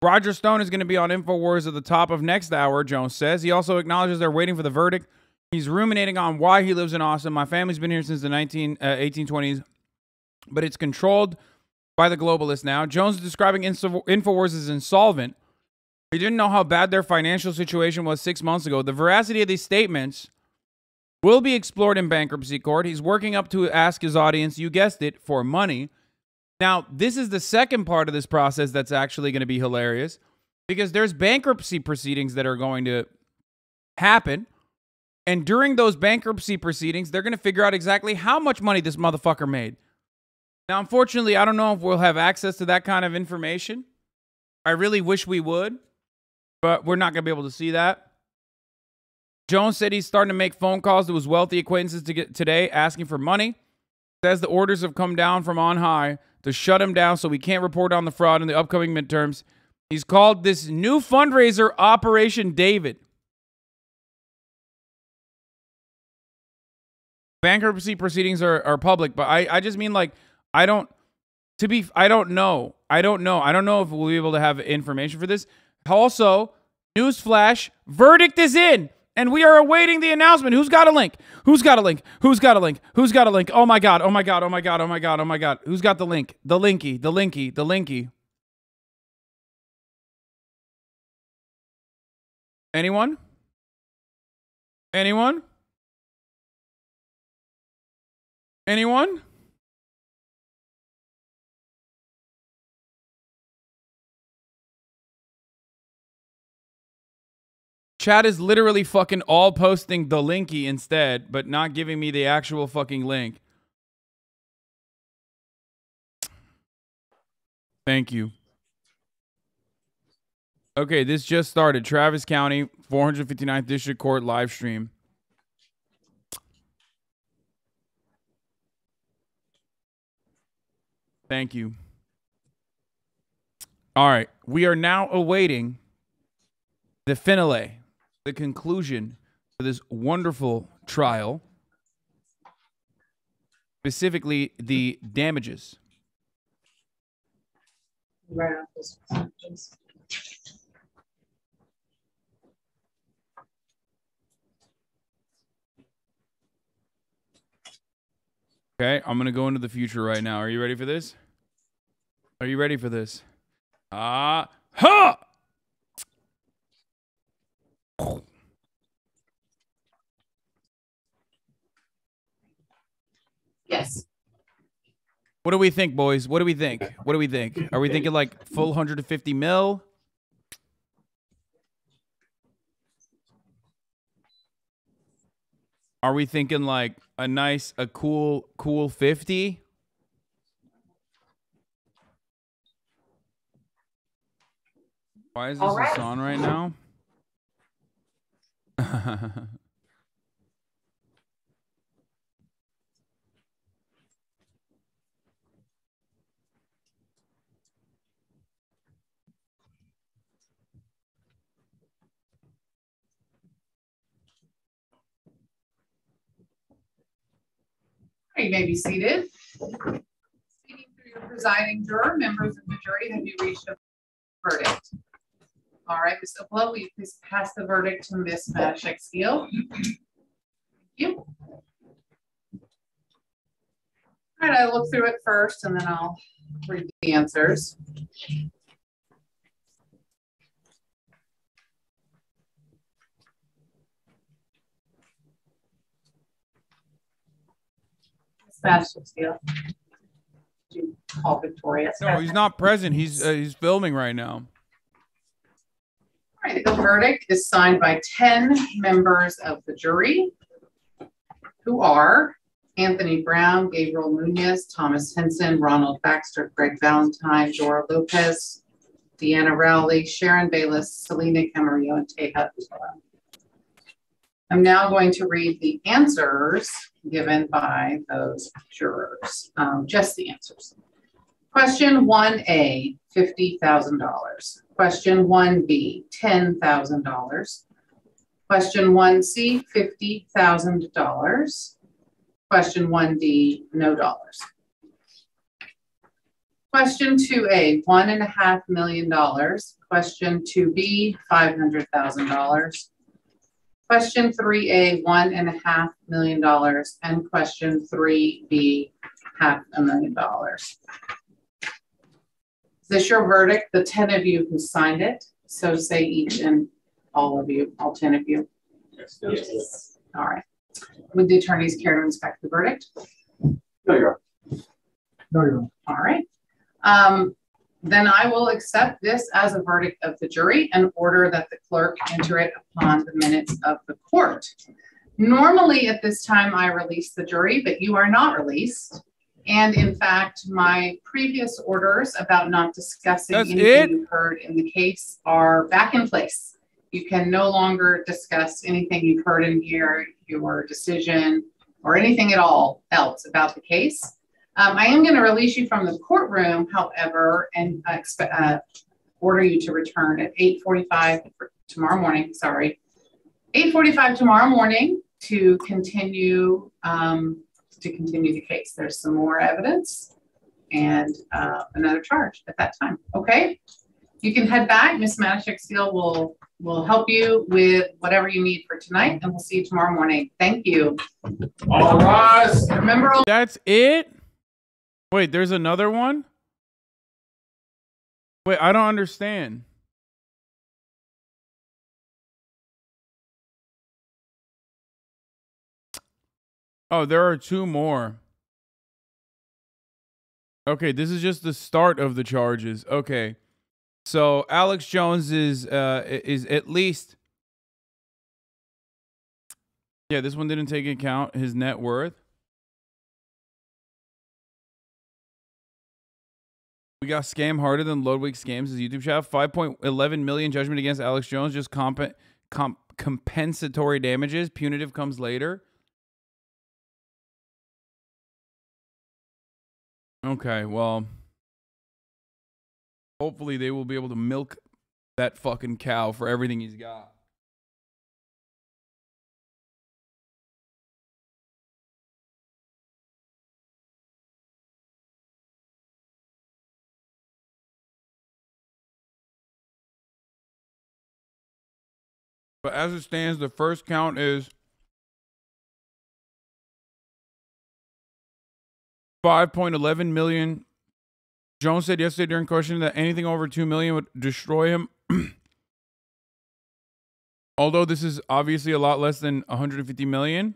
Roger Stone is going to be on InfoWars at the top of next hour, Jones says. He also acknowledges they're waiting for the verdict. He's ruminating on why he lives in Austin. My family's been here since the 1820s, but it's controlled by the globalists now. Jones is describing InfoWars as insolvent. He didn't know how bad their financial situation was 6 months ago. The veracity of these statements will be explored in bankruptcy court. He's working up to ask his audience, you guessed it, for money. Now, this is the second part of this process that's actually going to be hilarious because there's bankruptcy proceedings that are going to happen. And during those bankruptcy proceedings, they're going to figure out exactly how much money this motherfucker made. Now, unfortunately, I don't know if we'll have access to that kind of information. I really wish we would, but we're not going to be able to see that. Jones said he's starting to make phone calls to his wealthy acquaintances today asking for money. Says the orders have come down from on high to shut him down so he can't report on the fraud in the upcoming midterms. He's called this new fundraiser Operation David. Bankruptcy proceedings are public, but I just mean like, I don't know. I don't know if we'll be able to have information for this. Also, newsflash, verdict is in, and we are awaiting the announcement. Who's got a link? Who's got a link? Who's got a link? Who's got a link? Oh my God, oh my God, oh my God, oh my God, oh my God. Who's got the link? The linky, the linky, the linky. Anyone? Anyone? Anyone? Chat is literally fucking all posting the linky instead, but not giving me the actual fucking link. Thank you. Okay, this just started. Travis County, 459th District Court live stream. Thank you. All right, we are now awaiting the finale, the conclusion to this wonderful trial, specifically the damages. Right off this percentages. Okay, I'm going to go into the future right now. Are you ready for this? Are you ready for this? Ha! Yes. What do we think, boys? What do we think? What do we think? Are we thinking like full 150 mil? Are we thinking like a cool 50? Why is this on right now? You may be seated. Speaking through your presiding juror, members of the jury, have you reached a verdict? All right, Ms. Opala, will you please pass the verdict to Ms. Mashek-Steele? Thank you. All right, I'll look through it first and then I'll read the answers. Ms. Mashek-Steele, could you Hall, Victoria. No, he's not present. He's filming right now. All right, the verdict is signed by 10 members of the jury, who are Anthony Brown, Gabriel Munoz, Thomas Henson, Ronald Baxter, Greg Valentine, Dora Lopez, Deanna Rowley, Sharon Bayless, Selena Camarillo, and Teja. I'm now going to read the answers given by those jurors, just the answers. Question 1A, $50,000. Question 1B, $10,000. Question 1C, $50,000. Question 1D, no dollars. Question 2A, $1.5 million. Question 2B, $500,000. Question 3A, $1.5 million. And question 3B, $500,000. Is this your verdict? The 10 of you who signed it. So say each and all of you, all 10 of you. Yes. All right. Would the attorneys care to inspect the verdict? No, you're right. No, you're right. All right. Then I will accept this as a verdict of the jury and order that the clerk enter it upon the minutes of the court. Normally at this time I release the jury, but you are not released. And in fact, my previous orders about not discussing anything you heard in the case are back in place. You can no longer discuss anything you've heard in here, your decision, or anything at all else about the case. I am going to release you from the courtroom, however, and order you to return at 8:45 tomorrow morning. Sorry, 8:45 tomorrow morning to continue the case. There's some more evidence and another charge at that time. Okay, you can head back. Miss Manischek-Steele will help you with whatever you need for tonight, and we'll see you tomorrow morning. Thank you. All rise. Remember, that's it. Wait, there's another one? Wait, I don't understand. Oh, there are two more. Okay, this is just the start of the charges. Okay. So Alex Jones is at least, yeah, this one didn't take into account his net worth. We got scam harder than Ludwig scams his YouTube channel. 5.11 million judgment against Alex Jones. Just compensatory damages. Punitive comes later. Okay, well, hopefully they will be able to milk that fucking cow for everything he's got. But as it stands, the first count is 5.11 million. Jones said yesterday during questioning that anything over 2 million would destroy him. Although this is obviously a lot less than 150 million.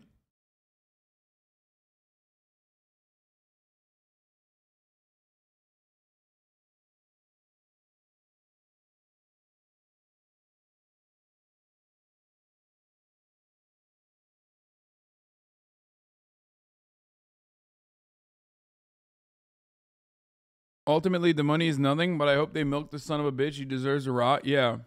Ultimately, the money is nothing, but I hope they milk the son of a bitch. He deserves a rot. Yeah.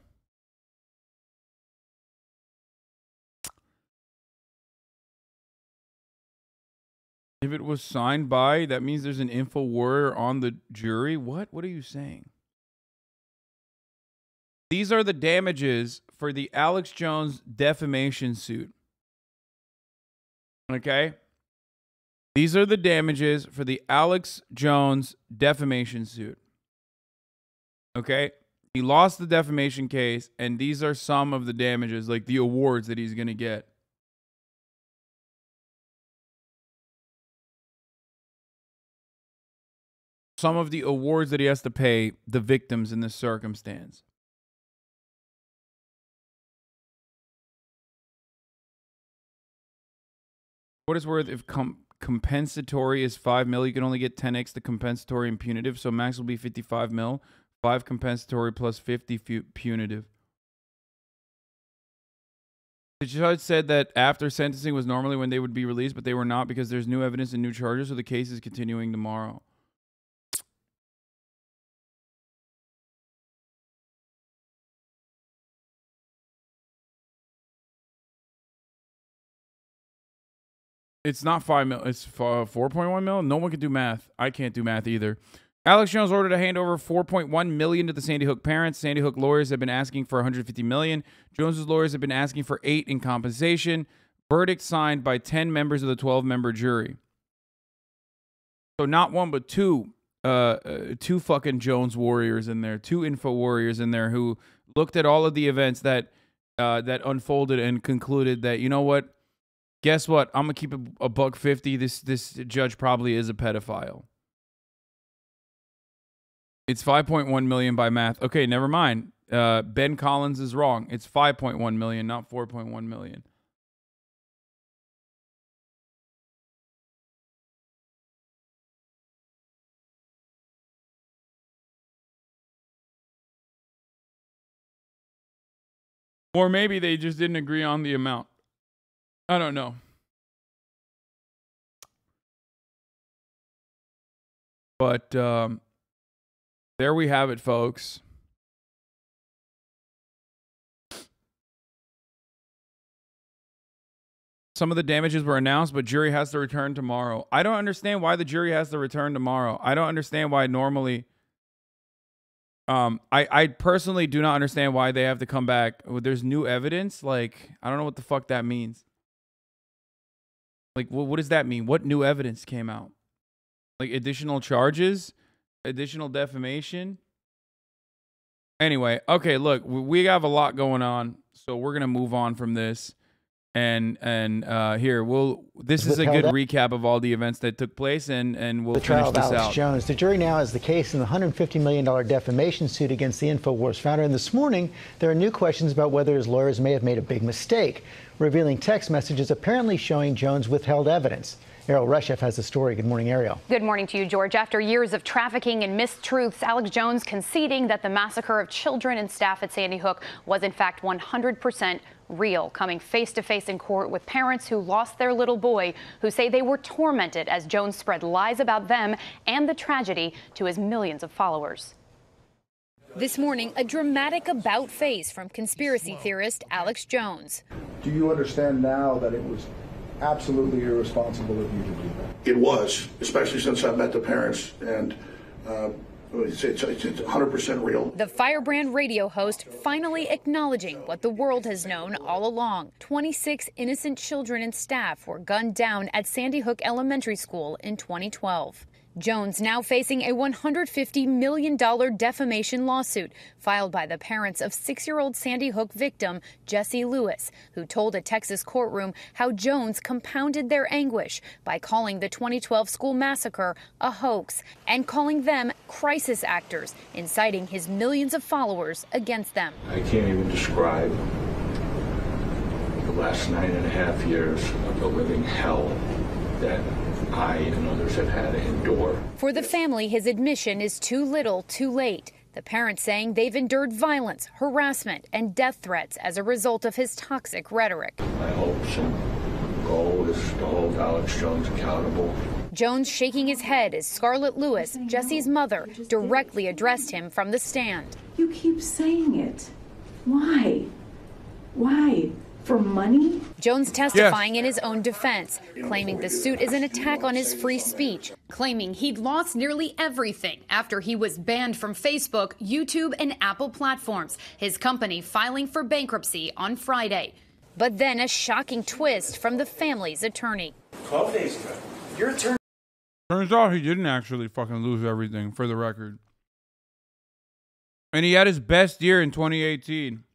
If it was signed by, that means there's an info warrior on the jury. What? What are you saying? These are the damages for the Alex Jones defamation suit. Okay? These are the damages for the Alex Jones defamation suit. Okay? He lost the defamation case, and these are some of the damages, like the awards that he's going to get. Some of the awards that he has to pay the victims in this circumstance. What is worth if compensatory is 5 mil. You can only get 10x the compensatory and punitive, so max will be 55 mil. 5 compensatory plus 50 punitive. The judge said that after sentencing was normally when they would be released, but they were not because there's new evidence and new charges, so the case is continuing tomorrow. It's not 5 mil. It's 4.1 mil. No one can do math. I can't do math either. Alex Jones ordered to hand over $4.1 million to the Sandy Hook parents. Sandy Hook lawyers have been asking for $150 million. Jones's lawyers have been asking for $8 million in compensation. Verdict signed by 10 members of the 12-member jury. So not one, but two fucking Jones warriors in there, 2 info warriors in there who looked at all of the events that unfolded and concluded that, you know what? Guess what? I'm gonna keep it a $150. This judge probably is a pedophile. It's 5.1 million by math. Okay, never mind. Ben Collins is wrong. It's 5.1 million, not 4.1 million. Or maybe they just didn't agree on the amount. I don't know. But there we have it, folks. Some of the damages were announced, but jury has to return tomorrow. I don't understand why the jury has to return tomorrow. I don't understand why normally... I personally do not understand why they have to come back. There's new evidence. Like, I don't know what the fuck that means. Like, what does that mean? What new evidence came out? Like, additional charges? Additional defamation? Anyway, okay, look, we have a lot going on, so we're going to move on from this. And here, this is a good recap of all the events that took place, and we'll finish this out. The trial of Alex Jones. The jury now has the case in the $150 million defamation suit against the InfoWars founder. And this morning, there are new questions about whether his lawyers may have made a big mistake, revealing text messages apparently showing Jones withheld evidence. Ariel Reshef has the story. Good morning, Ariel. Good morning to you, George. After years of trafficking and mistruths, Alex Jones conceding that the massacre of children and staff at Sandy Hook was in fact 100% real, coming face to face in court with parents who lost their little boy, who say they were tormented as Jones spread lies about them and the tragedy to his millions of followers. This morning, a dramatic about face from conspiracy theorist Alex Jones. Do you understand now that it was absolutely irresponsible of you to do that? It was, especially since I met the parents, and it's 100% real. The firebrand radio host finally acknowledging what the world has known all along. 26 innocent children and staff were gunned down at Sandy Hook Elementary School in 2012. Jones now facing a $150 million defamation lawsuit filed by the parents of 6-year-old Sandy Hook victim Jesse Lewis, who told a Texas courtroom how Jones compounded their anguish by calling the 2012 school massacre a hoax and calling them crisis actors, inciting his millions of followers against them. I can't even describe the last 9.5 years of the living hell that I and others have had to endure. For the family, his admission is too little, too late. The parents saying they've endured violence, harassment, and death threats as a result of his toxic rhetoric. My hopes and goal is to hold Alex Jones accountable. Jones shaking his head as Scarlett Lewis, Jesse's mother, directly addressed him from the stand. You keep saying it. Why? Why? For money? Jones testifying in his own defense, claiming the suit is an attack on his free speech, claiming he'd lost nearly everything after he was banned from Facebook, YouTube, and Apple platforms, his company filing for bankruptcy on Friday. But then a shocking twist from the family's attorney. 12 days ago, your attorney... Turns out he didn't actually fucking lose everything, for the record. And he had his best year in 2018.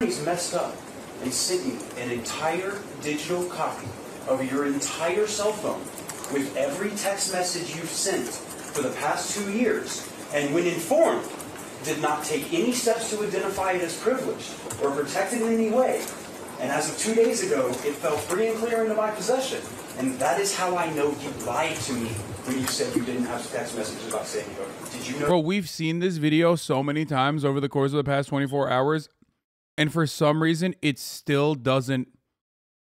He's messed up and sent you an entire digital copy of your entire cell phone with every text message you've sent for the past 2 years. And when informed, did not take any steps to identify it as privileged or protect it in any way. And as of 2 days ago, it fell free and clear into my possession. And that is how I know you lied to me when you said you didn't have text messages about Sandy Hook. Did you know? Bro, we've seen this video so many times over the course of the past 24 hours. And for some reason, it still doesn't,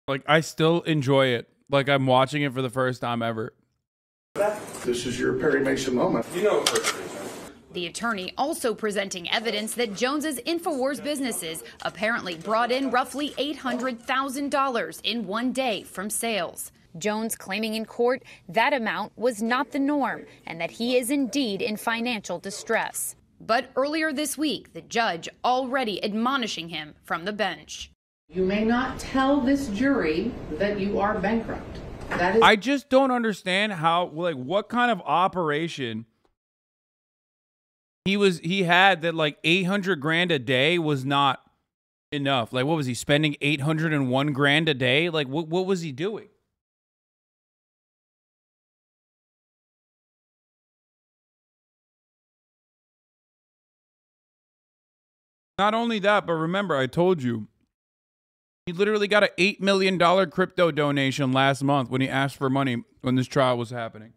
like, I still enjoy it. Like, I'm watching it for the first time ever. This is your Perry Mason moment. You know what perjury is, right? The attorney also presenting evidence that Jones's InfoWars businesses apparently brought in roughly $800,000 in one day from sales. Jones claiming in court that amount was not the norm and that he is indeed in financial distress. But earlier this week, the judge already admonishing him from the bench. You may not tell this jury that you are bankrupt. That is. I just don't understand how, like, what kind of operation he had that, like, 800 grand a day was not enough. Like, what was he spending 801 grand a day? Like, what was he doing? Not only that, but remember, I told you, he literally got an $8 million crypto donation last month when he asked for money when this trial was happening.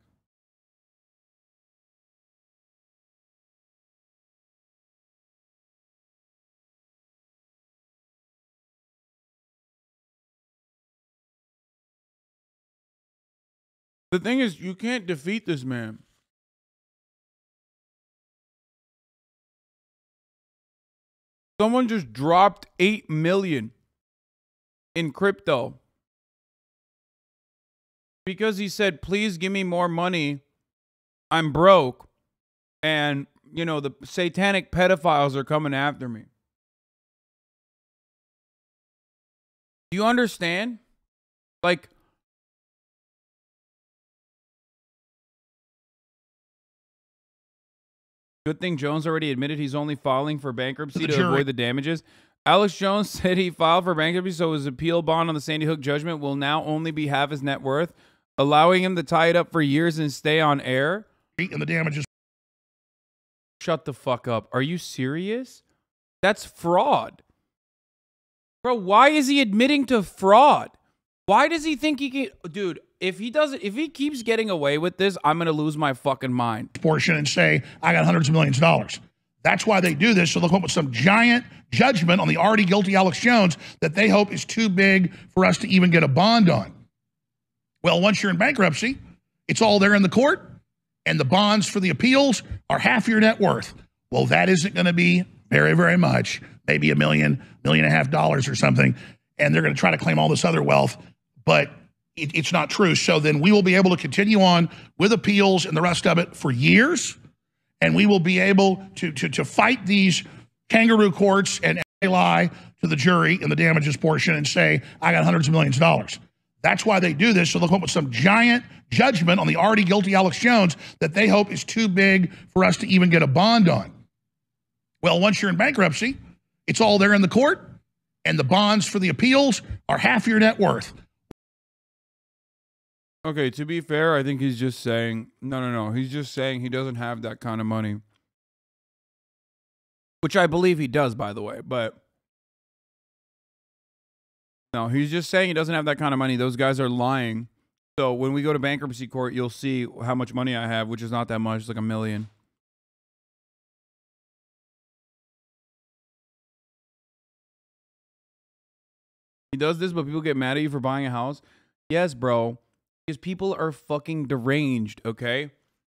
The thing is, you can't defeat this man. Someone just dropped 8 million in crypto because he said, please give me more money. I'm broke. And, you know, the satanic pedophiles are coming after me. Do you understand? Like, good thing Jones already admitted he's only filing for bankruptcy to avoid the damages. Alex Jones said he filed for bankruptcy, so his appeal bond on the Sandy Hook judgment will now only be half his net worth, allowing him to tie it up for years and stay on air. And the damages. Shut the fuck up. Are you serious? That's fraud. Bro, why is he admitting to fraud? Why does he think he can... Dude, if he keeps getting away with this, I'm going to lose my fucking mind. Portion and say, I got hundreds of millions of dollars. That's why they do this, so they'll come up with some giant judgment on the already guilty Alex Jones that they hope is too big for us to even get a bond on. Well, once you're in bankruptcy, it's all there in the court, and the bonds for the appeals are half your net worth. Well, that isn't going to be very, very much, maybe $1 million, $1.5 million or something, and they're going to try to claim all this other wealth, but it's not true. So then we will be able to continue on with appeals and the rest of it for years, and we will be able to fight these kangaroo courts and lie to the jury in the damages portion and say, I got hundreds of millions of dollars. That's why they do this, so they'll come up with some giant judgment on the already guilty Alex Jones that they hope is too big for us to even get a bond on. Well, once you're in bankruptcy, it's all there in the court, and the bonds for the appeals are half your net worth. Okay, to be fair, I think he's just saying, no. He's just saying he doesn't have that kind of money. Which I believe he does, by the way, but no, he's just saying he doesn't have that kind of money. Those guys are lying. So when we go to bankruptcy court, you'll see how much money I have, which is not that much. It's like $1 million. He does this, but people get mad at you for buying a house. Yes, bro. Because people are fucking deranged, okay?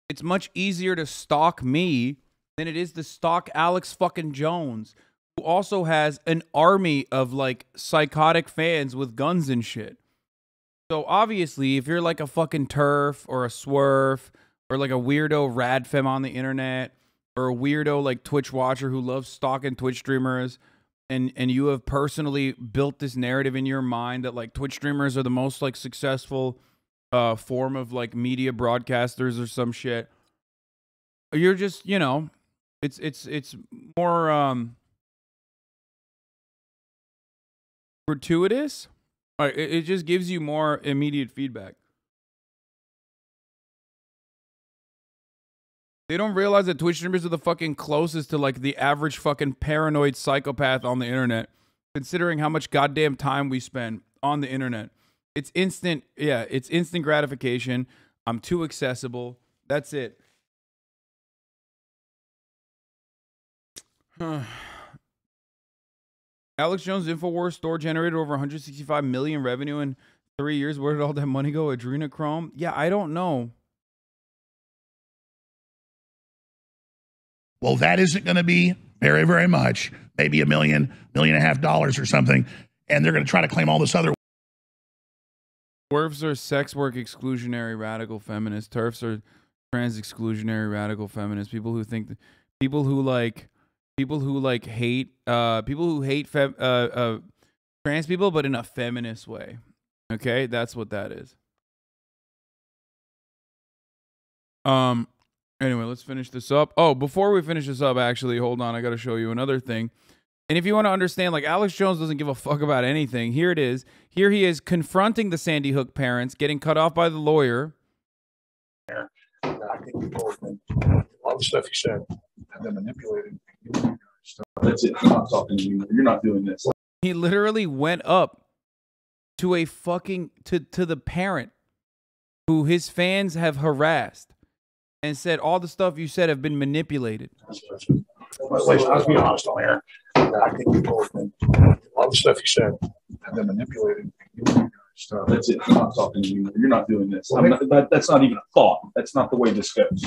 It's much easier to stalk me than it is to stalk Alex fucking Jones, who also has an army of, like, psychotic fans with guns and shit. So, obviously, if you're, like, a fucking TERF or a Swerf or, like, a weirdo radfem on the internet or a weirdo, like, Twitch watcher who loves stalking Twitch streamers and you have personally built this narrative in your mind that, like, Twitch streamers are the most, like, successful form of, like, media broadcasters or some shit, you're just, you know, it's more gratuitous. It just gives you more immediate feedback. They don't realize that Twitch streamers are the fucking closest to like the average fucking paranoid psychopath on the internet, considering how much goddamn time we spend on the internet. It's instant, yeah, it's instant gratification. I'm too accessible. That's it. Alex Jones' InfoWars store generated over 165 million revenue in 3 years. Where did all that money go? Adrenochrome? Yeah, I don't know. Well, that isn't going to be very, very much. Maybe $1 million, $1.5 million or something. And they're going to try to claim all this other. TERFs are sex work exclusionary radical feminists. TERFs are trans exclusionary radical feminists. People who think, people who hate trans people, but in a feminist way. Okay, that's what that is. Anyway, let's finish this up. Oh, before we finish this up, actually, hold on. I got to show you another thing. And if you want to understand, like, Alex Jones doesn't give a fuck about anything. Here it is. Here he is confronting the Sandy Hook parents, getting cut off by the lawyer. I think people have been, a lot of the stuff he said have been manipulated. That's it. I'm not talking to you. You're not doing this. He literally went up to a fucking, to the parent who his fans have harassed and said all the stuff you said have been manipulated. Let's be honest on here. I think people have been, a lot of the stuff he said have been manipulated. That's it. I'm not talking to you. You're not doing this. That's not even a thought. That's not the way this goes.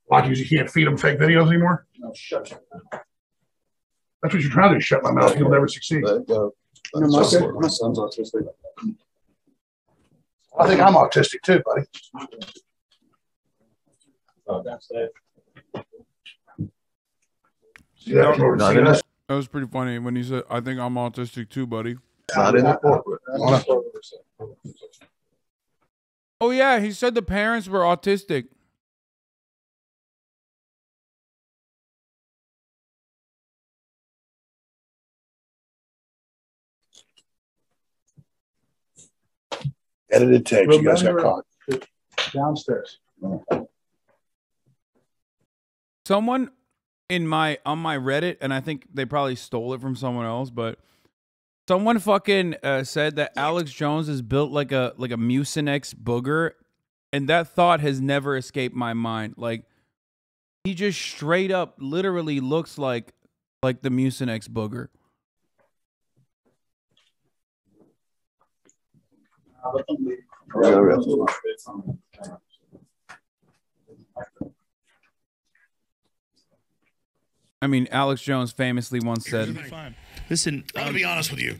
Why, because you can't feed them fake videos anymore? No, shut up. That's what you're trying to do, shut my mouth. You'll never succeed. My son's autistic. I think I'm autistic too, buddy. Oh, that's it. That was pretty funny when he said, I think I'm autistic too, buddy. Not in the corporate. Oh, yeah, he said the parents were autistic. Edited tapes. You guys got caught. Downstairs. Someone on my Reddit, and I think they probably stole it from someone else, but someone fucking said that Alex Jones is built like a Mucinex booger, and that thought has never escaped my mind. Like, he just straight up literally looks like the Mucinex booger. I mean, Alex Jones famously once said, listen, I'm going to be honest with you.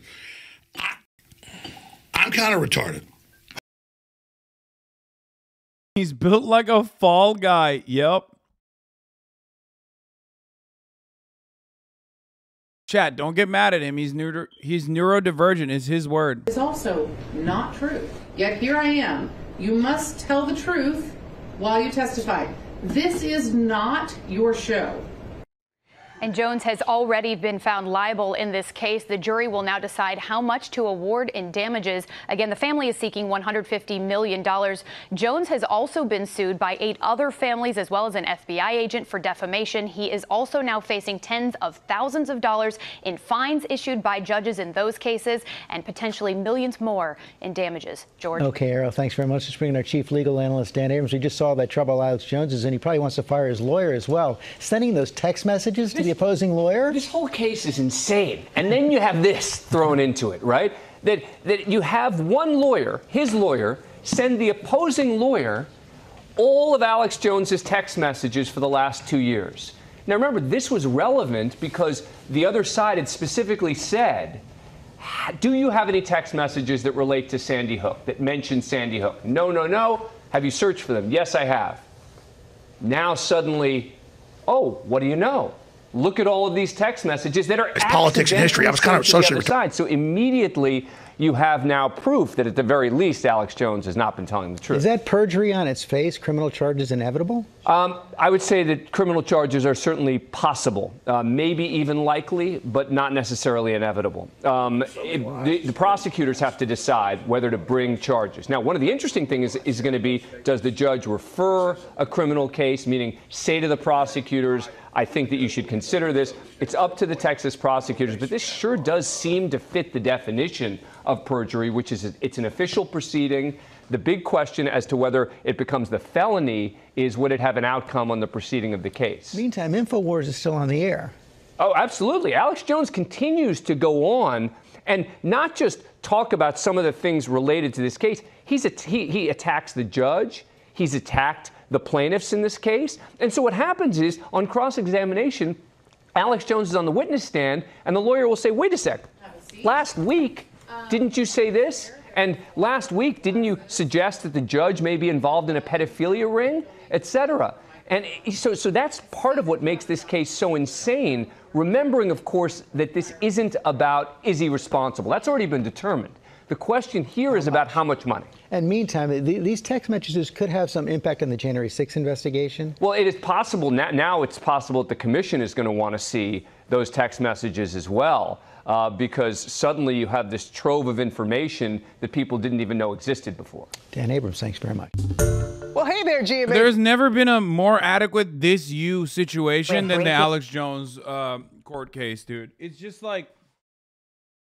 I'm kind of retarded. He's built like a fall guy. Yep. Chat, don't get mad at him. He's neurodivergent is his word. It's also not true. Yet here I am. You must tell the truth while you testify. This is not your show. And Jones has already been found liable in this case. The jury will now decide how much to award in damages. Again, the family is seeking $150 million. Jones has also been sued by 8 other families as well as an FBI agent for defamation. He is also now facing tens of thousands of dollars in fines issued by judges in those cases and potentially millions more in damages. George? Okay, Arrow, thanks very much. Let's bring in our chief legal analyst, Dan Abrams. We just saw that trouble Alex Jones is in. He probably wants to fire his lawyer as well. Sending those text messages to the opposing lawyer? This whole case is insane. And then you have this thrown into it, right? That you have one lawyer, his lawyer, send the opposing lawyer all of Alex Jones's text messages for the last 2 years. Now remember, this was relevant because the other side had specifically said, do you have any text messages that relate to Sandy Hook, that mention Sandy Hook? No, no, no. Have you searched for them? Yes, I have. Now suddenly, oh, what do you know? Look at all of these text messages that are politics and history. I was kind of socially retired. So immediately you have now proof that at the very least Alex Jones has not been telling the truth. Is that perjury on its face? Criminal charges inevitable? I would say that criminal charges are certainly possible, maybe even likely, but not necessarily inevitable. The prosecutors have to decide whether to bring charges. Now, one of the interesting things is going to be, does the judge refer a criminal case, meaning say to the prosecutors, I think that you should consider this. It's up to the Texas prosecutors, but this sure does seem to fit the definition of perjury, which is it's an official proceeding. The big question as to whether it becomes the felony is, would it have an outcome on the proceeding of the case? Meantime, InfoWars is still on the air. Oh, absolutely. Alex Jones continues to go on and not just talk about some of the things related to this case. He attacks the judge. He's attacked the plaintiffs in this case. And so what happens is, on cross-examination, Alex Jones is on the witness stand, and the lawyer will say, wait a sec, last week, didn't you say this? And last week, didn't you suggest that the judge may be involved in a pedophilia ring, etc.? And so that's part of what makes this case so insane, remembering, of course, that this isn't about, is he responsible? That's already been determined. The question here is about how much money. And meantime, these text messages could have some impact on the January 6th investigation? Well, it is possible. Now it's possible that the commission is going to want to see those text messages as well, because suddenly you have this trove of information that people didn't even know existed before. Dan Abrams, thanks very much. Well, hey there, GMA. There's never been a more adequate this you situation than the Alex Jones court case, dude. It's just like,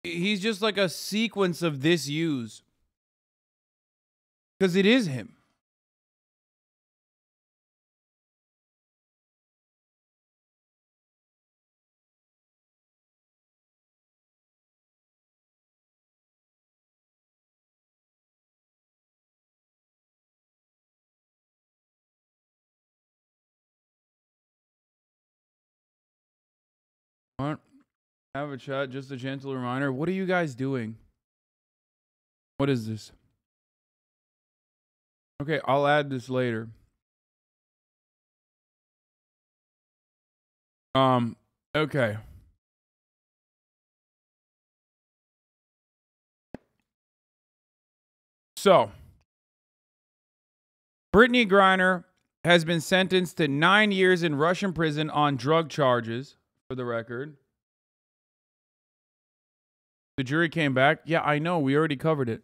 he's just like a sequence of this yous. Because it is him. What? Have a chat, just a gentle reminder. What are you guys doing? What is this? Okay, I'll add this later. Okay. So, Brittney Griner has been sentenced to 9 years in Russian prison on drug charges, for the record. The jury came back. Yeah, I know. We already covered it.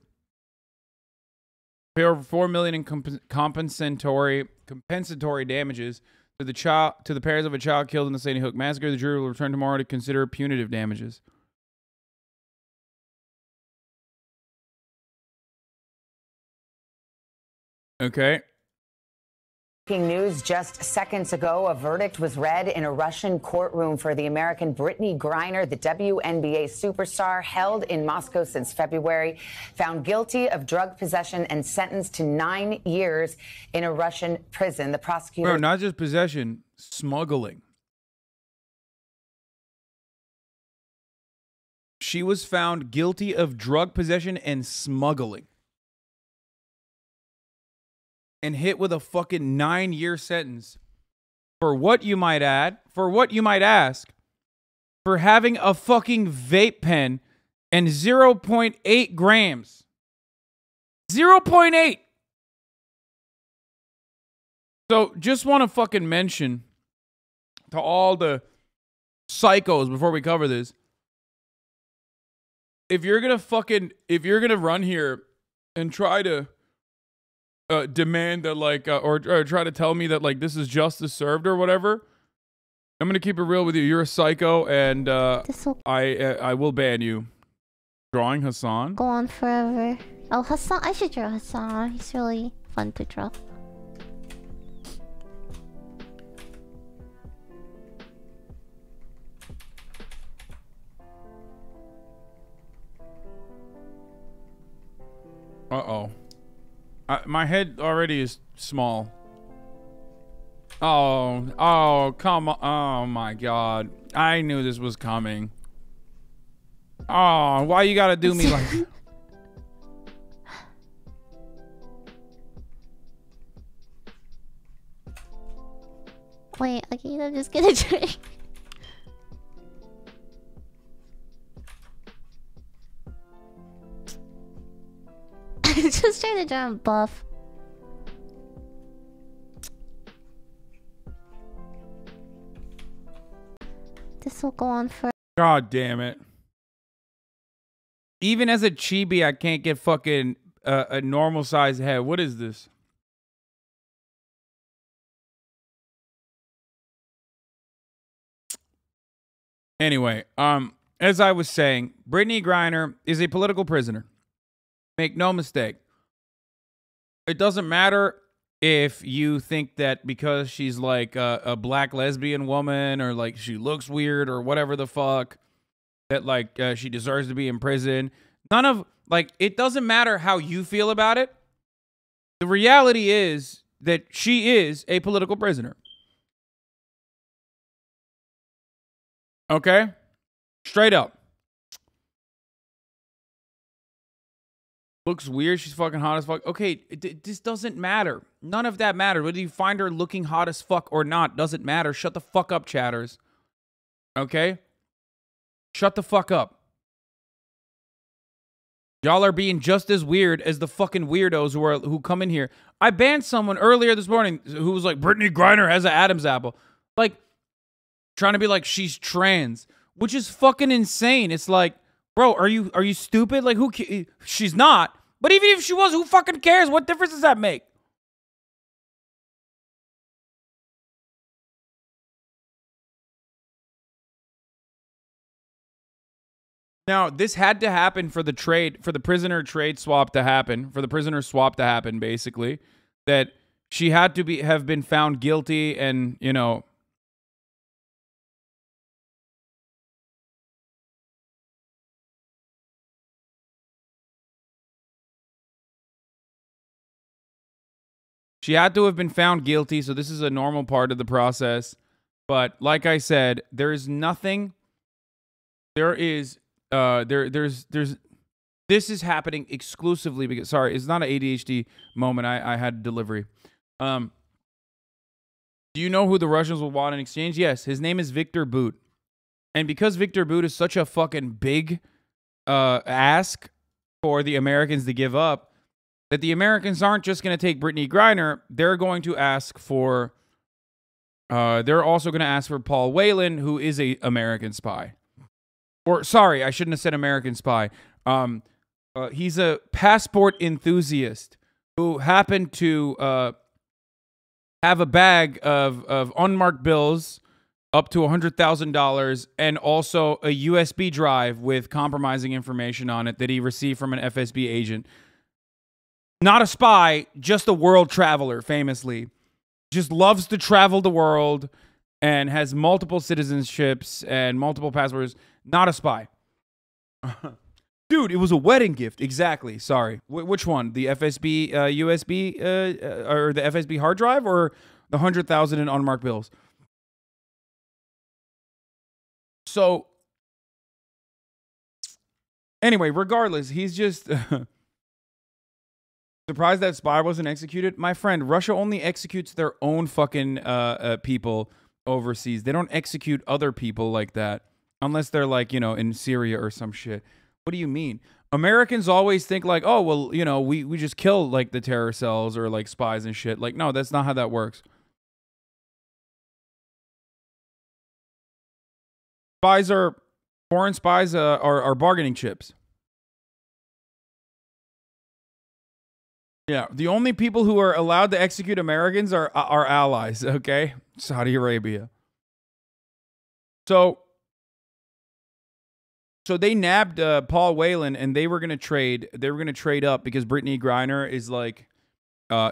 Pay over $4 million in compensatory damages to the parents of a child killed in the Sandy Hook massacre. The jury will return tomorrow to consider punitive damages. Okay. Breaking news just seconds ago, a verdict was read in a Russian courtroom for the American Brittney Griner, the WNBA superstar, held in Moscow since February, found guilty of drug possession and sentenced to 9 years in a Russian prison. The prosecutor... No, not just possession, smuggling. She was found guilty of drug possession and smuggling. And hit with a fucking 9-year sentence for what you might add, for what you might ask, for having a fucking vape pen and 0.8 grams. 0.8. So just want to fucking mention to all the psychos before we cover this. If you're going to run here and try to demand that, like, or try to tell me that, like, this is justice served or whatever, I'm gonna keep it real with you. You're a psycho, and I will ban you. Drawing Hasan. Go on forever. Oh, Hasan! I should draw Hasan. He's really fun to draw. Uh-oh. My head already is small. Oh, come on. Oh, my God. I knew this was coming. Oh, why you gotta do me like... Wait, okay, I'm just gonna drink. Just trying to draw buff. This will go on for. God damn it. Even as a chibi, I can't get fucking a normal size head. What is this? Anyway, as I was saying, Brittney Griner is a political prisoner. Make no mistake. It doesn't matter if you think that because she's like a black lesbian woman or like she looks weird or whatever the fuck, that like she deserves to be in prison. None of, like, it doesn't matter how you feel about it. The reality is that she is a political prisoner. Okay? Straight up. Looks weird. She's fucking hot as fuck. Okay, this doesn't matter. None of that matters. Whether you find her looking hot as fuck or not doesn't matter. Shut the fuck up, chatters. Okay? Shut the fuck up. Y'all are being just as weird as the fucking weirdos who come in here. I banned someone earlier this morning who was like, Brittney Griner has an Adam's apple. Like, trying to be like, she's trans. Which is fucking insane. It's like, bro, are you stupid? Like, she's not. But even if she was, who fucking cares? What difference does that make? Now, this had to happen for the prisoner trade swap to happen, for the prisoner swap to happen, basically. That she had to have been found guilty and, you know, she had to have been found guilty, so this is a normal part of the process. But like I said, there is nothing. There is this is happening exclusively because, sorry, it's not an ADHD moment. I had delivery. Do you know who the Russians will want in exchange? Yes, his name is Victor Bout. And because Victor Bout is such a fucking big ask for the Americans to give up, that the Americans aren't just going to take Brittney Griner. They're going to ask for, they're also going to ask for Paul Whelan, who is a American spy. Or, sorry, I shouldn't have said American spy. He's a passport enthusiast who happened to have a bag of unmarked bills up to $100,000 and also a USB drive with compromising information on it that he received from an FSB agent. Not a spy, just a world traveler, famously. Just loves to travel the world and has multiple citizenships and multiple passports. Not a spy. Dude, it was a wedding gift. Exactly. Sorry. Which one? The FSB USB or the FSB hard drive or the 100,000 in unmarked bills? So, anyway, regardless, he's just surprised that spy wasn't executed. My friend, Russia only executes their own fucking people overseas. They don't execute other people like that. Unless they're like, you know, in Syria or some shit. What do you mean? Americans always think like, oh, well, you know, we just kill like the terror cells or like spies and shit. Like, no, that's not how that works. Foreign spies are bargaining chips. Yeah, the only people who are allowed to execute Americans are our allies, okay? Saudi Arabia. So they nabbed Paul Whelan, and they were gonna trade. They were gonna trade up because Brittney Griner is like,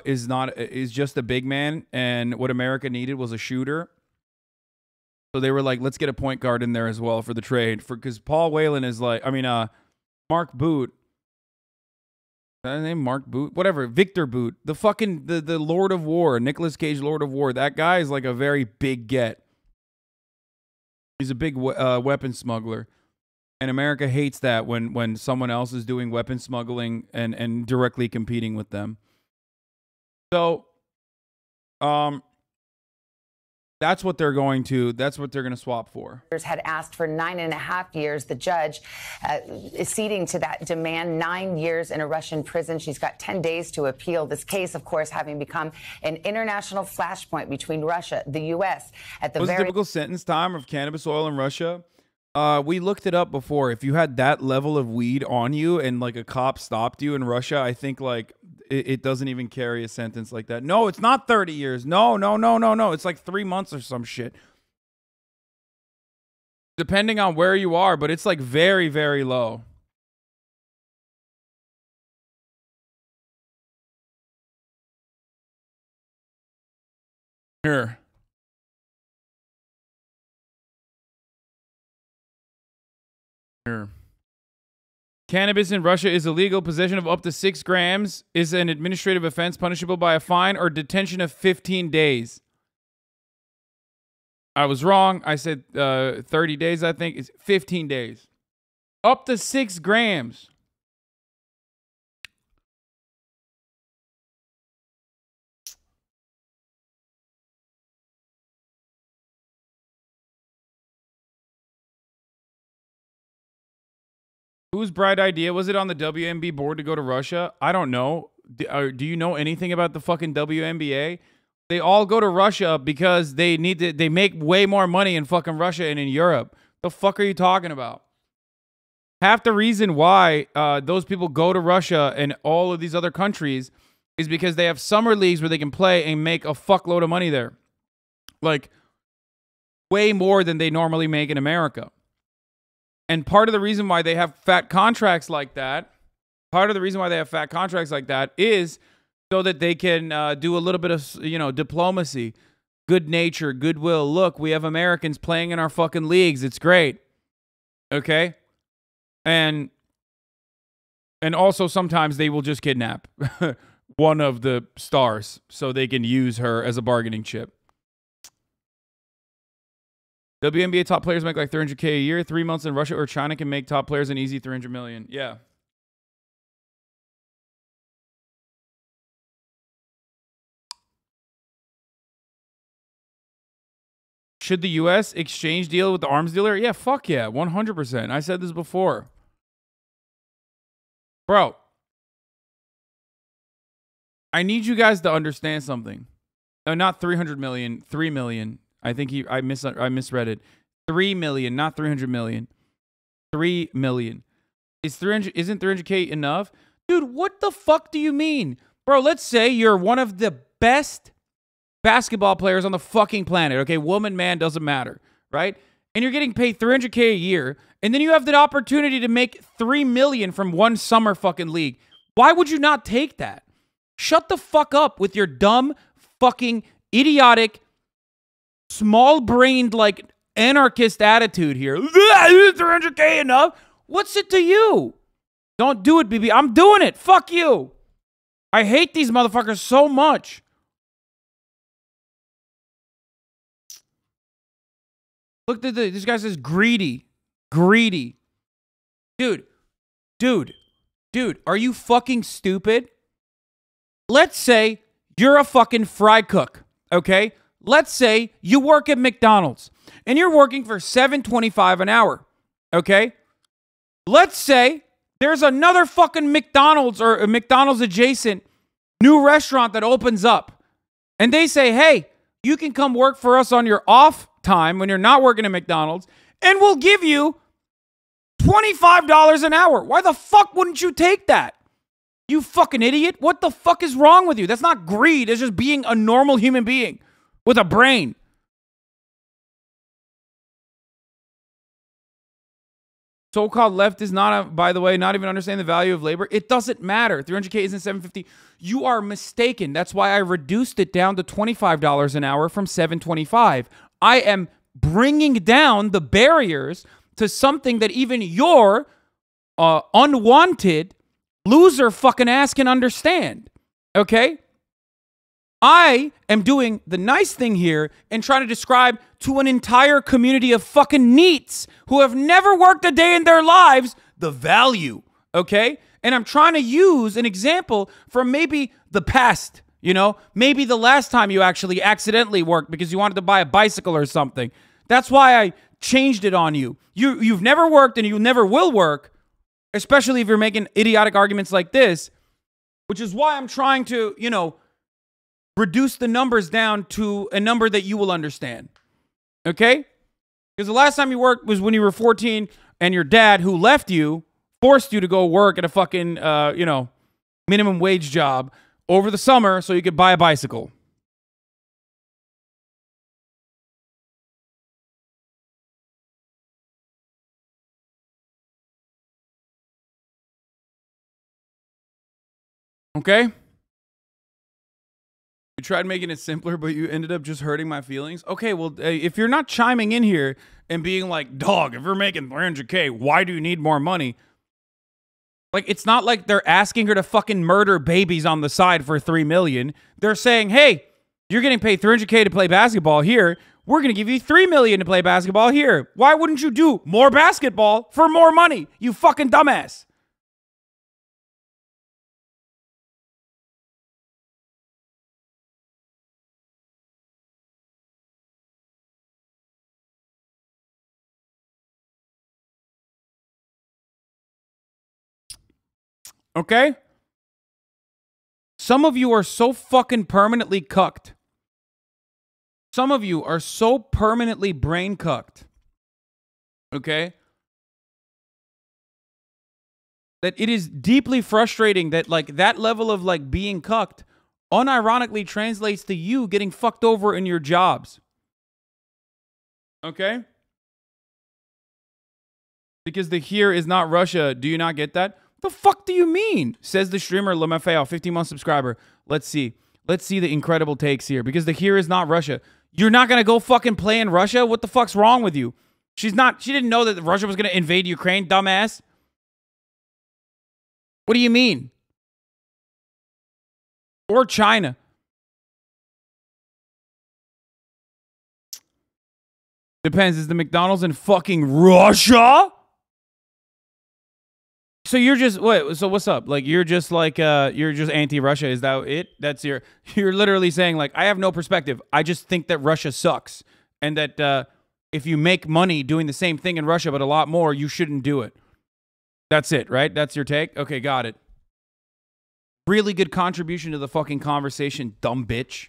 is just a big man, and what America needed was a shooter. So they were like, let's get a point guard in there as well for the trade, because Paul Whelan is like, I mean, Mark Boot. Is that his name? Mark Boot? Whatever. Victor Bout. The fucking the Lord of War, Nicolas Cage, Lord of War. That guy is like a very big get. He's a big weapon smuggler. And America hates that when someone else is doing weapon smuggling and directly competing with them. So, That's what they're going to swap for. Had asked for 9.5 years. The judge is ceding to that demand, 9 years in a Russian prison. She's got 10 days to appeal this case, of course, having become an international flashpoint between Russia, the U.S. at the What's the typical sentence time of cannabis oil in Russia? We looked it up before. If you had that level of weed on you and like a cop stopped you in Russia, I think like it doesn't even carry a sentence like that. No, it's not 30 years. No. It's like 3 months or some shit. Depending on where you are, but it's like very, very low. Here. Cannabis in Russia is illegal. Possession of up to 6 grams is an administrative offense punishable by a fine or detention of 15 days. I was wrong. I said 30 days, I think. It's 15 days. Up to 6 grams. Whose bright idea was it on the WNBA board to go to Russia? I don't know. Do you know anything about the fucking WNBA? They all go to Russia because they make way more money in fucking Russia and in Europe. The fuck are you talking about? Half the reason why those people go to Russia and all of these other countries is because they have summer leagues where they can play and make a fuckload of money there. Like, way more than they normally make in America. And part of the reason why they have fat contracts like that, is so that they can do a little bit of, diplomacy, good nature, goodwill. Look, we have Americans playing in our fucking leagues. It's great. Okay? And also sometimes they will just kidnap one of the stars so they can use her as a bargaining chip. WNBA top players make like $300K a year. 3 months in Russia or China can make top players an easy $300 million. Yeah. Should the U.S. exchange deal with the arms dealer? Yeah, fuck yeah, 100%. I said this before. Bro, I need you guys to understand something. No, not 300 million, 3 million. I think I misread it. 3 million, not 300 million. 3 million. Isn't 300K enough? Dude, what the fuck do you mean? Bro, let's say you're one of the best basketball players on the fucking planet. Okay, woman, man, doesn't matter, right? And you're getting paid 300K a year, and then you have the opportunity to make 3 million from one summer fucking league. Why would you not take that? Shut the fuck up with your dumb, fucking, idiotic, small-brained, like, anarchist attitude here. 300K enough? What's it to you? Don't do it, BB. I'm doing it. Fuck you. I hate these motherfuckers so much. Look, this guy says greedy. Greedy. Dude, are you fucking stupid? Let's say you're a fucking fry cook, okay? Let's say you work at McDonald's and you're working for $7.25 an hour, okay? Let's say there's another fucking McDonald's or a McDonald's adjacent new restaurant that opens up and they say, hey, you can come work for us on your off time when you're not working at McDonald's and we'll give you $25 an hour. Why the fuck wouldn't you take that? You fucking idiot. What the fuck is wrong with you? That's not greed. It's just being a normal human being with a brain. So-called left is not, by the way, not even understanding the value of labor. It doesn't matter. 300K isn't 750. You are mistaken. That's why I reduced it down to $25 an hour from $7.25. I am bringing down the barriers to something that even your unwanted loser fucking ass can understand. Okay? I am doing the nice thing here and trying to describe to an entire community of fucking neets who have never worked a day in their lives the value, okay? And I'm trying to use an example from maybe the past, You know, maybe the last time you actually accidentally worked because you wanted to buy a bicycle or something. That's why I changed it on you. You've never worked and you never will work, especially if you're making idiotic arguments like this, which is why I'm trying to, you know, reduce the numbers down to a number that you will understand. Okay? Because the last time you worked was when you were 14 and your dad, who left you, forced you to go work at a fucking, you know, minimum wage job over the summer so you could buy a bicycle. Okay? You tried making it simpler, but you ended up just hurting my feelings. Okay, well, if you're not chiming in here and being like, dog, if you're making 300K, why do you need more money? Like, it's not like they're asking her to fucking murder babies on the side for $3 million. They're saying, hey, you're getting paid 300K to play basketball here. We're going to give you $3 million to play basketball here. Why wouldn't you do more basketball for more money? You fucking dumbass. Okay? Some of you are so fucking permanently cucked. Some of you are so permanently brain cucked. Okay? That it is deeply frustrating that, like, that level of, like, being cucked unironically translates to you getting fucked over in your jobs. Okay? Because the here is not Russia. Do you not get that? The fuck do you mean? Says the streamer LMAO, 15-month subscriber. Let's see. Let's see the incredible takes here. Because the here is not Russia. You're not going to go fucking play in Russia? What the fuck's wrong with you? She didn't know that Russia was going to invade Ukraine, dumbass. What do you mean? Or China. Depends. Is the McDonald's in fucking Russia? So you're just, wait, so what's up? Like, you're just like, you're just anti-Russia. Is that it? That's you're literally saying, like, I have no perspective. I just think that Russia sucks. And that if you make money doing the same thing in Russia, but a lot more, you shouldn't do it. That's it, right? That's your take? Okay, got it. Really good contribution to the fucking conversation, dumb bitch.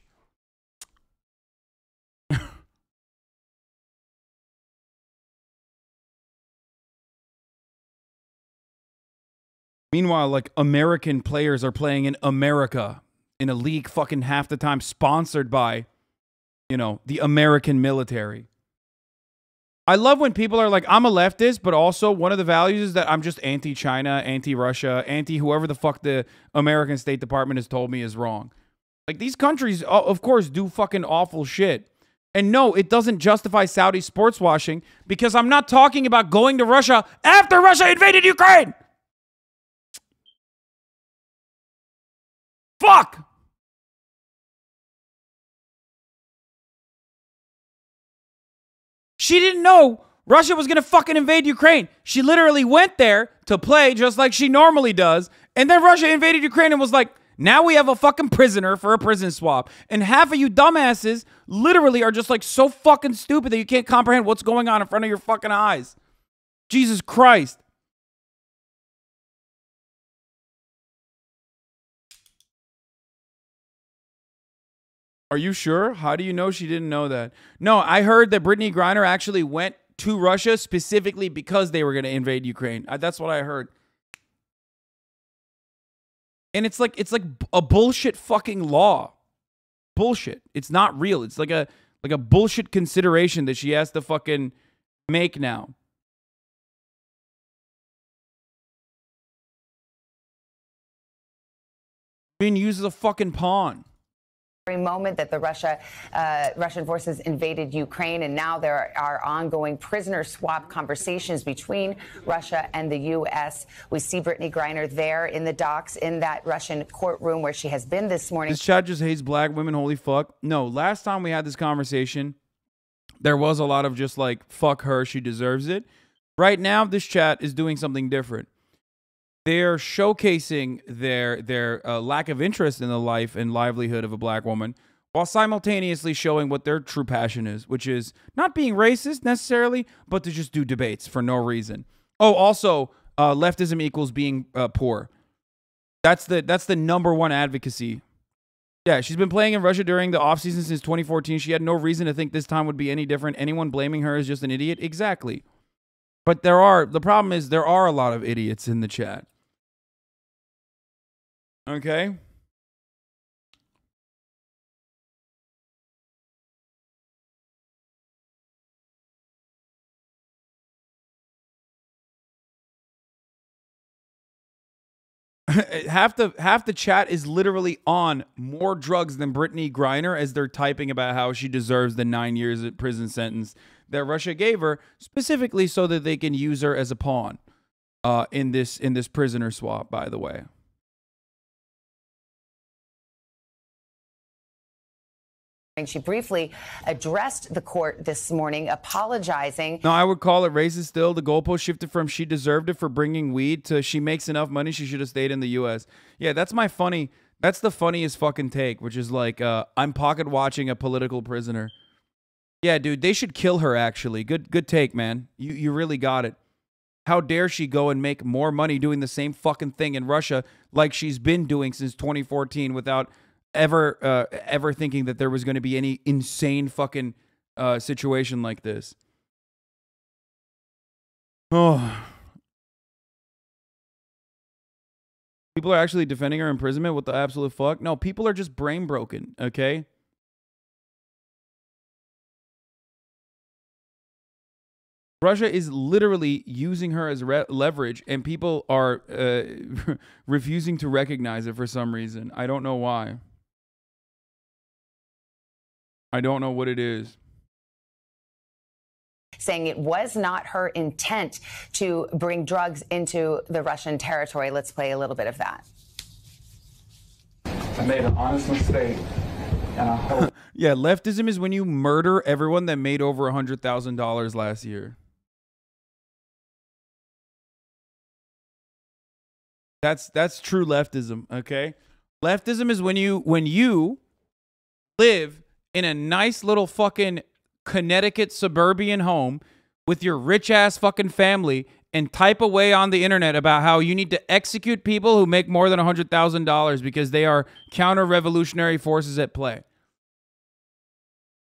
Meanwhile, like, American players are playing in America in a league fucking half the time sponsored by, you know, the American military. I love when people are like, I'm a leftist, but also one of the values is that I'm just anti-China, anti-Russia, anti-whoever the fuck the American State Department has told me is wrong. Like, these countries, of course, do fucking awful shit. And no, it doesn't justify Saudi sports washing, because I'm not talking about going to Russia after Russia invaded Ukraine. Fuck! She didn't know Russia was going to fucking invade Ukraine. She literally went there to play just like she normally does. And then Russia invaded Ukraine and was like, now we have a fucking prisoner for a prison swap. And half of you dumbasses literally are just like so fucking stupid that you can't comprehend what's going on in front of your fucking eyes. Jesus Christ. Are you sure? How do you know she didn't know that? No, I heard that Brittney Griner actually went to Russia specifically because they were going to invade Ukraine. That's what I heard. And it's like a bullshit fucking law. Bullshit. It's not real. It's like a bullshit consideration that she has to fucking make now. Being used as a fucking pawn. Moment that the Russian forces invaded Ukraine, and now there are ongoing prisoner swap conversations between Russia and the U.S. We see Brittney Griner there in the docks in that Russian courtroom where she has been this morning. This chat just hates black women. Holy fuck. No, last time we had this conversation, there was a lot of just like, fuck her, she deserves it. Right now, this chat is doing something different. they're showcasing their lack of interest in the life and livelihood of a black woman, while simultaneously showing what their true passion is, which is not being racist necessarily, but to just do debates for no reason. Oh, also, leftism equals being poor. That's the #1 advocacy. Yeah, she's been playing in Russia during the offseason since 2014. She had no reason to think this time would be any different. Anyone blaming her is just an idiot. Exactly. But the problem is there are a lot of idiots in the chat. Okay? half the chat is literally on more drugs than Brittney Griner as they're typing about how she deserves the 9 years of prison sentence that Russia gave her, specifically so that they can use her as a pawn in this prisoner swap, by the way. She briefly addressed the court this morning, apologizing. No, I would call it racist still. The goalpost shifted from she deserved it for bringing weed to she makes enough money, she should have stayed in the U.S. Yeah, that's the funniest fucking take, which is like, I'm pocket watching a political prisoner. Yeah, dude, they should kill her, actually. Good take, man. You really got it. How dare she go and make more money doing the same fucking thing in Russia like she's been doing since 2014 without ever thinking that there was going to be any insane fucking situation like this. Oh. People are actually defending her imprisonment? What the absolute fuck? No, people are just brain broken, okay? Russia is literally using her as leverage, and people are refusing to recognize it for some reason. I don't know why. I don't know what it is. Saying it was not her intent to bring drugs into the Russian territory. Let's play a little bit of that. I made an honest mistake, and I hope. Yeah, leftism is when you murder everyone that made over $100,000 last year. That's true leftism, okay? Leftism is when you live in a nice little fucking Connecticut suburban home with your rich ass fucking family and type away on the internet about how you need to execute people who make more than $100,000 because they are counter-revolutionary forces at play.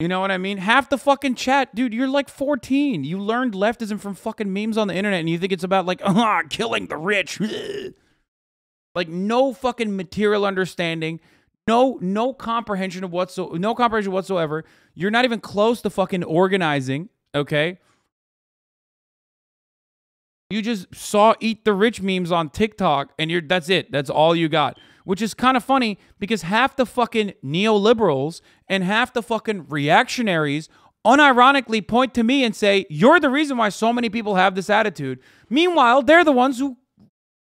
You know what I mean? Half the fucking chat, dude, you're like 14. You learned leftism from fucking memes on the internet and you think it's about like, killing the rich. Like no fucking material understanding. No comprehension of whatsoever. You're not even close to fucking organizing, okay? You just saw Eat the Rich memes on TikTok and that's it. That's all you got. Which is kind of funny because half the fucking neoliberals and half the fucking reactionaries unironically point to me and say, you're the reason why so many people have this attitude. Meanwhile, they're the ones who,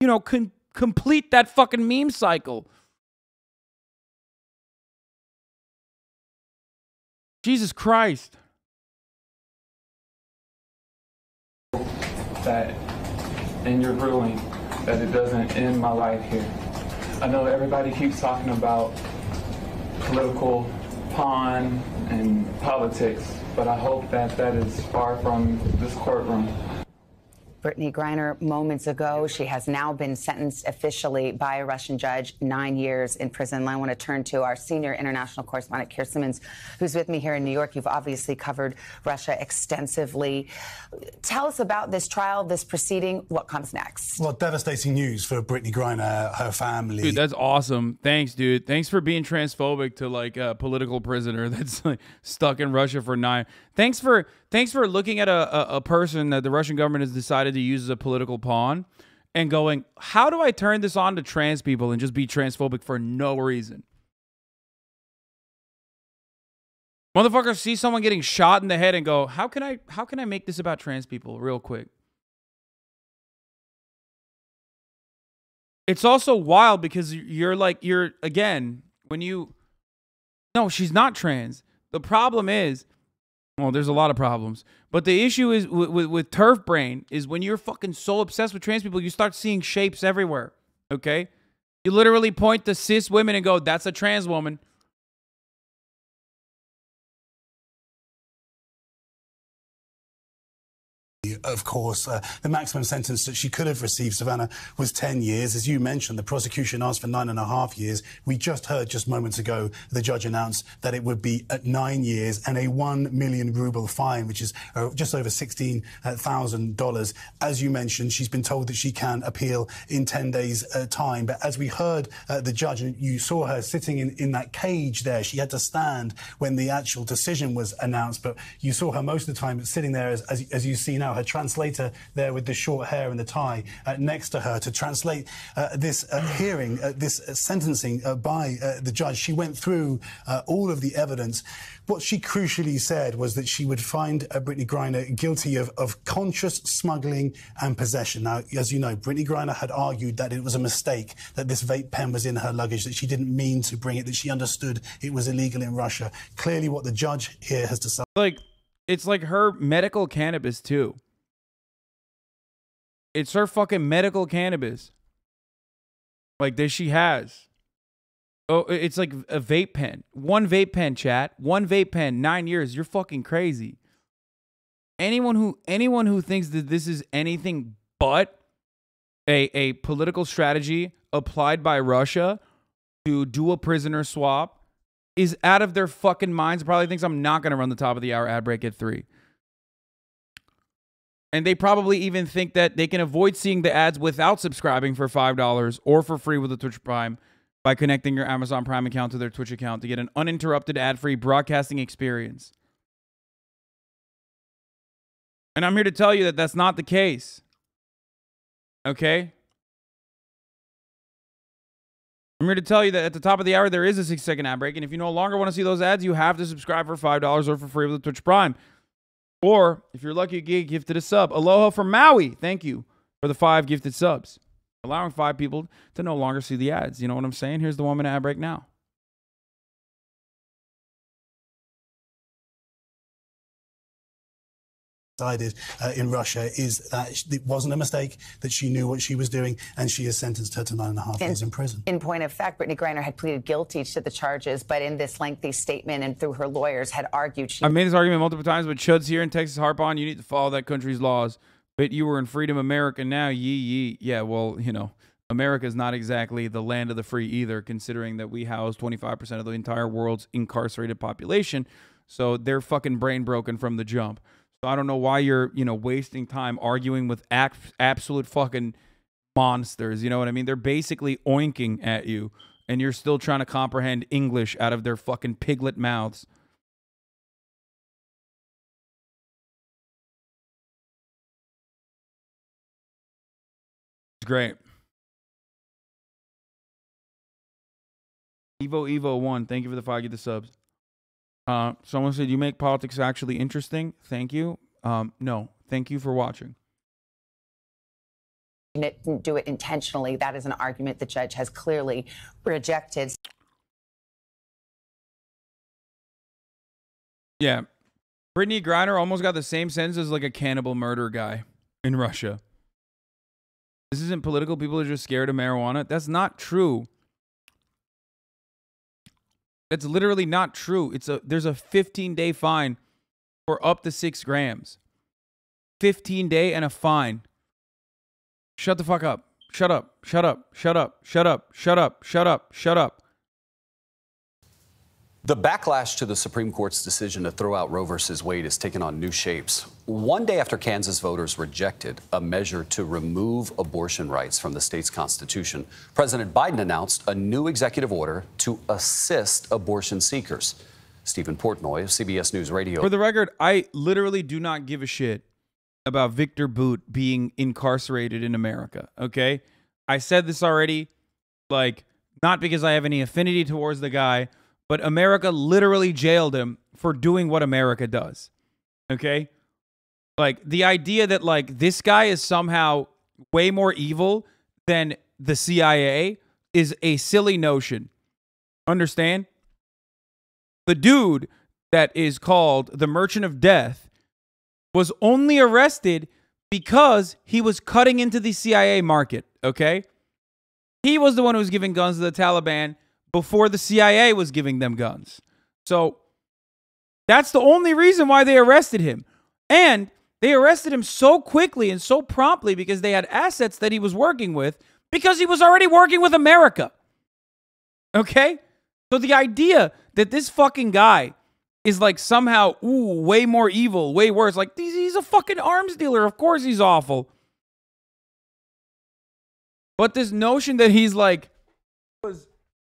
you know, can complete that fucking meme cycle. Jesus Christ. That in your ruling, that it doesn't end my life here. I know everybody keeps talking about political pawn and politics, but I hope that that is far from this courtroom. Brittney Griner moments ago. She has now been sentenced officially by a Russian judge, 9 years in prison. I want to turn to our senior international correspondent, Keir Simmons, who's with me here in New York. You've obviously covered Russia extensively. Tell us about this trial, this proceeding. What comes next? Well, devastating news for Brittney Griner, her family. Dude, that's awesome. Thanks, dude. Thanks for being transphobic to like a political prisoner that's like stuck in Russia for 9. Thanks for looking at a person that the Russian government has decided to use as a political pawn and going, how do I turn this on to trans people and just be transphobic for no reason? Motherfuckers see someone getting shot in the head and go, how can I make this about trans people real quick? It's also wild because again, no, she's not trans. The problem is Well, there's a lot of problems. But the issue is with turf brain is when you're fucking so obsessed with trans people, you start seeing shapes everywhere. Okay? You literally point to cis women and go, that's a trans woman. Of course, the maximum sentence that she could have received, Savannah, was 10 years. As you mentioned, the prosecution asked for 9.5 years. We just heard just moments ago the judge announced that it would be at 9 years and a 1 million ruble fine, which is just over $16,000. As you mentioned, she's been told that she can appeal in 10 days' time. But as we heard the judge, and you saw her sitting in that cage there, she had to stand when the actual decision was announced. But you saw her most of the time sitting there, as you see now, her translator there with the short hair and the tie next to her to translate this hearing, this sentencing by the judge. She went through all of the evidence. What she crucially said was that she would find Brittney Griner guilty of conscious smuggling and possession. Now, as you know, Brittney Griner had argued that it was a mistake, that this vape pen was in her luggage, that she didn't mean to bring it, that she understood it was illegal in Russia. Clearly what the judge here has decided. Like, it's like her medical cannabis too. It's her fucking medical cannabis. Like that she has. Oh, it's like a vape pen. One vape pen, chat. One vape pen, 9 years. You're fucking crazy. Anyone who thinks that this is anything but a political strategy applied by Russia to do a prisoner swap is out of their fucking minds. Probably thinks I'm not going to run the top of the hour ad break at 3. And they probably even think that they can avoid seeing the ads without subscribing for $5 or for free with the Twitch Prime by connecting your Amazon Prime account to their Twitch account to get an uninterrupted ad-free broadcasting experience. And I'm here to tell you that that's not the case. Okay? I'm here to tell you that at the top of the hour, there is a 6-second ad break. And if you no longer want to see those ads, you have to subscribe for $5 or for free with the Twitch Prime. Or, if you're lucky, get gifted a sub. Aloha from Maui. Thank you for the 5 gifted subs. Allowing 5 people to no longer see the ads. You know what I'm saying? Here's the 1 minute ad break now. Decided in Russia is that it wasn't a mistake, that she knew what she was doing, and she has sentenced her to 9.5 years in prison. In point of fact, Brittney Griner had pleaded guilty to the charges, but in this lengthy statement and through her lawyers had argued she... I've made this argument multiple times, but Chuds here in Texas harp on, you need to follow that country's laws. But you were in Freedom America now, yee. Yeah, well, you know, America is not exactly the land of the free either, considering that we house 25% of the entire world's incarcerated population. So they're fucking brain broken from the jump. So I don't know why you're, you know, wasting time arguing with absolute fucking monsters. You know what I mean? They're basically oinking at you, and you're still trying to comprehend English out of their fucking piglet mouths. It's great. Evo1, thank you for the 5 get the subs. Someone said, you make politics actually interesting. Thank you. No, thank you for watching. Didn't do it intentionally. That is an argument the judge has clearly rejected. Yeah. Brittney Griner almost got the same sentence as like a cannibal murder guy in Russia. This isn't political. People are just scared of marijuana. That's not true. That's literally not true. There's a 15-day fine for up to 6 grams. 15-day and a fine. Shut the fuck up. Shut up. Shut up. Shut up. Shut up. Shut up. Shut up. Shut up. The backlash to the Supreme Court's decision to throw out Roe v. Wade has taken on new shapes. One day after Kansas voters rejected a measure to remove abortion rights from the state's constitution, President Biden announced a new executive order to assist abortion seekers. Stephen Portnoy of CBS News Radio. For the record, I literally do not give a shit about Victor Boot being incarcerated in America, okay? I said this already, like, not because I have any affinity towards the guy, but America literally jailed him for doing what America does. Okay? Like, the idea that, like, this guy is somehow way more evil than the CIA is a silly notion. Understand? The dude that is called the Merchant of Death was only arrested because he was cutting into the CIA market, okay? He was the one who was giving guns to the Taliban before the CIA was giving them guns. So that's the only reason why they arrested him. And they arrested him so quickly and so promptly because they had assets that he was working with because he was already working with America. Okay? So the idea that this fucking guy is like somehow, way more evil, way worse. Like, he's a fucking arms dealer. Of course he's awful. But this notion that he's like was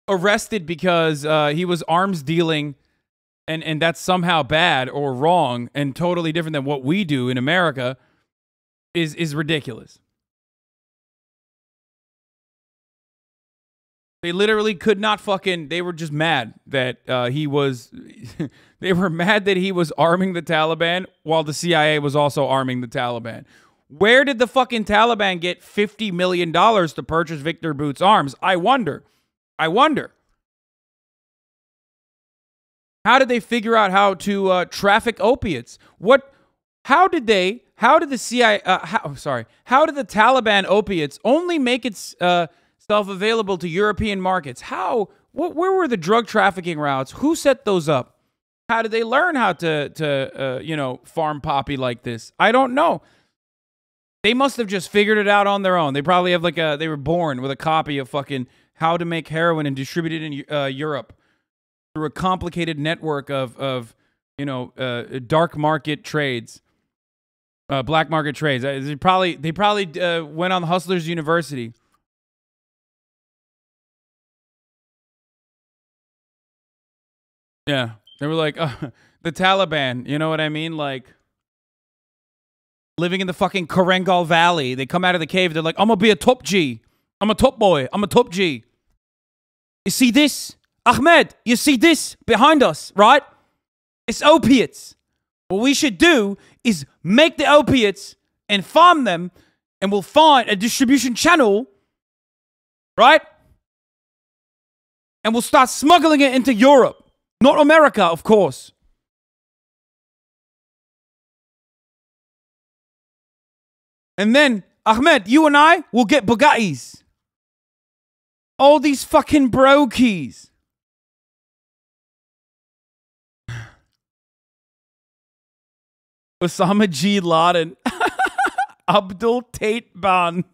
arrested because he was arms dealing and that's somehow bad or wrong and totally different than what we do in America is ridiculous. They literally could not fucking, they were just mad that he was, they were mad that he was arming the Taliban while the CIA was also arming the Taliban. Where did the fucking Taliban get $50 million to purchase Victor Boot's arms? I wonder. I wonder. How did they figure out how to traffic opiates? How did the Taliban opiates only make its stuff available to European markets? Where were the drug trafficking routes? Who set those up? How did they learn how to farm poppy like this? I don't know. They must have just figured it out on their own. They probably have they were born with a copy of fucking how to make heroin and distribute it in Europe through a complicated network of dark market trades, black market trades. They probably went on Hustlers University. Yeah, they were like the Taliban. You know what I mean? Like living in the fucking Karengal Valley. They come out of the cave. They're like, I'm gonna be a top G. I'm a top boy. I'm a top G. You see this? Ahmed, you see this behind us, right? It's opiates. What we should do is make the opiates and farm them, and we'll find a distribution channel, right? And we'll start smuggling it into Europe. Not America, of course. And then, Ahmed, you and I will get Bugattis. All these fucking brokies. Osama G. Laden. Abdul Tate Ban.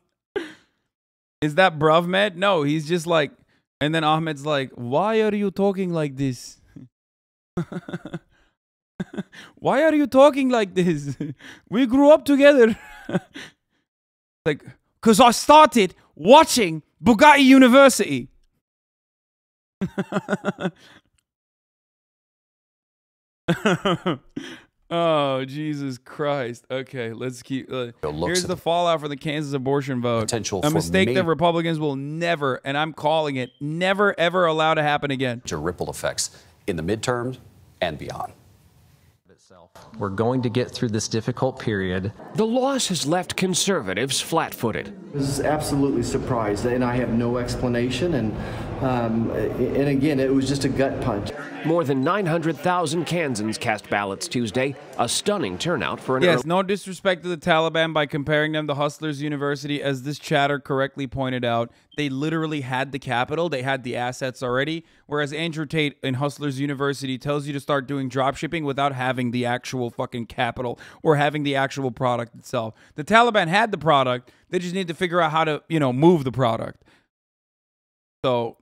Is that Bruvmed? No, he's just like, and then Ahmed's like, why are you talking like this? Why are you talking like this? We grew up together. Like, because I started watching Bugatti University. Oh, Jesus Christ. Okay, let's keep... here's the fallout for the Kansas abortion vote. Potential a mistake that Republicans will never, and I'm calling it, never, ever allow to happen again. Ripple effects in the midterms and beyond. We're going to get through this difficult period. The loss has left conservatives flat-footed. This is absolutely surprised, and I have no explanation. And again, it was just a gut punch. More than 900,000 Kansans cast ballots Tuesday, a stunning turnout for an Yes, no disrespect to the Taliban by comparing them to Hustlers University. As this chatter correctly pointed out, they literally had the capital. They had the assets already. Whereas Andrew Tate in Hustlers University tells you to start doing drop shipping without having the actual fucking capital or having the actual product itself. The Taliban had the product. They just need to figure out how to, move the product. So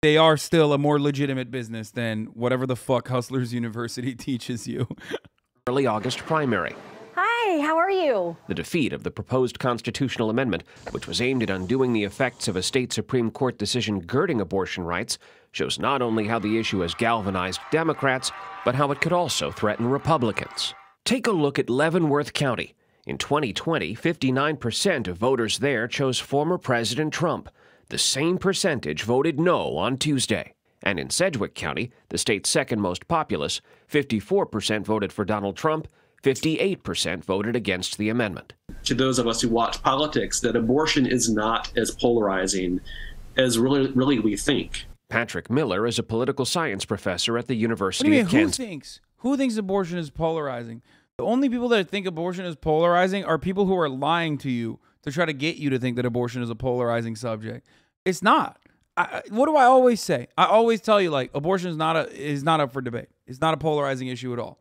they are still a more legitimate business than whatever the fuck Hustlers University teaches you. Early August primary. Hi, how are you? The defeat of the proposed constitutional amendment, which was aimed at undoing the effects of a state Supreme Court decision girding abortion rights, shows not only how the issue has galvanized Democrats, but how it could also threaten Republicans. Take a look at Leavenworth County. In 2020, 59% of voters there chose former President Trump. The same percentage voted no on Tuesday. And in Sedgwick County, the state's second most populous, 54% voted for Donald Trump, 58% voted against the amendment. To those of us who watch politics, that abortion is not as polarizing as really we think. Patrick Miller is a political science professor at the University of Kansas. Who thinks abortion is polarizing? The only people that think abortion is polarizing are people who are lying to you to try to get you to think that abortion is a polarizing subject. It's not. What do I always say? I always tell you, like, abortion is not up for debate. It's not a polarizing issue at all.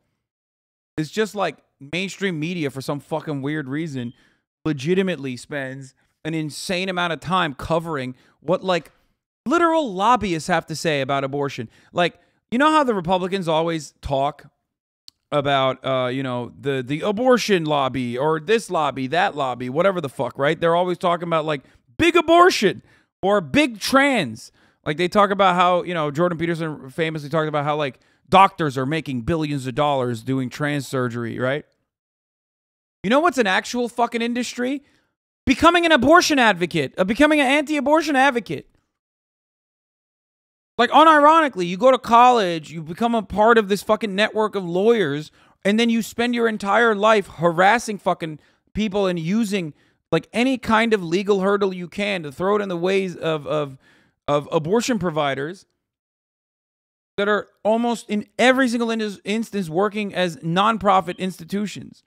It's just like mainstream media, for some fucking weird reason, legitimately spends an insane amount of time covering what, like, literal lobbyists have to say about abortion. Like, you know how the Republicans always talk about, you know, the abortion lobby or this lobby, that lobby, whatever the fuck, right? They're always talking about, like, big abortion or big trans. Like, they talk about how, you know, Jordan Peterson famously talked about how, like, doctors are making billions of dollars doing trans surgery, right? You know what's an actual fucking industry? Becoming an abortion advocate, becoming an anti-abortion advocate. Like, unironically, you go to college, you become a part of this fucking network of lawyers, and then you spend your entire life harassing fucking people and using, like, any kind of legal hurdle you can to throw it in the ways of abortion providers that are almost in every single instance working as nonprofit institutions.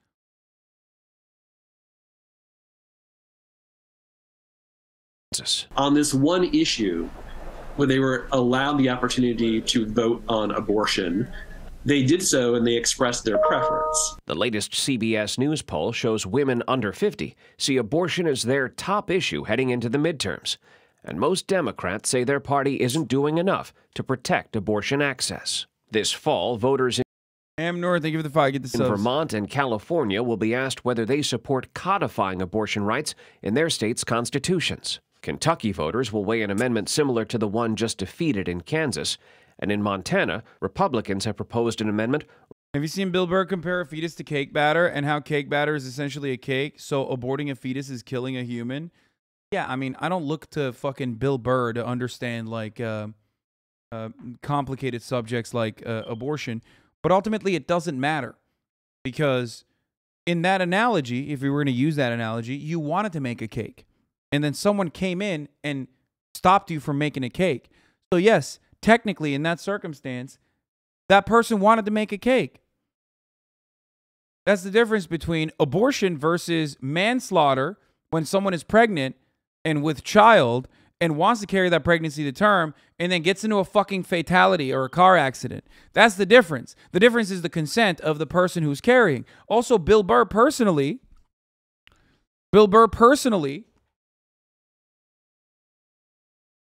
On this one issue where they were allowed the opportunity to vote on abortion, they did so and they expressed their preference. The latest CBS News poll shows women under 50 see abortion as their top issue heading into the midterms. And most Democrats say their party isn't doing enough to protect abortion access. This fall, voters Amnor, thank you for the fire. Get the in subs. Vermont and California will be asked whether they support codifying abortion rights in their state's constitutions. Kentucky voters will weigh an amendment similar to the one just defeated in Kansas. And in Montana, Republicans have proposed an amendment. Have you seen Bill Burr compare a fetus to cake batter and how cake batter is essentially a cake, so aborting a fetus is killing a human? Yeah, I mean, I don't look to fucking Bill Burr to understand, like, complicated subjects like abortion, but ultimately it doesn't matter because in that analogy, if we were going to use that analogy, you wanted to make a cake. And then someone came in and stopped you from making a cake. So yes, technically in that circumstance, that person wanted to make a cake. That's the difference between abortion versus manslaughter when someone is pregnant and with child and wants to carry that pregnancy to term and then gets into a fucking fatality or a car accident. That's the difference. The difference is the consent of the person who's carrying. Also, Bill Burr personally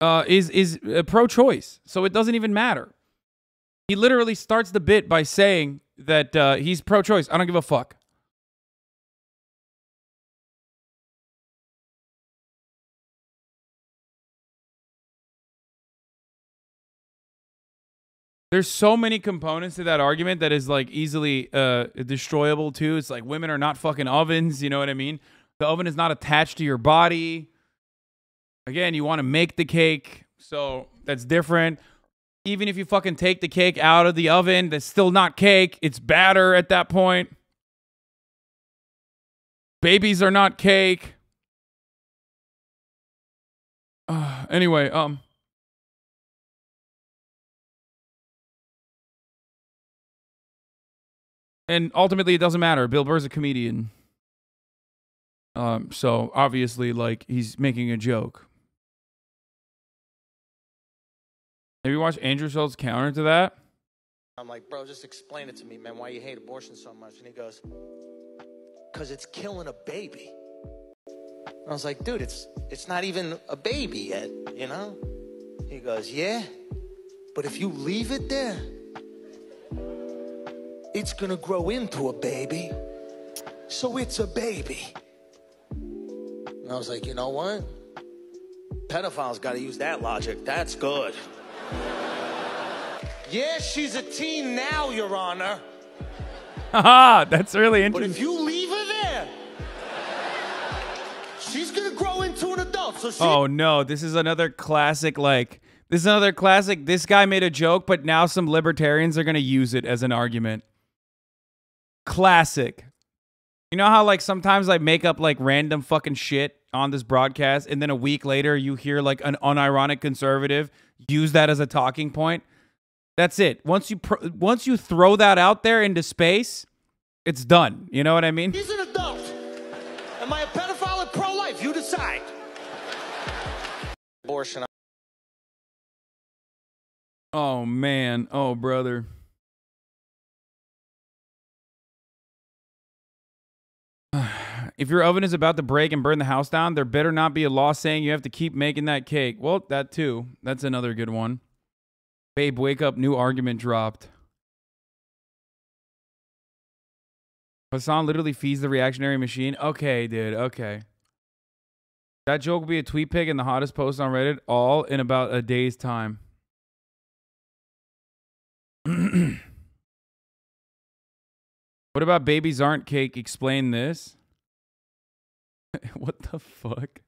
is pro-choice, so it doesn't even matter. He literally starts the bit by saying that he's pro-choice. I don't give a fuck. There's so many components to that argument that is, like, easily destroyable too. It's like women are not fucking ovens, you know what I mean? The oven is not attached to your body. Again, you want to make the cake, so that's different. Even if you fucking take the cake out of the oven, that's still not cake. It's batter at that point. Babies are not cake. Anyway, and ultimately, it doesn't matter. Bill Burr's a comedian. So obviously, like, he's making a joke. Have you watched Andrew Schultz counter to that? I'm like, bro, just explain it to me, man, why you hate abortion so much. And he goes, because it's killing a baby. And I was like, dude, it's not even a baby yet, you know? He goes, yeah, but if you leave it there, it's gonna grow into a baby. So it's a baby. And I was like, you know what? Pedophiles gotta use that logic. That's good. Yeah, she's a teen now, Your Honor. Haha, that's really interesting. But if you leave her there, she's gonna grow into an adult. So she Oh no, this is another classic, like, this guy made a joke, but now some libertarians are gonna use it as an argument. Classic. You know how, like, sometimes I make up, like, random fucking shit on this broadcast, and then a week later you hear, like, an unironic conservative use that as a talking point? That's it. Once you throw that out there into space, it's done. You know what I mean? He's an adult. Am I a pedophile or pro-life? You decide. Abortion. Oh, man. Oh, brother. If your oven is about to break and burn the house down, there better not be a law saying you have to keep making that cake. Well, that too. That's another good one. Babe, wake up. New argument dropped. Hasan literally feeds the reactionary machine. Okay, dude. Okay. That joke will be a tweet pic and the hottest post on Reddit all in about a day's time. What about babies aren't cake? Explain this. What the fuck?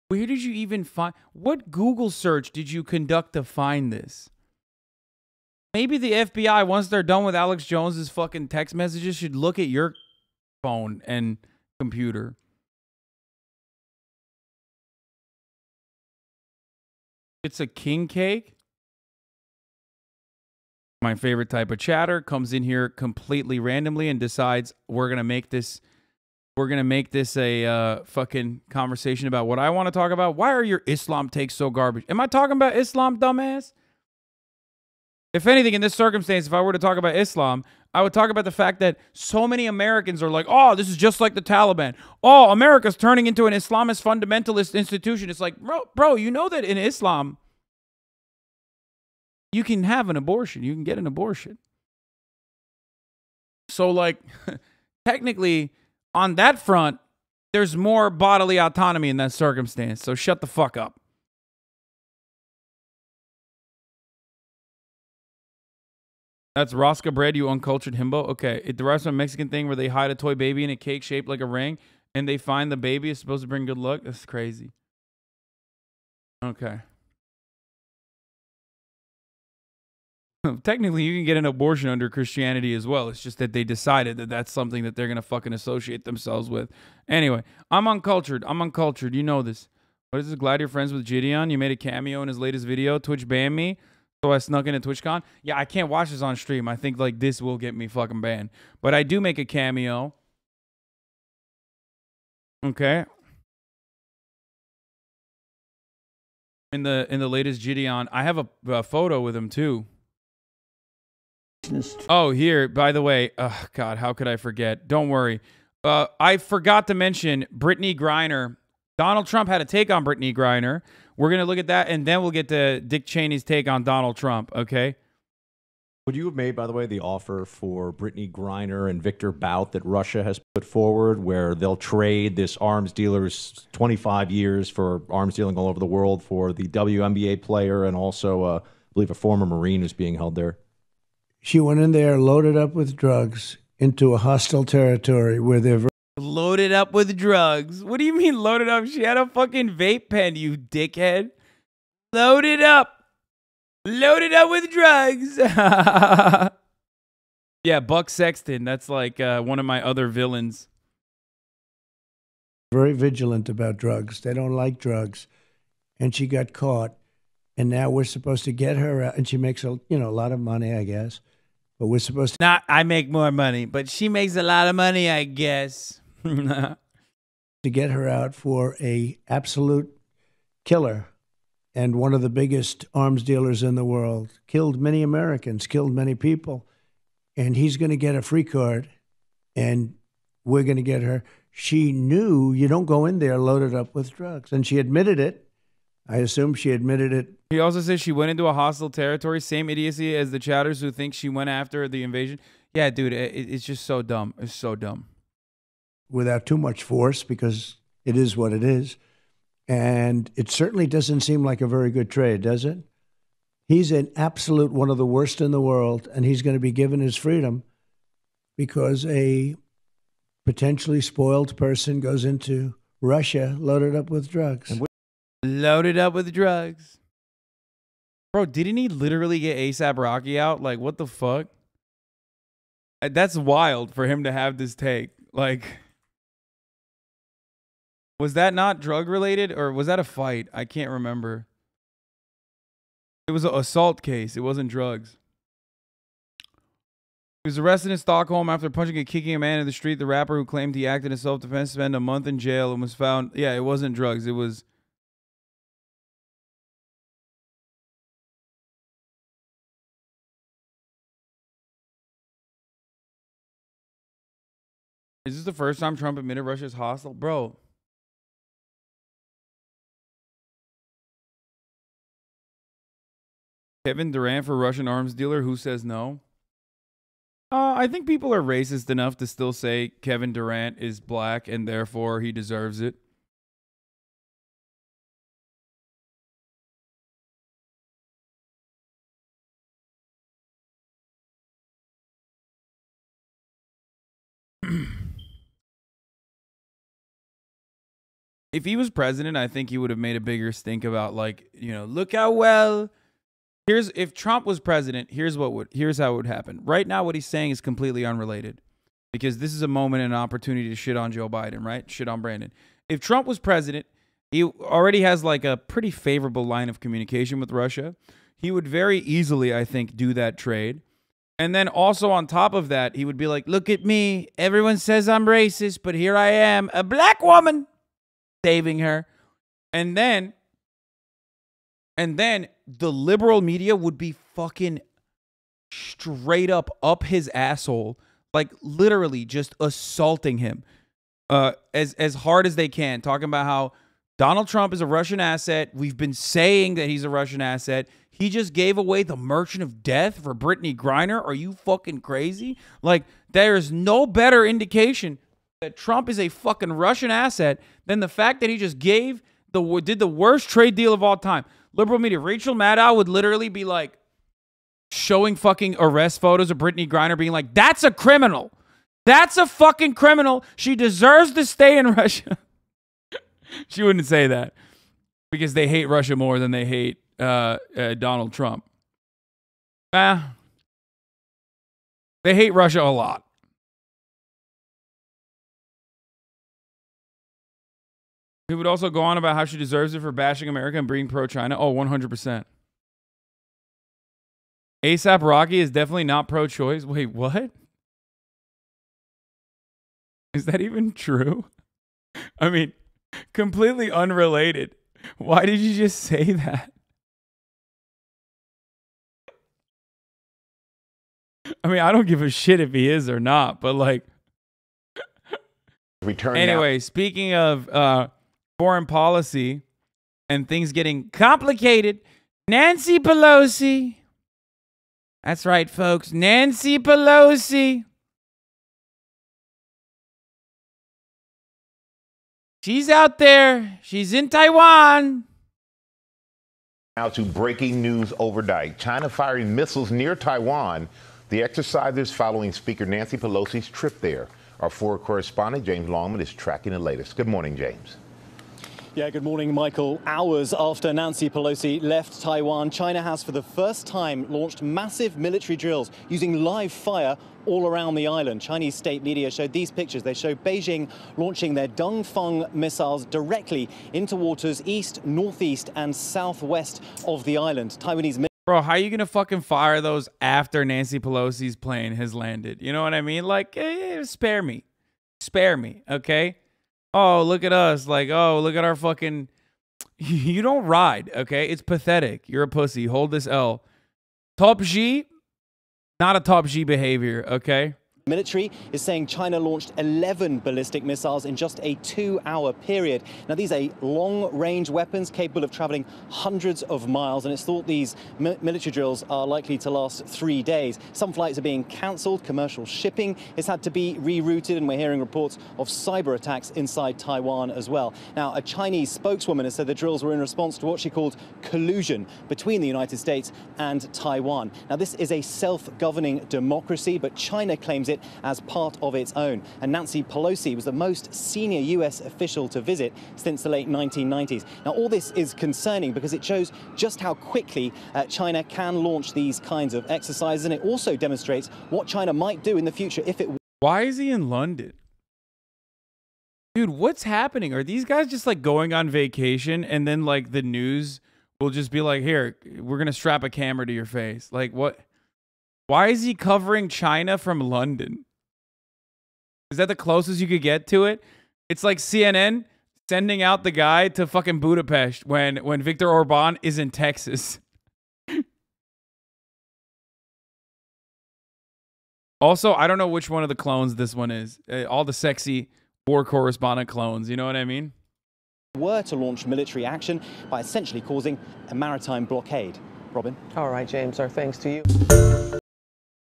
Where did you even find... What Google search did you conduct to find this? Maybe the FBI, once they're done with Alex Jones's fucking text messages, should look at your phone and computer. It's a king cake? My favorite type of chatter comes in here completely randomly and decides we're going to make this... We're going to make this a fucking conversation about what I want to talk about. Why are your Islam takes so garbage? Am I talking about Islam, dumbass? If anything, in this circumstance, if I were to talk about Islam, I would talk about the fact that so many Americans are like, oh, this is just like the Taliban. Oh, America's turning into an Islamist fundamentalist institution. It's like, bro, you know that in Islam, you can have an abortion. You can get an abortion. So, like, technically... On that front, there's more bodily autonomy in that circumstance, so shut the fuck up. That's Rosca bread, you uncultured himbo. Okay, it derives from a Mexican thing where they hide a toy baby in a cake shaped like a ring, and they find the baby is supposed to bring good luck. That's crazy. Okay. Technically, you can get an abortion under Christianity as well. It's just that they decided that that's something that they're going to fucking associate themselves with. Anyway, I'm uncultured. I'm uncultured. You know this. What is this? Glad you're friends with Gideon. You made a cameo in his latest video. Twitch banned me, so I snuck in at TwitchCon. Yeah, I can't watch this on stream. I think like this will get me fucking banned. But I do make a cameo. Okay. In the latest Gideon, I have a photo with him too. Oh, here, by the way, oh, God, how could I forget? Don't worry. I forgot to mention Brittney Griner. Donald Trump had a take on Brittney Griner. We're going to look at that, and then we'll get to Dick Cheney's take on Donald Trump, okay? Would you have made, by the way, the offer for Brittney Griner and Victor Bout that Russia has put forward, where they'll trade this arms dealer's 25 years for arms dealing all over the world for the WNBA player and also, I believe, a former Marine who's being held there? She went in there loaded up with drugs into a hostile territory where they're... Loaded up with drugs? What do you mean loaded up? She had a fucking vape pen, you dickhead. Loaded up. Loaded up with drugs. Yeah, Buck Sexton. That's like one of my other villains. Very vigilant about drugs. They don't like drugs. And she got caught. And now we're supposed to get her out. And she makes a lot of money, I guess. But we're supposed to... I make more money, but she makes a lot of money, I guess. to get her out for a absolute killer and one of the biggest arms dealers in the world. Killed many Americans, killed many people. And he's going to get a free card. And we're going to get her. She knew you don't go in there loaded up with drugs. And she admitted it. I assume she admitted it. He also says she went into a hostile territory. Same idiocy as the chatters who think she went after the invasion. Yeah, dude, it's just so dumb. It's so dumb. Without too much force, because it is what it is. And it certainly doesn't seem like a very good trade, does it? He's an absolute one of the worst in the world, and he's going to be given his freedom because a potentially spoiled person goes into Russia loaded up with drugs. Loaded up with drugs. Bro, didn't he literally get A$AP Rocky out? Like, what the fuck? That's wild for him to have this take. Like, was that not drug related or was that a fight? I can't remember. It was an assault case. It wasn't drugs. He was arrested in Stockholm after punching and kicking a man in the street. The rapper who claimed he acted in self-defense spent a month in jail and was found. Yeah, it wasn't drugs. It was. Is this the first time Trump admitted Russia is hostile? Bro. Kevin Durant for Russian arms dealer. Who says no? I think people are racist enough to still say Kevin Durant is black and therefore he deserves it. If he was president, I think he would have made a bigger stink about, like, you know, look how well. If Trump was president, here's how it would happen. Right now, what he's saying is completely unrelated, because this is a moment and an opportunity to shit on Joe Biden, right? Shit on Brandon. If Trump was president, he already has like a pretty favorable line of communication with Russia. He would very easily, I think, do that trade. And then also on top of that, he would be like, look at me. Everyone says I'm racist, but here I am, a black woman, saving her. And then the liberal media would be fucking straight up his asshole, like literally just assaulting him as hard as they can, talking about how Donald Trump is a Russian asset. We've been saying that he's a Russian asset. He just gave away the Merchant of Death for Brittney Griner. Are you fucking crazy? Like, there's no better indication that Trump is a fucking Russian asset than the fact that he just did the worst trade deal of all time. Liberal media, Rachel Maddow would literally be like showing fucking arrest photos of Brittney Griner, being like, that's a criminal. That's a fucking criminal. She deserves to stay in Russia. She wouldn't say that because they hate Russia more than they hate Donald Trump. They hate Russia a lot. He would also go on about how she deserves it for bashing America and being pro-China. Oh, 100%. ASAP Rocky is definitely not pro-choice. Wait, what? Is that even true? I mean, completely unrelated. Why did you just say that? I mean, I don't give a shit if he is or not, but like... Anyway, speaking of... foreign policy and things getting complicated. Nancy Pelosi. That's right, folks. Nancy Pelosi. She's out there. She's in Taiwan. Now to breaking news overnight. China firing missiles near Taiwan. The exercises following Speaker Nancy Pelosi's trip there. Our forward correspondent, James Longman, is tracking the latest. Good morning, James. Yeah, good morning, Michael. Hours after Nancy Pelosi left Taiwan, China has for the first time launched massive military drills using live fire all around the island. Chinese state media showed these pictures. They show Beijing launching their Dongfeng missiles directly into waters east, northeast, and southwest of the island. Taiwanese. Bro, how are you going to fucking fire those after Nancy Pelosi's plane has landed? You know what I mean? Like, spare me. Spare me, okay? Oh, look at us. Like, oh, look at our fucking... You don't ride, okay? It's pathetic. You're a pussy. Hold this L. Top G, not a top G behavior, okay? Military is saying China launched 11 ballistic missiles in just a 2-hour period. Now, these are long-range weapons capable of traveling hundreds of miles, and it's thought these military drills are likely to last 3 days. Some flights are being cancelled. Commercial shipping has had to be rerouted, and we're hearing reports of cyber attacks inside Taiwan as well. Now, a Chinese spokeswoman has said the drills were in response to what she called collusion between the United States and Taiwan. Now, this is a self-governing democracy, but China claims it as part of its own. And Nancy Pelosi was the most senior U.S. official to visit since the late 1990s. Now, all this is concerning because it shows just how quickly China can launch these kinds of exercises, and it also demonstrates what China might do in the future if it... Why is he in London? Dude, what's happening? Are these guys just like going on vacation and then like the news will just be like, here, we're going to strap a camera to your face. Like, what? Why is he covering China from London? Is that the closest you could get to it? It's like CNN sending out the guy to fucking Budapest when Victor Orban is in Texas. Also, I don't know which one of the clones this one is. All the sexy war correspondent clones, you know what I mean? Were to launch military action by essentially causing a maritime blockade. Robin? All right, James, our thanks to you.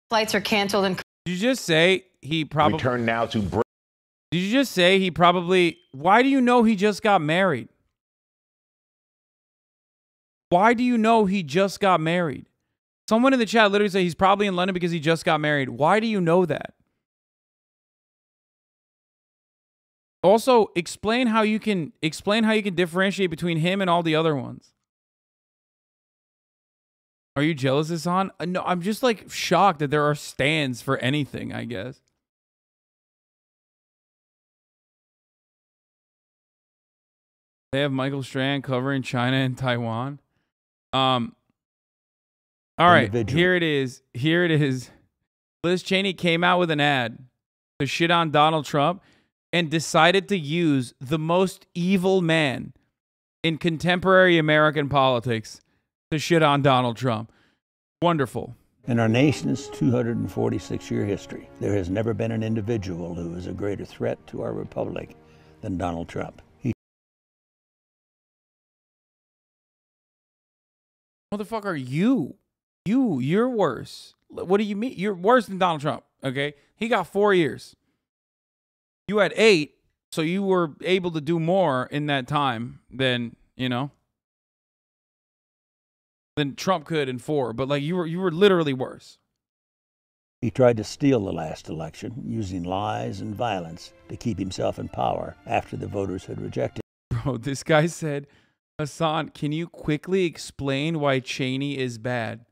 Flights are canceled and... Did you just say he probably... Return now to... Did you just say he probably... Why do you know he just got married? Why do you know he just got married? Someone in the chat literally said he's probably in London because he just got married. Why do you know that? Also, explain how you can differentiate between him and all the other ones. Are you jealous, Hasan? No, I'm just like shocked that there are stands for anything, I guess. They have Michael Strand covering China and Taiwan. All right, here it is. Here it is. Liz Cheney came out with an ad to shit on Donald Trump and decided to use the most evil man in contemporary American politics to shit on Donald Trump. Wonderful. In our nation's 246-year history, there has never been an individual who is a greater threat to our republic than Donald Trump. Motherfucker, you're worse. What do you mean? You're worse than Donald Trump, okay? He got 4 years. You had 8, so you were able to do more in that time than, you know, than Trump could in 4. But like you were literally worse. He tried to steal the last election using lies and violence to keep himself in power after the voters had rejected him. Bro, this guy said, Hasan, can you quickly explain why Cheney is bad?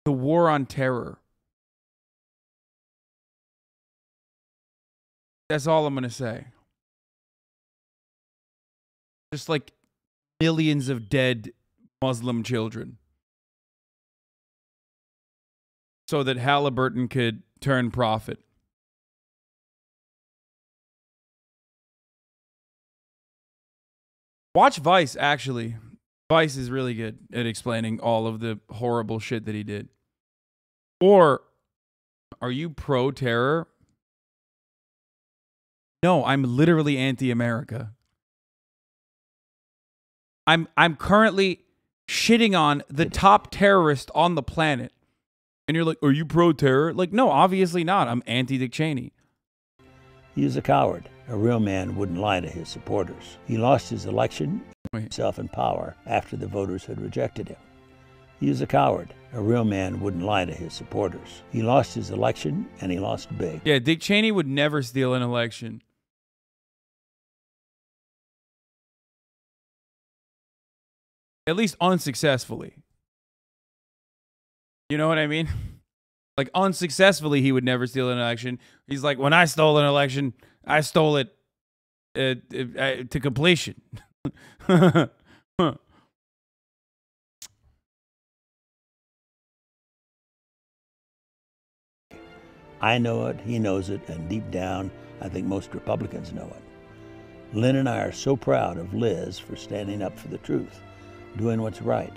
The war on terror. That's all I'm going to say. Just like millions of dead Muslim children. So that Halliburton could turn profit. Watch Vice, actually. Vice is really good at explaining all of the horrible shit that he did. Or, are you pro-terror? No, I'm literally anti-America. I'm currently shitting on the top terrorist on the planet. And you're like, are you pro-terror? Like, no, obviously not. I'm anti-Dick Cheney. He is a coward. A real man wouldn't lie to his supporters. He lost his election and put himself in power after the voters had rejected him. He is a coward. A real man wouldn't lie to his supporters. He lost his election, and he lost big. Yeah, Dick Cheney would never steal an election. At least unsuccessfully. You know what I mean? Like, unsuccessfully, he would never steal an election. He's like, when I stole an election, I stole it to completion. I know it, he knows it, and deep down, I think most Republicans know it. Lynn and I are so proud of Liz for standing up for the truth, doing what's right,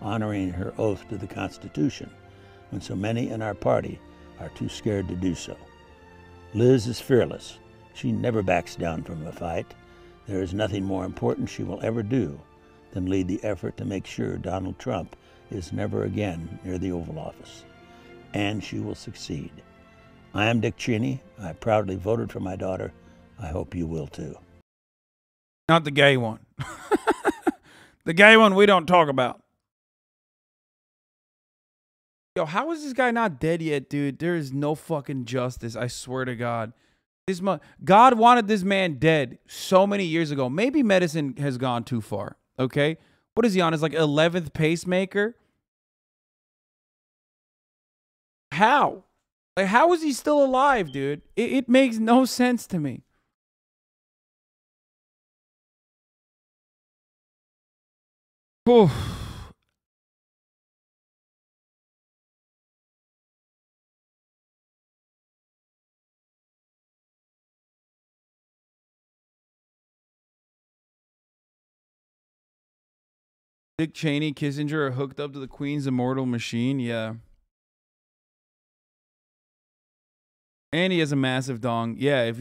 honoring her oath to the Constitution, when so many in our party are too scared to do so. Liz is fearless. She never backs down from a fight. There is nothing more important she will ever do than lead the effort to make sure Donald Trump is never again near the Oval Office. And she will succeed. I am Dick Cheney. I proudly voted for my daughter. I hope you will too. Not the gay one. The gay one we don't talk about. Yo, how is this guy not dead yet, dude? There is no fucking justice. I swear to God. God wanted this man dead so many years ago. Maybe medicine has gone too far. Okay? What is he on? His like 11th pacemaker? How? Like, how is he still alive, dude? It makes no sense to me. Whew. Dick Cheney, Kissinger are hooked up to the Queen's immortal machine. Yeah. And he has a massive dong. Yeah,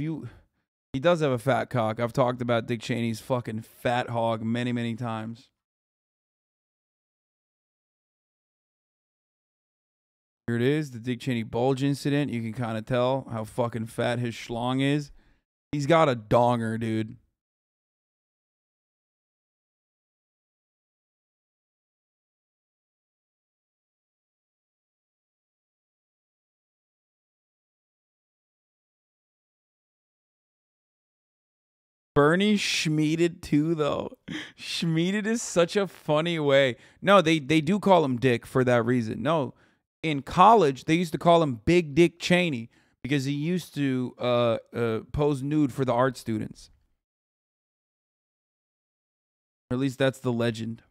he does have a fat cock. I've talked about Dick Cheney's fucking fat hog many, many times. Here it is, the Dick Cheney bulge incident. You can kind of tell how fucking fat his schlong is. He's got a donger, dude. Bernie Schmeeded too, though. Schmeeded is such a funny way. No, they do call him Dick for that reason. No, in college, they used to call him Big Dick Cheney because he used to pose nude for the art students. Or at least that's the legend.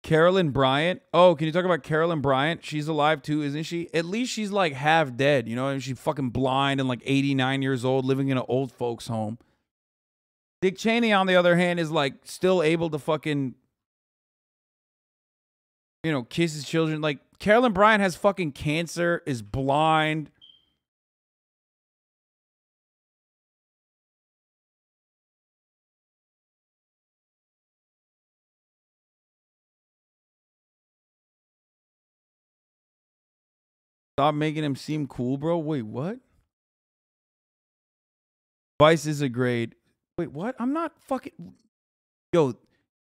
Carolyn Bryant. Oh, can you talk about Carolyn Bryant? She's alive too, isn't she? At least she's like half dead, you know? And she's fucking blind and like 89 years old, living in an old folks home. Dick Cheney, on the other hand, is like still able to fucking, you know, kiss his children. Like Carolyn Bryant has fucking cancer, is blind. Stop making him seem cool, bro. Wait, what? Vice is a grade. Wait, what? I'm not fucking... Yo,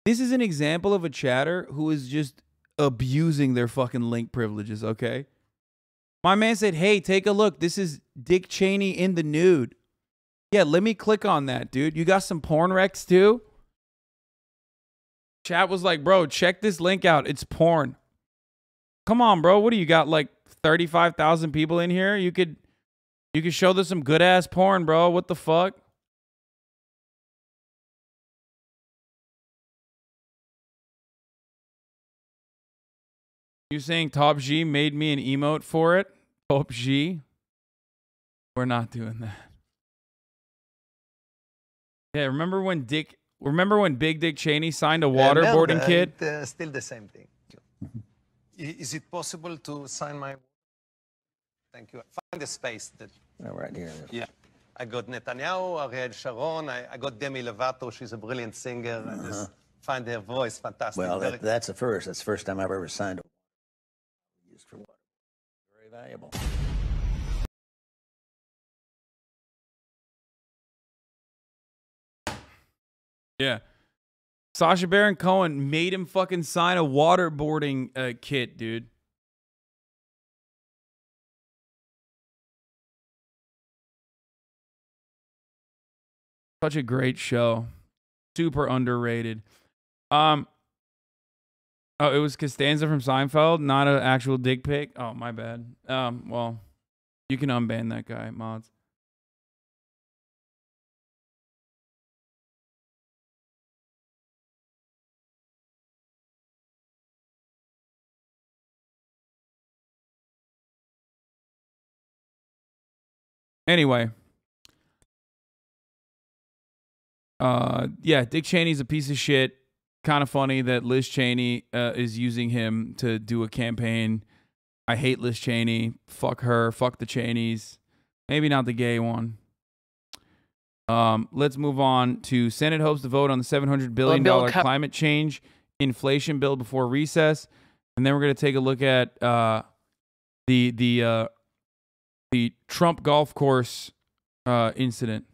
this is an example of a chatter who is just abusing their fucking link privileges, okay? My man said, hey, take a look. This is Dick Cheney in the nude. Yeah, let me click on that, dude. You got some porn recs too? Chat was like, bro, check this link out. It's porn. Come on, bro. What do you got, like 35,000 people in here? You could show them some good ass porn, bro. What the fuck? You saying Top G made me an emote for it? Top G? We're not doing that. Yeah, remember when Big Dick Cheney signed a waterboarding kid? Still the same thing. Is it possible to sign my... Thank you. Find the space. Right here. Yeah. I got Netanyahu, Ariel Sharon. I got Demi Lovato. She's a brilliant singer. I just find her voice fantastic. Well, that's a first. That's the first time I've ever signed a used for water. Very valuable. Yeah. Sacha Baron Cohen made him fucking sign a waterboarding kit, dude. Such a great show. Super underrated. Oh, it was Costanza from Seinfeld, not an actual dick pic. Oh, my bad. Well, you can unban that guy, mods. Anyway. Yeah, Dick Cheney's a piece of shit. Kind of funny that Liz Cheney is using him to do a campaign. I hate Liz Cheney. Fuck her. Fuck the Cheneys. Maybe not the gay one. Let's move on to Senate hopes to vote on the $700 billion climate change inflation bill before recess. And then we're going to take a look at the Trump golf course incident.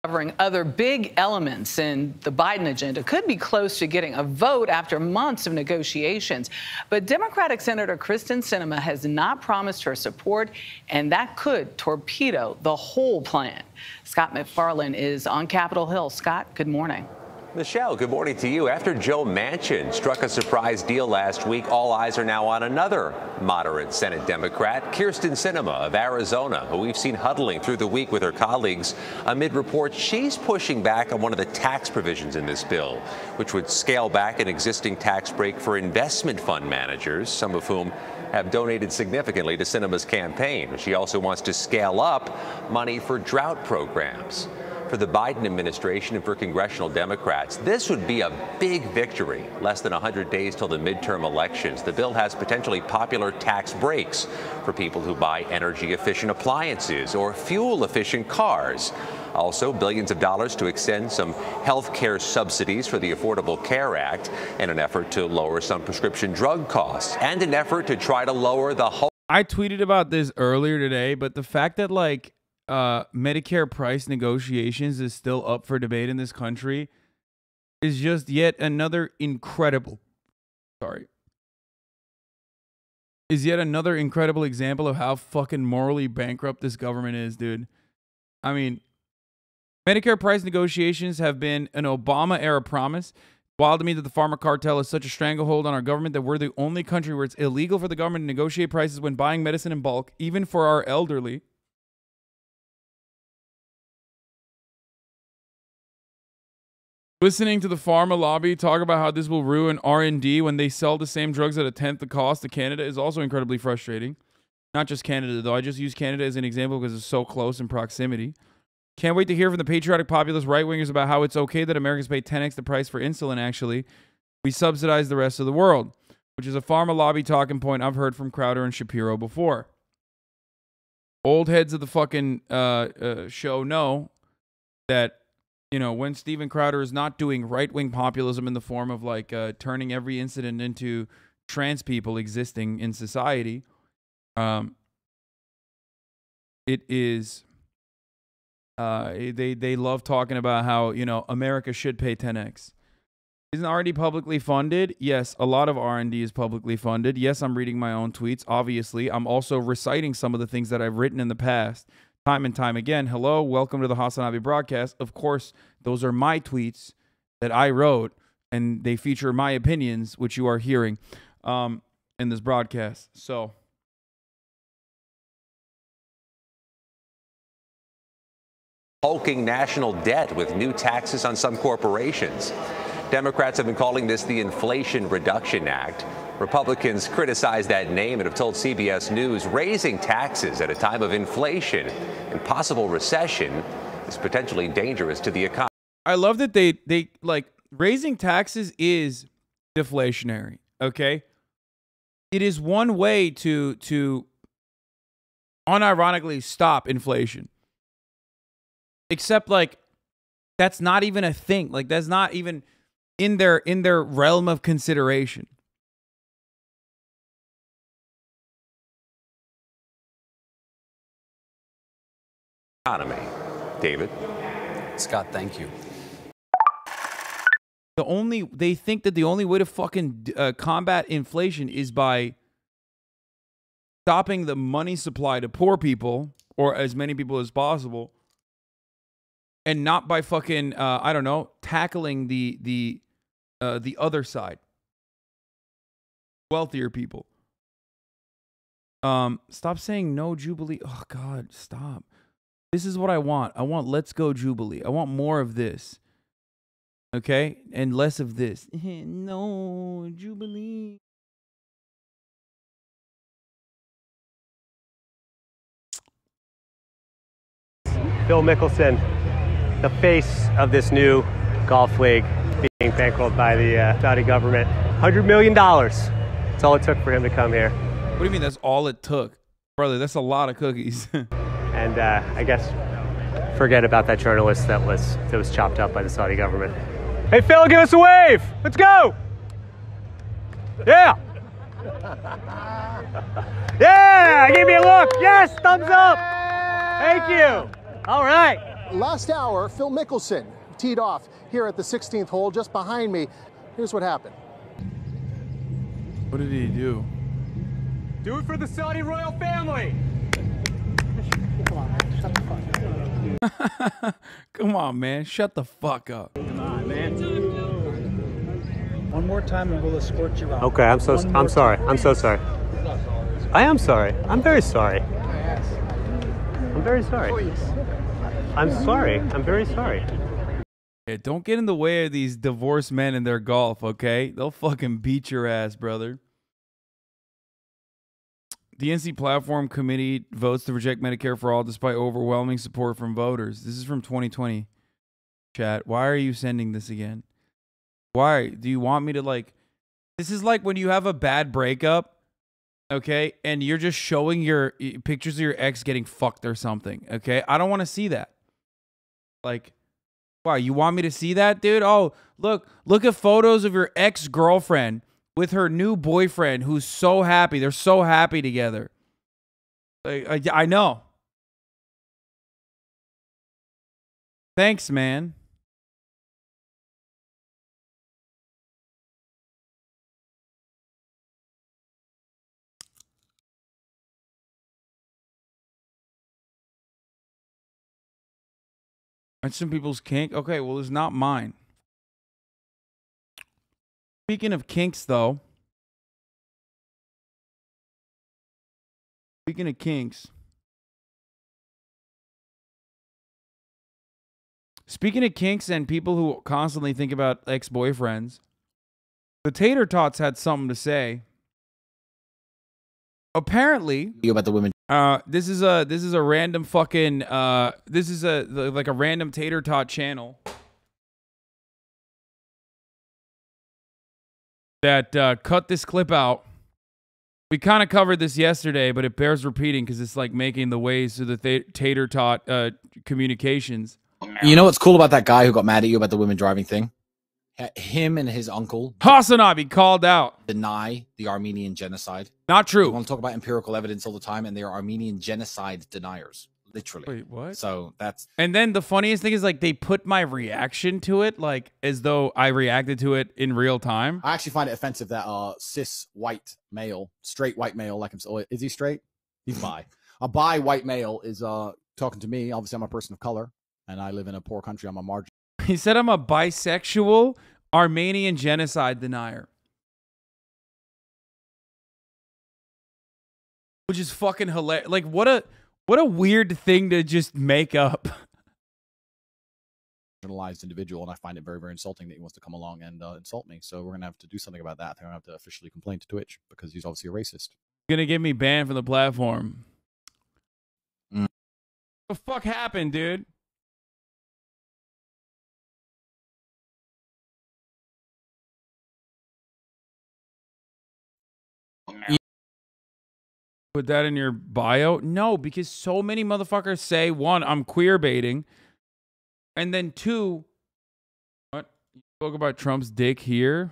Covering other big elements in the Biden agenda could be close to getting a vote after months of negotiations. But Democratic Senator Kristen Sinema has not promised her support, and that could torpedo the whole plan. Scott McFarland is on Capitol Hill. Scott, good morning. Michelle, good morning to you. After Joe Manchin struck a surprise deal last week, all eyes are now on another moderate Senate Democrat, Kyrsten Sinema of Arizona, who we've seen huddling through the week with her colleagues amid reports she's pushing back on one of the tax provisions in this bill, which would scale back an existing tax break for investment fund managers, some of whom have donated significantly to Sinema's campaign. She also wants to scale up money for drought programs. For the Biden administration and for congressional Democrats, this would be a big victory. Less than 100 days till the midterm elections. The bill has potentially popular tax breaks for people who buy energy-efficient appliances or fuel-efficient cars. Also, billions of dollars to extend some health care subsidies for the Affordable Care Act in an effort to lower some prescription drug costs and an effort to try to lower the whole. I tweeted about this earlier today, but the fact that Medicare price negotiations is still up for debate in this country is just yet another incredible example of how fucking morally bankrupt this government is, dude. I mean, Medicare price negotiations have been an Obama-era promise. Wild to me that the pharma cartel is such a stranglehold on our government that we're the only country where it's illegal for the government to negotiate prices when buying medicine in bulk, even for our elderly. Listening to the pharma lobby talk about how this will ruin R&D when they sell the same drugs at a tenth the cost to Canada is also incredibly frustrating. Not just Canada, though. I just use Canada as an example because it's so close in proximity. Can't wait to hear from the patriotic populist right-wingers about how it's okay that Americans pay 10x the price for insulin, actually. We subsidize the rest of the world, which is a pharma lobby talking point I've heard from Crowder and Shapiro before. Old heads of the fucking show know that, you know, when Steven Crowder is not doing right-wing populism in the form of turning every incident into trans people existing in society, it is they love talking about how, you know, America should pay 10x. Isn't R&D publicly funded? Yes, a lot of R&D is publicly funded. Yes, I'm reading my own tweets. Obviously, I'm also reciting some of the things that I've written in the past. Time and time again. Hello, welcome to the HasanAbi broadcast. Of course, those are my tweets that I wrote, and they feature my opinions, which you are hearing in this broadcast. So, Hulking national debt with new taxes on some corporations. Democrats have been calling this the Inflation Reduction Act. Republicans criticize that name and have told CBS News raising taxes at a time of inflation and possible recession is potentially dangerous to the economy. I love that they like raising taxes is deflationary, okay? It is one way to unironically stop inflation. Except that's not even a thing. Like that's not even in their realm of consideration. Economy. David. Scott, thank you. They think that the only way to fucking combat inflation is by stopping the money supply to poor people or as many people as possible, and not by fucking I don't know, tackling the other side, wealthier people. Stop saying no Jubilee. Oh God, stop. This is what I want. I want let's go Jubilee. I want more of this. Okay? And less of this. No, Jubilee. Phil Mickelson, the face of this new golf league being bankrolled by the Saudi government. $100 million. That's all it took for him to come here. What do you mean that's all it took? Brother, that's a lot of cookies. And I guess forget about that journalist that was chopped up by the Saudi government. Hey Phil, give us a wave. Let's go. Yeah. Yeah, give me a look. Yes, thumbs up. Thank you. All right. Last hour, Phil Mickelson teed off here at the 16th hole just behind me. Here's what happened. What did he do? Do it for the Saudi royal family. Come on, man. Come on, man. Shut the fuck up. Come on, man. One more time and we'll escort you out. Okay, I'm sorry. I'm so sorry. I am sorry. I'm very sorry. I'm very sorry. I'm sorry. I'm very sorry. Yeah, don't get in the way of these divorced men in their golf, okay? They'll fucking beat your ass, brother. The NC Platform Committee votes to reject Medicare for All despite overwhelming support from voters. This is from 2020. Chat, why are you sending this again? Why? Do you want me to, like... This is like when you have a bad breakup, okay? And you're just showing your pictures of your ex getting fucked or something, okay? I don't want to see that. Like... Why, you want me to see that, dude? Oh, look at photos of your ex-girlfriend with her new boyfriend who's so happy. They're so happy together. I know. Thanks, man. That's some people's kink. Okay, well, it's not mine. Speaking of kinks, though. Speaking of kinks. Speaking of kinks and people who constantly think about ex-boyfriends, the Tater Tots had something to say. Apparently, about the women. This is a random fucking this is like a random Tater Tot channel that cut this clip out. We kind of covered this yesterday, but it bears repeating because it's like making the waves to the Tater Tot communications. You know what's cool about that guy who got mad at you about the women driving thing? Him and his uncle HasanAbi called out deny the Armenian genocide. Not true. We want to talk about empirical evidence all the time, and they are Armenian genocide deniers, literally. Wait, what? So that's... And then the funniest thing is, like, they put my reaction to it like as though I reacted to it in real time. I actually find it offensive that cis white male, straight white male like himself. Is he straight? He's bi. A bi white male is talking to me. Obviously, I'm a person of color, and I live in a poor country. I'm a margin. He said I'm a bisexual Armenian genocide denier. Which is fucking hilarious. Like, what a weird thing to just make up. Marginalized individual, and I find it very, very insulting that he wants to come along and insult me. So we're going to have to do something about that. I think I'm going to have to officially complain to Twitch because he's obviously a racist. Gonna get me banned from the platform. What the fuck happened, dude? Put that in your bio? No, because so many motherfuckers say, one, I'm queer baiting. And then two, what? You spoke about Trump's dick here?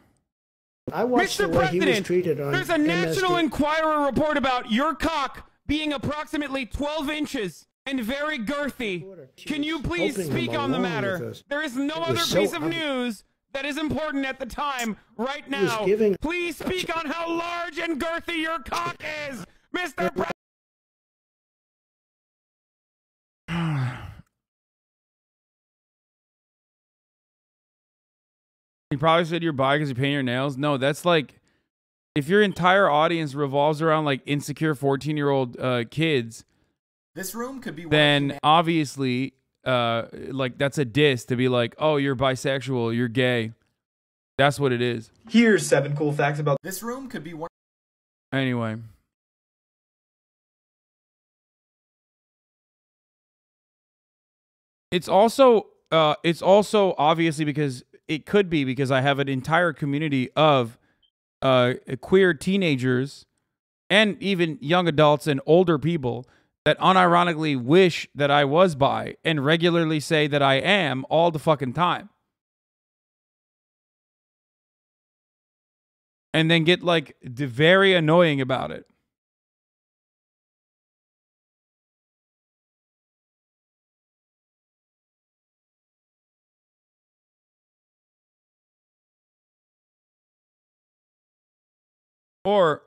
I watched the way he was treated on There's a National Enquirer report about your cock being approximately 12 inches and very girthy. Can you please speak on the matter? There is no other piece of news that is important at the time right now. Please speak on how large and girthy your cock is, Mr. President. You probably said you're bi because you paint your nails. No, that's like, if your entire audience revolves around like insecure 14-year-old kids, this room could be then obviously like that's a diss to be like, oh, you're bisexual, you're gay. That's what it is. Here's 7 cool facts about this room could be one. Anyway. It's also obviously because it could be because I have an entire community of queer teenagers and even young adults and older people that unironically wish that I was bi and regularly say that I am all the fucking time. And then get like very annoying about it. Or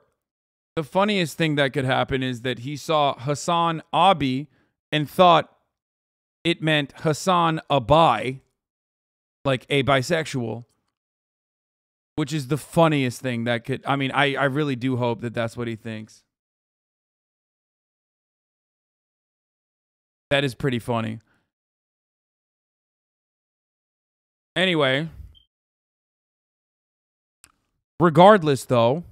the funniest thing that could happen is that he saw HasanAbi and thought it meant HasanAbi, like a bisexual, which is the funniest thing that could, I mean, I really do hope that that's what he thinks. That is pretty funny. Anyway, regardless though,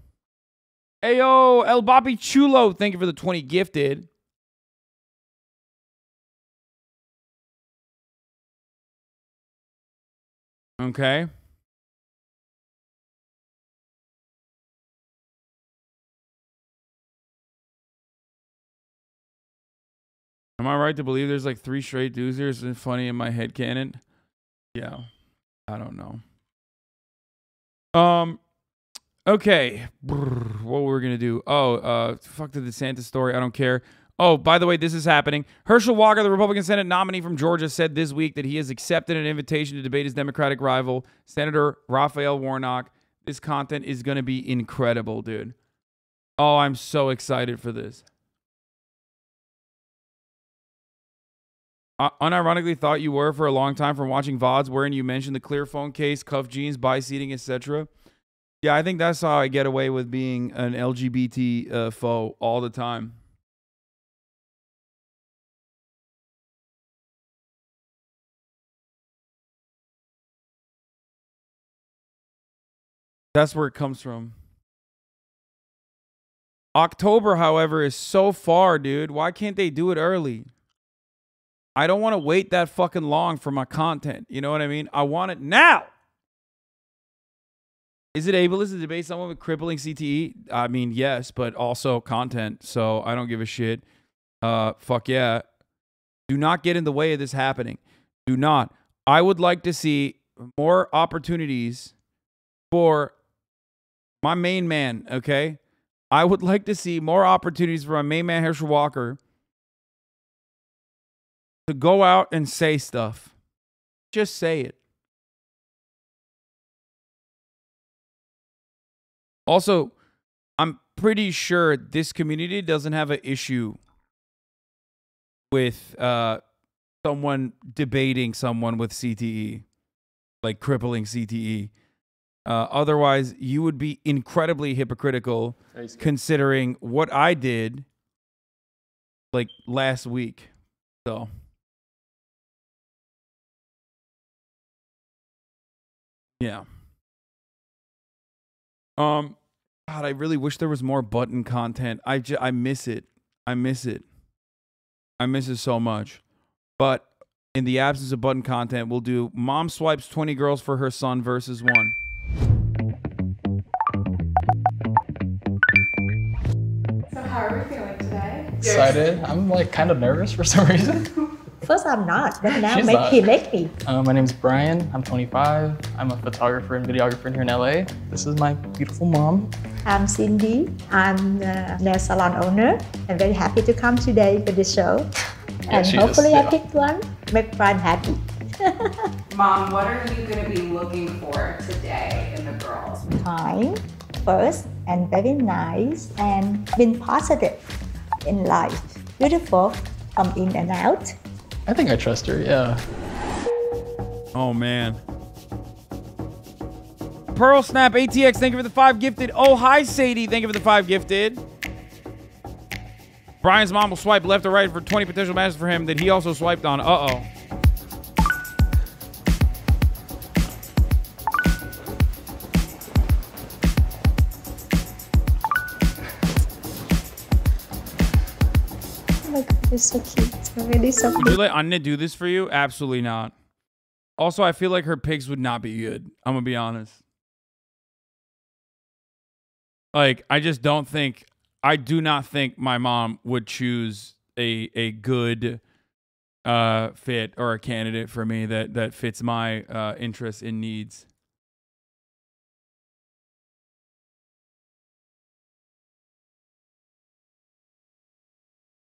Ayo, El Bobby Chulo, thank you for the 20 gifted. Okay. Am I right to believe there's like 3 straight dudes here? Is it funny in my head canon? Yeah. I don't know. Okay. What we're gonna do? Oh, fuck the DeSantis story. I don't care. Oh, by the way, this is happening. Herschel Walker, the Republican Senate nominee from Georgia, said this week that he has accepted an invitation to debate his Democratic rival, Senator Raphael Warnock. This content is gonna be incredible, dude. Oh, I'm so excited for this. Unironically thought you were for a long time from watching VODs wherein you mentioned the clear phone case, cuff jeans, bi-seating, etc. Yeah, I think that's how I get away with being an LGBT foe all the time. That's where it comes from. October, however, is so far, dude. Why can't they do it early? I don't want to wait that fucking long for my content. You know what I mean? I want it now. Is it ableist to debate someone with crippling CTE? I mean, yes, but also content. So I don't give a shit. Fuck yeah. Do not get in the way of this happening. Do not. I would like to see more opportunities for my main man, okay? I would like to see more opportunities for my main man, Herschel Walker, to go out and say stuff. Just say it. Also, I'm pretty sure this community doesn't have an issue with someone debating someone with CTE, like crippling CTE. Otherwise, you would be incredibly hypocritical considering what I did like last week. So... yeah. God, I really wish there was more button content. I miss it. I miss it. I miss it so much. But in the absence of button content, we'll do mom swipes 20 girls for her son versus 1. So how are we feeling today? Excited. I'm like kind of nervous for some reason. First I'm not, but now He make me. My name's Brian. I'm 25. I'm a photographer and videographer here in LA. This is my beautiful mom. I'm Cindy. I'm a nail salon owner. I'm very happy to come today for the show. And hopefully I picked one, make Brian happy. Mom, what are you going to be looking for today in the girls? Kind, first, and very nice, and being positive in life. Beautiful, come in and out. I think I trust her, yeah. Oh, man. Pearl Snap ATX, thank you for the 5 gifted. Oh, hi, Sadie. Thank you for the 5 gifted. Brian's mom will swipe left or right for 20 potential matches for him that he also swiped on. Uh-oh. Oh my God, you're so cute. Really so Would you let Anya do this for you? Absolutely not. Also, I feel like her pics would not be good. I'm gonna be honest. Like, I just don't think, I do not think my mom would choose a good fit or a candidate for me that fits my interests and needs.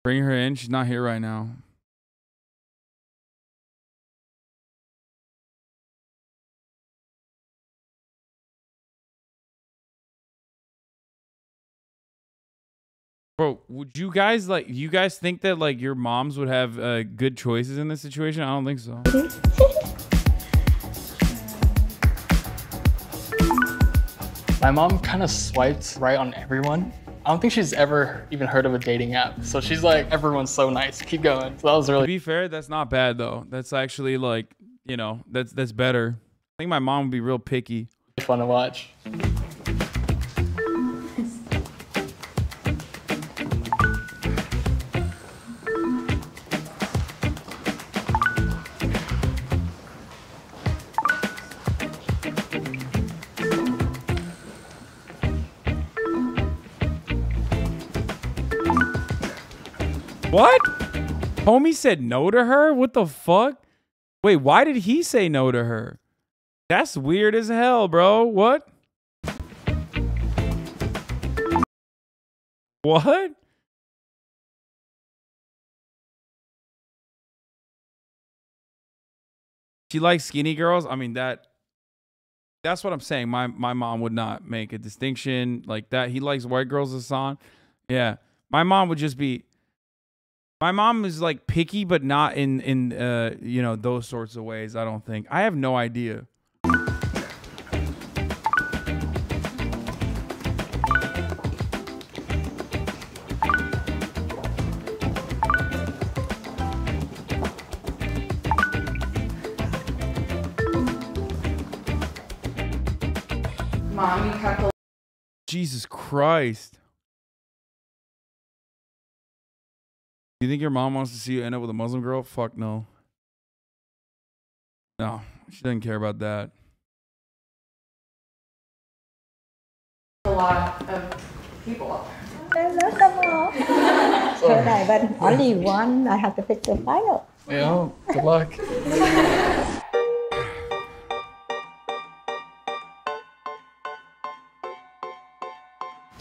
Bring her in. She's not here right now. Bro, would you guys think that like your moms would have good choices in this situation? I don't think so. My mom kind of swiped right on everyone. I don't think she's ever even heard of a dating app. So she's like, everyone's so nice. Keep going. So that was really. To be fair, that's not bad though. That's actually like, you know, that's better. I think my mom would be real picky. Fun to watch. What? Homie said no to her? What the fuck? Wait, why did he say no to her? That's weird as hell, bro. What? What? She likes skinny girls? I mean, that's what I'm saying. My mom would not make a distinction like that. He likes white girls, Hasan. Yeah. My mom would just be... My mom is like picky, but not in you know, those sorts of ways, I don't think. I have no idea. Mommy heckled. Jesus Christ. Do you think your mom wants to see you end up with a Muslim girl? Fuck no. No, she doesn't care about that. A lot of people up there. Hello, come on. Okay, but only one. I have to pick the final. Yeah, good luck.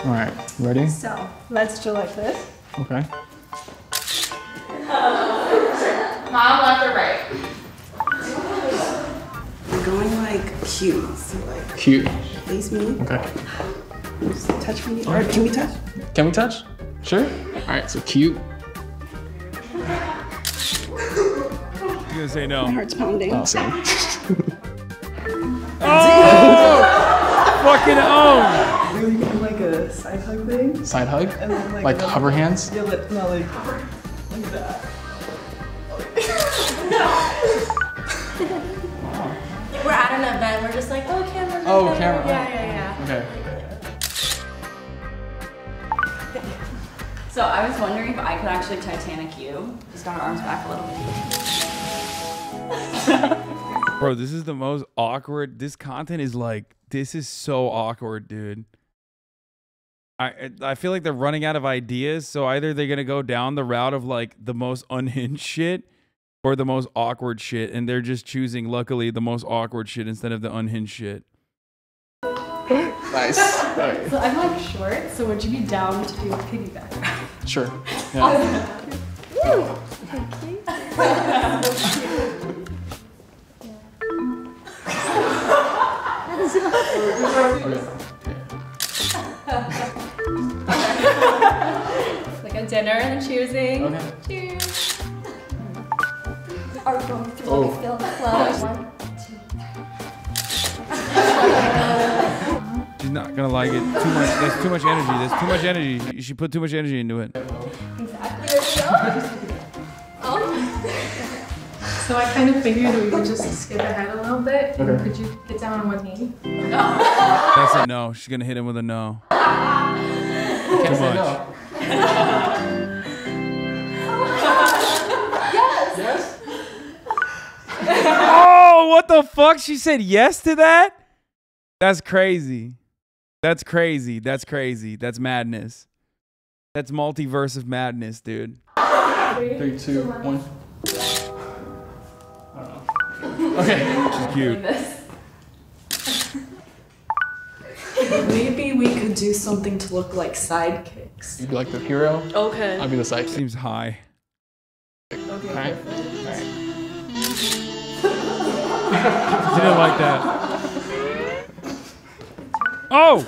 All right, ready? So, let's do like this. Okay. Mom, left or right? We're going like cute. So like Cute. face me. Okay. Just touch me. Or can we touch? Can we touch? Sure. All right, so cute. You're gonna say no. My heart's pounding. Oh, same. Oh! Fucking own! Really like a side hug thing. Side hug? And then Like hover hands? Yeah, no, like that. We're at an event. We're just like, oh, camera. Oh, camera. Yeah. Okay. So I was wondering if I could actually Titanic you. Just got our arms back a little bit. Bro, this is the most awkward. This content is like, this is so awkward, dude. I feel like they're running out of ideas. So either they're going to go down the route of like the most unhinged shit or the most awkward shit. And they're just choosing, luckily, the most awkward shit instead of the unhinged shit. Nice. Right. So I'm like short, so would you be down to do a piggyback? Sure. Yeah. Woo! Thank you. Like a dinner and cheersing. Okay. Cheers. Are we going through like a film flow? 1, 2. She's not going to like it. Too much. There's too much energy. There's too much energy. She put too much energy into it. Exactly. There we go. Oh. So I kind of figured we would just skip ahead a little bit. Okay. Could you get down on one knee? No. That's a no. She's going to hit him with a no. Too much. No. Yes. Oh, what the fuck? She said yes to that? That's crazy. That's crazy. That's crazy. That's madness. That's multiverse of madness, dude. 3, 2, 1. I don't know. Okay. She's cute. Maybe we could do something to look like sidekicks. You'd be like the hero? Okay. I'd be the sidekick. Seems high. Okay. All right. She didn't like that. Oh!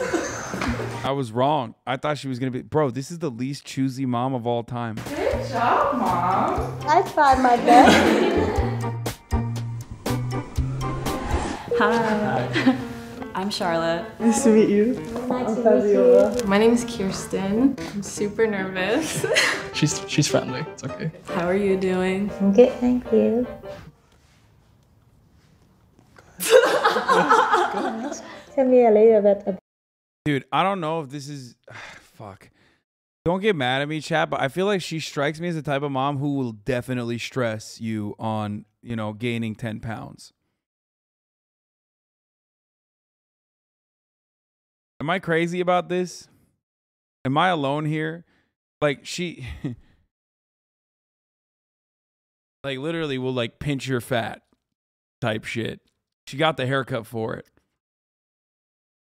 I was wrong. I thought she was gonna be. Bro, this is the least choosy mom of all time. Good job, Mom. I tried my best. Hi. I'm Charlotte. Nice to meet you. Nice to meet you. My name is Kirsten. I'm super nervous. She's friendly. It's okay. How are you doing? I'm good, thank you. Tell me a little bit about. Dude, I don't know if this is. Fuck. Don't get mad at me, chat, but I feel like she strikes me as the type of mom who will definitely stress you on, you know, gaining 10 pounds. Am I crazy about this? Am I alone here? Like, she like literally will like pinch your fat type shit. She got the haircut for it.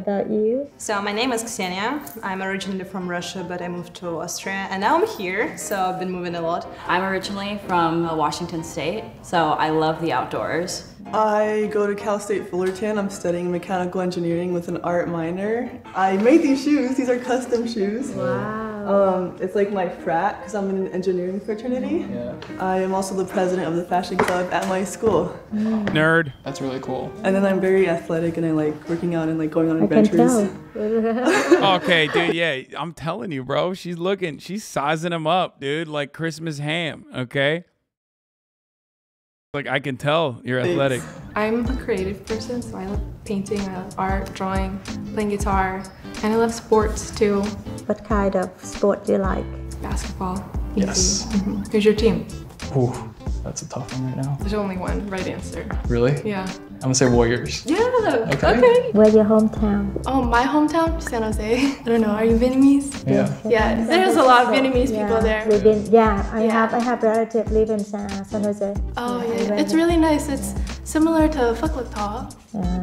About you? So my name is Ksenia. I'm originally from Russia, but I moved to Austria, and now I'm here, so I've been moving a lot. I'm originally from Washington State, so I love the outdoors. I go to Cal State Fullerton. I'm studying mechanical engineering with an art minor. I made these shoes. These are custom shoes. Wow. It's like my frat because I'm in an engineering fraternity. Yeah. I am also the president of the fashion club at my school. Nerd. That's really cool. And then I'm very athletic and I like working out and like going on adventures. I can tell. Okay, dude, yeah, I'm telling you, bro. She's sizing him up, dude, like Christmas ham, okay? Like, I can tell you're athletic. I'm a creative person, so I love painting, I love art, drawing, playing guitar, and I love sports too. What kind of sport do you like? Basketball. Yes. Who's your team? Ooh, that's a tough one right now. There's only one right answer. Really? Yeah. I'm gonna say Warriors. Yeah. Okay. Where's your hometown? Oh, my hometown, San Jose. I don't know. Are you Vietnamese? Yeah. Yeah. There's a lot of Vietnamese people there. I have relatives live in San Jose. Oh yeah. It's really nice. It's similar to Phúc Lộc Thọ.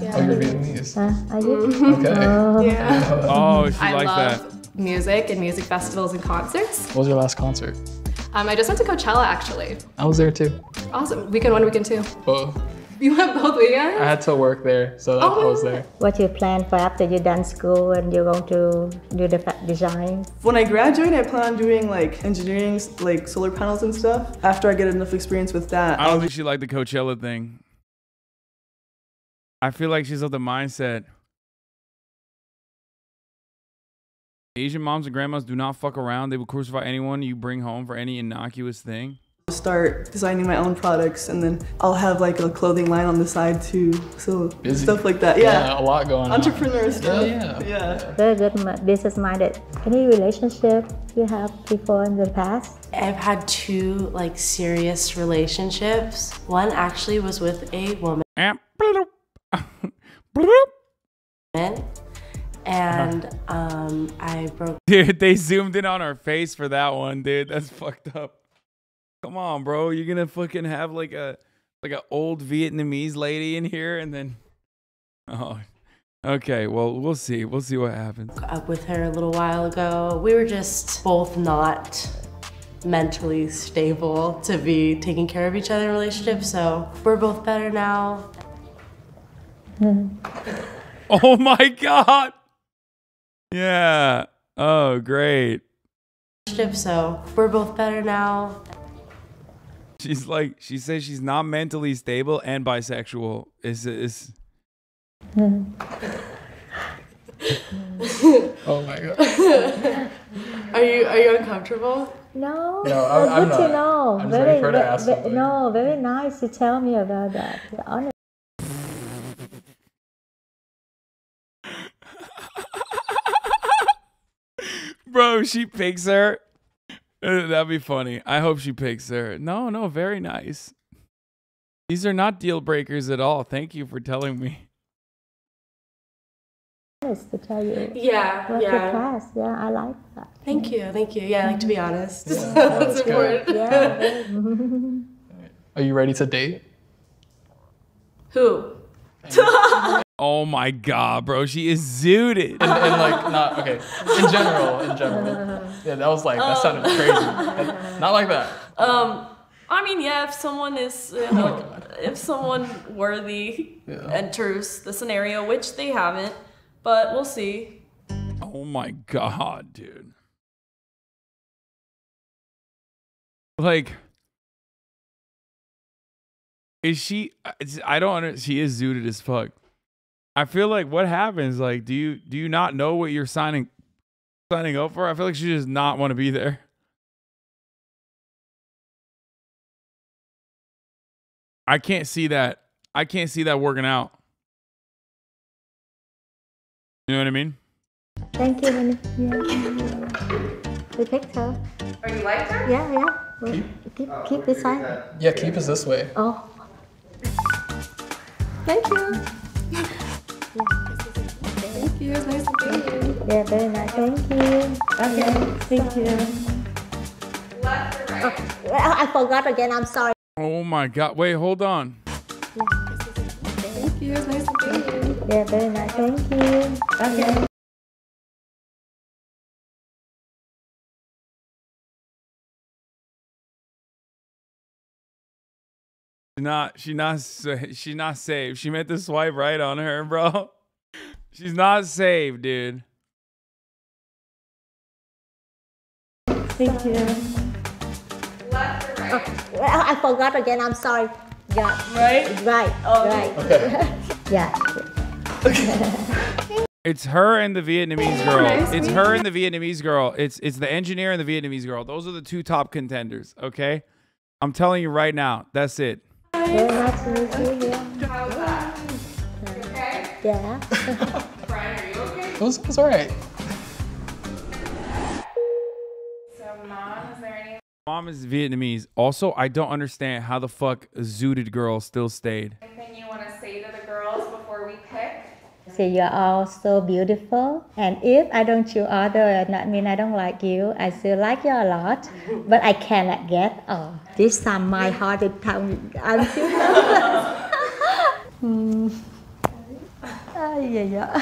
Yeah. Oh, you're Vietnamese. Are you? Okay. Yeah. Oh, she I likes love that. music and music festivals and concerts. What was your last concert? I just went to Coachella actually. I was there too. Awesome. Weekend 1, weekend 2. Both. You went both weekends? I had to work there, so I was there. What's your plan for after you're done school and you're going to do the design? When I graduate, I plan on doing like engineering, like solar panels and stuff. After I get enough experience with that. I don't think she liked the Coachella thing. I feel like she's of the mindset. Asian moms and grandmas do not fuck around. They will crucify anyone you bring home for any innocuous thing. Start designing my own products, and then I'll have like a clothing line on the side too. So stuff like that. Yeah, a lot going on. Entrepreneur stuff. Yeah. Very good, business-minded. Any relationship you have before in the past? I've had 2 like serious relationships. One actually was with a woman. And I broke. Dude, they zoomed in on her face for that one, dude. That's fucked up. Come on, bro. You're gonna fucking have like a old Vietnamese lady in here, and then okay. Well, we'll see. We'll see what happens. Up with her a little while ago. We were just both not mentally stable to be taking care of each other in relationships. So we're both better now. Oh my God. Yeah. Oh, great. So we're both better now. She's like, she says she's not mentally stable and bisexual. Oh my God. Are you uncomfortable? No. No, I'm good not. to know. I'm just ready for her to ask very nice to tell me about that. Honestly. Bro, she picks her. That'd be funny. I hope she picks her. No, very nice. These are not deal breakers at all. Thank you for telling me. To tell you. Yeah, What's your class? Yeah, I like that. Thank you. Yeah, I like to be honest. Yeah, That's important. Yeah. Are you ready to date? Who? Oh my God, bro. She is zooted. And like, not, okay. In general. Yeah, that was like, that sounded crazy. Not like that. I mean, yeah, if someone is, if someone worthy enters the scenario, which they haven't, but we'll see. Oh Oh my God, dude. Like, is she? I don't understand. She is zooted as fuck. I feel like what happens? Like, do you not know what you're signing up for? I feel like she does not want to be there. I can't see that. I can't see that working out. You know what I mean? Thank you. The picture. Oh, you liked her? Yeah. Well, keep this side. Yeah, keep us this way. Oh. Thank you. Thank you. It's nice to meet you. Yeah, very nice. Thank you. Okay. Thank you. Left or right? Well, I forgot again. I'm sorry. Oh my God. Wait, hold on. Thank you. It's nice to meet you. Yeah, very nice. Thank you. Okay. She's not saved. She meant to swipe right on her, bro. She's not saved, dude. Thank you. Left or right? Well, I forgot again. I'm sorry. Yeah. Right? Right. Oh, right. Okay. Yeah. It's her and the Vietnamese girl. It's her and the Vietnamese girl. It's the engineer and the Vietnamese girl. Those are the two top contenders, okay? I'm telling you right now. That's it. Very nice to meet you. Yeah. How's that? You okay? Yeah. Brian, are you okay? It was all right. So, Mom, is there any... Mom is Vietnamese. Also, I don't understand how the fuck a zooted girl still stayed. Anything you want to say to the girls before we pick? So you're all so beautiful, and if I don't choose other, that means I don't like you. I still like you a lot, but I cannot get. Oh, this time my heart is pounding. I'm still yeah.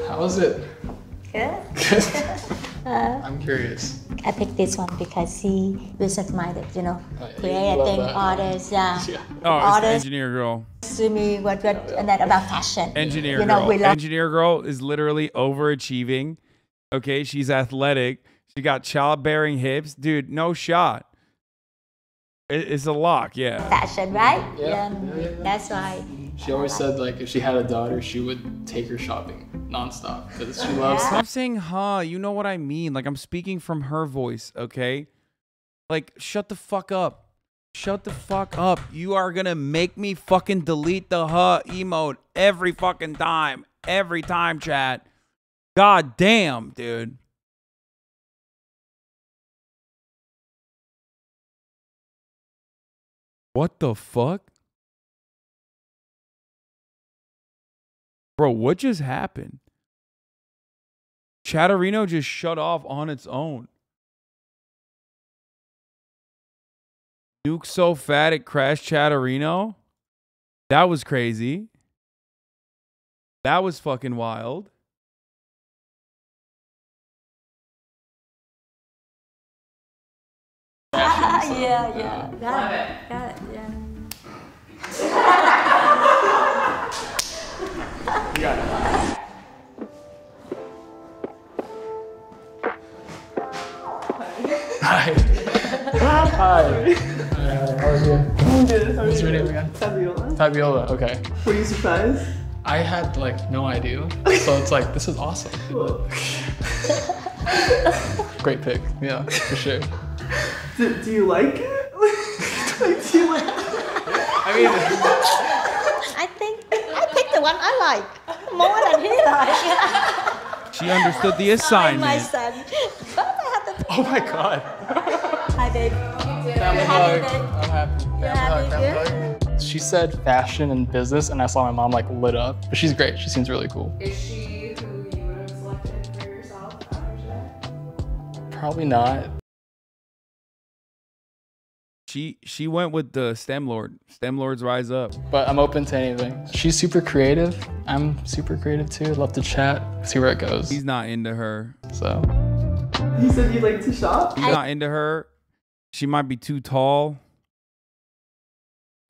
How was it? Good. I'm curious. I picked this one because he business-minded, you creating orders, Oh, it's the engineer girl. To me, what and then about fashion. Engineer girl. Engineer girl is literally overachieving. Okay, she's athletic. She got childbearing hips. Dude, no shot. It's a lock, yeah. Fashion, right? Yeah. That's why. She always said, like, if she had a daughter, she would take her shopping nonstop because she loves. Stop saying huh. You know what I mean. Like, I'm speaking from her voice, okay? Like, shut the fuck up. Shut the fuck up. You are gonna make me fucking delete the huh emote every fucking time. Every time, chat. God damn, dude. What the fuck? Bro, what just happened? Chatterino just shut off on its own. Nuke so fat it crashed Chatterino? That was crazy. That was fucking wild. Yeah. Love it. Got it, yeah. You got it. Hi. Hi. How are you? I'm good. How are What's you? your name again? Fabiola. Fabiola, okay. Were you surprised? I had like no idea. So it's like, this is awesome. Cool. Great pick. Yeah, for sure. Do you like it? Like, do you like I mean, I think I picked the one I like more than he likes. She understood the assignment. My son. But I have to. Oh my God. Hi, babe. Family hug. I'm happy. Family hug. She said fashion and business, and I saw my mom like lit up. But she's great. She seems really cool. Is she who you would have selected for yourself after today? Probably not. She went with the STEM Lord. STEM Lords rise up. But I'm open to anything. She's super creative. I'm super creative too. I'd love to chat, see where it goes. He's not into her. So. You said you like to shop? He's not into her. She might be too tall.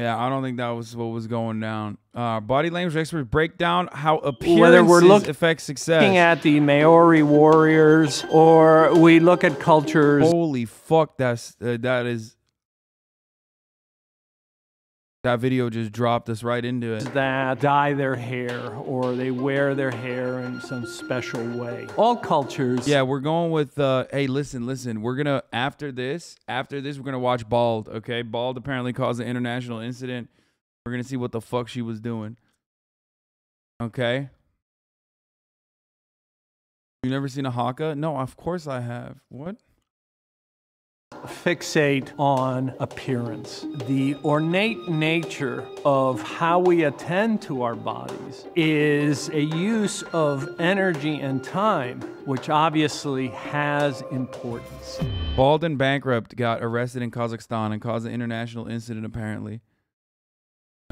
Yeah, I don't think that was what was going down. Body language experts break down how appearances Whether we're affect success. looking at the Maori warriors or we look at cultures. Holy fuck, that video just dropped us right into it. That dye their hair or they wear their hair in some special way. All cultures. Yeah, we're going with, hey, listen. We're going to, after this, we're going to watch Bald, okay? Bald apparently caused an international incident. We're going to see what the fuck she was doing. Okay? You never seen a haka? No, of course I have. What? Fixate on appearance. The ornate nature of how we attend to our bodies is a use of energy and time, which obviously has importance. Bald and Bankrupt got arrested in Kazakhstan and caused an international incident, apparently.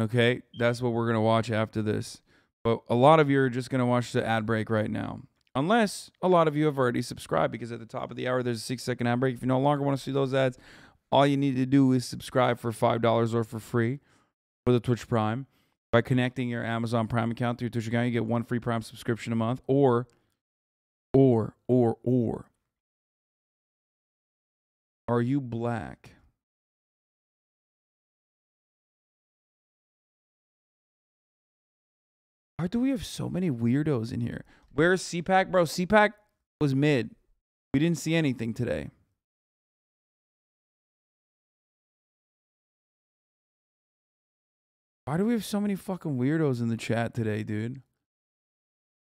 Okay, that's what we're going to watch after this. But a lot of you are just going to watch the ad break right now. Unless a lot of you have already subscribed, because at the top of the hour, there's a 6-second ad break. If you no longer want to see those ads, all you need to do is subscribe for $5 or for free for the Twitch Prime. By connecting your Amazon Prime account to your Twitch account, you get 1 free Prime subscription a month. Or, are you black? Why do we have so many weirdos in here? Where's CPAC, bro? CPAC was mid. We didn't see anything today. Why do we have so many fucking weirdos in the chat today, dude?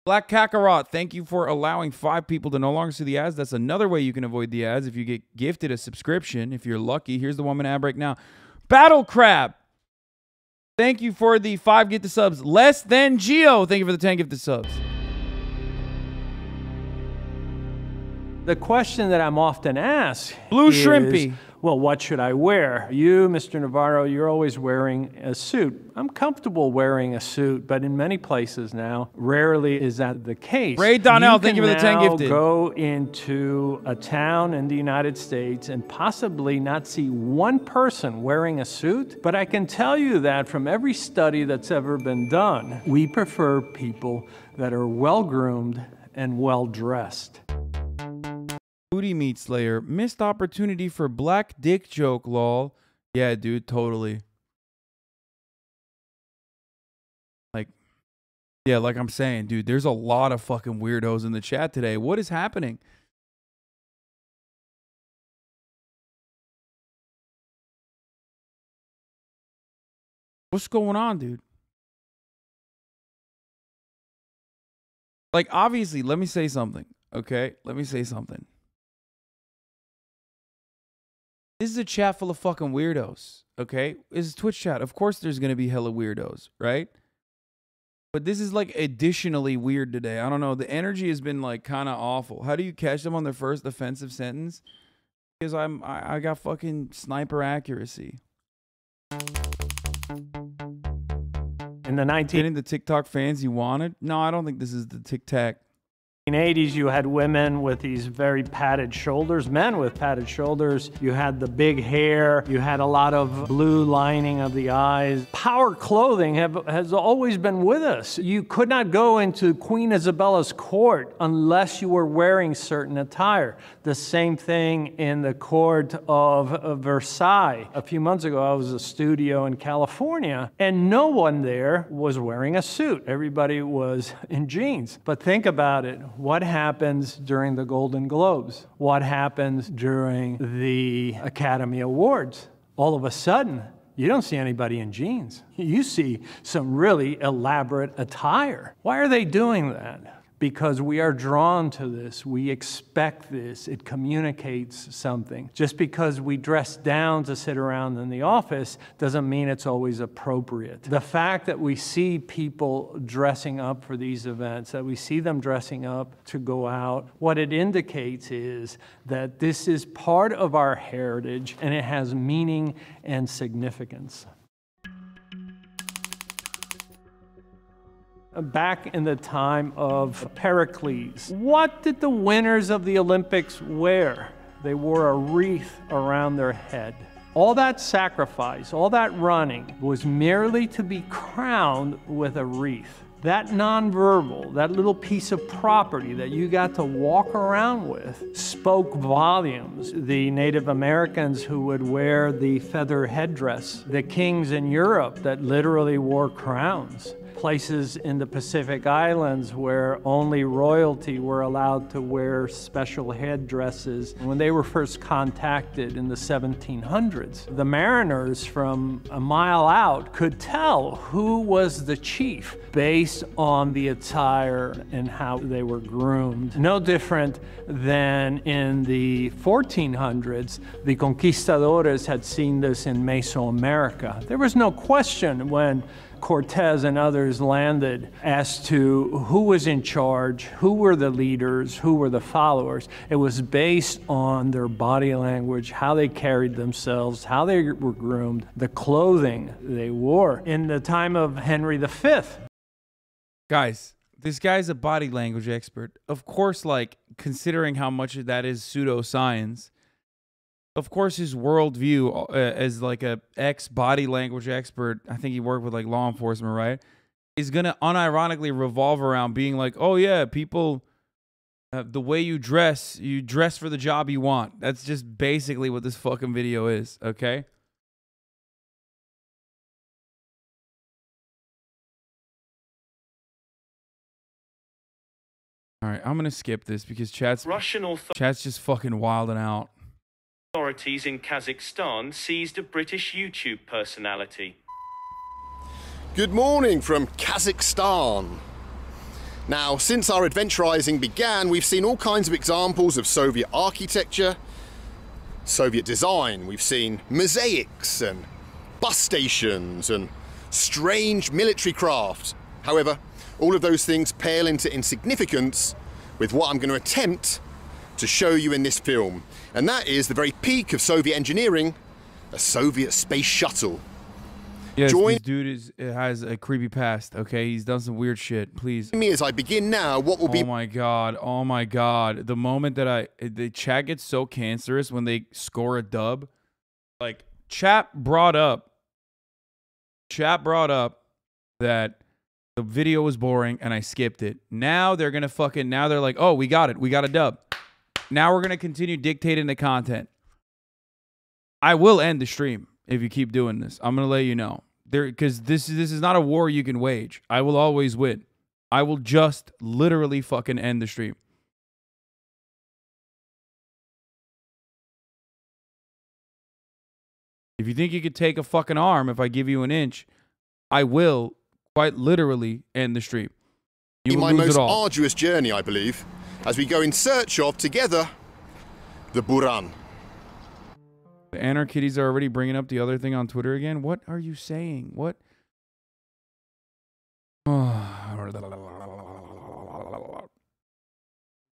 Black Kakarot, thank you for allowing 5 people to no longer see the ads. That's another way you can avoid the ads if you get gifted a subscription. If you're lucky, here's the 1-minute ad break now. Battle Crab, thank you for the 5 gifted subs. Less Than Geo, thank you for the 10 gifted subs. The question that I'm often asked Blue is, Shrimpy. Well, what should I wear? You, Mr. Navarro, you're always wearing a suit. I'm comfortable wearing a suit, but in many places now, rarely is that the case. Ray Donnell, thank you for the 10 gifted. Go into a town in the United States and possibly not see one person wearing a suit, but I can tell you that from every study that's ever been done, we prefer people that are well-groomed and well-dressed. Booty Meat Slayer, missed opportunity for black dick joke, lol. Yeah, dude, totally. Like, yeah, like I'm saying, dude, there's a lot of fucking weirdos in the chat today. What is happening? What's going on, dude? Like, obviously, let me say something, okay? Let me say something. This is a chat full of fucking weirdos, okay? This is Twitch chat. Of course there's going to be hella weirdos, right? But this is like additionally weird today. I don't know. The energy has been like kind of awful. How do you catch them on their first offensive sentence? Because I got fucking sniper accuracy. In the Getting the TikTok fans you wanted? No, I don't think this is the TikTok. In the 80s, you had women with these very padded shoulders, men with padded shoulders. You had the big hair. You had a lot of blue lining of the eyes. Power clothing has always been with us. You could not go into Queen Isabella's court unless you were wearing certain attire. The same thing in the court of Versailles. A few months ago, I was at a studio in California, and no one there was wearing a suit. Everybody was in jeans. But think about it. What happens during the Golden Globes? What happens during the Academy Awards? All of a sudden, you don't see anybody in jeans. You see some really elaborate attire. Why are they doing that? Because we are drawn to this. We expect this. It communicates something. Just because we dress down to sit around in the office doesn't mean it's always appropriate. The fact that we see people dressing up for these events, that we see them dressing up to go out, what it indicates is that this is part of our heritage and it has meaning and significance. Back in the time of Pericles, what did the winners of the Olympics wear? They wore a wreath around their head. All that sacrifice, all that running was merely to be crowned with a wreath. That nonverbal, that little piece of property that you got to walk around with spoke volumes. The Native Americans who would wear the feather headdress, the kings in Europe that literally wore crowns, places in the Pacific Islands where only royalty were allowed to wear special headdresses. When they were first contacted in the 1700s, the mariners from a mile out could tell who was the chief based on the attire and how they were groomed. No different than in the 1400s, the conquistadores had seen this in Mesoamerica. There was no question when Cortez and others landed as to who was in charge, who were the leaders, who were the followers. It was based on their body language, how they carried themselves, how they were groomed, the clothing they wore. In the time of Henry V. Guys, this guy's a body language expert. Of course, like, considering how much of that is pseudoscience, of course, his worldview as like a ex-body language expert, I think he worked with like law enforcement, right, is going to unironically revolve around being like, oh yeah, people, the way you dress for the job you want. That's just basically what this fucking video is, okay? All right, I'm going to skip this because chat's just fucking wilding out. Authorities in Kazakhstan seized a British YouTube personality. Good morning from Kazakhstan. Now, since our adventurizing began, we've seen all kinds of examples of Soviet architecture, Soviet design. We've seen mosaics and bus stations and strange military craft. However, all of those things pale into insignificance with what I'm going to attempt to show you in this film. And that is the very peak of Soviet engineering, a Soviet space shuttle. Yes, this dude has a creepy past, okay? He's done some weird shit, please. Me as I begin now, what will be... Oh my God. The moment that the chat gets so cancerous when they score a dub. Like, chat brought up that the video was boring and I skipped it. Now they're gonna now they're like, oh, we got it. We got a dub. Now we're gonna continue dictating the content. I will end the stream if you keep doing this. I'm gonna let you know. Because this is not a war you can wage. I will always win. I will just literally fucking end the stream. If you think you could take a fucking arm if I give you an inch, I will quite literally end the stream. You will my lose most it all. arduous journey, I believe, as we go in search of, together, the Buran. The Anarchitties are already bringing up the other thing on Twitter again. What are you saying? What?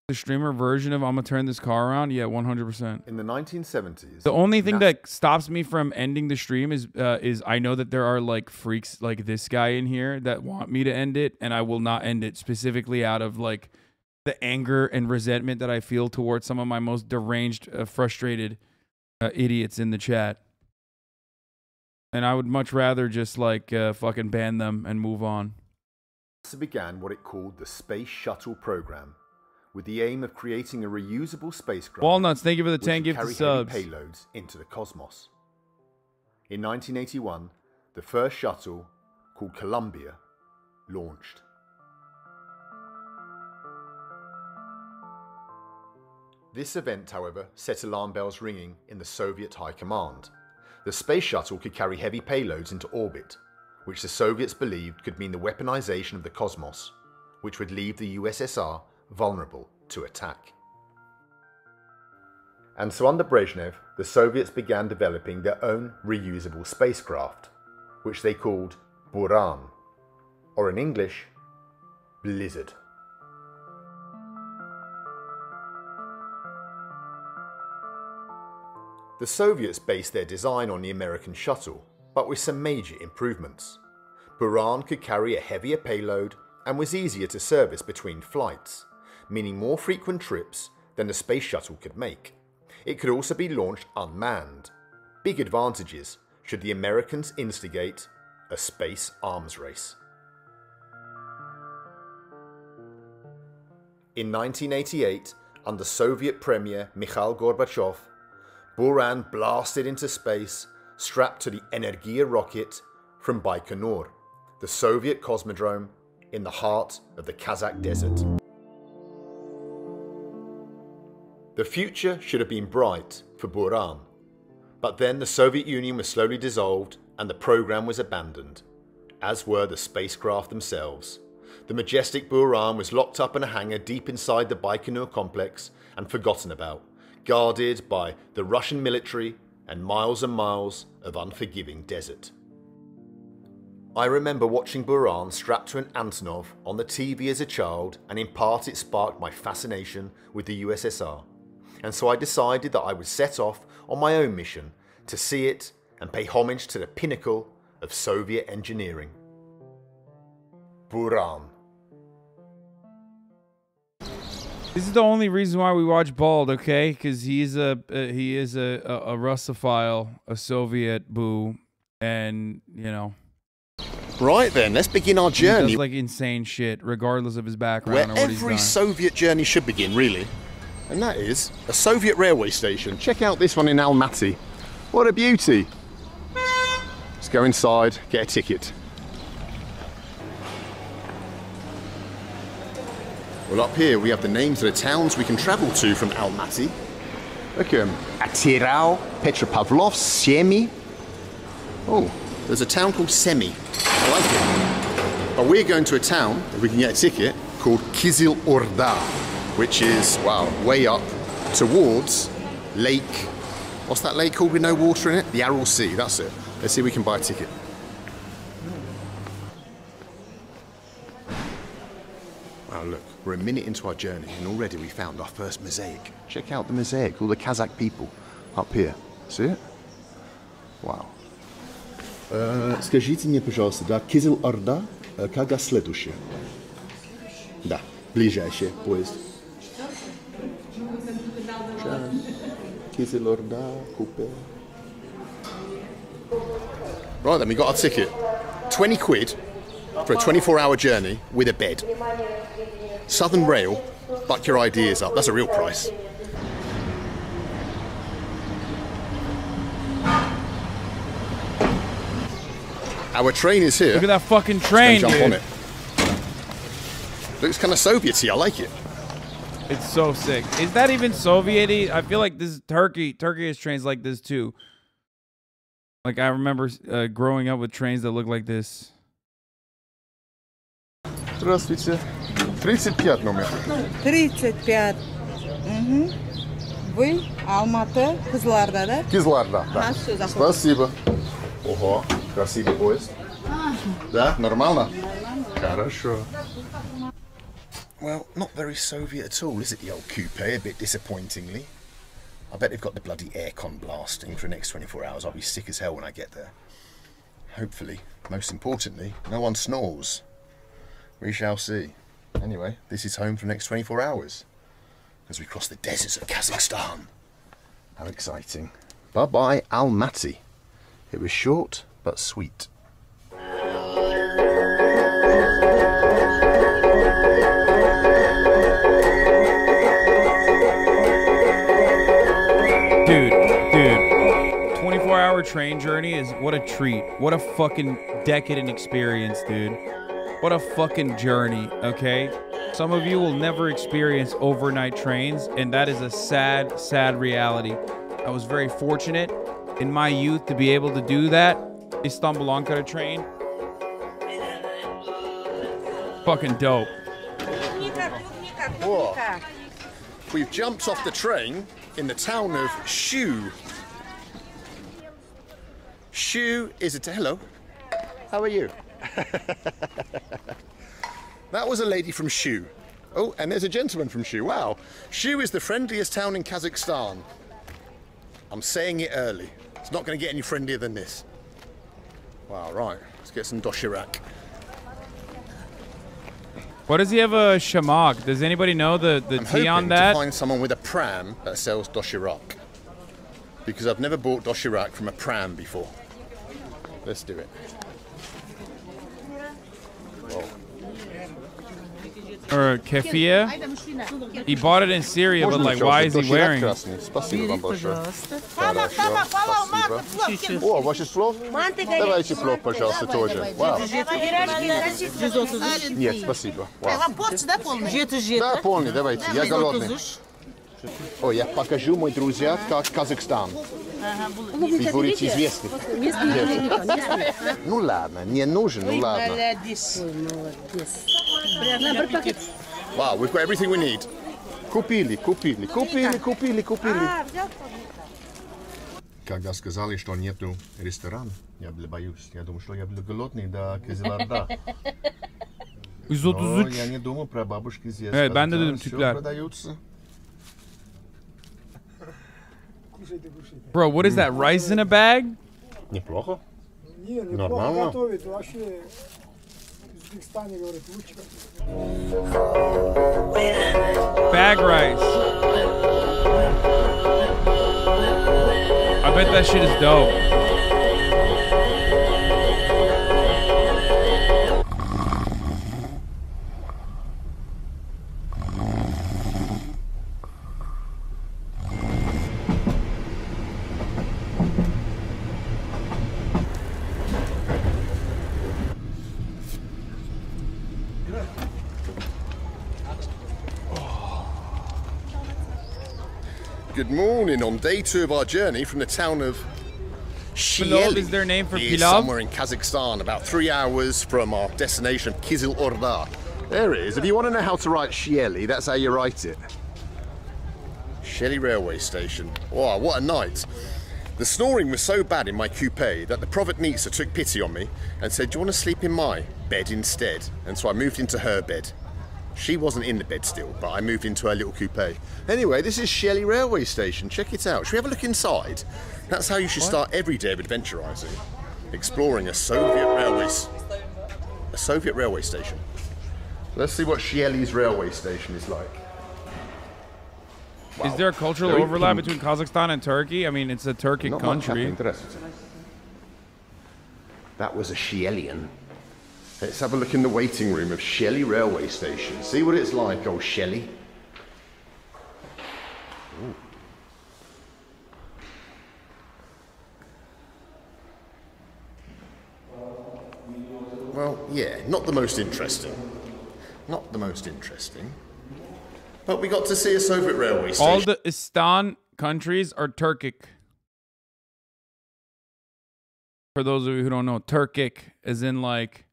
The streamer version of I'm gonna turn this car around? Yeah, 100%. In the 1970s, the only thing that stops me from ending the stream is I know that there are like freaks like this guy in here that want me to end it, and I will not end it specifically out of like the anger and resentment that I feel towards some of my most deranged, frustrated idiots in the chat. And I would much rather just like fucking ban them and move on. NASA began what it called the Space Shuttle Program, with the aim of creating a reusable spacecraft. Walnuts, thank you for the 10 gifted subs. Heavy payloads into the cosmos. In 1981, the first shuttle, called Columbia, launched. This event, however, set alarm bells ringing in the Soviet High Command. The space shuttle could carry heavy payloads into orbit, which the Soviets believed could mean the weaponization of the cosmos, which would leave the USSR vulnerable to attack. And so under Brezhnev, the Soviets began developing their own reusable spacecraft, which they called Buran, or in English, Blizzard. The Soviets based their design on the American shuttle, but with some major improvements. Buran could carry a heavier payload and was easier to service between flights, meaning more frequent trips than the space shuttle could make. It could also be launched unmanned. big advantages should the Americans instigate a space arms race. In 1988, under Soviet Premier Mikhail Gorbachev, Buran blasted into space strapped to the Energia rocket from Baikonur, the Soviet cosmodrome in the heart of the Kazakh desert. The future should have been bright for Buran, but then the Soviet Union was slowly dissolved and the program was abandoned, as were the spacecraft themselves. The majestic Buran was locked up in a hangar deep inside the Baikonur complex and forgotten about, guarded by the Russian military and miles of unforgiving desert. I remember watching Buran strapped to an Antonov on the TV as a child, and in part it sparked my fascination with the USSR. And so I decided that I would set off on my own mission to see it and pay homage to the pinnacle of Soviet engineering. Buran. This is the only reason why we watch Bald, okay? Because he is a Russophile, a Soviet boo, and you know. Right then, let's begin our journey. He does like insane shit, regardless of his background where or what he's done. every Soviet journey should begin, really, and that is a Soviet railway station. Check out this one in Almaty. What a beauty! Let's go inside, get a ticket. Well, up here we have the names of the towns we can travel to from Almaty. Look at them. Atirau, Petropavlovsk, Semi. Oh, there's a town called Semi. I like it. But we're going to a town, if we can get a ticket, called Kizil Orda, which is, wow, way up towards Lake... What's that lake called with no water in it? The Aral Sea, that's it. Let's see if we can buy a ticket. Wow, look, we're a minute into our journey and already we found our first mosaic. Check out the mosaic, all the Kazakh people up here. See it? Wow. Скажите мне, пожалуйста, да, Кизил Орда, когда следующее? Да, ближайший поезд. Kizil Orda, Coupe. Right then, we got our ticket. 20 quid for a 24-hour journey with a bed. Southern Rail, buck your ideas up. That's a real price. Our train is here. Look at that fucking train, jump dude. on it. Looks kind of Soviet-y. I like it. It's so sick. Is that even Soviet-y? I feel like this is Turkey. Turkey has trains like this too. Like I remember growing up with trains that look like this. Здравствуйте. 35 номер. 35. Вы Алматы, Кызылорда, да? Кызылорда, да. Спасибо. Ого, красивый поезд. Да, нормально? Хорошо. Well, not very Soviet at all, is it, the old coupe? A bit disappointingly. I bet they've got the bloody aircon blasting for the next 24 hours. I'll be sick as hell when I get there. Hopefully, most importantly, no one snores. We shall see. Anyway, this is home for the next 24 hours. As we cross the deserts of Kazakhstan. How exciting. Bye-bye, Almaty. It was short, but sweet. Dude, 24-hour train journey is what a treat. What a fucking decadent experience, dude. What a fucking journey, okay? Some of you will never experience overnight trains, and that is a sad, sad reality. I was very fortunate in my youth to be able to do that. Istanbul Ankara train. Fucking dope. Whoa. We've jumped off the train in the town of Shu. Shu is a... Hello. How are you? That was a lady from Shu. Oh, and there's a gentleman from Shu. Wow. Shu is the friendliest town in Kazakhstan. I'm saying it early. It's not going to get any friendlier than this. Wow, right. Let's get some doshirak. What does he have a shamak? Does anybody know the tea on that? I'm hoping to find someone with a pram that sells doshirak. because I've never bought doshirak from a pram before. Let's do it. Oh. Or kefir. He bought it in Syria, but like, why is he wearing it? Спасибо вам большое. Хорошо, спасибо. О, ваши плов? Давайте плов, пожалуйста, тоже. Вау. Нет, спасибо. Вау. Да, полный, давайте. Я голодный. О, я покажу, мои друзья, как Казахстан. Вы будете известны. Ну ладно, не нужен, ну ладно. Wow, we've got everything we need. Купили. Когда сказали, что нету ресторана, я боюсь. Я думаю, что я буду голодный до Кызылорда. Но я не думал про бабушки здесь. Ben de dedim Все Türkler. продаются. Bro, what is that? Rice in a bag? Неплохо. Нормально. Bag rice. I bet that shit is dope. Good morning. On day 2 of our journey from the town of Pilav is their name for Pilav? Somewhere in Kazakhstan, about 3 hours from our destination of Kızılorda. There it is. If you want to know how to write Shieli, that's how you write it. Shieli railway station. Wow, what a night. The snoring was so bad in my coupe that the Provodnitsa took pity on me and said, do you want to sleep in my bed instead? And so I moved into her bed. She wasn't in the bed still, but I moved into her little coupe. Anyway, this is Shieli railway station. Check it out. Should we have a look inside? That's how you should start every day of adventurising. Exploring a Soviet railway station. Let's see what Shieli's railway station is like. Wow. Is there a cultural Very overlap pink. between Kazakhstan and Turkey? I mean, it's a Turkic Not much country. happening. That was a Shielian. Let's have a look in the waiting room of Shieli railway station. See what it's like, old Shieli. Ooh. Well, yeah, not the most interesting. Not the most interesting. But we got to see a Soviet railway station. All the Istan countries are Turkic. For those of you who don't know, Turkic as in like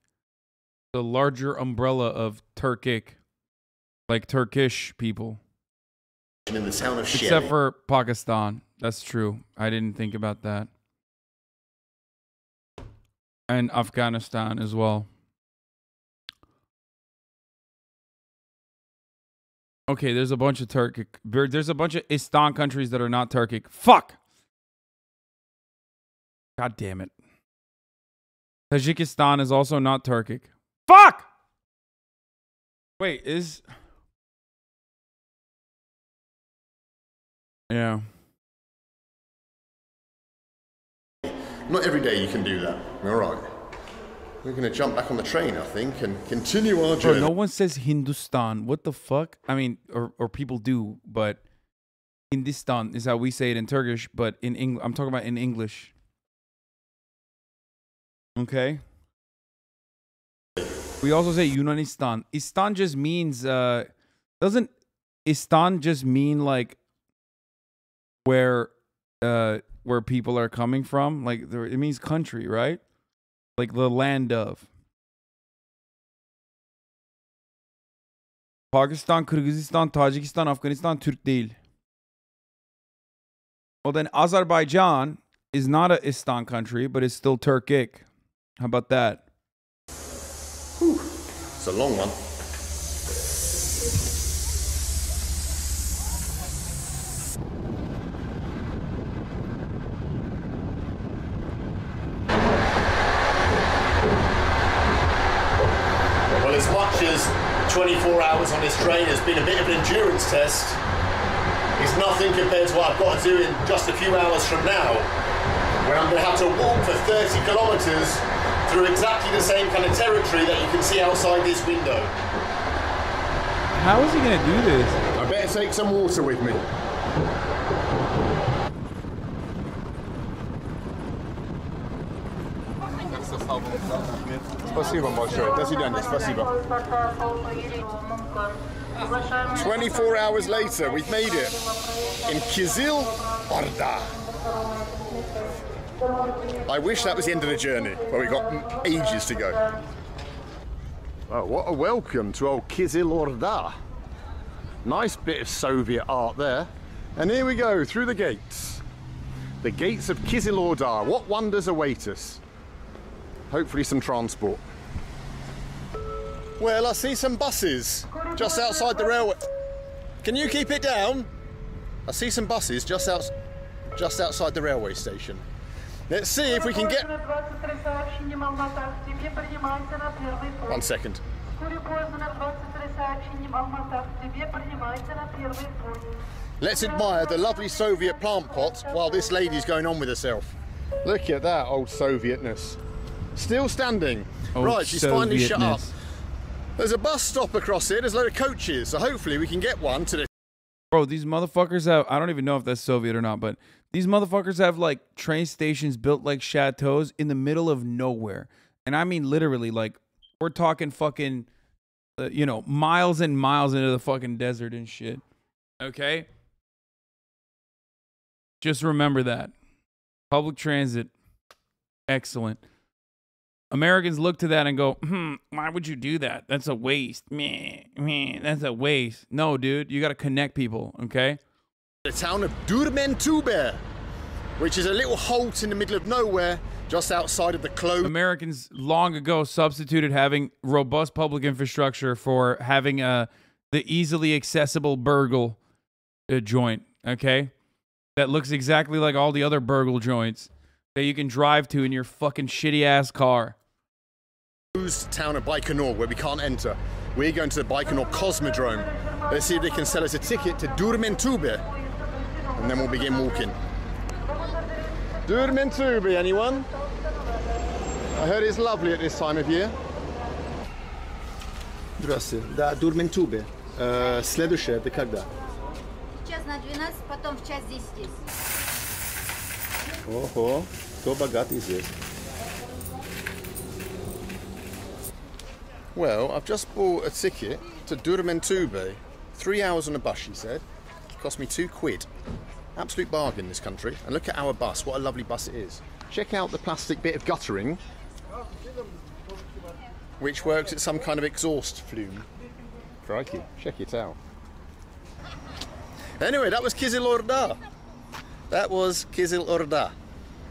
the larger umbrella of Turkic, like Turkish people. In the town of Shieli. Except for Pakistan. That's true. I didn't think about that. And Afghanistan as well. Okay, there's a bunch of Turkic. There's a bunch of Istan countries that are not Turkic. Fuck! God damn it. Tajikistan is also not Turkic. Fuck! Wait, is... Yeah. Not every day you can do that. All right. We're going to jump back on the train, I think, and continue our journey. Bro, no one says Hindustan. What the fuck? I mean, or people do, but Hindustan is how we say it in Turkish, but in English, I'm talking about in English. Okay. We also say Yunanistan. Istan just means, doesn't Istan just mean like where people are coming from? Like it means country, right? Like the land of. Pakistan, Kyrgyzstan, Tajikistan, Afghanistan, Türk değil. Well, then Azerbaijan is not a Istan country, but it's still Turkic. How about that? Whew. It's a long one. Well, as much as 24 hours on this train has been a bit of an endurance test, is nothing compared to what I've got to do in just a few hours from now, when I'm going to have to walk for 30 kilometers through exactly the same kind of territory that you can see outside this window. How is he going to do this? I better take some water with me. Спасибо большое. До свидания. Спасибо. 24 hours later, we've made it in Kizil Orda. I wish that was the end of the journey, but we've got ages to go. Oh, what a welcome to old Kizil Orda. Nice bit of Soviet art there. And here we go, through the gates. The gates of Kizil Orda. What wonders await us? Hopefully some transport. Well, I see some buses just outside the railway. Can you keep it down? I see some buses just outside the railway station. Let's see if we can get... 1 second. Let's admire the lovely Soviet plant pot while this lady's going on with herself. Look at that old Sovietness. Still standing. Old right, she's finally shut up. Sovietness. There's a bus stop across here. There's a load of coaches, so hopefully we can get one to the... Bro, these motherfuckers have... I don't even know if that's Soviet or not, but these motherfuckers have, like, train stations built like chateaus in the middle of nowhere. And I mean literally, like, we're talking fucking, you know, miles and miles into the fucking desert and shit. Okay? Just remember that. Public transit, excellent. Americans look to that and go, why would you do that? That's a waste. Meh, that's a waste. No, dude, you got to connect people, okay? The town of Durmentube, which is a little halt in the middle of nowhere, just outside of the closed... Americans long ago substituted having robust public infrastructure for having the easily accessible burgle joint, okay? That looks exactly like all the other burgle joints that you can drive to in your fucking shitty-ass car. Town of Baikonur, where we can't enter. We're going to the Baikonur Cosmodrome. Let's see if they can sell us a ticket to Durmentube, and then we'll begin walking. Durmentube, anyone? I heard it's lovely at this time of year. Здравствуйте. Да, Durmentube. Следующее, это когда? Сейчас на 12, потом в час 10 здесь. Ого, кто богатый здесь? Well, I've just bought a ticket to Durmentube. 3 hours on a bus, she said. It cost me £2. Absolute bargain in this country. And look at our bus, what a lovely bus it is. Check out the plastic bit of guttering, which works at some kind of exhaust flume. Crikey, check it out. Anyway, that was Kizil Orda. That was Kizil Orda.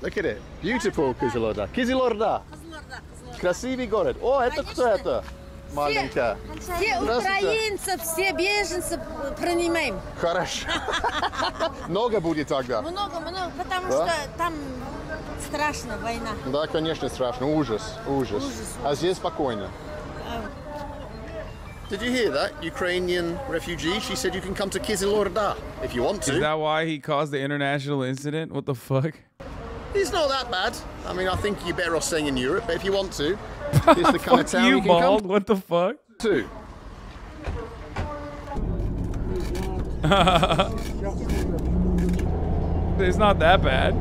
Look at it. Beautiful Kizil Orda. Kizil Orda. Красивый город. О, это кто это? Маленькая. Все украинцев, все беженцев принимаем. Хорошо. Много будет тогда? Много, потому что там страшно война. Да, конечно, страшно. Ужас. А здесь спокойно. Did you hear that? Ukrainian refugee. She said you can come to Kizil Orda if you want to. Is that why he caused the international incident? What the fuck? It's not that bad. I mean, I think you're better off staying in Europe, but if you want to, it's the kind of town you can bald. come What the fuck? to. It's not that bad.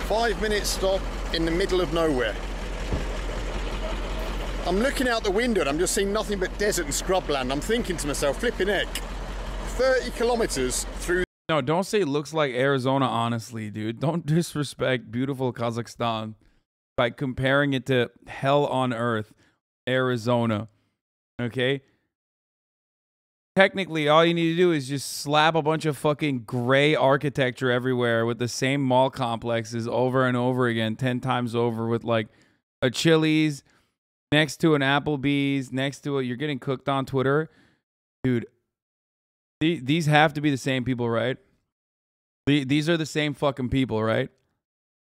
Five-minute stop in the middle of nowhere. I'm looking out the window and I'm just seeing nothing but desert and scrubland. I'm thinking to myself, flipping heck, 30 kilometers through... No, don't say it looks like Arizona, honestly, dude. Don't disrespect beautiful Kazakhstan by comparing it to hell on earth, Arizona, okay? Technically, all you need to do is just slap a bunch of fucking gray architecture everywhere with the same mall complexes over and over again, 10 times over, with like a Chili's next to an Applebee's, next to a... You're getting cooked on Twitter. Dude, these have to be the same people, right? These are the same fucking people, right?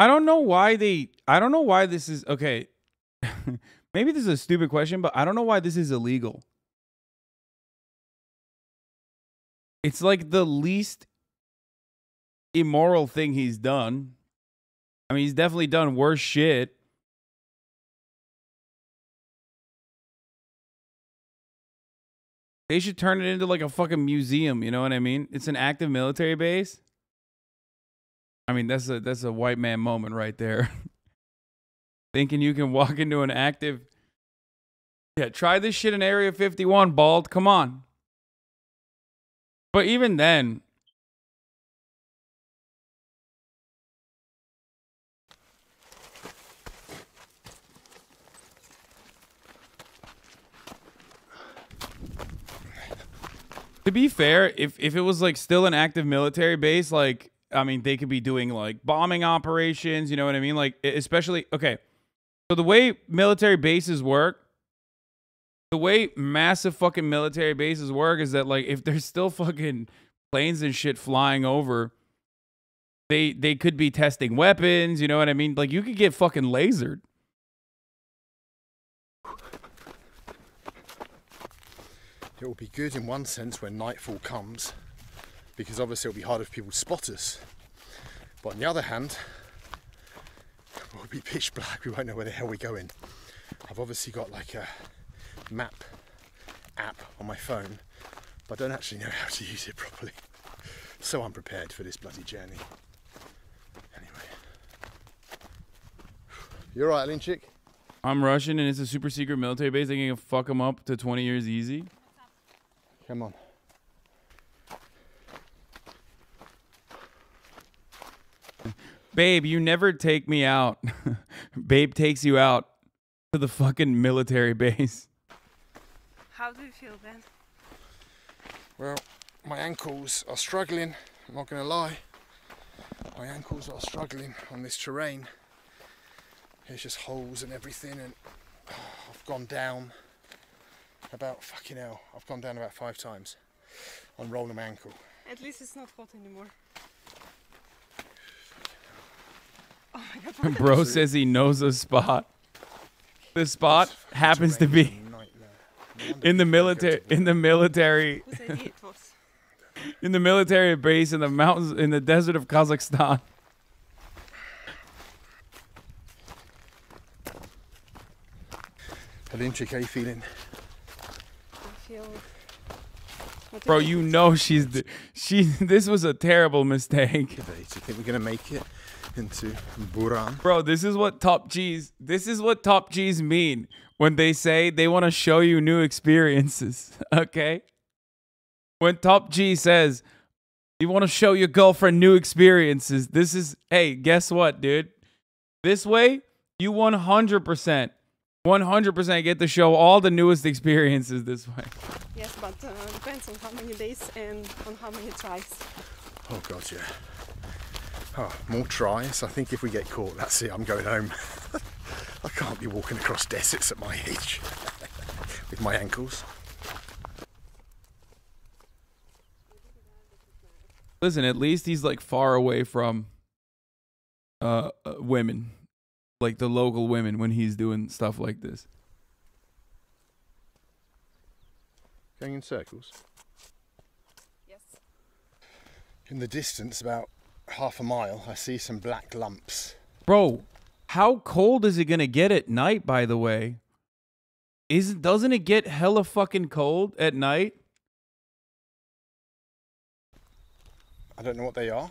I don't know why this is okay. Maybe this is a stupid question, but I don't know why this is illegal. It's like the least immoral thing he's done. I mean, he's definitely done worse shit. They should turn it into like a fucking museum, you know what I mean? It's an active military base. I mean, that's a white man moment right there. Thinking you can walk into an active... Yeah, try this shit in Area 51, bald. Come on. But even then... To be fair, if it was like still an active military base, like, I mean, they could be doing like bombing operations, you know what I mean? Like, especially, okay. So the way military bases work, the way massive fucking military bases work is that like, if there's still fucking planes and shit flying over, they could be testing weapons, you know what I mean? Like, you could get fucking lasered. It will be good in one sense when nightfall comes, because obviously it'll be harder for people to spot us. But on the other hand, it will be pitch black, we won't know where the hell we're going. I've obviously got like a map app on my phone, but I don't actually know how to use it properly. So unprepared for this bloody journey. Anyway. You alright, Linchik? I'm Russian and it's a super secret military base. They can fuck them up to 20 years easy. Come on. Babe, you never take me out. Babe takes you out to the fucking military base. How do you feel, Ben? Well, my ankles are struggling, I'm not going to lie. My ankles are struggling on this terrain. There's just holes and everything, and I've gone down about, fucking hell, I've gone down about 5 times on rolling my ankle. At least it's not hot anymore. Oh my God. Bro says he knows a spot. The spot happens to be in the military in the military base in the mountains in the desert of Kazakhstan. Alinchik, how you feeling? I feel... Bro, you know this was a terrible mistake. Do you think we're gonna make it into Buran? Bro, this is what top G's mean when they say they want to show you new experiences. Okay? When top G says you want to show your girlfriend new experiences, this is, hey, guess what, dude? This way, you 100% get to show all the newest experiences this way. Yes, but depends on how many days and on how many tries. Oh God, yeah. Oh, more tries. I think if we get caught, that's it. I'm going home. I can't be walking across deserts at my age with my ankles. Listen, at least he's like far away from women, like the local women, when he's doing stuff like this. Going in circles? Yes. In the distance, about half a mile, I see some black lumps. Bro, how cold is it gonna get at night, by the way? Doesn't it get hella fucking cold at night? I don't know what they are,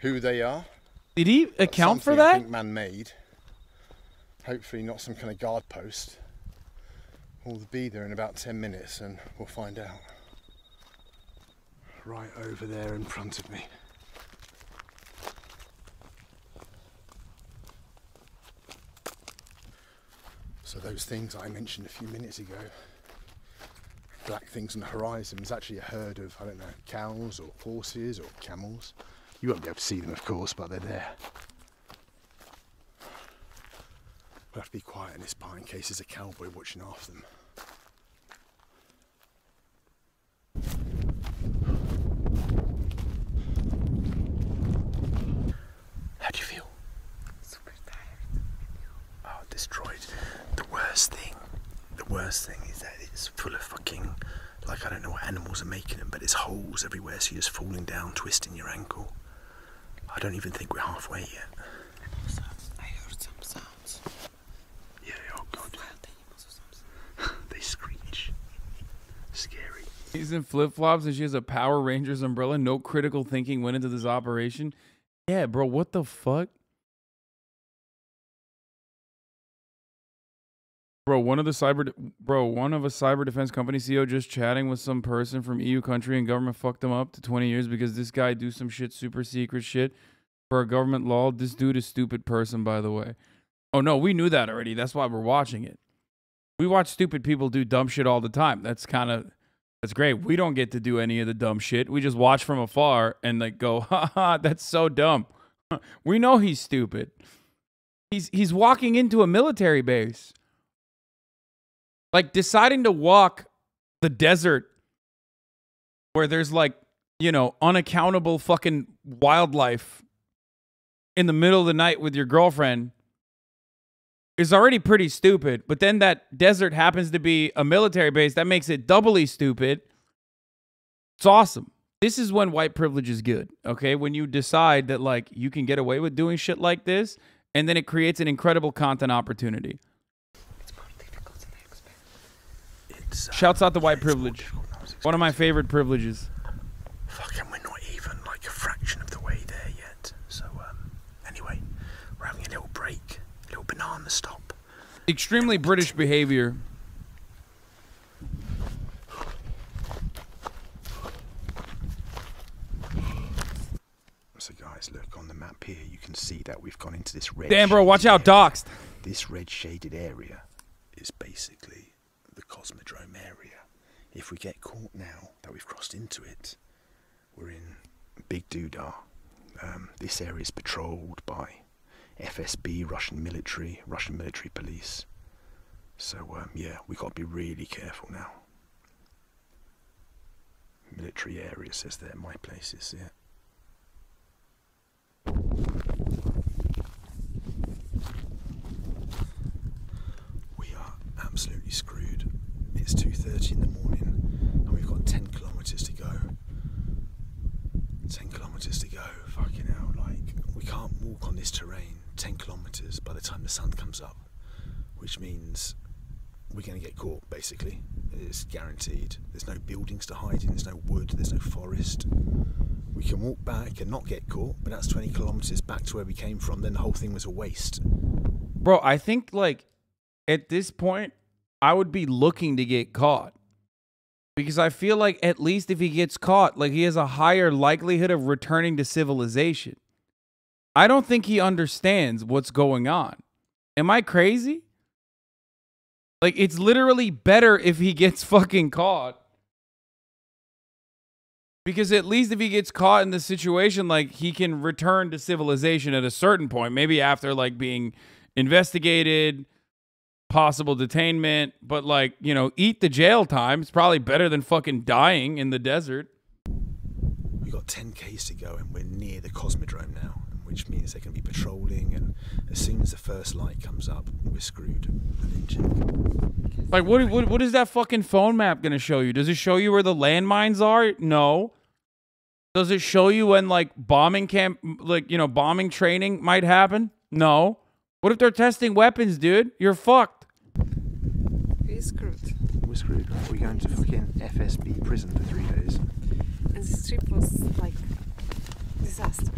who they are. Did he account for that? I think man-made. Hopefully not some kind of guard post. We'll be there in about 10 minutes and we'll find out. Right over there in front of me. So those things I mentioned a few minutes ago, black things on the horizon, is actually a herd of, I don't know, cows or horses or camels. You won't be able to see them, of course, but they're there. We'll have to be quiet in this part in case there's a cowboy watching after them. How do you feel? worst thing is that it's full of fucking, like, I don't know what animals are making them, but there's holes everywhere, so you're just falling down, twisting your ankle. I don't even think we're halfway yet. And also, I heard some sounds. Yeah, oh god. They screech. Scary. He's in flip-flops and she has a Power Rangers umbrella. No critical thinking went into this operation. Yeah, bro, what the fuck? Bro, one of a cyber defense company CEO just chatting with some person from EU country and government fucked him up to 20 years because this guy do some shit, super secret shit for a government law. This dude is a stupid person, by the way. Oh no, we knew that already. That's why we're watching it. We watch stupid people do dumb shit all the time. That's great. We don't get to do any of the dumb shit. We just watch from afar and like go, haha, that's so dumb. We know he's stupid. He's walking into a military base. Like deciding to walk the desert where there's like, you know, unaccountable fucking wildlife in the middle of the night with your girlfriend is already pretty stupid. But then that desert happens to be a military base. That makes it doubly stupid. It's awesome. This is when white privilege is good, okay? When you decide that like you can get away with doing shit like this and then it creates an incredible content opportunity. Shouts out to white privilege. One of my favorite privileges. Fucking, we're not even like a fraction of the way there yet. So, anyway, we're having a little break, a little banana stop. Extremely British behavior. So, guys, look on the map here. You can see that we've gone into this red. Damn, bro, watch out, doxed. This red shaded area is basically the Cosmodrome area. If we get caught now that we've crossed into it, we're in big doodah. This area is patrolled by FSB, Russian military police. So yeah, we got to be really careful now. Military area says there, my place is here. We are absolutely screwed. It's 2:30 in the morning and we've got 10 kilometers to go. 10 kilometers to go, fucking hell, like, we can't walk on this terrain 10 kilometers by the time the sun comes up, which means we're going to get caught, basically. It's guaranteed. There's no buildings to hide in, there's no wood, there's no forest. We can walk back and not get caught, but that's 20 kilometers back to where we came from, then the whole thing was a waste. Bro, I think, like, at this point, I would be looking to get caught. Because I feel like at least if he gets caught, like, he has a higher likelihood of returning to civilization. I don't think he understands what's going on. Am I crazy? Like, it's literally better if he gets fucking caught. Because at least if he gets caught in the situation, like, he can return to civilization at a certain point. Maybe after, like, being investigated, possible detainment. But, like, you know, eat the jail time. It's probably better than fucking dying in the desert. We've got 10 Ks to go and we're near the Cosmodrome now, which means they can be patrolling, and as soon as the first light comes up, we're screwed. Like, what is that fucking phone map gonna show you? Does it show you where the landmines are? No. Does it show you when, like, bombing camp, like, you know, bombing training might happen? No. What if they're testing weapons, dude? You're fucked. We're screwed. We're screwed. We're going to fucking FSB prison for 3 days. And this trip was like disaster.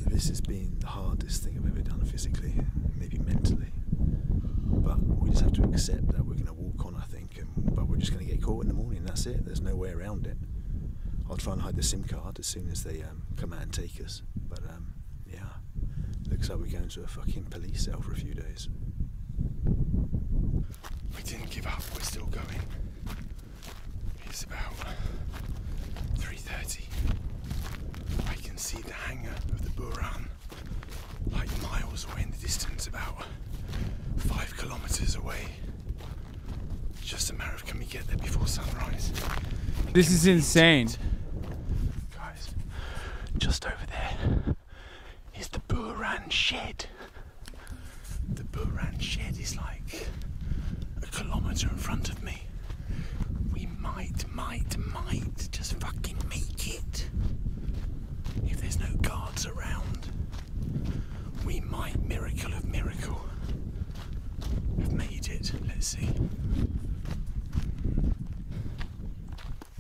This has been the hardest thing I've ever done physically, maybe mentally. But we just have to accept that we're going to walk on, I think, but we're just going to get caught in the morning. That's it. There's no way around it. I'll try and hide the SIM card as soon as they come out and take us. But yeah, looks like we're going to a fucking police cell for a few days. We didn't give up. We're still going. It's about 3:30. I can see the hangar of the Buran, like miles away in the distance, about 5 kilometers away. It's just a matter of, can we get there before sunrise? This is insane. Guys, just over there is the Buran shed. The Buran shed is kilometre in front of me. We might just fucking make it. If there's no guards around, we might, miracle of miracle, have made it. Let's see.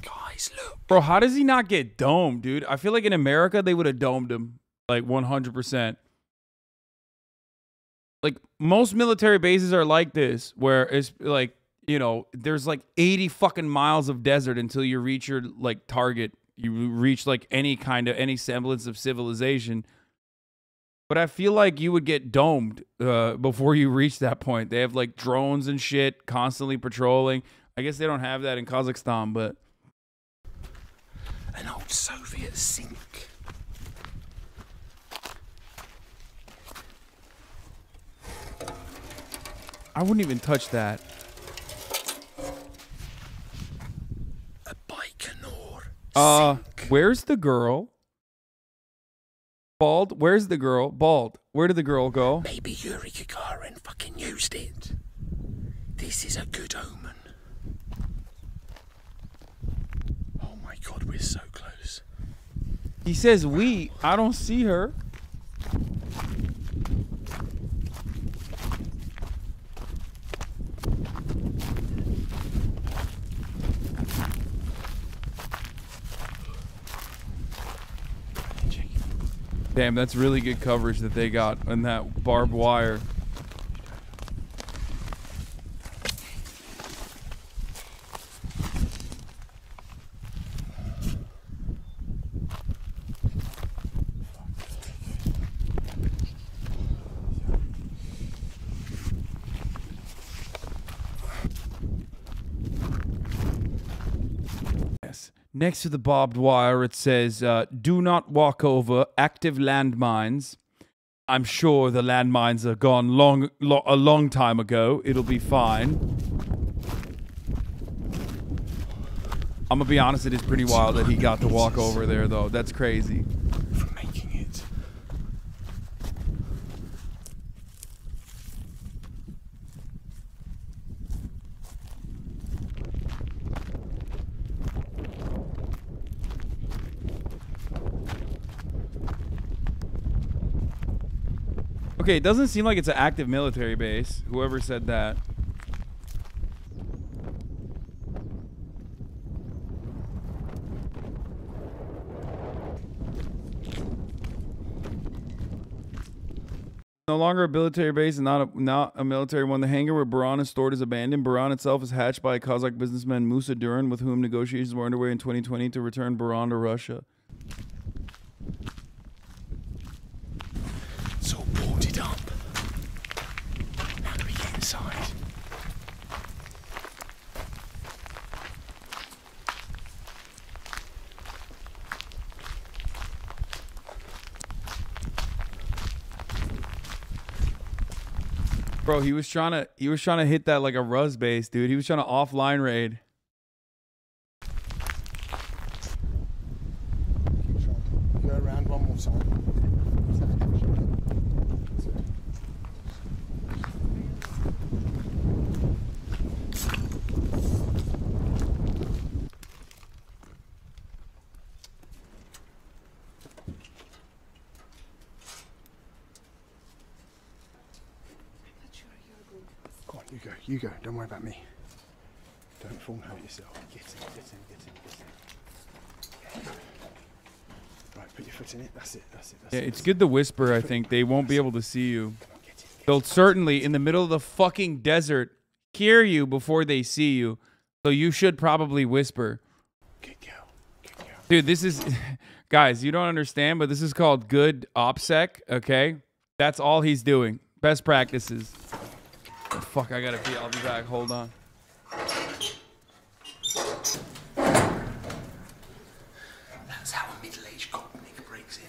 Guys, look. Bro, how does he not get domed, dude? I feel like in America, they would have domed him. Like 100%. Like most military bases are like this, where it's like, you know, there's like 80 fucking miles of desert until you reach your like target. You reach like any semblance of civilization. But I feel like you would get domed before you reach that point. They have like drones and shit constantly patrolling. I guess they don't have that in Kazakhstan, but an old Soviet sink. I wouldn't even touch that. A Baikonur sink. Where's the girl? Bald, where's the girl? Bald, where did the girl go? Maybe Yuri Gagarin fucking used it. This is a good omen. Oh my god, we're so close. He says we. I don't see her. Damn, that's really good coverage that they got on that barbed wire. Next to the barbed wire, it says, do not walk over active landmines. I'm sure the landmines are gone a long time ago. It'll be fine. I'm going to be honest, it is pretty wild that he got to walk over there, though. That's crazy. For making it. Okay, it doesn't seem like it's an active military base. Whoever said that. No longer a military base and not a military one. The hangar where Buran is stored is abandoned. Buran itself is hatched by Kazakh businessman Musa Duran, with whom negotiations were underway in 2020 to return Buran to Russia. It's all boarded up. How do we get inside? Bro, he was trying to hit that like a Ruz base, dude. He was trying to offline raid. Go around one more time. Go on, you go. Don't worry about me. Don't fall and hurt yourself. Get in. Right, put your foot in it. That's it. Yeah, it's good to whisper, I think. They won't be able to see you. They'll certainly, in the middle of the fucking desert, hear you before they see you. So you should probably whisper. Good girl. Dude, this is... Guys, you don't understand, but this is called good OPSEC, okay? That's all he's doing. Best practices. Oh, fuck, I gotta pee. I'll be back. Hold on. That's how a middle-aged Gopnik breaks in.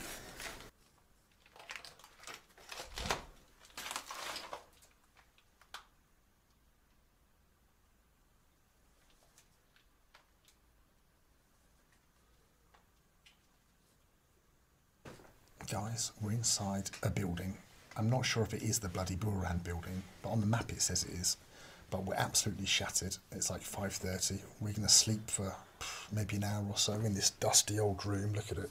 Guys, we're inside a building. I'm not sure if it is the bloody Buran building, but on the map it says it is. but we're absolutely shattered. It's like 5:30. We're going to sleep for maybe an hour or so in this dusty old room. Look at it.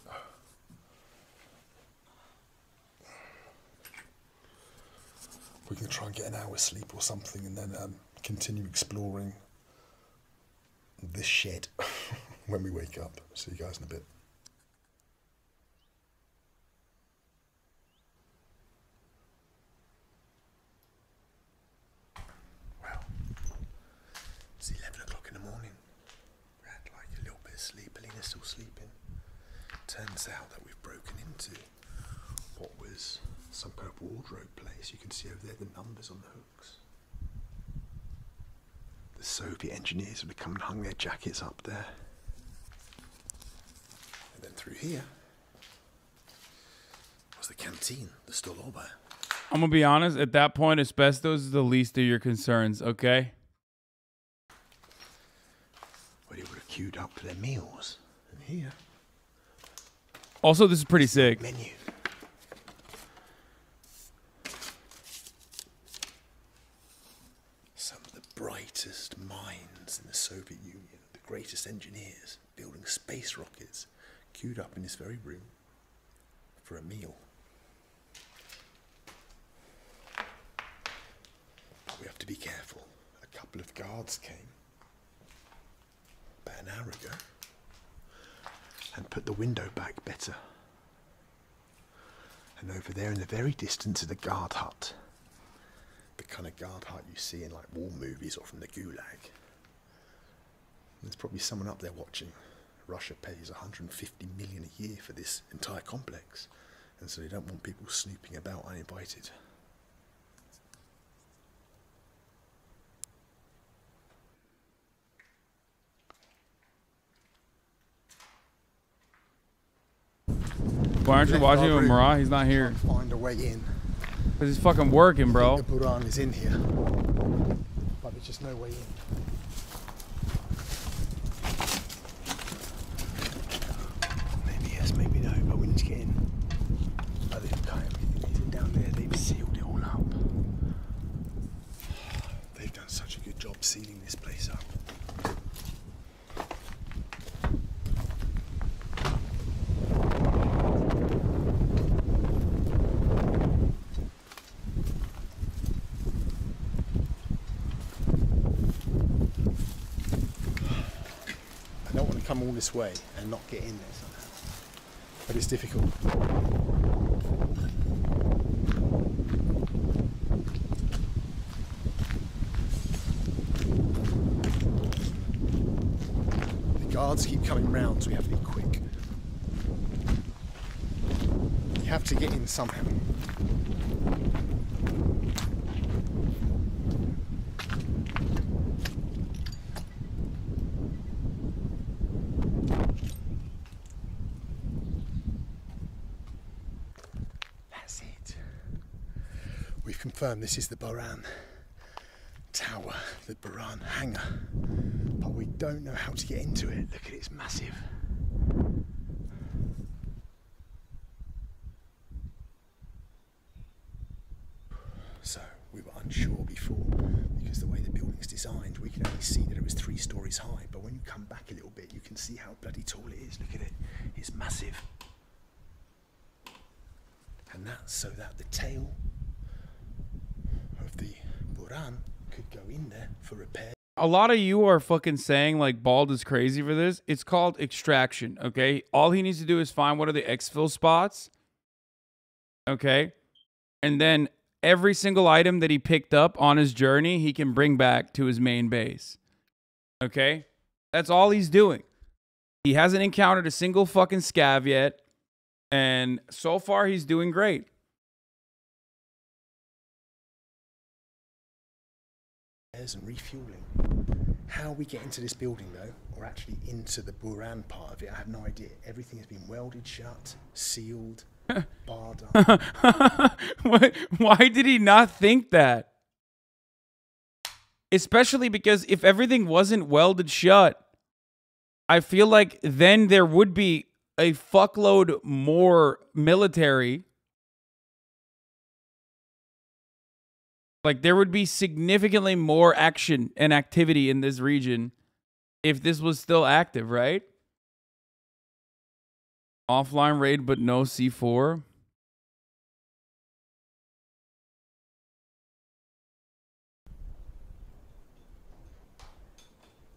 We're going to try and get an hour's sleep or something, and then continue exploring this shed when we wake up. See you guys in a bit. Well, it's 11 o'clock in the morning. We had like a little bit of sleep. Alina's still sleeping. Turns out that we've broken into what was some kind of wardrobe place. You can see over there the numbers on the hooks. The Soviet engineers have come and hung their jackets up there. And then through here was the canteen, the stoloba. I'm gonna be honest, at that point, asbestos is the least of your concerns, okay? Where they would have queued up for their meals. And here. Also, this is pretty sick. Menu. Some of the brightest minds in the Soviet Union, the greatest engineers building space rockets, queued up in this very room for a meal. But we have to be careful. A couple of guards came about an hour ago and put the window back better. And over there in the very distance is a guard hut. The kind of guard hut you see in like war movies or from the Gulag. There's probably someone up there watching. Russia pays 150 million a year for this entire complex, and so they don't want people snooping about uninvited. Why aren't you watching with Murat? He's not here. Find a way in. Cause he's fucking working, bro. The Buran is in here, but there's just no way in. Maybe yes, maybe no, but we need to get in. Oh, they've cut everything down there. They've sealed it all up. They've done such a good job sealing this place up. Come all this way and not get in there somehow, but it's difficult. The guards keep coming round, so we have to be quick. You have to get in somehow. Confirmed this is the Buran tower, the Buran hangar, but we don't know how to get into it. Look at it, it's massive. So we were unsure before because the way the building's designed, we could only see that it was 3 stories high, but when you come back a little bit, you can see how bloody tall it is. Look at it, it's massive. And that's so that the tail of the Buran could go in there for repair. A lot of you are fucking saying like Bald is crazy for this. It's called extraction, okay? All he needs to do is find what are the exfil spots, okay? And then every single item that he picked up on his journey, he can bring back to his main base, okay? That's all he's doing. He hasn't encountered a single fucking scav yet, and so far he's doing great. And refueling. How we get into this building though, or actually into the Buran part of it, I have no idea. Everything has been welded shut, sealed, barred up. Why did he not think that? Especially because if everything wasn't welded shut, I feel like then there would be a fuckload more military Like, there would be significantly more action and activity in this region if this was still active, right? Offline raid, but no C4.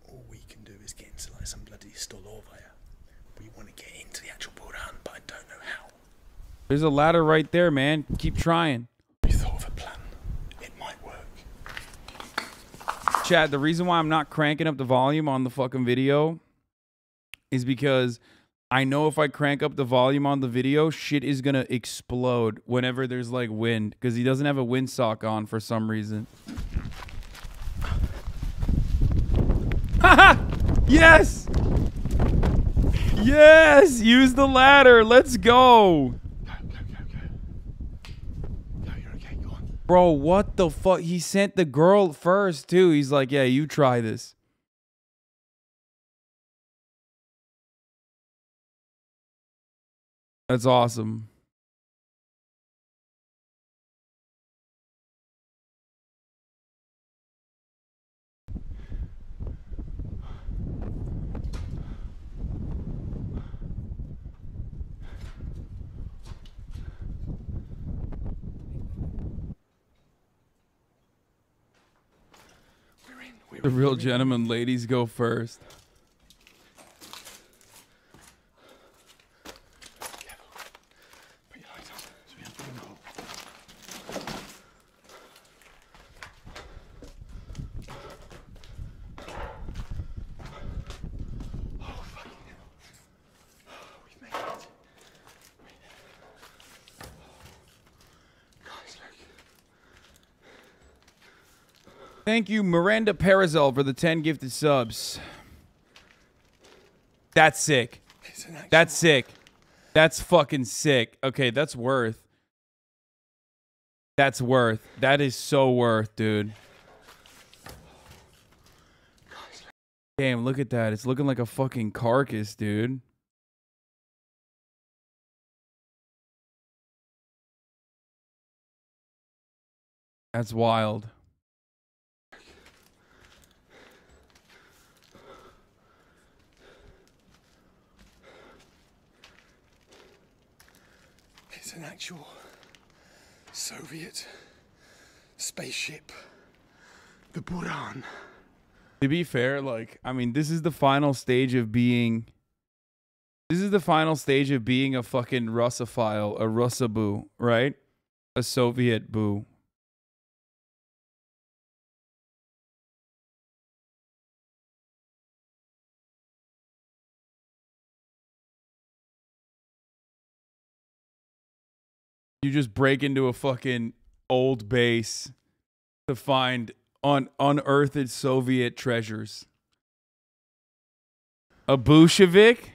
All we can do is get into like some bloody Stolovaya. We want to get into the actual Buran, but I don't know how. There's a ladder right there, man. Keep trying. We thought of a plan. It might work. Chad, the reason why I'm not cranking up the volume on the fucking video is because I know if I crank up the volume on the video, shit is gonna explode whenever there's like wind, because he doesn't have a windsock on for some reason. Haha! Yes! Yes! Use the ladder. Let's go. Bro, what the fuck? He sent the girl first, too. He's like, yeah, you try this. That's awesome. The real gentleman ladies go first. Thank you, Miranda Parazel, for the 10 gifted subs. That's sick. That's sick. That's fucking sick. Okay, that's worth. That's worth. That is so worth, dude. Damn, look at that. It's looking like a fucking carcass, dude. That's wild. It's an actual Soviet spaceship. The Buran. To be fair, like, I mean, this is the final stage of being... This is the final stage of being a fucking Russophile, a Russaboo, right? A Soviet boo. You just break into a fucking old base to find unearthed Soviet treasures. A Bolshevik?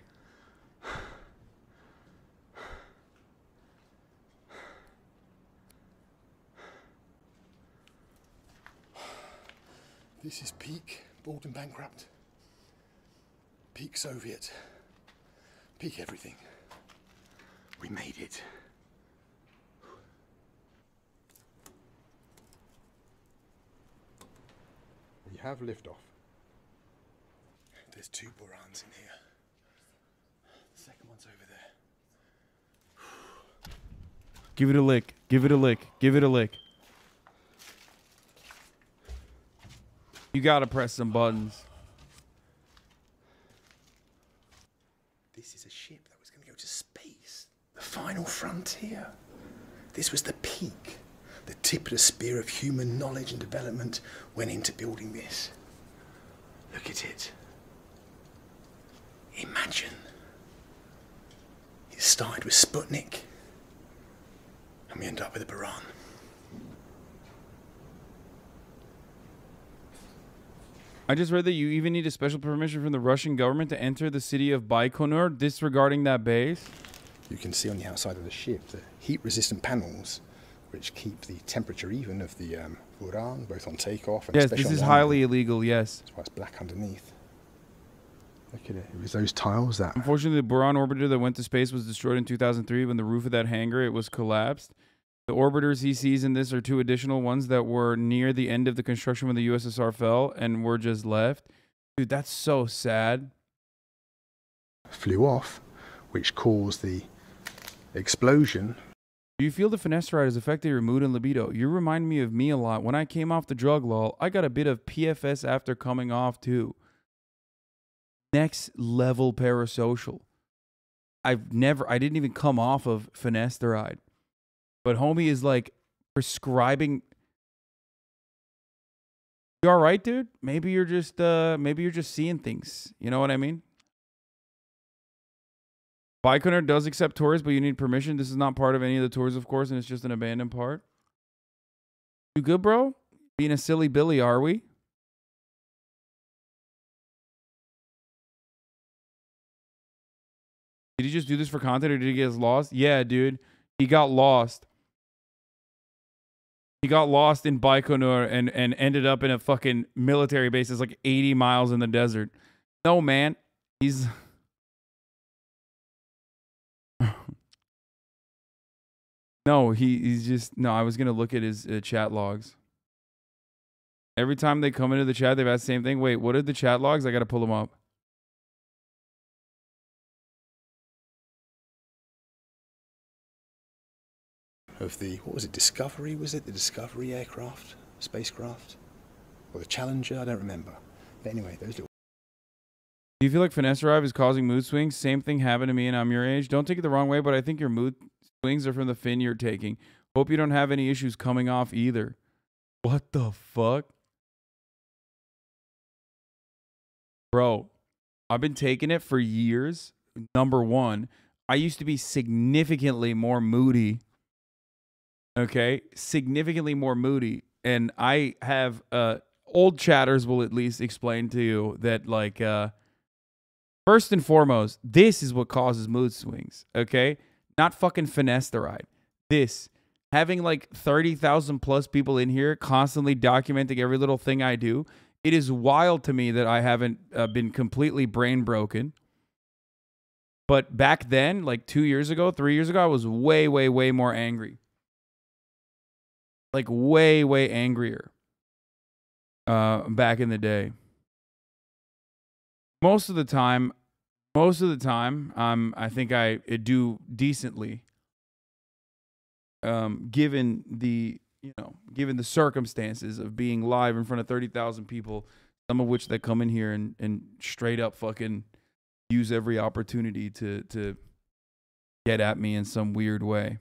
This is peak bald and bankrupt. Peak Soviet. Peak everything. We made it. We have liftoff. There's 2 Burans in here. The second one's over there. Give it a lick. Give it a lick. Give it a lick. You gotta press some buttons. This is a ship that was going to go to space. The final frontier. This was the peak. The tip of the spear of human knowledge and development went into building this. Look at it. Imagine. It started with Sputnik, and we end up with a Buran. I just read that you even need a special permission from the Russian government to enter the city of Baikonur, disregarding that base. You can see on the outside of the ship the heat-resistant panels, which keep the temperature even of the Buran, both on takeoff and yes, especially this is on highly illegal, yes. That's why it's black underneath. Look at it. It was those tiles that... Unfortunately, the Buran orbiter that went to space was destroyed in 2003 when the roof of that hangar, it was collapsed. The orbiters he sees in this are 2 additional ones that were near the end of the construction when the USSR fell and were just left. Dude, that's so sad. Flew off, which caused the explosion. Do you feel the finasteride has affected your mood and libido? You remind me of me a lot. When I came off the drug, lol, I got a bit of PFS after coming off too. Next level parasocial. I didn't even come off of finasteride. But homie is like prescribing. You all right, dude? Maybe you're just seeing things. You know what I mean? Baikonur does accept tours, but you need permission. This is not part of any of the tours, of course, and it's just an abandoned part. You good, bro? Being a silly Billy, are we? Did he just do this for content, or did he get lost? Yeah, dude. He got lost. He got lost in Baikonur and ended up in a fucking military base that's like 80 miles in the desert. No, man. He's... No, he's just... No, I was going to look at his chat logs. Every time they come into the chat, they've asked the same thing. Wait, what are the chat logs? I got to pull them up. Of the, what was it, Discovery, was it? The Discovery aircraft, spacecraft? Or the Challenger, I don't remember. But anyway, those little... Do you feel like finasteride is causing mood swings? Same thing happened to me and I'm your age. Don't take it the wrong way, but I think your mood swings are from the fin you're taking. Hope you don't have any issues coming off either. What the fuck? Bro, I've been taking it for years. Number one, I used to be significantly more moody. Okay, significantly more moody, and I have old chatters will at least explain to you that, like, first and foremost, this is what causes mood swings. Okay, not fucking finasteride. This, having like 30,000 plus people in here constantly documenting every little thing I do, it is wild to me that I haven't been completely brain broken. But back then, like 2 years ago, 3 years ago, I was way, way, way more angry. Like way, way angrier back in the day. Most of the time, I think I do decently. Given the, given the circumstances of being live in front of 30,000 people, some of which that come in here and straight up fucking use every opportunity to get at me in some weird way.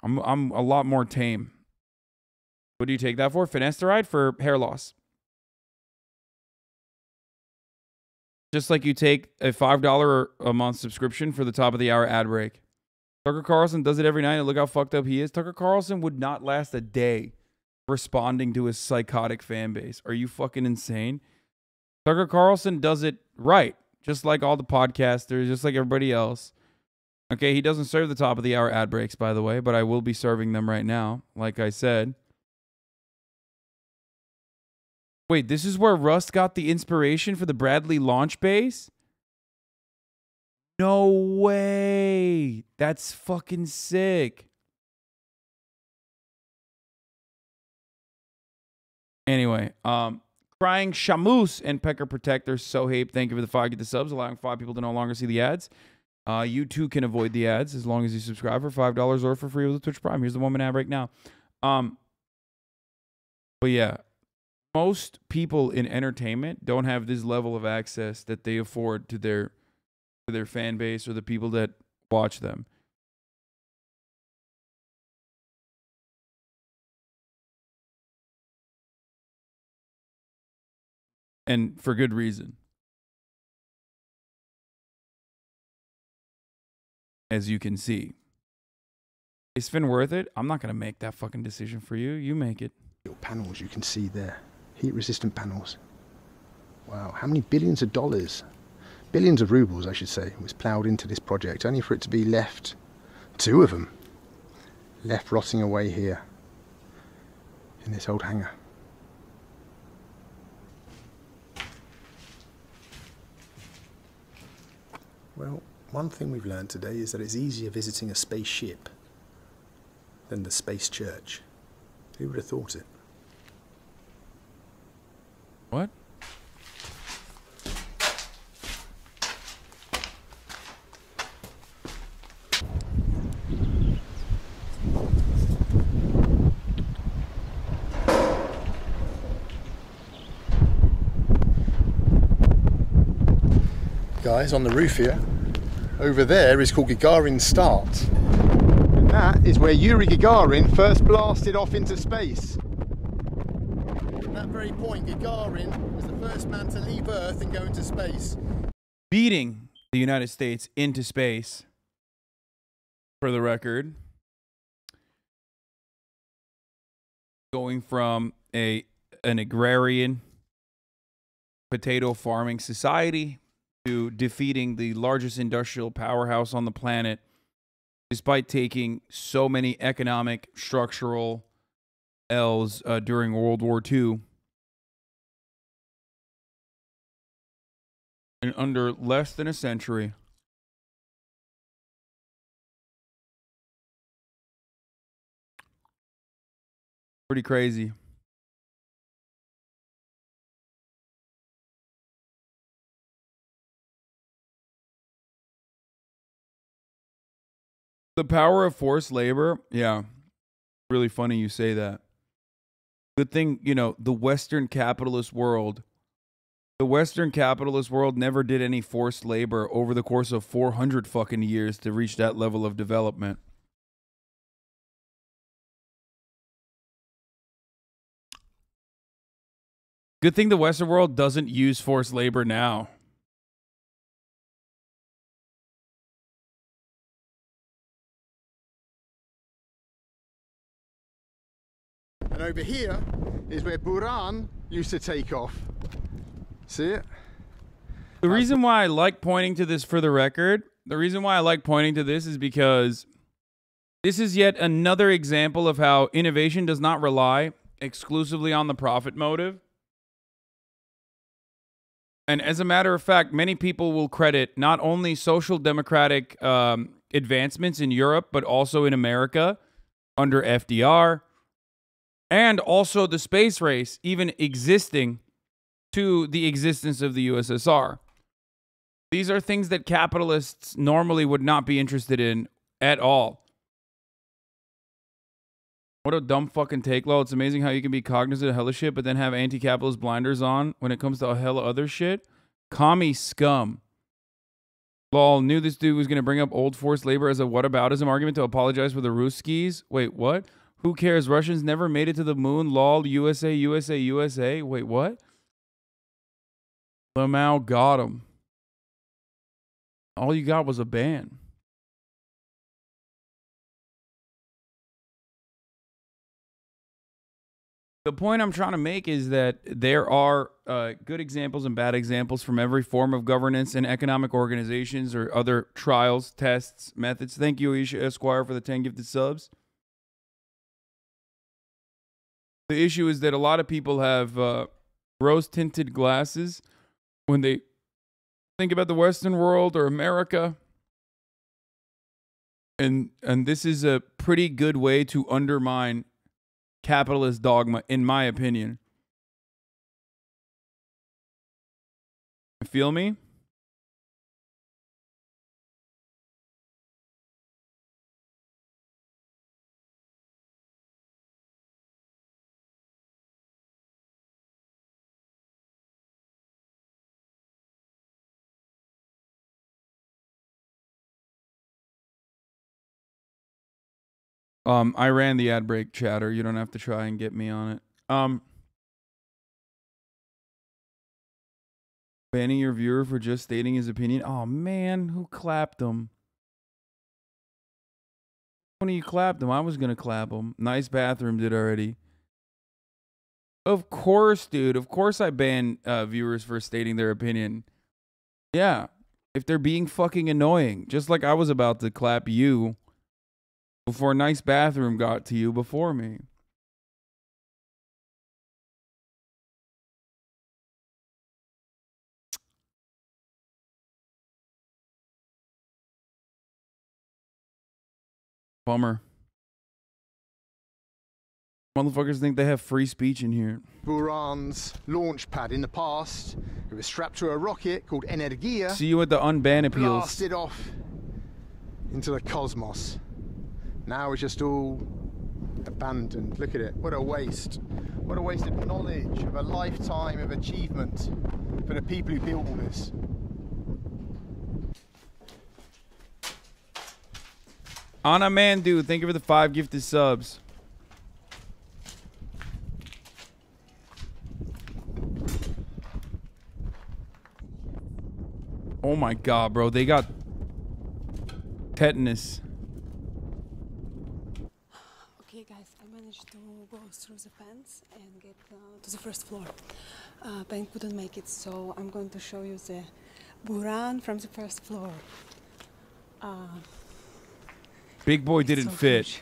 I'm a lot more tame. What do you take that for? Finasteride for hair loss. Just like you take a $5 a month subscription for the top of the hour ad break. Tucker Carlson does it every night, and look how fucked up he is. Tucker Carlson would not last a day responding to his psychotic fan base. Are you fucking insane? Tucker Carlson does it right, just like all the podcasters, just like everybody else. Okay, he doesn't serve the top of the hour ad breaks, by the way, but I will be serving them right now, like I said. Wait, this is where Rust got the inspiration for the Bradley launch base? No way. That's fucking sick. Anyway, Crying Shamoose and Pecker Protector, Sohape, thank you for the 5 get the subs, allowing 5 people to no longer see the ads. You too can avoid the ads as long as you subscribe for $5 or for free with the Twitch Prime. Here's the 1 minute ad break now. But yeah, most people in entertainment don't have this level of access that they afford to their fan base or the people that watch them. And for good reason. As you can see. Is Finn worth it? I'm not going to make that fucking decision for you. You make it. Panels you can see there. Heat resistant panels. Wow, how many billions of dollars, billions of rubles I should say, was ploughed into this project, only for it to be left, 2 of them, left rotting away here in this old hangar. Well, One thing we've learned today is that it's easier visiting a spaceship than the space church. Who would have thought it? What? Guys, on the roof here, over there is called Gagarin Start. And that is where Yuri Gagarin first blasted off into space. At that very point, Gagarin was the first man to leave Earth and go into space. Beating the United States into space, for the record. Going from an agrarian potato farming society to defeating the largest industrial powerhouse on the planet, despite taking so many economic structural L's during World War II. In under less than a century. Pretty crazy. The power of forced labor, yeah, really funny you say that. Good thing, you know, the Western capitalist world never did any forced labor over the course of 400 fucking years to reach that level of development. Good thing the Western world doesn't use forced labor now. And over here is where Buran used to take off. See it? The reason why I like pointing to this, for the record, the reason why I like pointing to this is because this is yet another example of how innovation does not rely exclusively on the profit motive. And as a matter of fact, many people will credit not only social democratic advancements in Europe, but also in America under FDR, and also the space race even existing to the existence of the USSR. These are things that capitalists normally would not be interested in at all. What a dumb fucking take, lol. It's amazing how you can be cognizant of hella shit, but then have anti-capitalist blinders on when it comes to a hella other shit. Commie scum. Lol, knew this dude was going to bring up old forced labor as a whataboutism argument to apologize for the Ruskies. Wait, what? Who cares? Russians never made it to the moon. Lol, USA, USA, USA. Wait, what? LMAO got him. All you got was a ban. The point I'm trying to make is that there are good examples and bad examples from every form of governance and economic organizations or other trials, tests, methods. Thank you, Aisha Esquire, for the 10 gifted subs. The issue is that a lot of people have rose-tinted glasses when they think about the Western world or America. And this is a pretty good way to undermine capitalist dogma, in my opinion. Feel me? I ran the ad break, chatter. You don't have to try and get me on it. Banning your viewer for just stating his opinion. Oh man, who clapped him? One of you clapped him. I was gonna clap him. Nice bathroom did already. Of course, dude. Of course I ban viewers for stating their opinion. Yeah. If they're being fucking annoying. Just like I was about to clap you before Nice Bathroom got to you before me. Bummer. Motherfuckers think they have free speech in here. Buran's launch pad. In the past, it was strapped to a rocket called Energia. See you at the unban appeals. Blasted off into the cosmos. Now it's just all abandoned. Look at it. What a waste. What a waste of knowledge, of a lifetime of achievement for the people who built all this. Anna Mandu, thank you for the 5 gifted subs. Oh my god, bro. They got tetanus. Okay, guys, I managed to go through the fence and get to the first floor. Ben couldn't make it, so I'm going to show you the Buran from the first floor. Big boy didn't fit. Huge.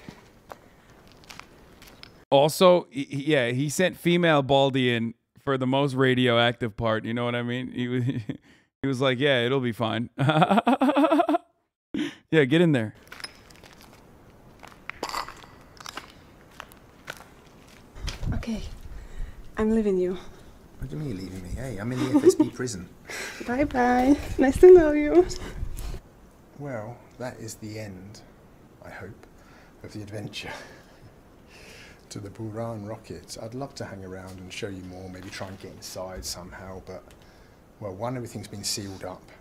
Also, yeah, he sent female Baldy in for the most radioactive part. You know what I mean? He was like, yeah, it'll be fine. Yeah, get in there. Okay, I'm leaving you. What do you mean you're leaving me? Hey, I'm in the FSB prison. Bye-bye. Nice to know you. Well, that is the end, I hope, of the adventure to the Buran rockets. I'd love to hang around and show you more, maybe try and get inside somehow, but, well, 1, everything's been sealed up,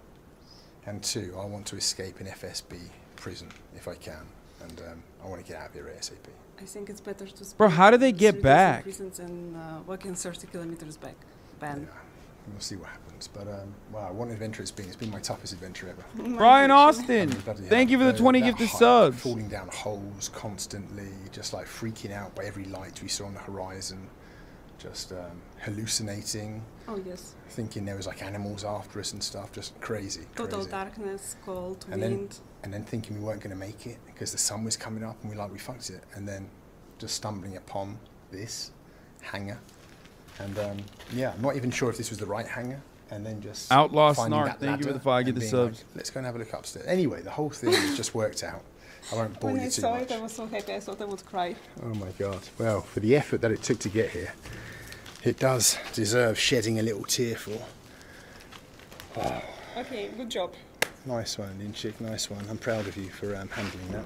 and 2, I want to escape an FSB prison if I can, and I want to get out of here ASAP. I think it's better to... Bro, how did they get back? ...prisons and walking 30 kilometers back. Ben. Yeah, we'll see what happens, but, wow, what an adventure it's been. It's been my toughest adventure ever. Brian Austin, thank you for the 20 gifted subs. Falling down holes constantly, just like freaking out by every light we saw on the horizon, just hallucinating. Oh, yes. Thinking there was like animals after us and stuff, just crazy. Total darkness, cold, and wind. And then thinking we weren't going to make it because the sun was coming up and we fucked it. And then just stumbling upon this hangar. And yeah, I'm not even sure if this was the right hangar. And then just Outlaw Snark, thank you for the 5 gifted subs. Like, let's go and have a look upstairs. Anyway, the whole thing has just worked out. I won't bore you too much. When I saw it, I was so happy. I thought I would cry. Oh my God. Well, for the effort that it took to get here, it does deserve shedding a little tear for. Oh. Okay, good job. Nice one, Linchik, nice one. I'm proud of you for handling that.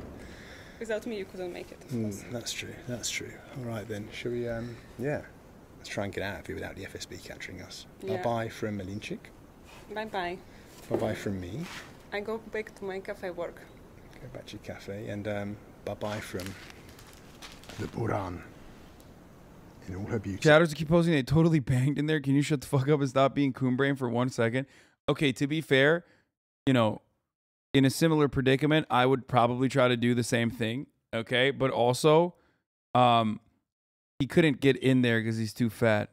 Without me, you couldn't make it. That's true, that's true. All right then, shall we, yeah. Let's try and get out of here without the FSB capturing us. Yeah. Bye-bye from Malinchik. Bye-bye. Bye-bye from me. I go back to my cafe work. Go back to your cafe, and bye-bye from the Buran. In all her beauty. Chatters keep posing they totally banged in there. Can you shut the fuck up and stop being coon brain for 1 second? Okay, to be fair, you know, in a similar predicament, I would probably try to do the same thing. Okay, but also, he couldn't get in there because he's too fat.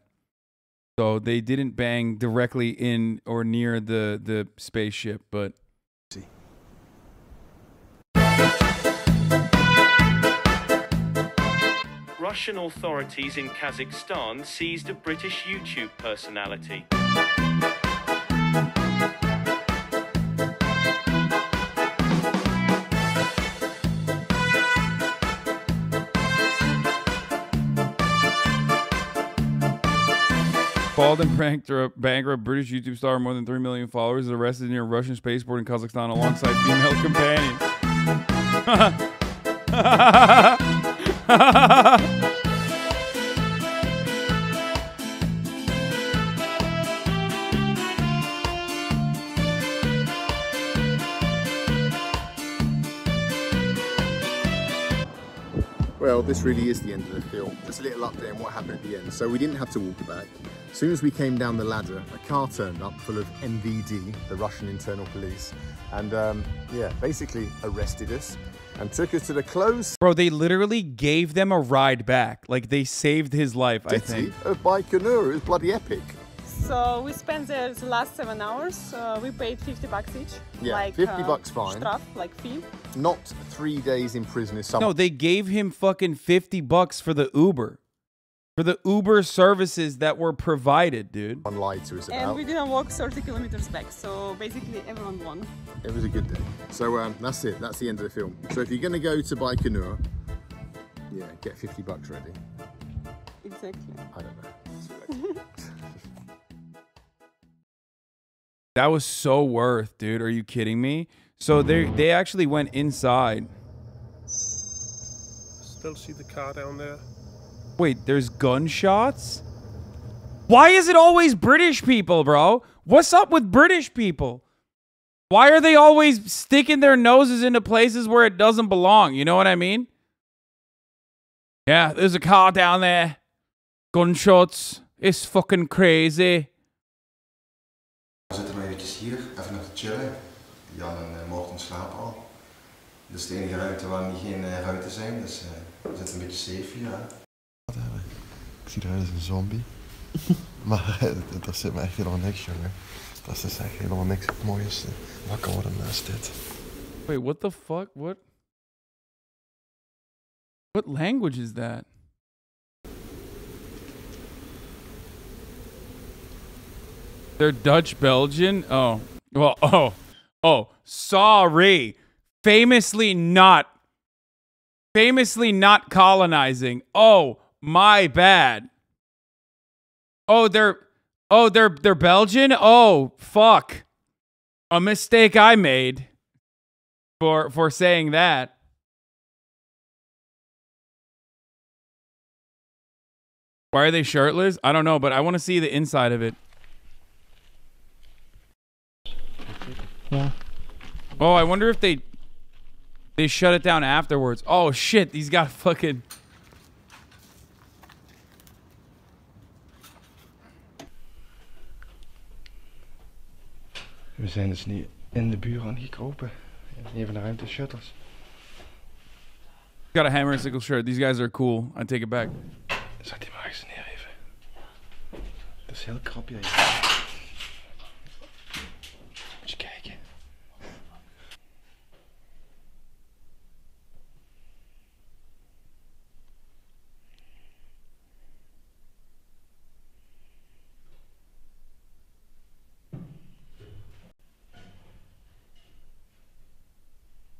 So they didn't bang directly in or near the spaceship, but. Russian authorities in Kazakhstan seized a British YouTube personality. Bald and bankrupt British YouTube star, more than 3 million followers, is arrested near a Russian spaceport in Kazakhstan alongside female companions. Well, this really is the end of the film. Just a little update on what happened at the end. So we didn't have to walk back. As soon as we came down the ladder, a car turned up full of MVD, the Russian internal police, and yeah, basically arrested us and took us to the closed... Bro, they literally gave them a ride back. Like, they saved his life, I think. Of Baikonur. It was bloody epic. So we spent there the last 7 hours. We paid $50 each. Yeah, like, $50 fine. Straf, like fee. Not 3 days in prison is something. No, they gave him fucking $50 for the Uber. For the Uber services that were provided, dude. Lied to us about. And we didn't walk 30 kilometers back, so basically everyone won. It was a good day. So that's it. That's the end of the film. So if you're going to go to Baikonur, yeah, get $50 ready. Exactly. I don't know. That was so worth, dude. Are you kidding me? So they actually went inside. Still see the car down there. Wait, there's gunshots? Why is it always British people, bro? What's up with British people? Why are they always sticking their noses into places where it doesn't belong? You know what I mean? Yeah, there's a car down there. Gunshots. It's fucking crazy. We zitten nog eventjes hier, even nog te chillen. Jan en Morten slapen al. Dit is de enige ruimte waar niet geen ruiten zijn, dus we zitten een beetje safe hier. Hè? Ik zie eruit als een zombie. Maar dat zit me echt helemaal niks, jongen. Dat is echt helemaal niks het mooiste. Wakker worden naast dit. Wait, what the fuck? What language is that? They're Dutch Belgian? Oh. Well, oh, sorry. Famously not colonizing. Oh, my bad. Oh, they're Belgian? Oh, fuck. A mistake I made for saying that. Why are they shirtless? I don't know, but I want to see the inside of it. Yeah. Oh, I wonder if they shut it down afterwards. Oh shit, these got fucking. We zijn dus nu in de buurt aangekropen. Een van de ruimte Shuttles. Got a hammer and sickle shirt. These guys are cool. I take it back. Zet die maar eens neer even. Dat is heel krap hier. Moet je kijken.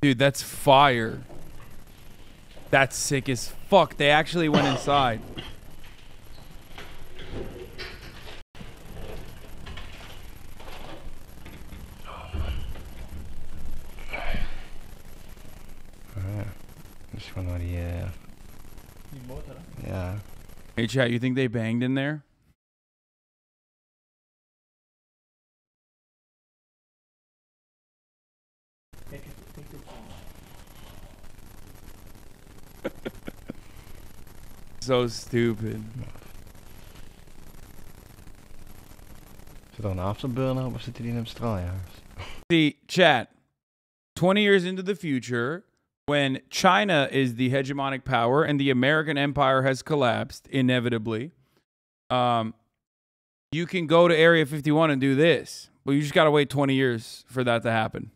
Dude, that's fire. That's sick as fuck. They actually went inside. Dus gewoon naar die motor, hè? Ja. Hey chat, you think they banged in there? So stupid. Zit er een afterburner op of zitten die in een straaljagers? See, chat. 20 years into the future, when China is the hegemonic power and the American empire has collapsed, inevitably, you can go to Area 51 and do this. But you just gotta wait 20 years for that to happen.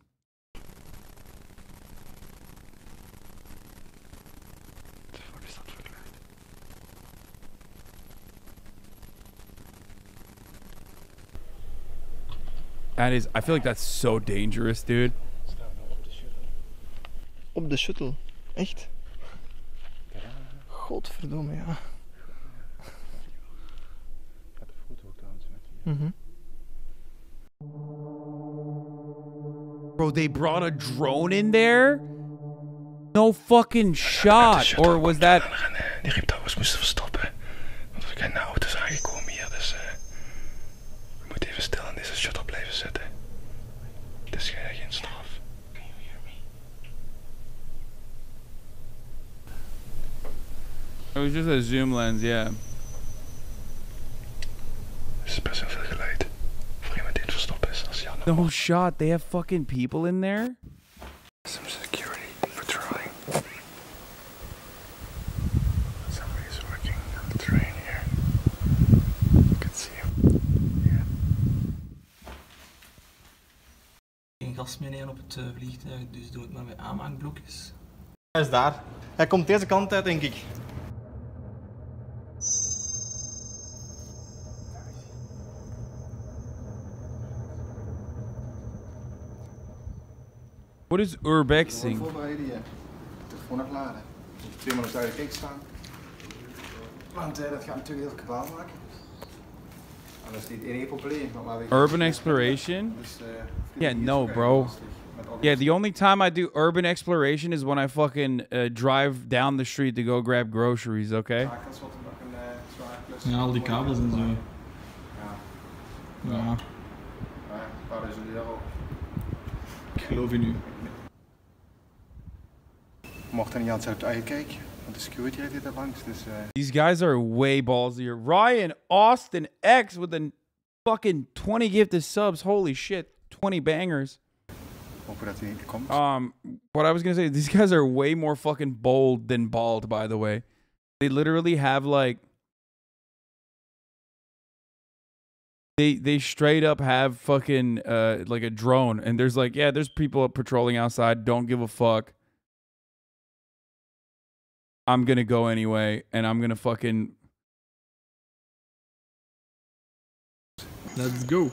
That is, I feel like that's so dangerous, dude. Op de shuttle? Echt? Godverdomme, ja. Bro, they brought a drone in there? No fucking shot. Or was that... Die riep dat we moesten verstoppen. Want we zijn naar auto's aangekomen hier, dus... we moeten even stil in deze shuttle blijven zitten. Het is geen straf. It was just a zoom lens, yeah. Er is best wel veel geluid. Voor iemand die het verstoppen is als Jan. No shot. They have fucking people in there? Some security patrolling. Somebody's working on the train here. You can see him. Yeah. Geen gas meenemen op het vliegtuig, dus doe het maar met aanmaakblokjes. Hij is daar. Hij komt deze kant uit, denk ik. What is urbexing? Voorbereiden je telefoon nog laden. 2 minuten uit de kijk staan. Want dat gaat natuurlijk heel kabaal maken. En dat is niet het enige probleem. Urban exploration? Yeah, no, bro. Yeah, the only time I do urban exploration is when I fucking drive down the street to go grab groceries, okay? Ja, al die kabels en zo. Ja. Ik geloof in u. Mocht er niet altijd uitkijken, want de security rijdt hier langs, dus... These guys are way ballsier. Ryan Austin X with a fucking 20 gifted subs. Holy shit, 20 bangers. Hopen dat hij niet komt. What I was gonna say, these guys are way more fucking bold than bald, by the way. They literally have like... They straight up have fucking like a drone, and there's like, yeah, there's people patrolling outside, don't give a fuck. I'm gonna go anyway, and I'm gonna fucking... Let's go.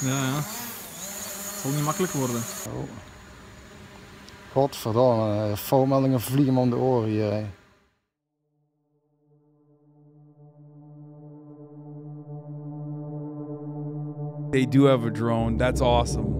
Ja. Het zal niet makkelijk worden. Oh. Godverdomme, foutmeldingen vliegen me om de oren hier. Hè. They do have a drone. That's awesome.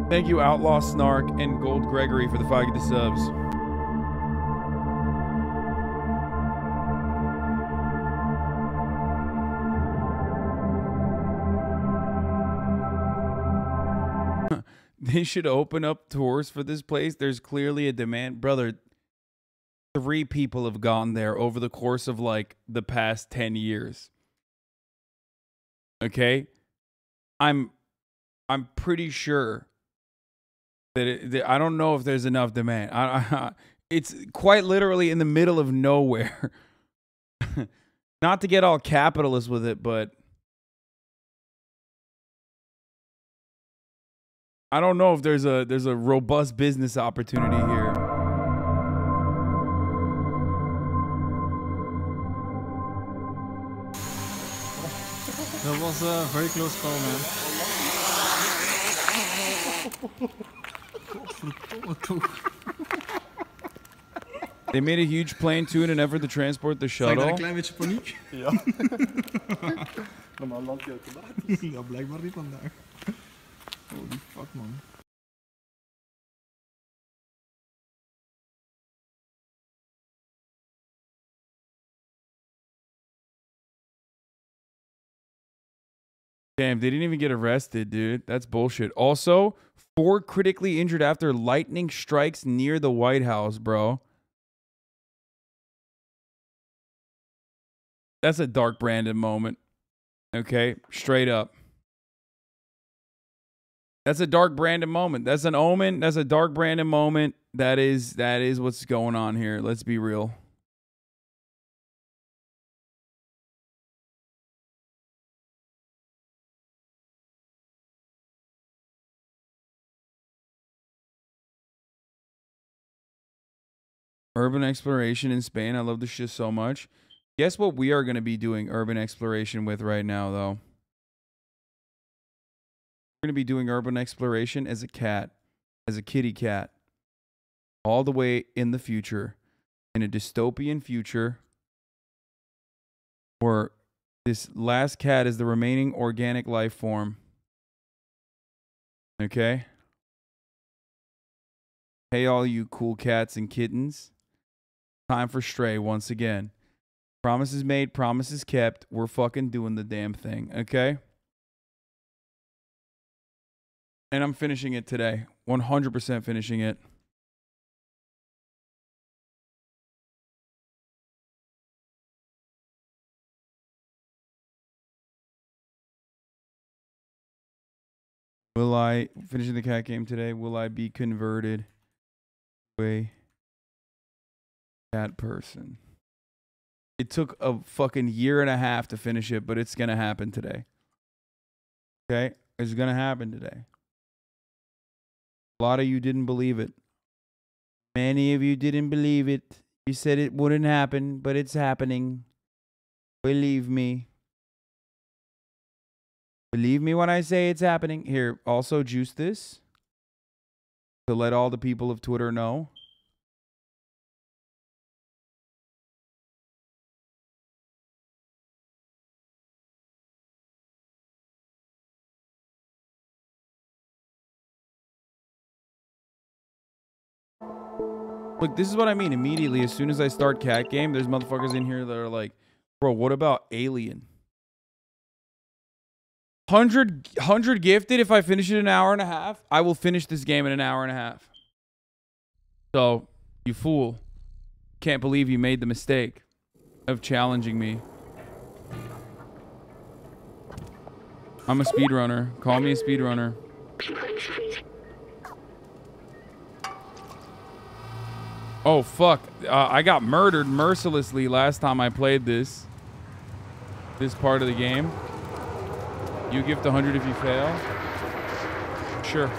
Thank you, Outlaw Snark and Gold Gregory, for the 5 gifted subs. They should open up tours for this place. There's clearly a demand. Brother, 3 people have gone there over the course of like the past 10 years. Okay? I'm pretty sure that I don't know if there's enough demand. It's quite literally in the middle of nowhere. Not to get all capitalist with it, but I don't know if there's a robust business opportunity here. That was a very close call, man. They made a huge plane too in an effort to transport the shuttle. Zijn er een klein beetje paniek? Ja. Normaal land je automatisch. Ja, blijkbaar niet vandaag. Holy fuck, man. Damn, they didn't even get arrested, dude. That's bullshit. Also, 4 critically injured after lightning strikes near the White House, bro. That's a dark Brandon moment. Okay, straight up. That's a dark Brandon moment. That's an omen. That's a dark Brandon moment. That is what's going on here. Let's be real. Urban exploration in Spain. I love this shit so much. Guess what we are going to be doing urban exploration with right now, though? We're going to be doing urban exploration as a cat, as a kitty cat, all the way in the future. in a dystopian future where this last cat is the remaining organic life form. Okay? Hey, all you cool cats and kittens. Time for Stray once again. Promises made, promises kept. We're fucking doing the damn thing, okay? And I'm finishing it today. 100% finishing it. Will I, finishing the cat game today, will I be converted to a cat person? It took a fucking year and a half to finish it, but it's going to happen today. Okay? It's going to happen today. A lot of you didn't believe it. Many of you didn't believe it. You said it wouldn't happen, but it's happening. Believe me. Believe me when I say it's happening. Here, also juice this to let all the people of Twitter know. Look, this is what I mean. Immediately, as soon as I start cat game, there's motherfuckers in here that are like, bro, what about Alien? 100 gifted. If I finish it in an hour and a half, I will finish this game in an hour and a half. So, you fool. Can't believe you made the mistake of challenging me. I'm a speedrunner. Call me a speedrunner. Oh, fuck. I got murdered mercilessly last time I played this part of the game. You gift 100 if you fail? Sure.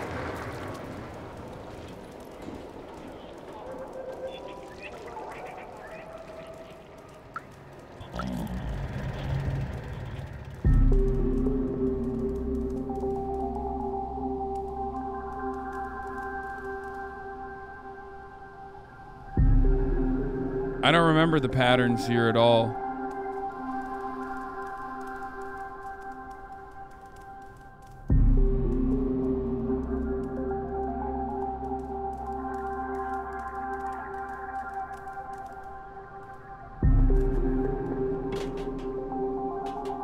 I don't remember the patterns here at all.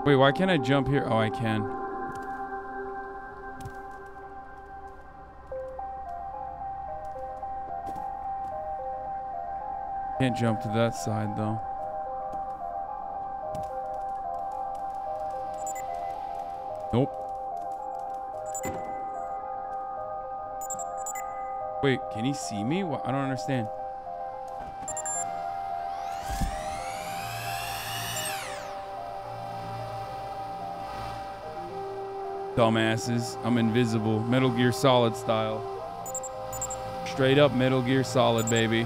Wait, why can't I jump here? Oh, I can. Can't jump to that side, though. Nope. Wait, can he see me? What? I don't understand. Dumbasses. I'm invisible. Metal Gear Solid style. Straight up Metal Gear Solid, baby.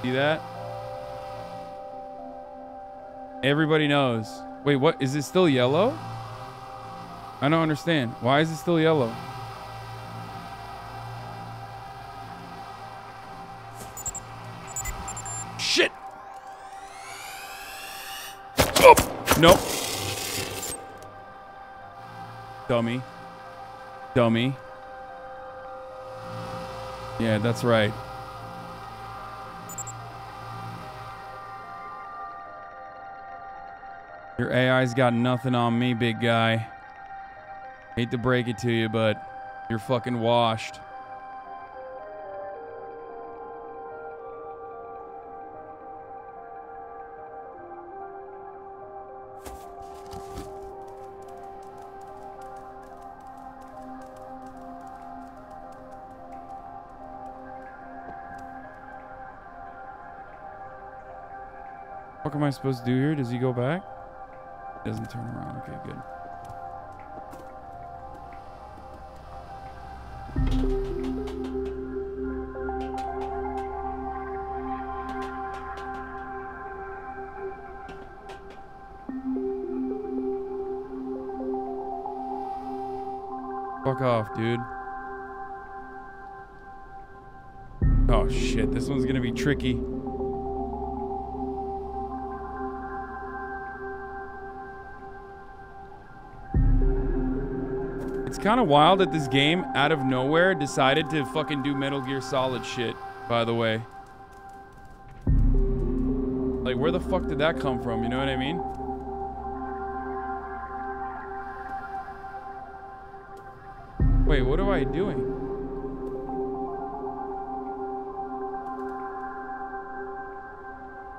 See that? Everybody knows. Wait, what? Is it still yellow? I don't understand. Why is it still yellow? Shit! Oh! Nope. Dummy. Dummy. Yeah, that's right. Your AI's got nothing on me, big guy. Hate to break it to you, but you're fucking washed. What am I supposed to do here? Does he go back? Doesn't turn around. Okay, good. Fuck off, dude. Oh shit, this one's gonna be tricky. kind of wild that this game, out of nowhere, decided to fucking do Metal Gear Solid shit, by the way. Like, where the fuck did that come from? You know what I mean? Wait, what am I doing?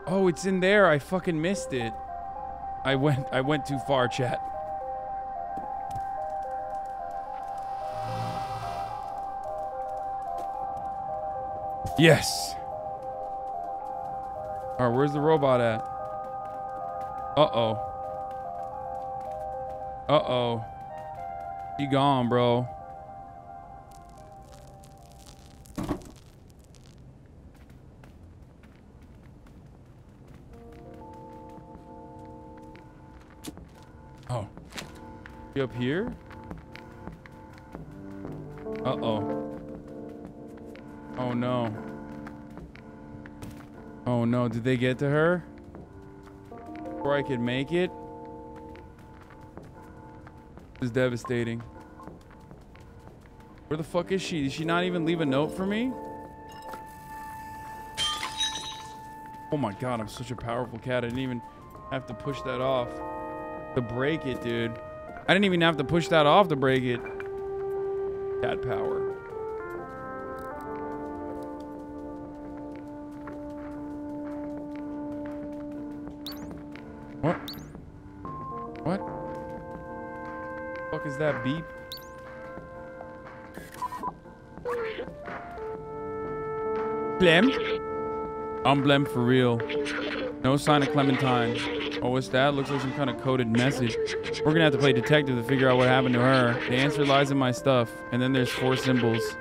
Oh, it's in there. I fucking missed it. I went too far, chat. Yes. All right, where's the robot at? Uh-oh. Uh-oh. He gone, bro. Oh. She up here? Uh-oh. Oh, no. Oh, no. Did they get to her? Before I could make it? This is devastating. Where the fuck is she? Did she not even leave a note for me? Oh my god, I'm such a powerful cat. I didn't even have to push that off to break it, dude. I didn't even have to push that off to break it. Cat power. What? What? The fuck is that beep? Clem? I'm Blem for real. No sign of Clementine. Oh, what's that? Looks like some kind of coded message. We're gonna have to play detective to figure out what happened to her. The answer lies in my stuff. And then there's 4 symbols.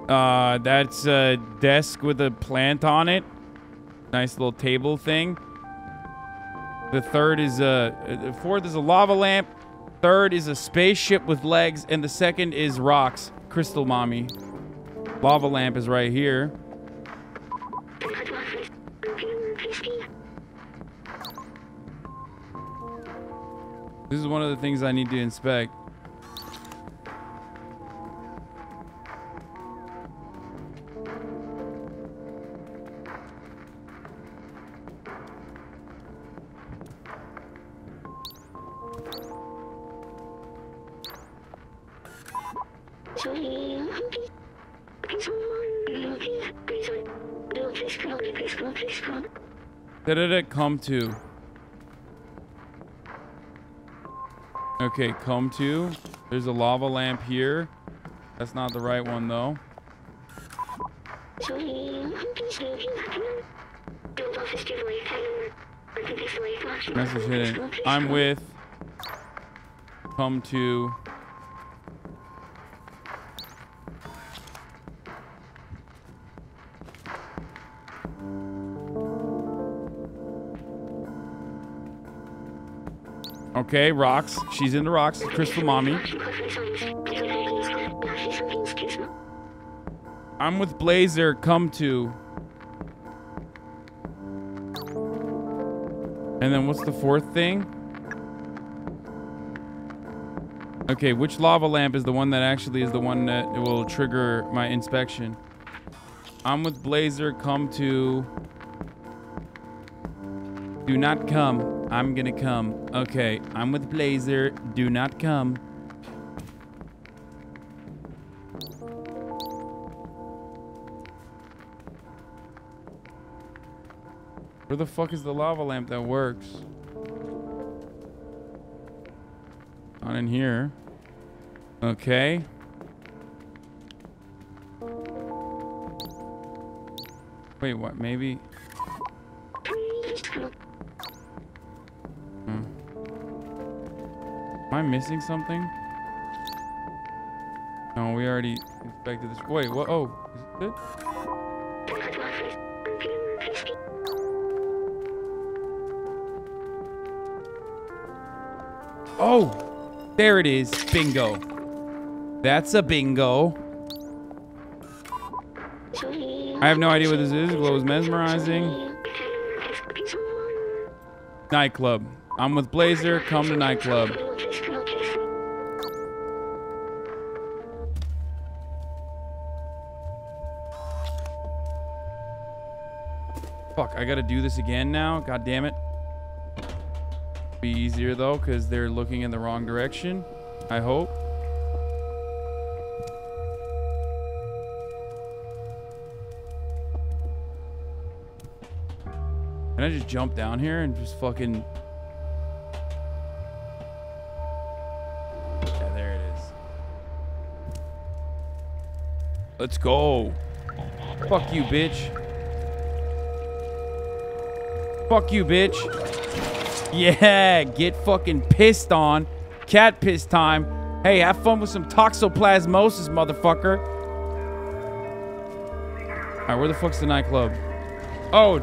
That's a desk with a plant on it. Nice little table thing. The third is the fourth is a lava lamp. Third is a spaceship with legs, and the second is rocks. Crystal mommy. Lava lamp is right here. This is one of the things I need to inspect. Where did it come to? Okay, come to. There's a lava lamp here. That's not the right one though. Message hidden. I'm with. Come to. Okay, rocks. She's in the rocks. Crystal mommy. I'm with Blazer. Come to. And then what's the 4th thing? Okay, which lava lamp is the one that actually is the one that will trigger my inspection? I'm with Blazer. Come to. Do not come. I'm gonna come. Okay, I'm with Blazer. Do not come. Where the fuck is the lava lamp that works? Not in here. Okay. Wait, what? Maybe... Am I missing something? No, we already inspected this. Wait, what? Oh, is it? Oh, there it is. Bingo. That's a bingo. I have no idea what this is. Glow is mesmerizing. Nightclub. I'm with Blazer. Come to nightclub. Fuck, I gotta do this again now. God damn it. Be easier though, because they're looking in the wrong direction. I hope. Can I just jump down here and just fucking... Yeah, there it is. Let's go. Fuck you, bitch. Fuck you, bitch. Yeah, get fucking pissed on. Cat piss time. Hey, have fun with some toxoplasmosis, motherfucker. Alright, where the fuck's the nightclub? Oh,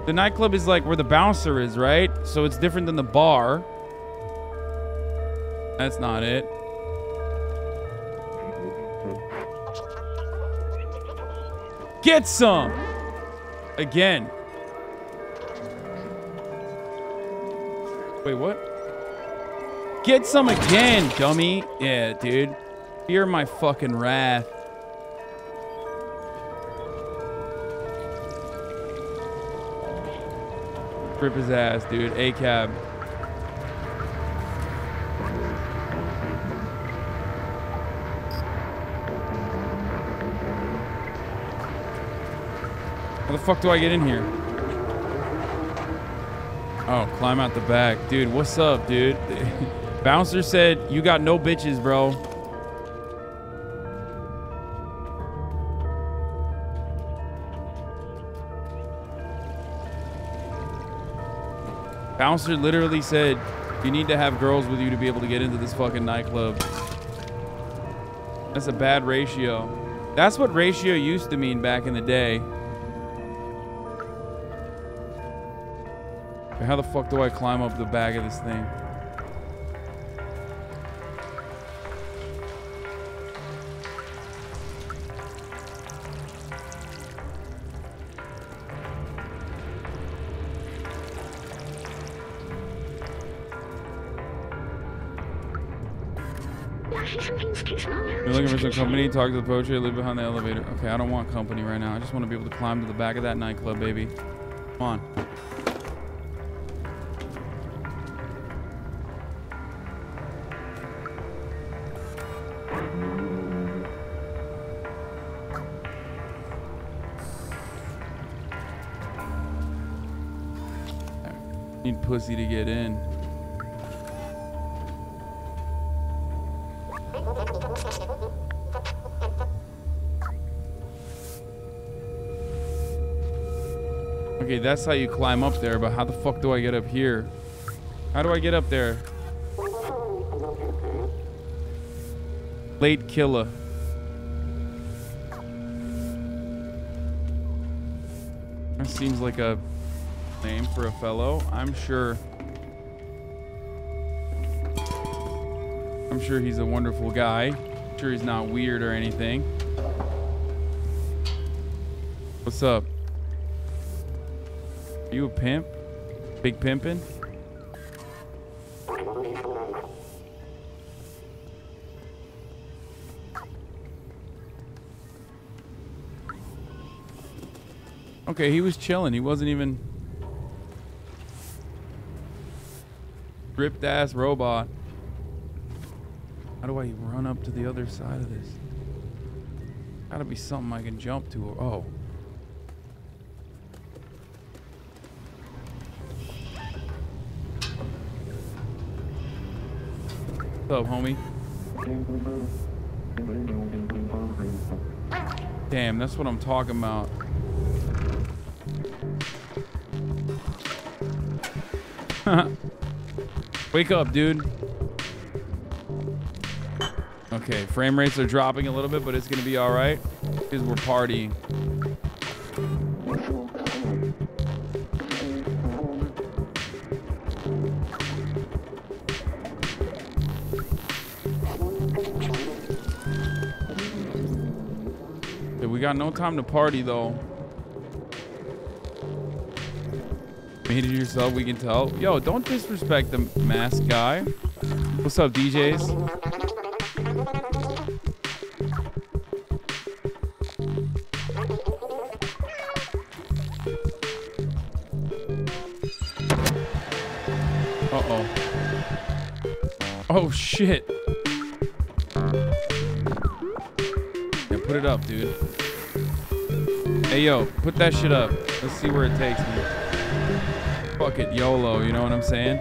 the nightclub is like where the bouncer is, right? So it's different than the bar. That's not it. Get some! Again. Wait, what? Get some again, dummy. Yeah, dude. Fear my fucking wrath. Rip his ass, dude. A-cab. How the fuck do I get in here? Oh, climb out the back. Dude, what's up, dude? Bouncer said, you got no bitches, bro. Bouncer literally said, you need to have girls with you to be able to get into this fucking nightclub. That's a bad ratio. That's what ratio used to mean back in the day. How the fuck do I climb up the back of this thing? You're looking for some company, talk to the poacher, live behind the elevator. Okay, I don't want company right now. I just want to be able to climb to the back of that nightclub, baby. Come on. Need pussy to get in. Okay, that's how you climb up there, but how the fuck do I get up here? How do I get up there? Late killer. That seems like a name for a fellow. I'm sure he's a wonderful guy. I'm sure he's not weird or anything. What's up? Are you a pimp? Big pimpin'? Okay, he was chilling. He wasn't even... ripped ass robot. How do I run up to the other side of this? Gotta be something I can jump to. Oh. What's up, homie? Damn, that's what I'm talking about. Wake up, dude. Okay, frame rates are dropping a little bit, but it's gonna be all right because we're partying. Okay, we got no time to party though. Made it yourself, we can tell. Yo, don't disrespect the mask guy. What's up, DJs? Uh-oh. Oh, shit. Yeah, put it up, dude. Hey, yo, put that shit up. Let's see where it takes me. Fuck it, YOLO, you know what I'm saying?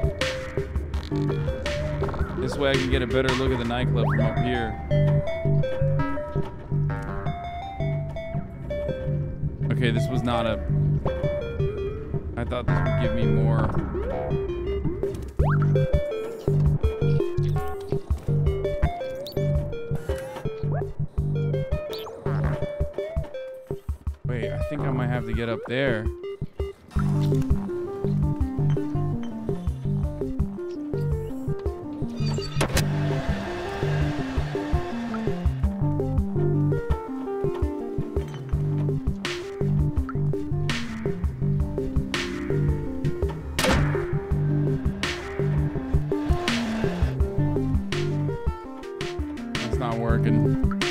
This way I can get a better look at the nightclub from up here. Okay, this was not a... I thought this would give me more... Wait, I think I might have to get up there.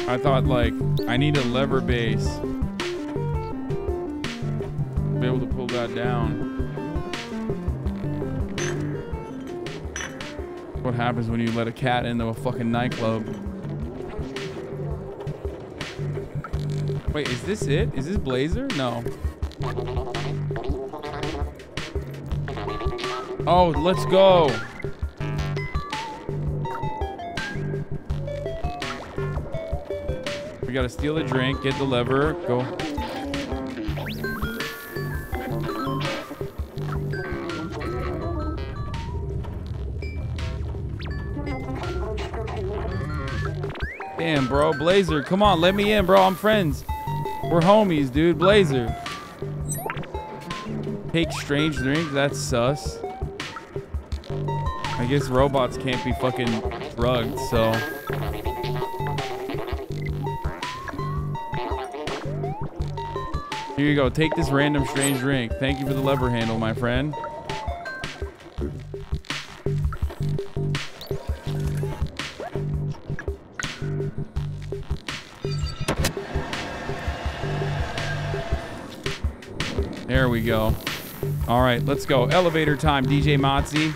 I thought, like, I need a lever base to be able to pull that down. What happens when you let a cat into a fucking nightclub? Wait, is this it? Is this Blazer? No. Oh, let's go. We gotta steal a drink, get the lever, go. Damn, bro, Blazer, come on, let me in, bro. I'm friends. We're homies, dude. Blazer. Take strange drink, that's sus. I guess robots can't be fucking drugged, so. Here you go. Take this random strange drink. Thank you for the lever handle, my friend. There we go. All right, let's go. Elevator time, DJ Motzi.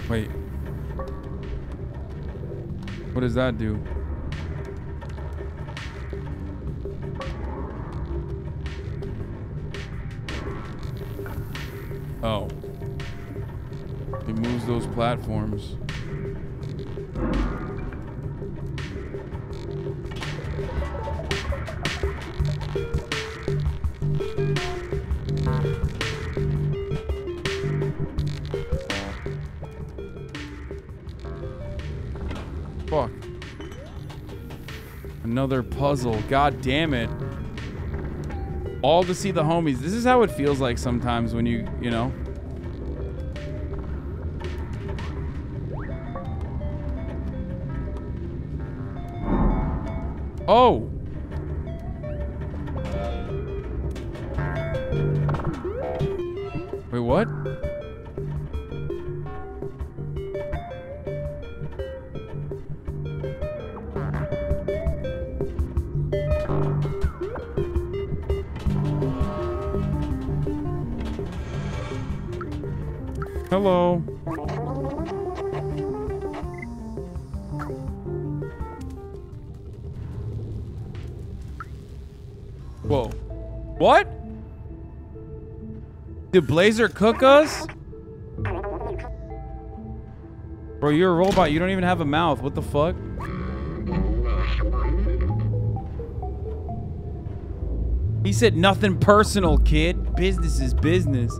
Wait. What does that do? Oh. It moves those platforms. Fuck. Another puzzle. God damn it. All to see the homies. This is how it feels like sometimes when you know. Oh. Wait, what? Hello. Whoa. What? Did Blazer cook us? Bro, you're a robot. You don't even have a mouth. What the fuck? He said nothing personal, kid. Business is business.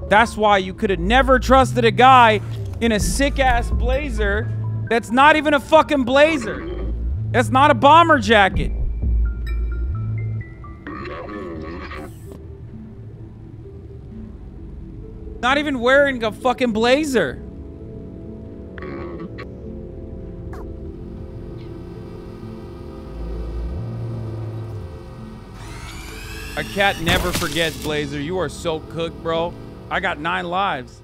That's why you could have never trusted a guy in a sick-ass blazer that's not even a fucking blazer. That's not a bomber jacket. Not even wearing a fucking blazer. A cat never forgets, Blazer. You are so cooked, bro. I got 9 lives.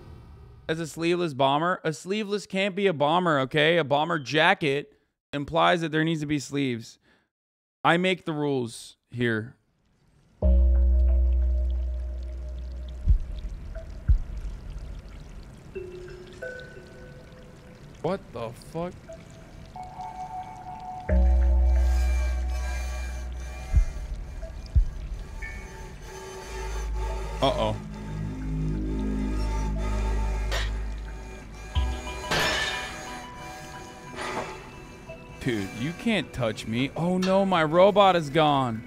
As a sleeveless bomber, a sleeveless can't be a bomber, okay? A bomber jacket implies that there needs to be sleeves. I make the rules here. What the fuck? Uh-oh. Dude, you can't touch me. Oh no, my robot is gone.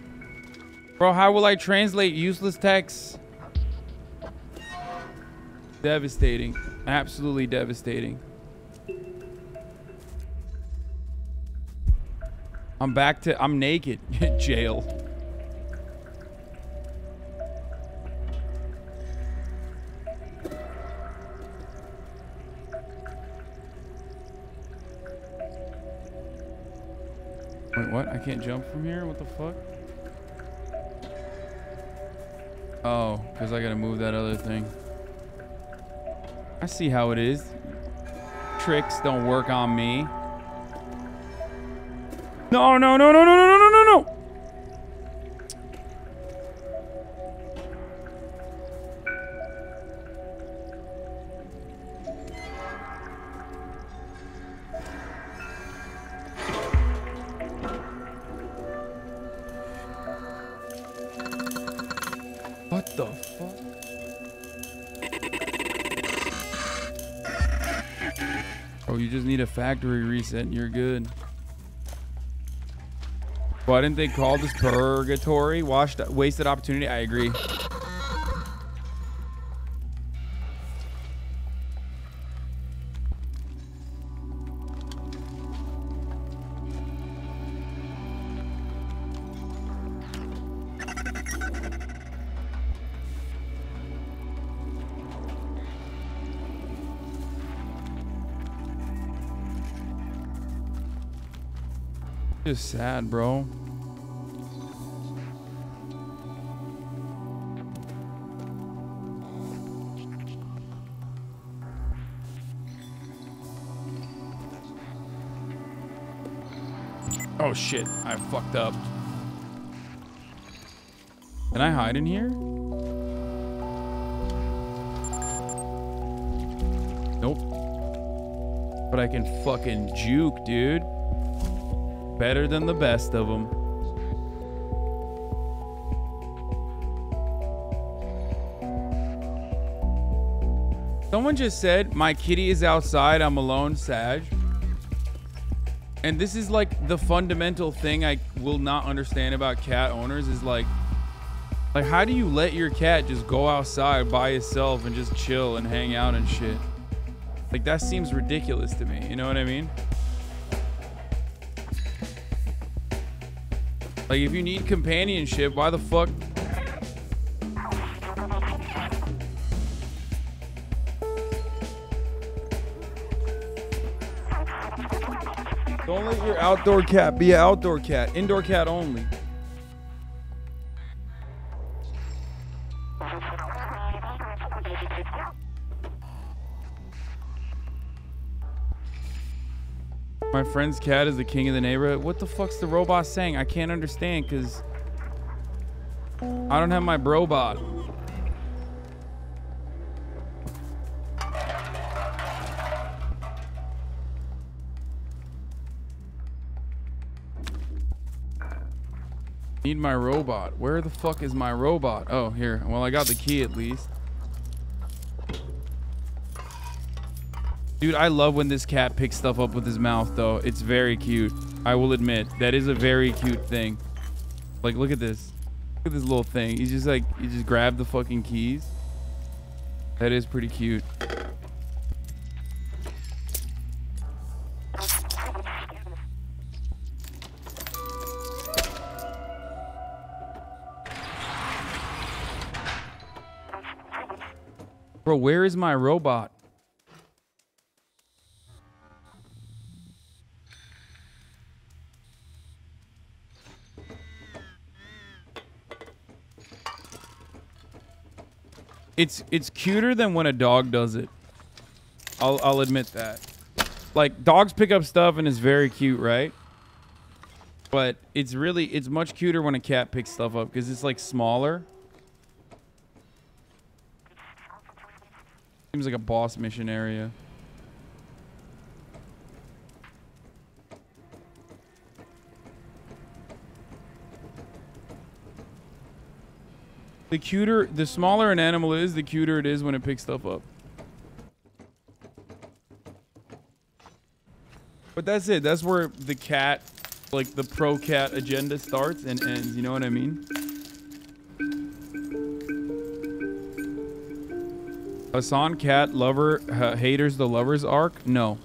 Bro, how will I translate useless text? Devastating. Absolutely devastating. I'm naked. Jail. Wait, what? I can't jump from here? What the fuck? Oh, because I gotta move that other thing. I see how it is. Tricks don't work on me. No, no, no, no, no, no, no, no, no, no. What the fuck? Oh, you just need a factory reset and you're good. Why didn't they call this purgatory? Wasted opportunity? I agree. Just sad, bro. Oh shit, I fucked up. Can I hide in here? Nope. But I can fucking juke, dude. Better than the best of them. Someone just said, my kitty is outside, I'm alone, Sag. And this is like the fundamental thing I will not understand about cat owners is like how do you let your cat just go outside by itself and just chill and hang out and shit? Like that seems ridiculous to me, you know what I mean? Like if you need companionship, why the fuck? Don't let your outdoor cat be an outdoor cat. Indoor cat only. My friend's cat is the king of the neighborhood. What the fuck's the robot saying? I can't understand because I don't have my brobot. Need my robot. Where the fuck is my robot? Oh, here. Well, I got the key at least. Dude, I love when this cat picks stuff up with his mouth, though. It's very cute. I will admit. That is a very cute thing. Like, look at this. Look at this little thing. He's just like, he just grabbed the fucking keys. That is pretty cute. Bro, where is my robot? it's cuter than when a dog does it. I'll admit that. Like, dogs pick up stuff and it's very cute, right? But it's much cuter when a cat picks stuff up because it's like smaller. Seems like a boss mission area. The smaller an animal is, the cuter it is when it picks stuff up. But that's it. That's where the cat, like the pro cat agenda starts and ends. You know what I mean? Hasan cat lover haters the lover's arc? No.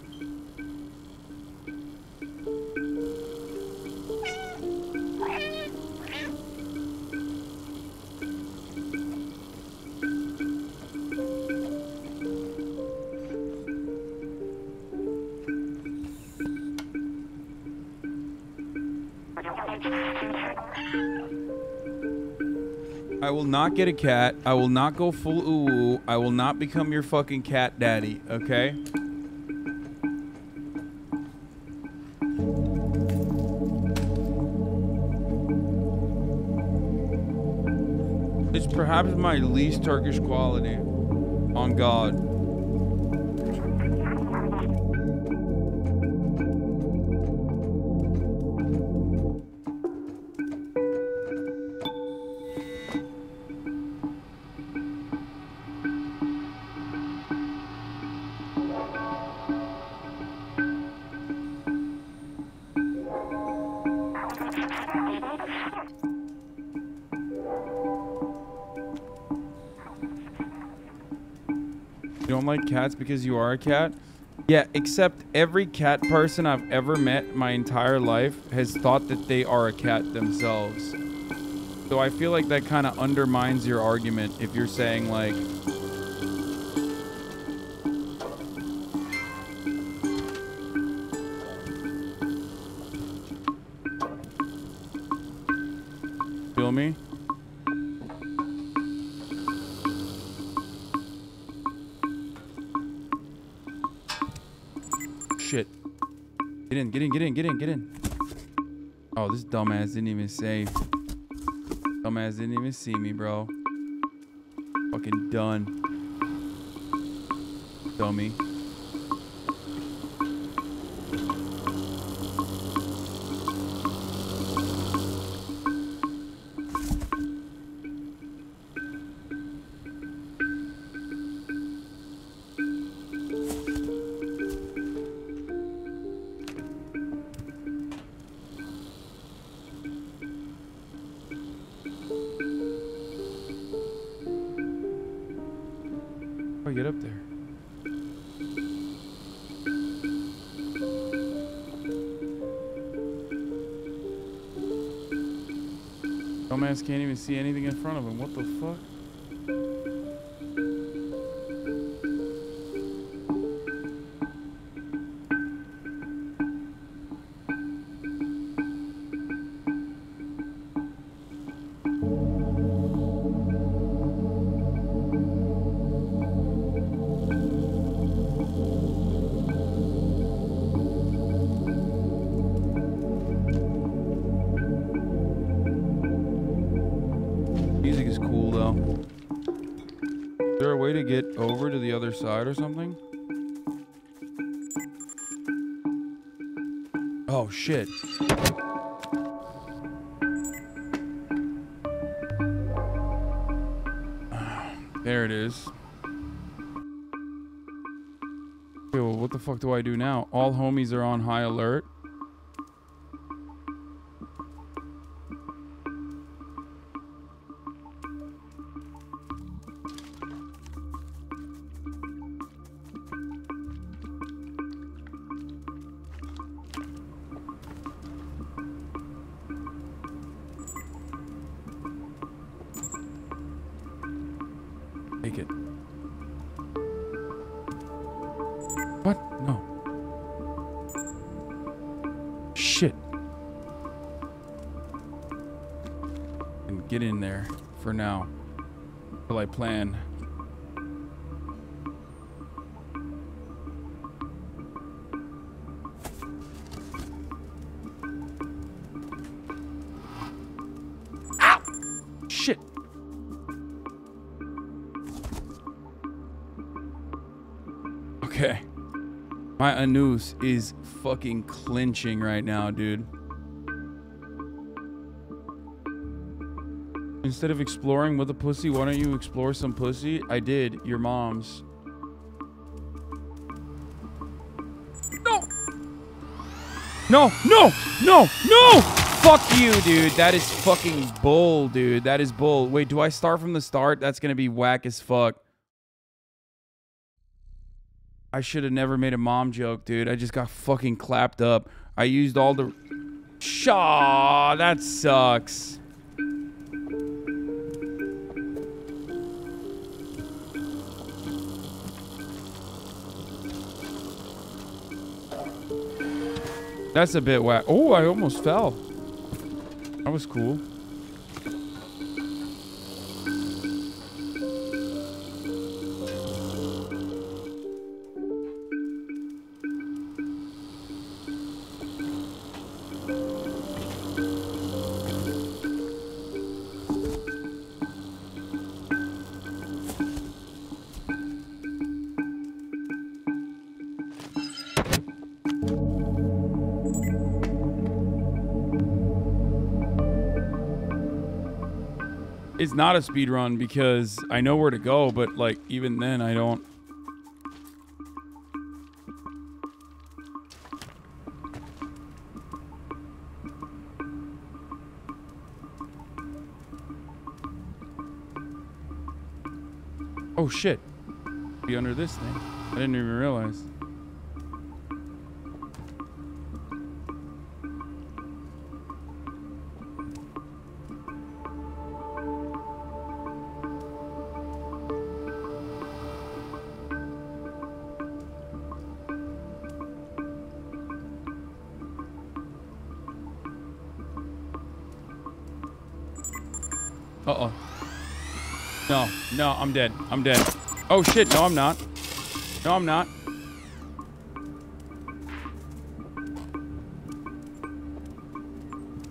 I will not get a cat. I will not go full ooh. I will not become your fucking cat daddy, okay? It's perhaps my least Turkish quality. On God. You don't like cats because you are a cat? Yeah, except every cat person I've ever met my entire life has thought that they are a cat themselves. So I feel like that kind of undermines your argument if you're saying like... Feel me? Shit. Get in, get in, get in, get in, get in. Oh, this dumbass didn't even save. Dumbass didn't even see me, bro. Fucking done. Dummy. Get up there. Dumbass can't even see anything in front of him. What the fuck? Over to the other side or something? Oh shit. There it is. Okay, well, what the fuck do I do now? All homies are on high alert. Take it. What? No. Shit. And get in there for now. Till I plan Okay. My anus is fucking clinching right now, dude. Instead of exploring with a pussy, why don't you explore some pussy? I did. Your mom's. No! No! No! No! No! Fuck you, dude. That is fucking bull, dude. That is bull. Wait, do I start from the start? That's gonna be whack as fuck. I should have never made a mom joke, dude. I just got fucking clapped up. I used all the... Shaw, that sucks. That's a bit whack. Oh, I almost fell. That was cool. It's not a speed run because I know where to go, but like even then I don't. Oh shit. Be under this thing. I didn't even realize. Uh-oh. No, no, I'm dead. I'm dead. Oh, shit. No, I'm not. No, I'm not.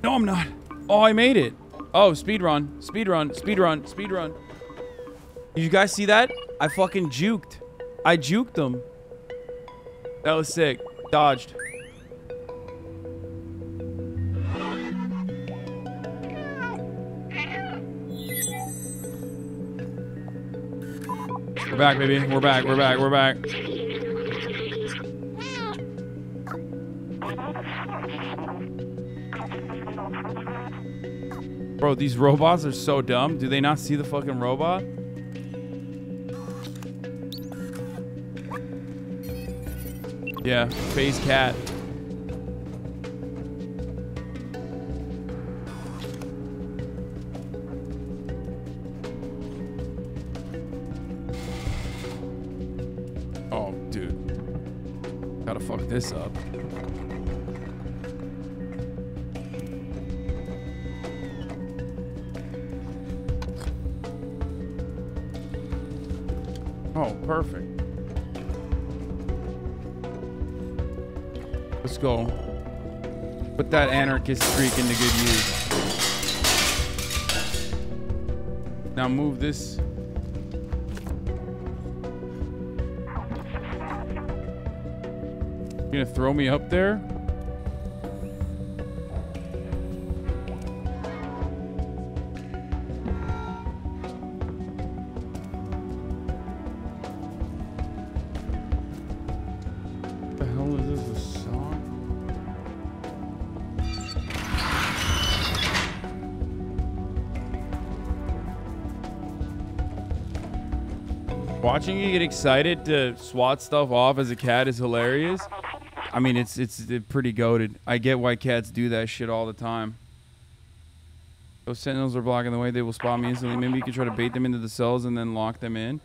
No, I'm not. Oh, I made it. Oh, speed run. Speed run. Speed run. Speed run. Did you guys see that? I fucking juked. I juked them. That was sick. Dodged. We're back, baby. We're back. We're back. We're back. Bro, these robots are so dumb. Do they not see the fucking robot? Yeah, phase cat. Oh, dude. Gotta fuck this up. Oh, perfect. Let's go. Put that anarchist streak into good use. Now move this. You gonna throw me up there? What the hell is this? A song? Watching you get excited to swat stuff off as a cat is hilarious. I mean, it's pretty goated. I get why cats do that shit all the time. Those sentinels are blocking the way. They will spot me instantly. Maybe you can try to bait them into the cells and then lock them in.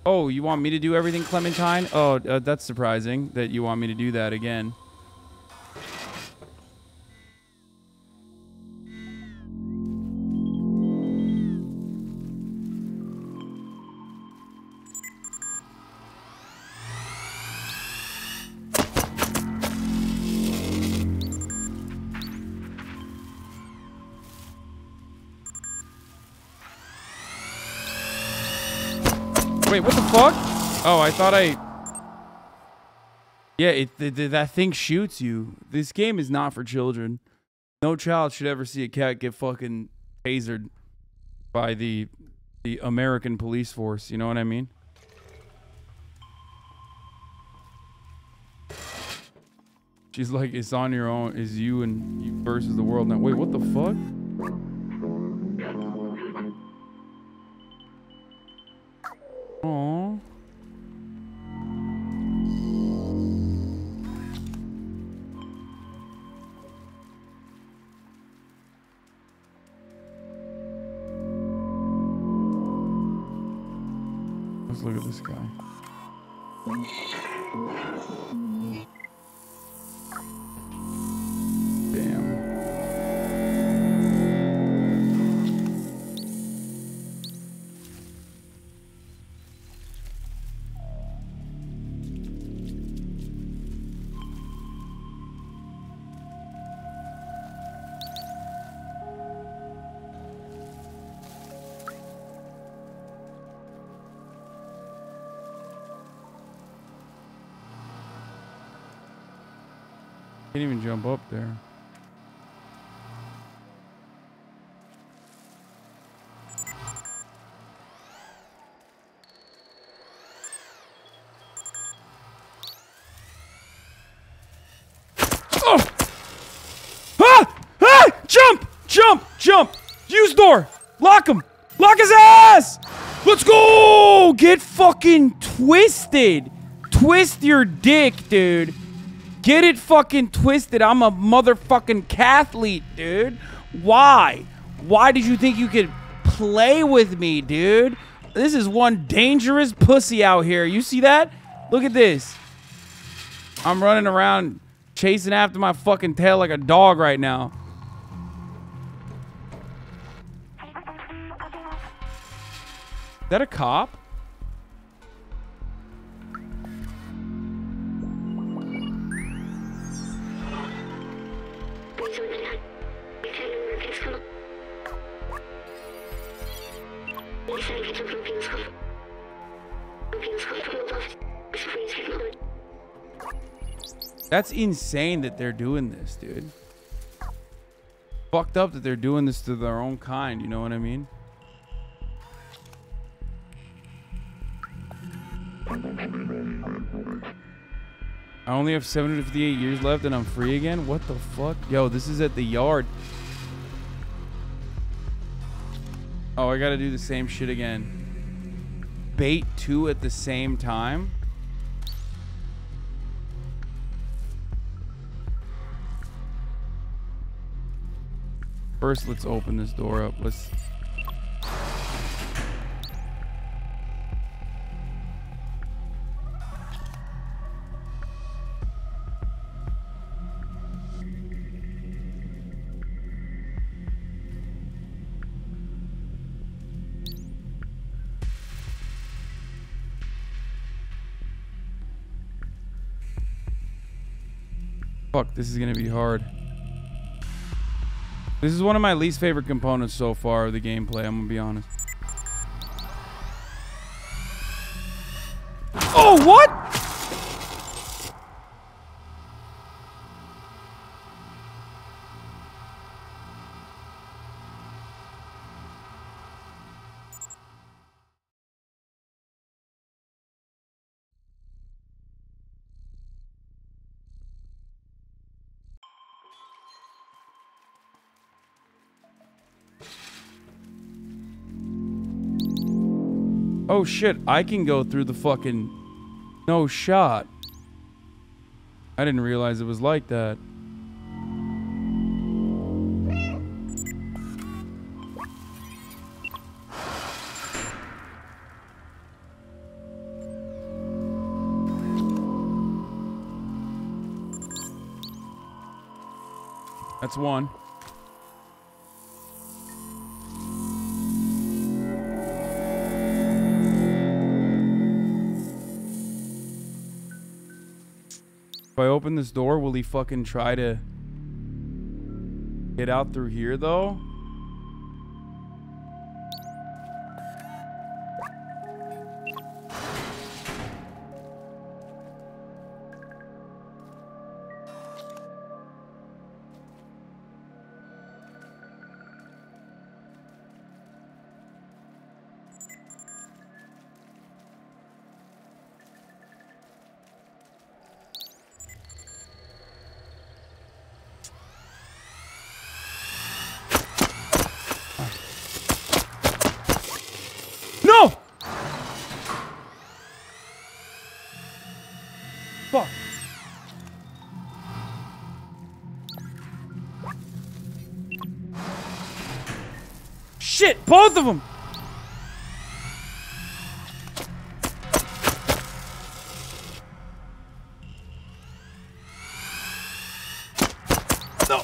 Oh, you want me to do everything, Clementine? Oh, that's surprising that you want me to do that again. Wait, what the fuck? Oh, I thought I... Yeah, that thing shoots you. This game is not for children. No child should ever see a cat get fucking tasered by the American police force. You know what I mean? She's like, it's on your own. It's you and you versus the world now. Wait, what the fuck? Aww. Let's look at this guy. Damn. Can't even jump up there. Oh! Ah! Ah! Jump! Jump! Jump! Use door! Lock him! Lock his ass! Let's go! Get fucking twisted! Twist your dick, dude. Get it fucking twisted. I'm a motherfucking cathlete, dude. Why? Why did you think you could play with me, dude? This is one dangerous pussy out here. You see that? Look at this. I'm running around chasing after my fucking tail like a dog right now. Is that a cop? That's insane that they're doing this, dude. Fucked up that they're doing this to their own kind, you know what I mean? I only have 758 years left and I'm free again? What the fuck? Yo, this is at the yard. Oh, I gotta do the same shit again. Bait 2 at the same time? First, let's open this door up. Let's... Fuck, this is gonna be hard. This is one of my least favorite components so far of the gameplay, I'm gonna be honest. Oh, what? Oh shit, I can go through the fucking... No shot. I didn't realize it was like that. That's one. If I open this door, will he fucking try to get out through here, though? Fuck. Shit, both of them. No.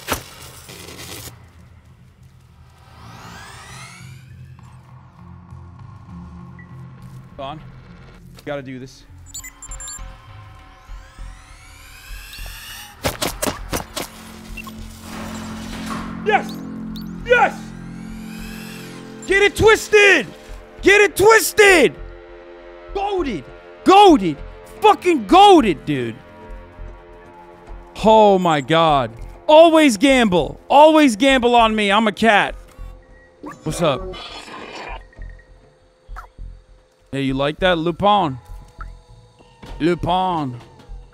Hold on. Gotta do this. Yes! Yes! Get it twisted! Get it twisted! Goated! Goated! Fucking goated, dude! Oh my god. Always gamble! Always gamble on me. I'm a cat. What's up? Hey, you like that? Lupin. Lupin.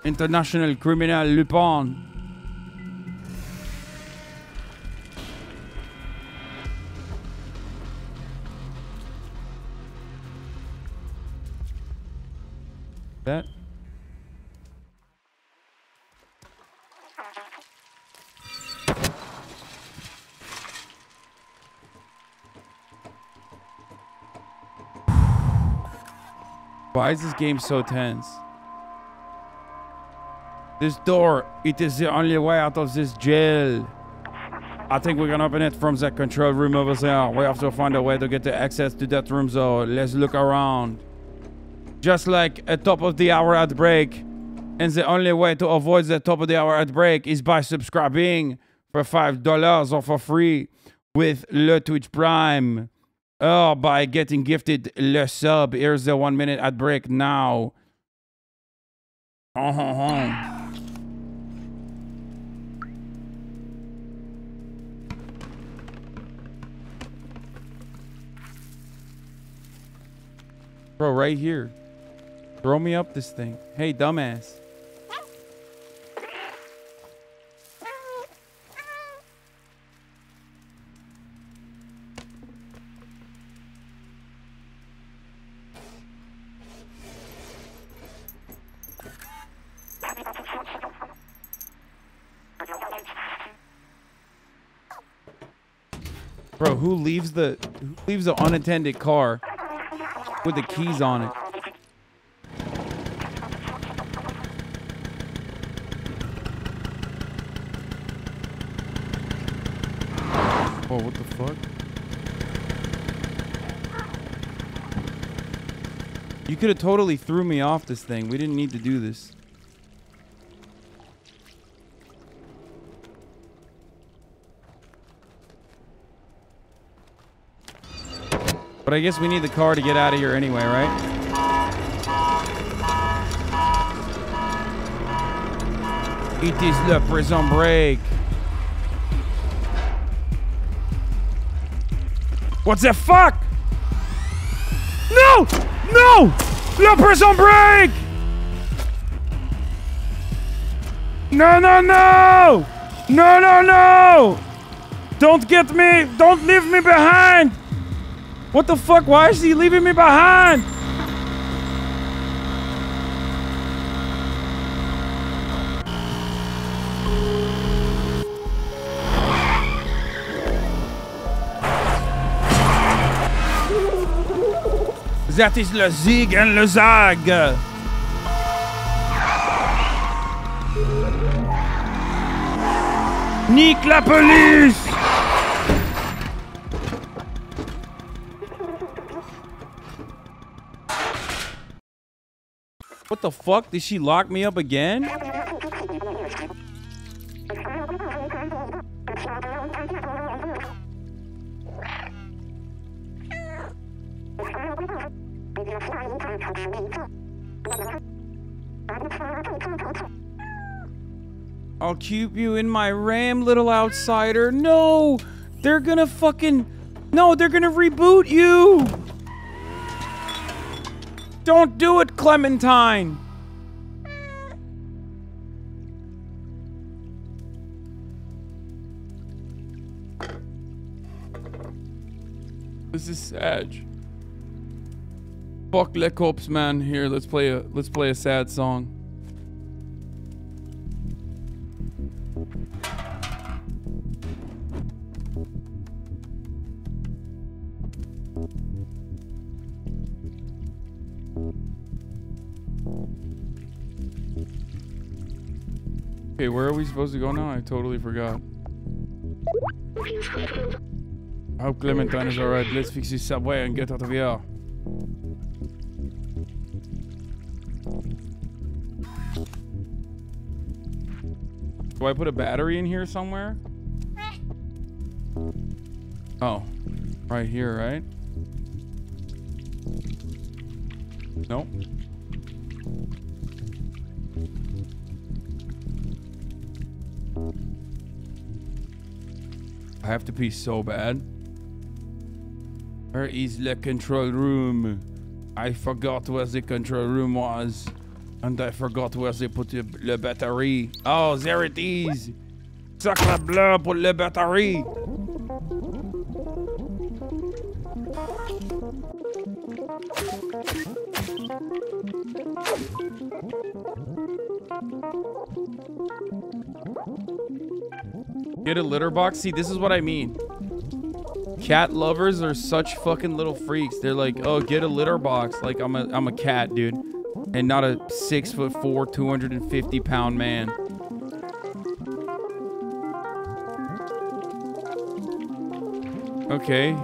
International criminal Lupin. That. Why is this game so tense? This door, it is the only way out of this jail. I think we can open it from that control room over there. We have to find a way to get the access to that room, so let's look around. Just like a top of the hour ad break. And the only way to avoid the top of the hour ad break is by subscribing for $5 or for free with Le Twitch Prime. Or by getting gifted Le Sub. Here's the 1 minute ad break now. Bro, right here. Throw me up this thing. Hey, dumbass. Bro, who leaves the unattended car with the keys on it? Oh, what the fuck? You could have totally threw me off this thing. We didn't need to do this. But I guess we need the car to get out of here anyway, right? It is the prison break. What the fuck? No! No! Le prison break! No, no, no! No, no, no! Don't get me! Don't leave me behind! What the fuck? Why is he leaving me behind? That is le zig and le zag. Nique la police! What the fuck? Did she lock me up again? I'll keep you in my RAM, little outsider. No! They're gonna fucking... No, they're gonna reboot you! Don't do it, Clementine! This is sad. Fuck les cops, man. Here, let's play a sad song. Okay, where are we supposed to go now? I totally forgot. I hope Clementine is alright. Let's fix this subway and get out of here. Do I put a battery in here somewhere? Oh, right here, right? Nope. I have to pee so bad. Where is the control room? I forgot where the control room was. And I forgot where they put the battery. Oh, there it is. Sacre bleu pour le batterie. Get a litter box? See, this is what I mean. Cat lovers are such fucking little freaks. They're like, oh, get a litter box. Like, I'm a cat, dude. And not a 6'4", 250-pound man. Okay.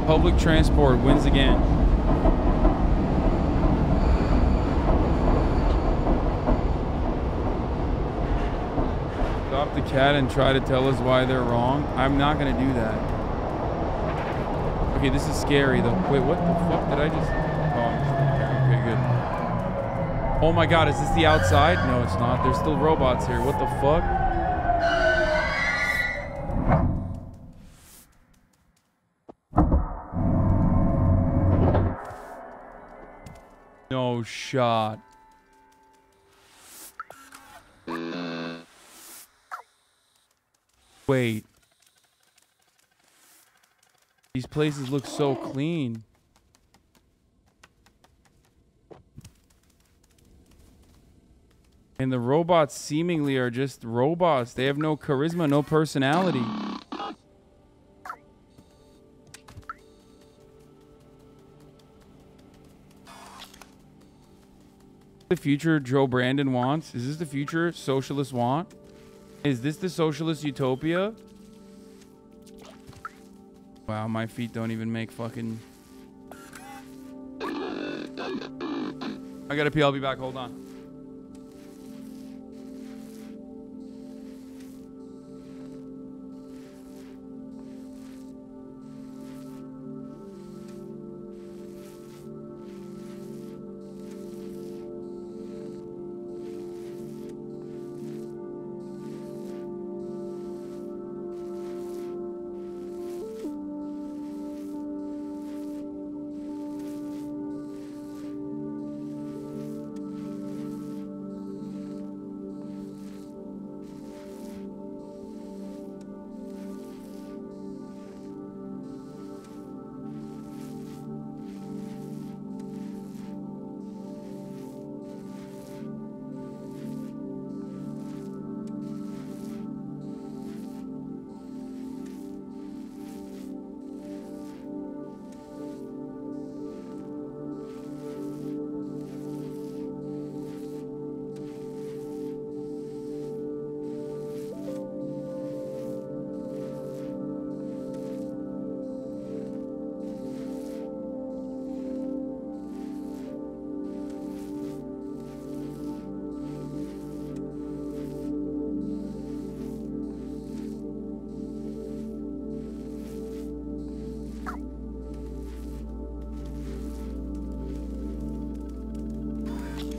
Public transport wins again. Stop the cat and try to tell us why they're wrong. I'm not gonna do that. Okay, this is scary though. Wait, what the fuck did I just... Oh, okay, good. Oh my god, is this the outside? No, it's not. There's still robots here. What the fuck? No shot. Wait. These places look so clean. And the robots seemingly are just robots. They have no charisma, no personality. The future Joe Brandon wants? Is this the future socialists want? Is this the socialist utopia? Wow, my feet don't even make fucking... I gotta pee, I'll be back, hold on.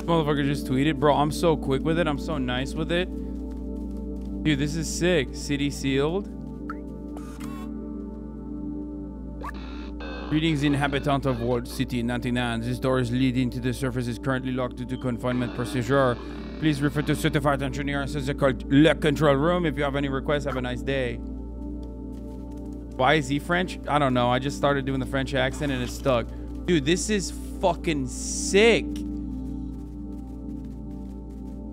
Motherfucker just tweeted, bro, I'm so quick with it. I'm so nice with it. Dude, this is sick. City sealed. Greetings, inhabitant of World City 99. This door is leading to the surface is currently locked due to confinement procedure. Please refer to certified engineer as called Le Control Room. If you have any requests, have a nice day. Why is he French? I don't know. I just started doing the French accent and it stuck. Dude, this is fucking sick.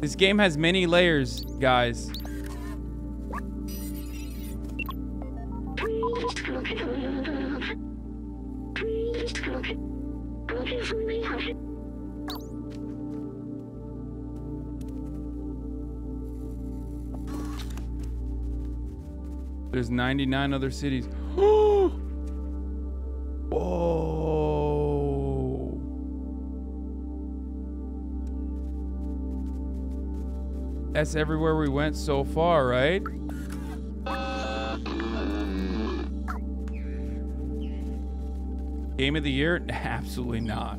This game has many layers, guys. There's 99 other cities. Whoa. That's everywhere we went so far, right? Game of the year? Absolutely not.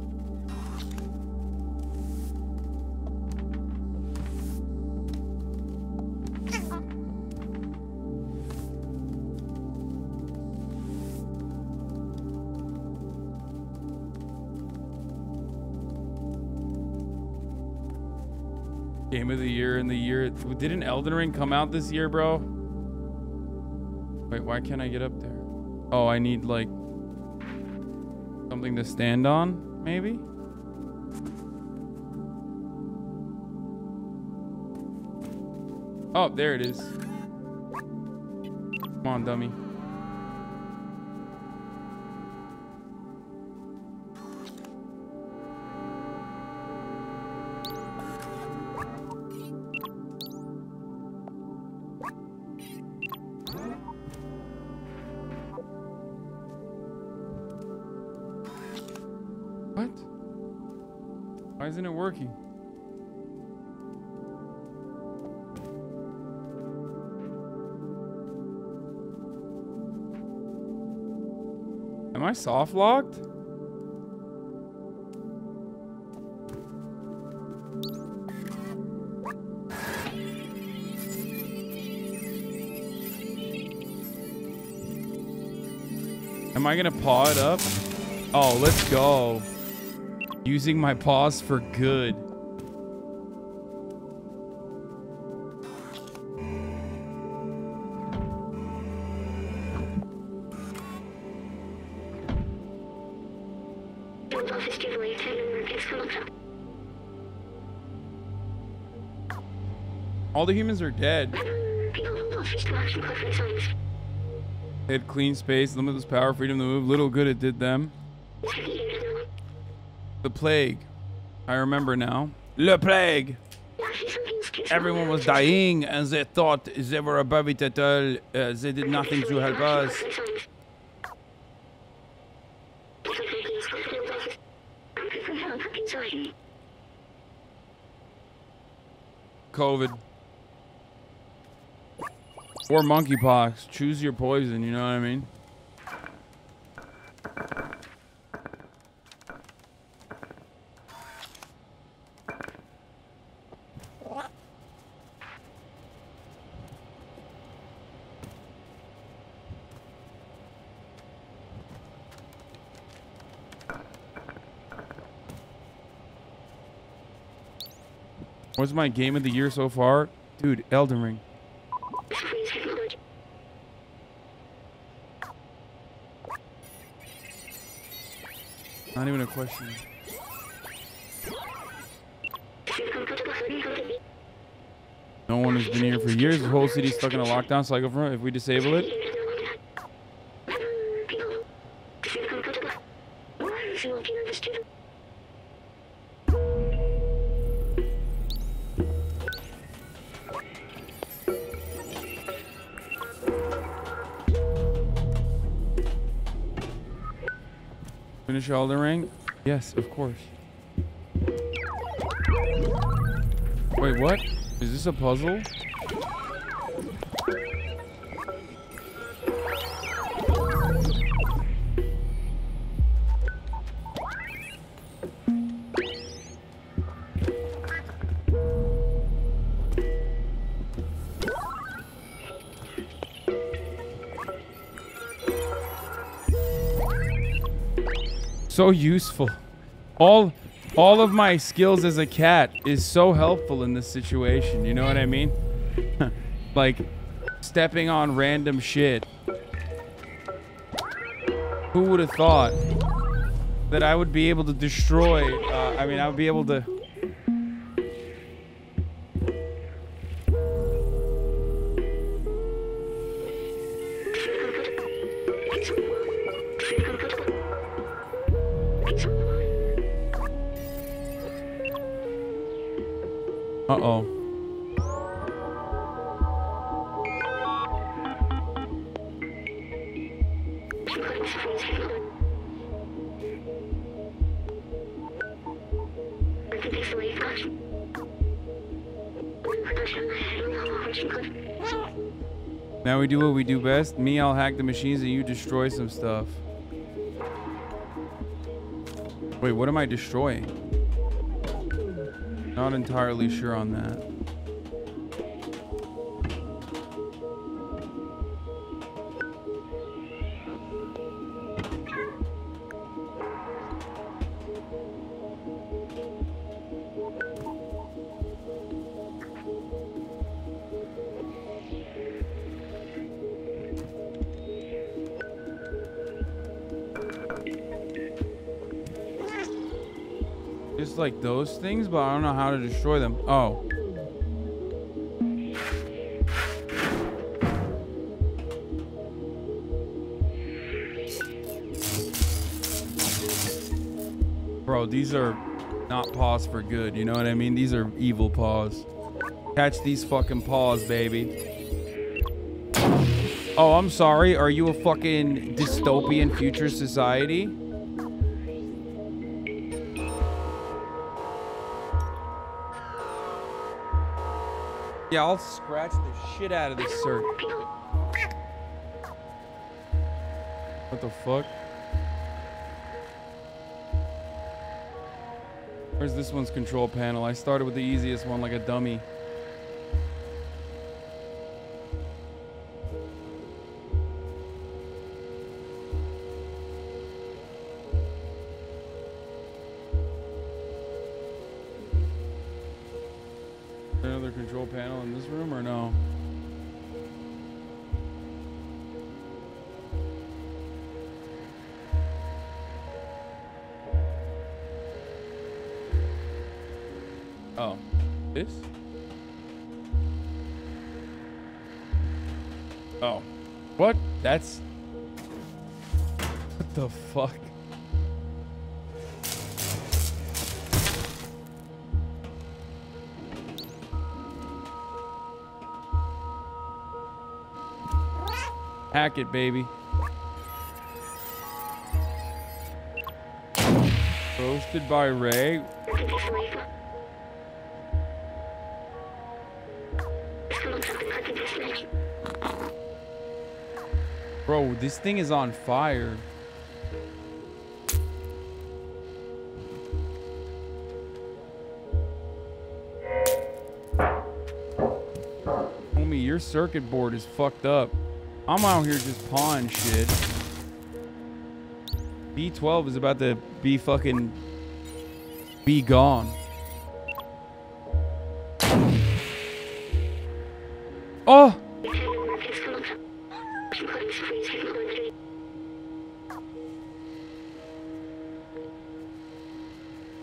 Game of the year in the year. Didn't Elden Ring come out this year, bro? Wait, why can't I get up there? Oh, I need like something to stand on, maybe? Oh, there it is. Come on, dummy. Why isn't it working? Am I soft locked? Am I gonna paw it up? Oh, let's go. Using my paws for good. All the humans are dead. They had clean space, limitless power, freedom to move. Little good it did them. The plague. I remember now. Le plague. Everyone was dying and they thought they were above it at all. They did nothing to help us. COVID. Or monkeypox. Choose your poison, you know what I mean? What's my game of the year so far? Dude, Elden Ring. Not even a question. No one has been here for years. The whole city's stuck in a lockdown cycle from if we disable it. Finish Elden Ring? Yes, of course. Wait, what? Is this a puzzle? so useful. All of my skills as a cat is so helpful in this situation. You know what I mean? Like stepping on random shit. Who would have thought that I would be able to destroy? I mean, I would be able to. Uh-oh. Now we do what we do best. Me, I'll hack the machines and you destroy some stuff. Wait, what am I destroying? Not entirely sure on that. Just like those things, but I don't know how to destroy them. Oh. Bro, these are not paws for good, you know what I mean? These are evil paws. Catch these fucking paws, baby. Oh, I'm sorry. Are you a fucking dystopian future society? Yeah, I'll scratch the shit out of this circuit. What the fuck? Where's this one's control panel? I started with the easiest one like a dummy. Another control panel in this room or no? Oh, this? Oh, what? That's... What the fuck? Hack it, baby. Roasted by Ray. Bro, this thing is on fire. Homie, your circuit board is fucked up. I'm out here just pawing shit. B12 is about to be fucking... be gone. Oh!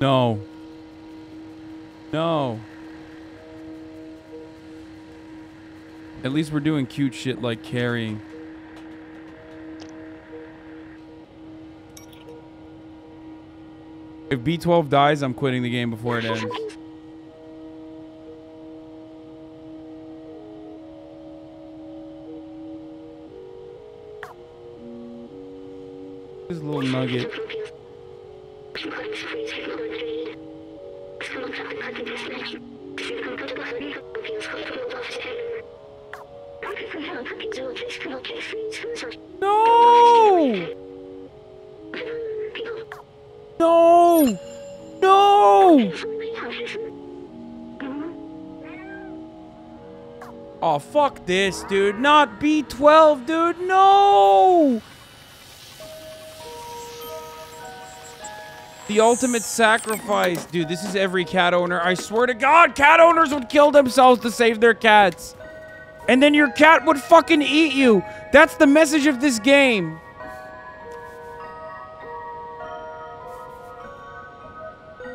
No. No. At least we're doing cute shit like carrying. If B12 dies, I'm quitting the game before it ends. This little nugget. No! No! No! Oh, fuck this, dude. Not B12, dude. No! The ultimate sacrifice. Dude, this is every cat owner. I swear to God, cat owners would kill themselves to save their cats. And then your cat would fucking eat you. That's the message of this game.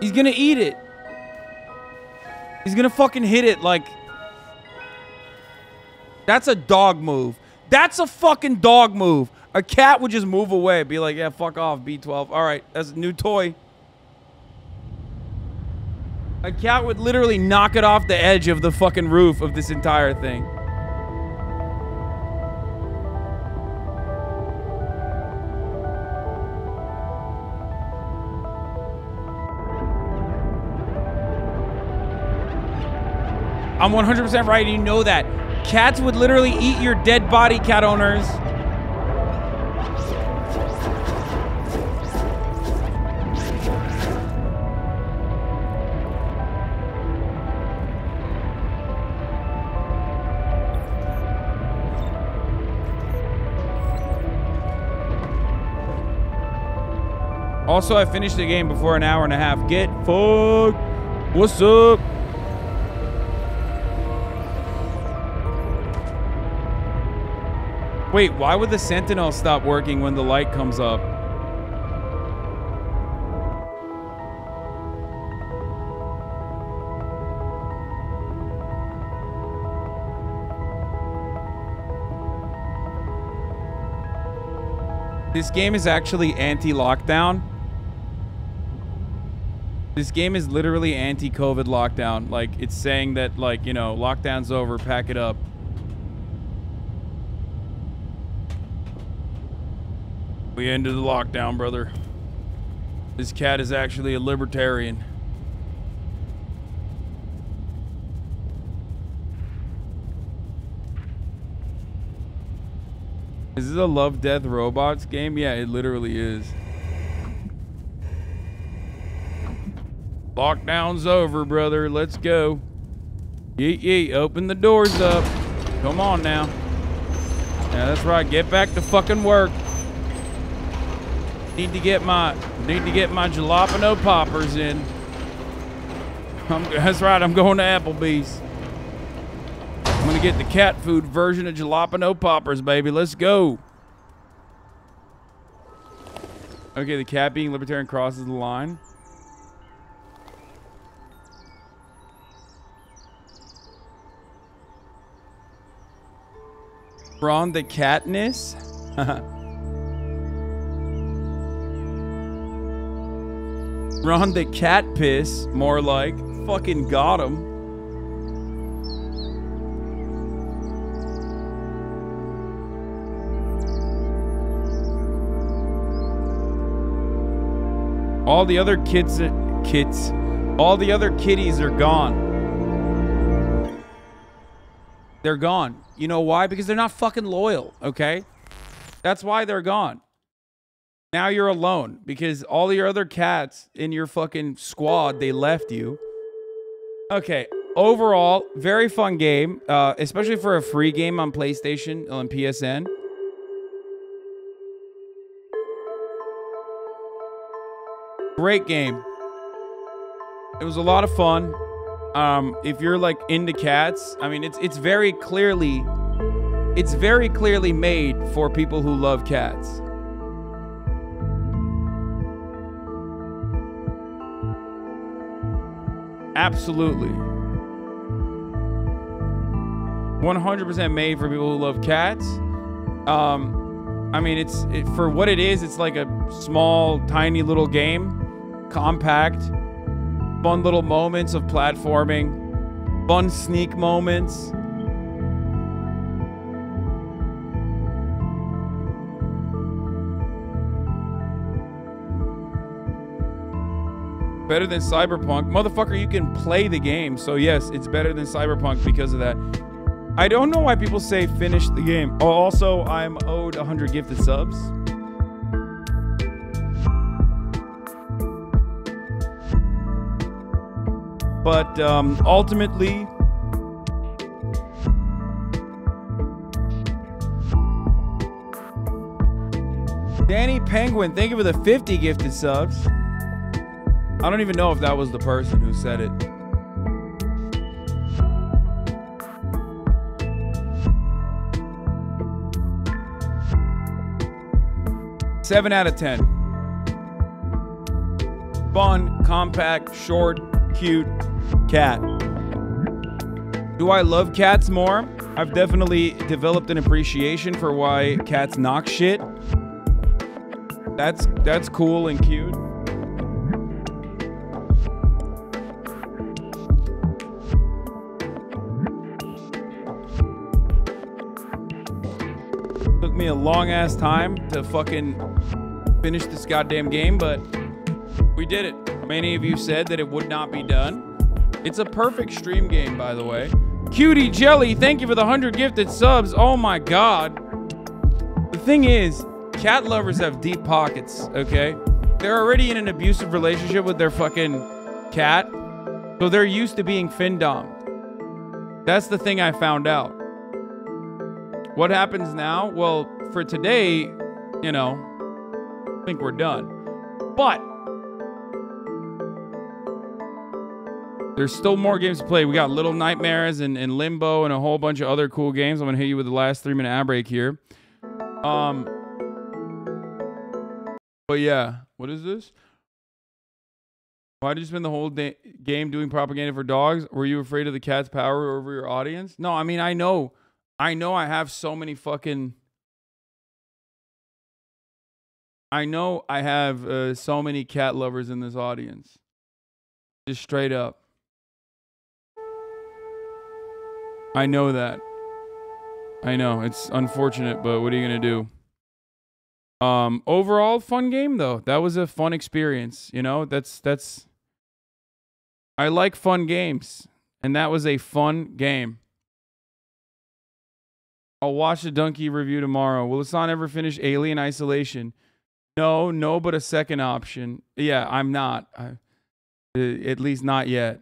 He's gonna eat it. He's gonna fucking hit it like... That's a dog move. That's a fucking dog move. A cat would just move away. Be like, yeah, fuck off, B12. All right, that's a new toy. A cat would literally knock it off the edge of the fucking roof of this entire thing. I'm 100% right, you know that. Cats would literally eat your dead body, cat owners. Also, I finished the game before an hour and a half. Get fucked. What's up? Wait, why would the Sentinel stop working when the light comes up? This game is actually anti-lockdown. This game is literally anti-COVID lockdown. Like, it's saying that, like, you know, lockdown's over, pack it up. We ended the lockdown, brother. This cat is actually a libertarian. Is this a Love, Death, Robots game? Yeah, it literally is. Lockdown's over, brother. Let's go. Yeet, yeet. Open the doors up. Come on now. Yeah, that's right. Get back to fucking work. Need to get my jalapeno poppers in. That's right. I'm going to Applebee's. I'm gonna get the cat food version of jalapeno poppers, baby. Let's go. Okay, the cat being libertarian crosses the line. Ron the Katniss. Ron the cat piss, more like. Fucking got him. All the other all the other kitties are gone. They're gone. You know why? Because they're not fucking loyal, okay? That's why they're gone. Now you're alone because all your other cats in your fucking squad, they left you. Okay, overall, very fun game, especially for a free game on PlayStation, on PSN. Great game. It was a lot of fun. If you're like into cats, I mean, it's very clearly made for people who love cats. Absolutely. 100% made for people who love cats. I mean, for what it is, it's like a small, tiny little game. Compact. Fun little moments of platforming. Fun sneak moments. Better than Cyberpunk. Motherfucker, you can play the game. So yes, it's better than Cyberpunk because of that. I don't know why people say finish the game. Oh, also, I'm owed 100 gifted subs. But ultimately, Danny Penguin, thank you for the 50 gifted subs. I don't even know if that was the person who said it. Seven out of 10. Fun, compact, short, cute cat. Do I love cats more? I've definitely developed an appreciation for why cats knock shit. That's cool and cute. Took me a long ass time to fucking finish this goddamn game, but we did it. Many of you said that it would not be done. It's a perfect stream game, by the way. Cutie Jelly, thank you for the 100 gifted subs. Oh my god. The thing is, cat lovers have deep pockets, okay? They're already in an abusive relationship with their fucking cat, so they're used to being fin-dommed. That's the thing I found out. What happens now? Well, for today, you know, I think we're done. But there's still more games to play. We got Little Nightmares and Limbo and a whole bunch of other cool games. I'm going to hit you with the last 3-minute ad break here. But yeah, what is this? Why did you spend the whole game doing propaganda for dogs? Were you afraid of the cat's power over your audience? No, I mean, I know I have so many fucking... I know I have so many cat lovers in this audience. Just straight up. I know that. I know. It's unfortunate, but what are you going to do? Overall, fun game, though. That was a fun experience. You know, that's... I like fun games. And that was a fun game. I'll watch the Donkey review tomorrow. Will Hasan ever finish Alien Isolation? No, but a second option. Yeah, I'm not. At least not yet.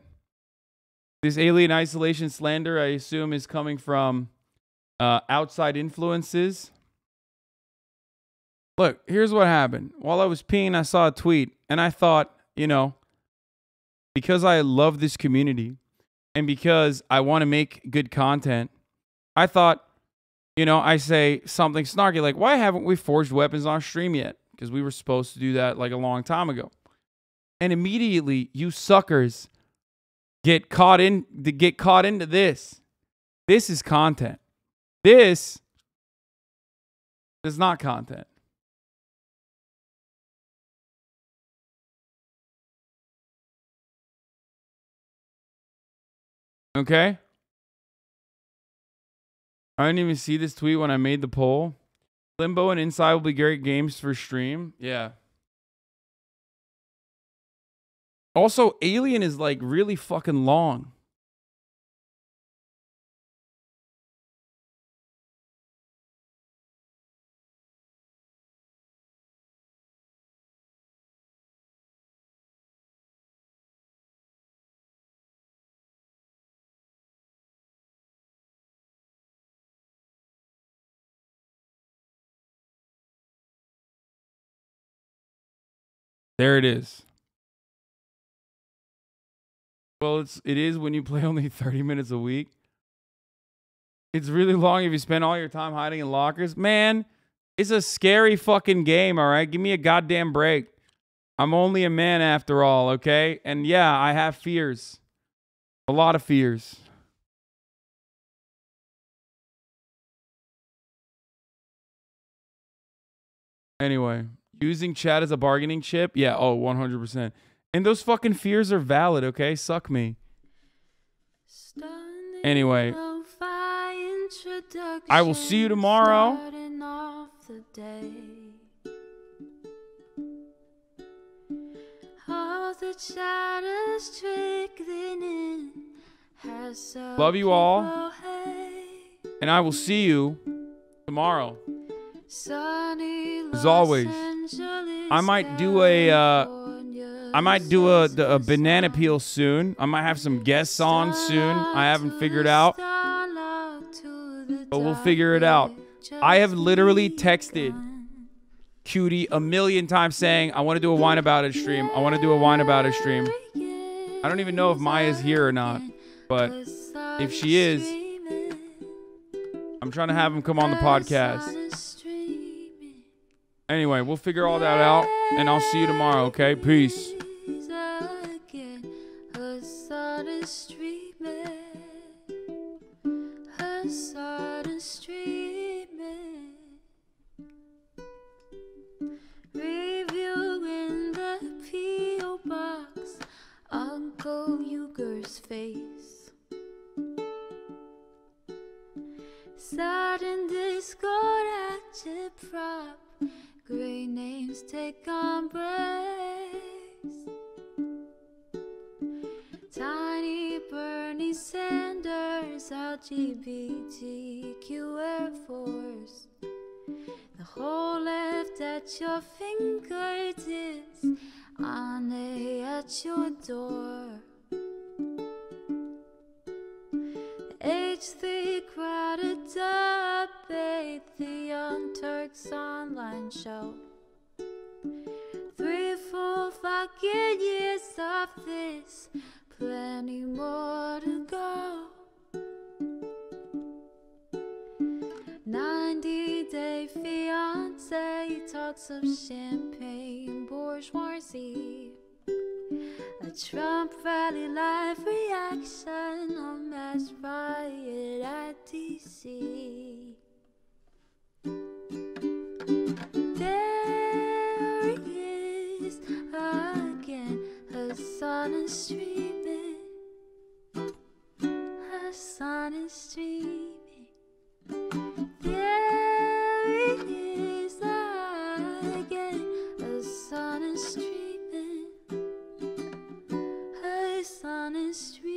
This Alien Isolation slander, I assume, is coming from outside influences. Look, here's what happened. While I was peeing, I saw a tweet, and I thought, you know, because I love this community and because I want to make good content, I thought, you know, I say something snarky like, why haven't we forged weapons on stream yet? Because we were supposed to do that like a long time ago. And immediately, you suckers get caught into this. This is content. This is not content. Okay? I didn't even see this tweet when I made the poll. Limbo and Inside will be great games for stream. Yeah. Also, Alien is like really fucking long. There it is. Well, it is when you play only 30 minutes a week. It's really long if you spend all your time hiding in lockers. Man, it's a scary fucking game, all right? Give me a goddamn break. I'm only a man after all, okay? And yeah, I have fears. A lot of fears. Anyway, using chat as a bargaining chip? Yeah, oh, 100%. And those fucking fears are valid, okay? Suck me. Anyway, I will see you tomorrow. Love you all. And I will see you tomorrow. As always, I might do a banana peel soon. I might have some guests on soon. I haven't figured out, but we'll figure it out. I have literally texted cutie a million times saying, I want to do a wine about it stream. I want to do a wine about it stream. I don't even know if Maya's here or not, but if she is, I'm trying to have him come on the podcast. Anyway, we'll figure all that out, and I'll see you tomorrow, okay? Peace. Reviewing the P.O. box, Uncle Uger's face. Sudden discord at your prop, great names take embrace. Tiny Bernie Sanders, LGBTQ Air Force. The whole left at your fingertips, on at your door. The H3 crowded debate, the Young Turks online show. 3 full fucking years of this, plenty more to go. 90-day fiance talks of champagne bourgeoisie. A Trump rally live reaction on mass riot at DC. There he is again, Hasan is streaming. Hasan is streaming. There he is again, Hasan is streaming. Hasan is streaming.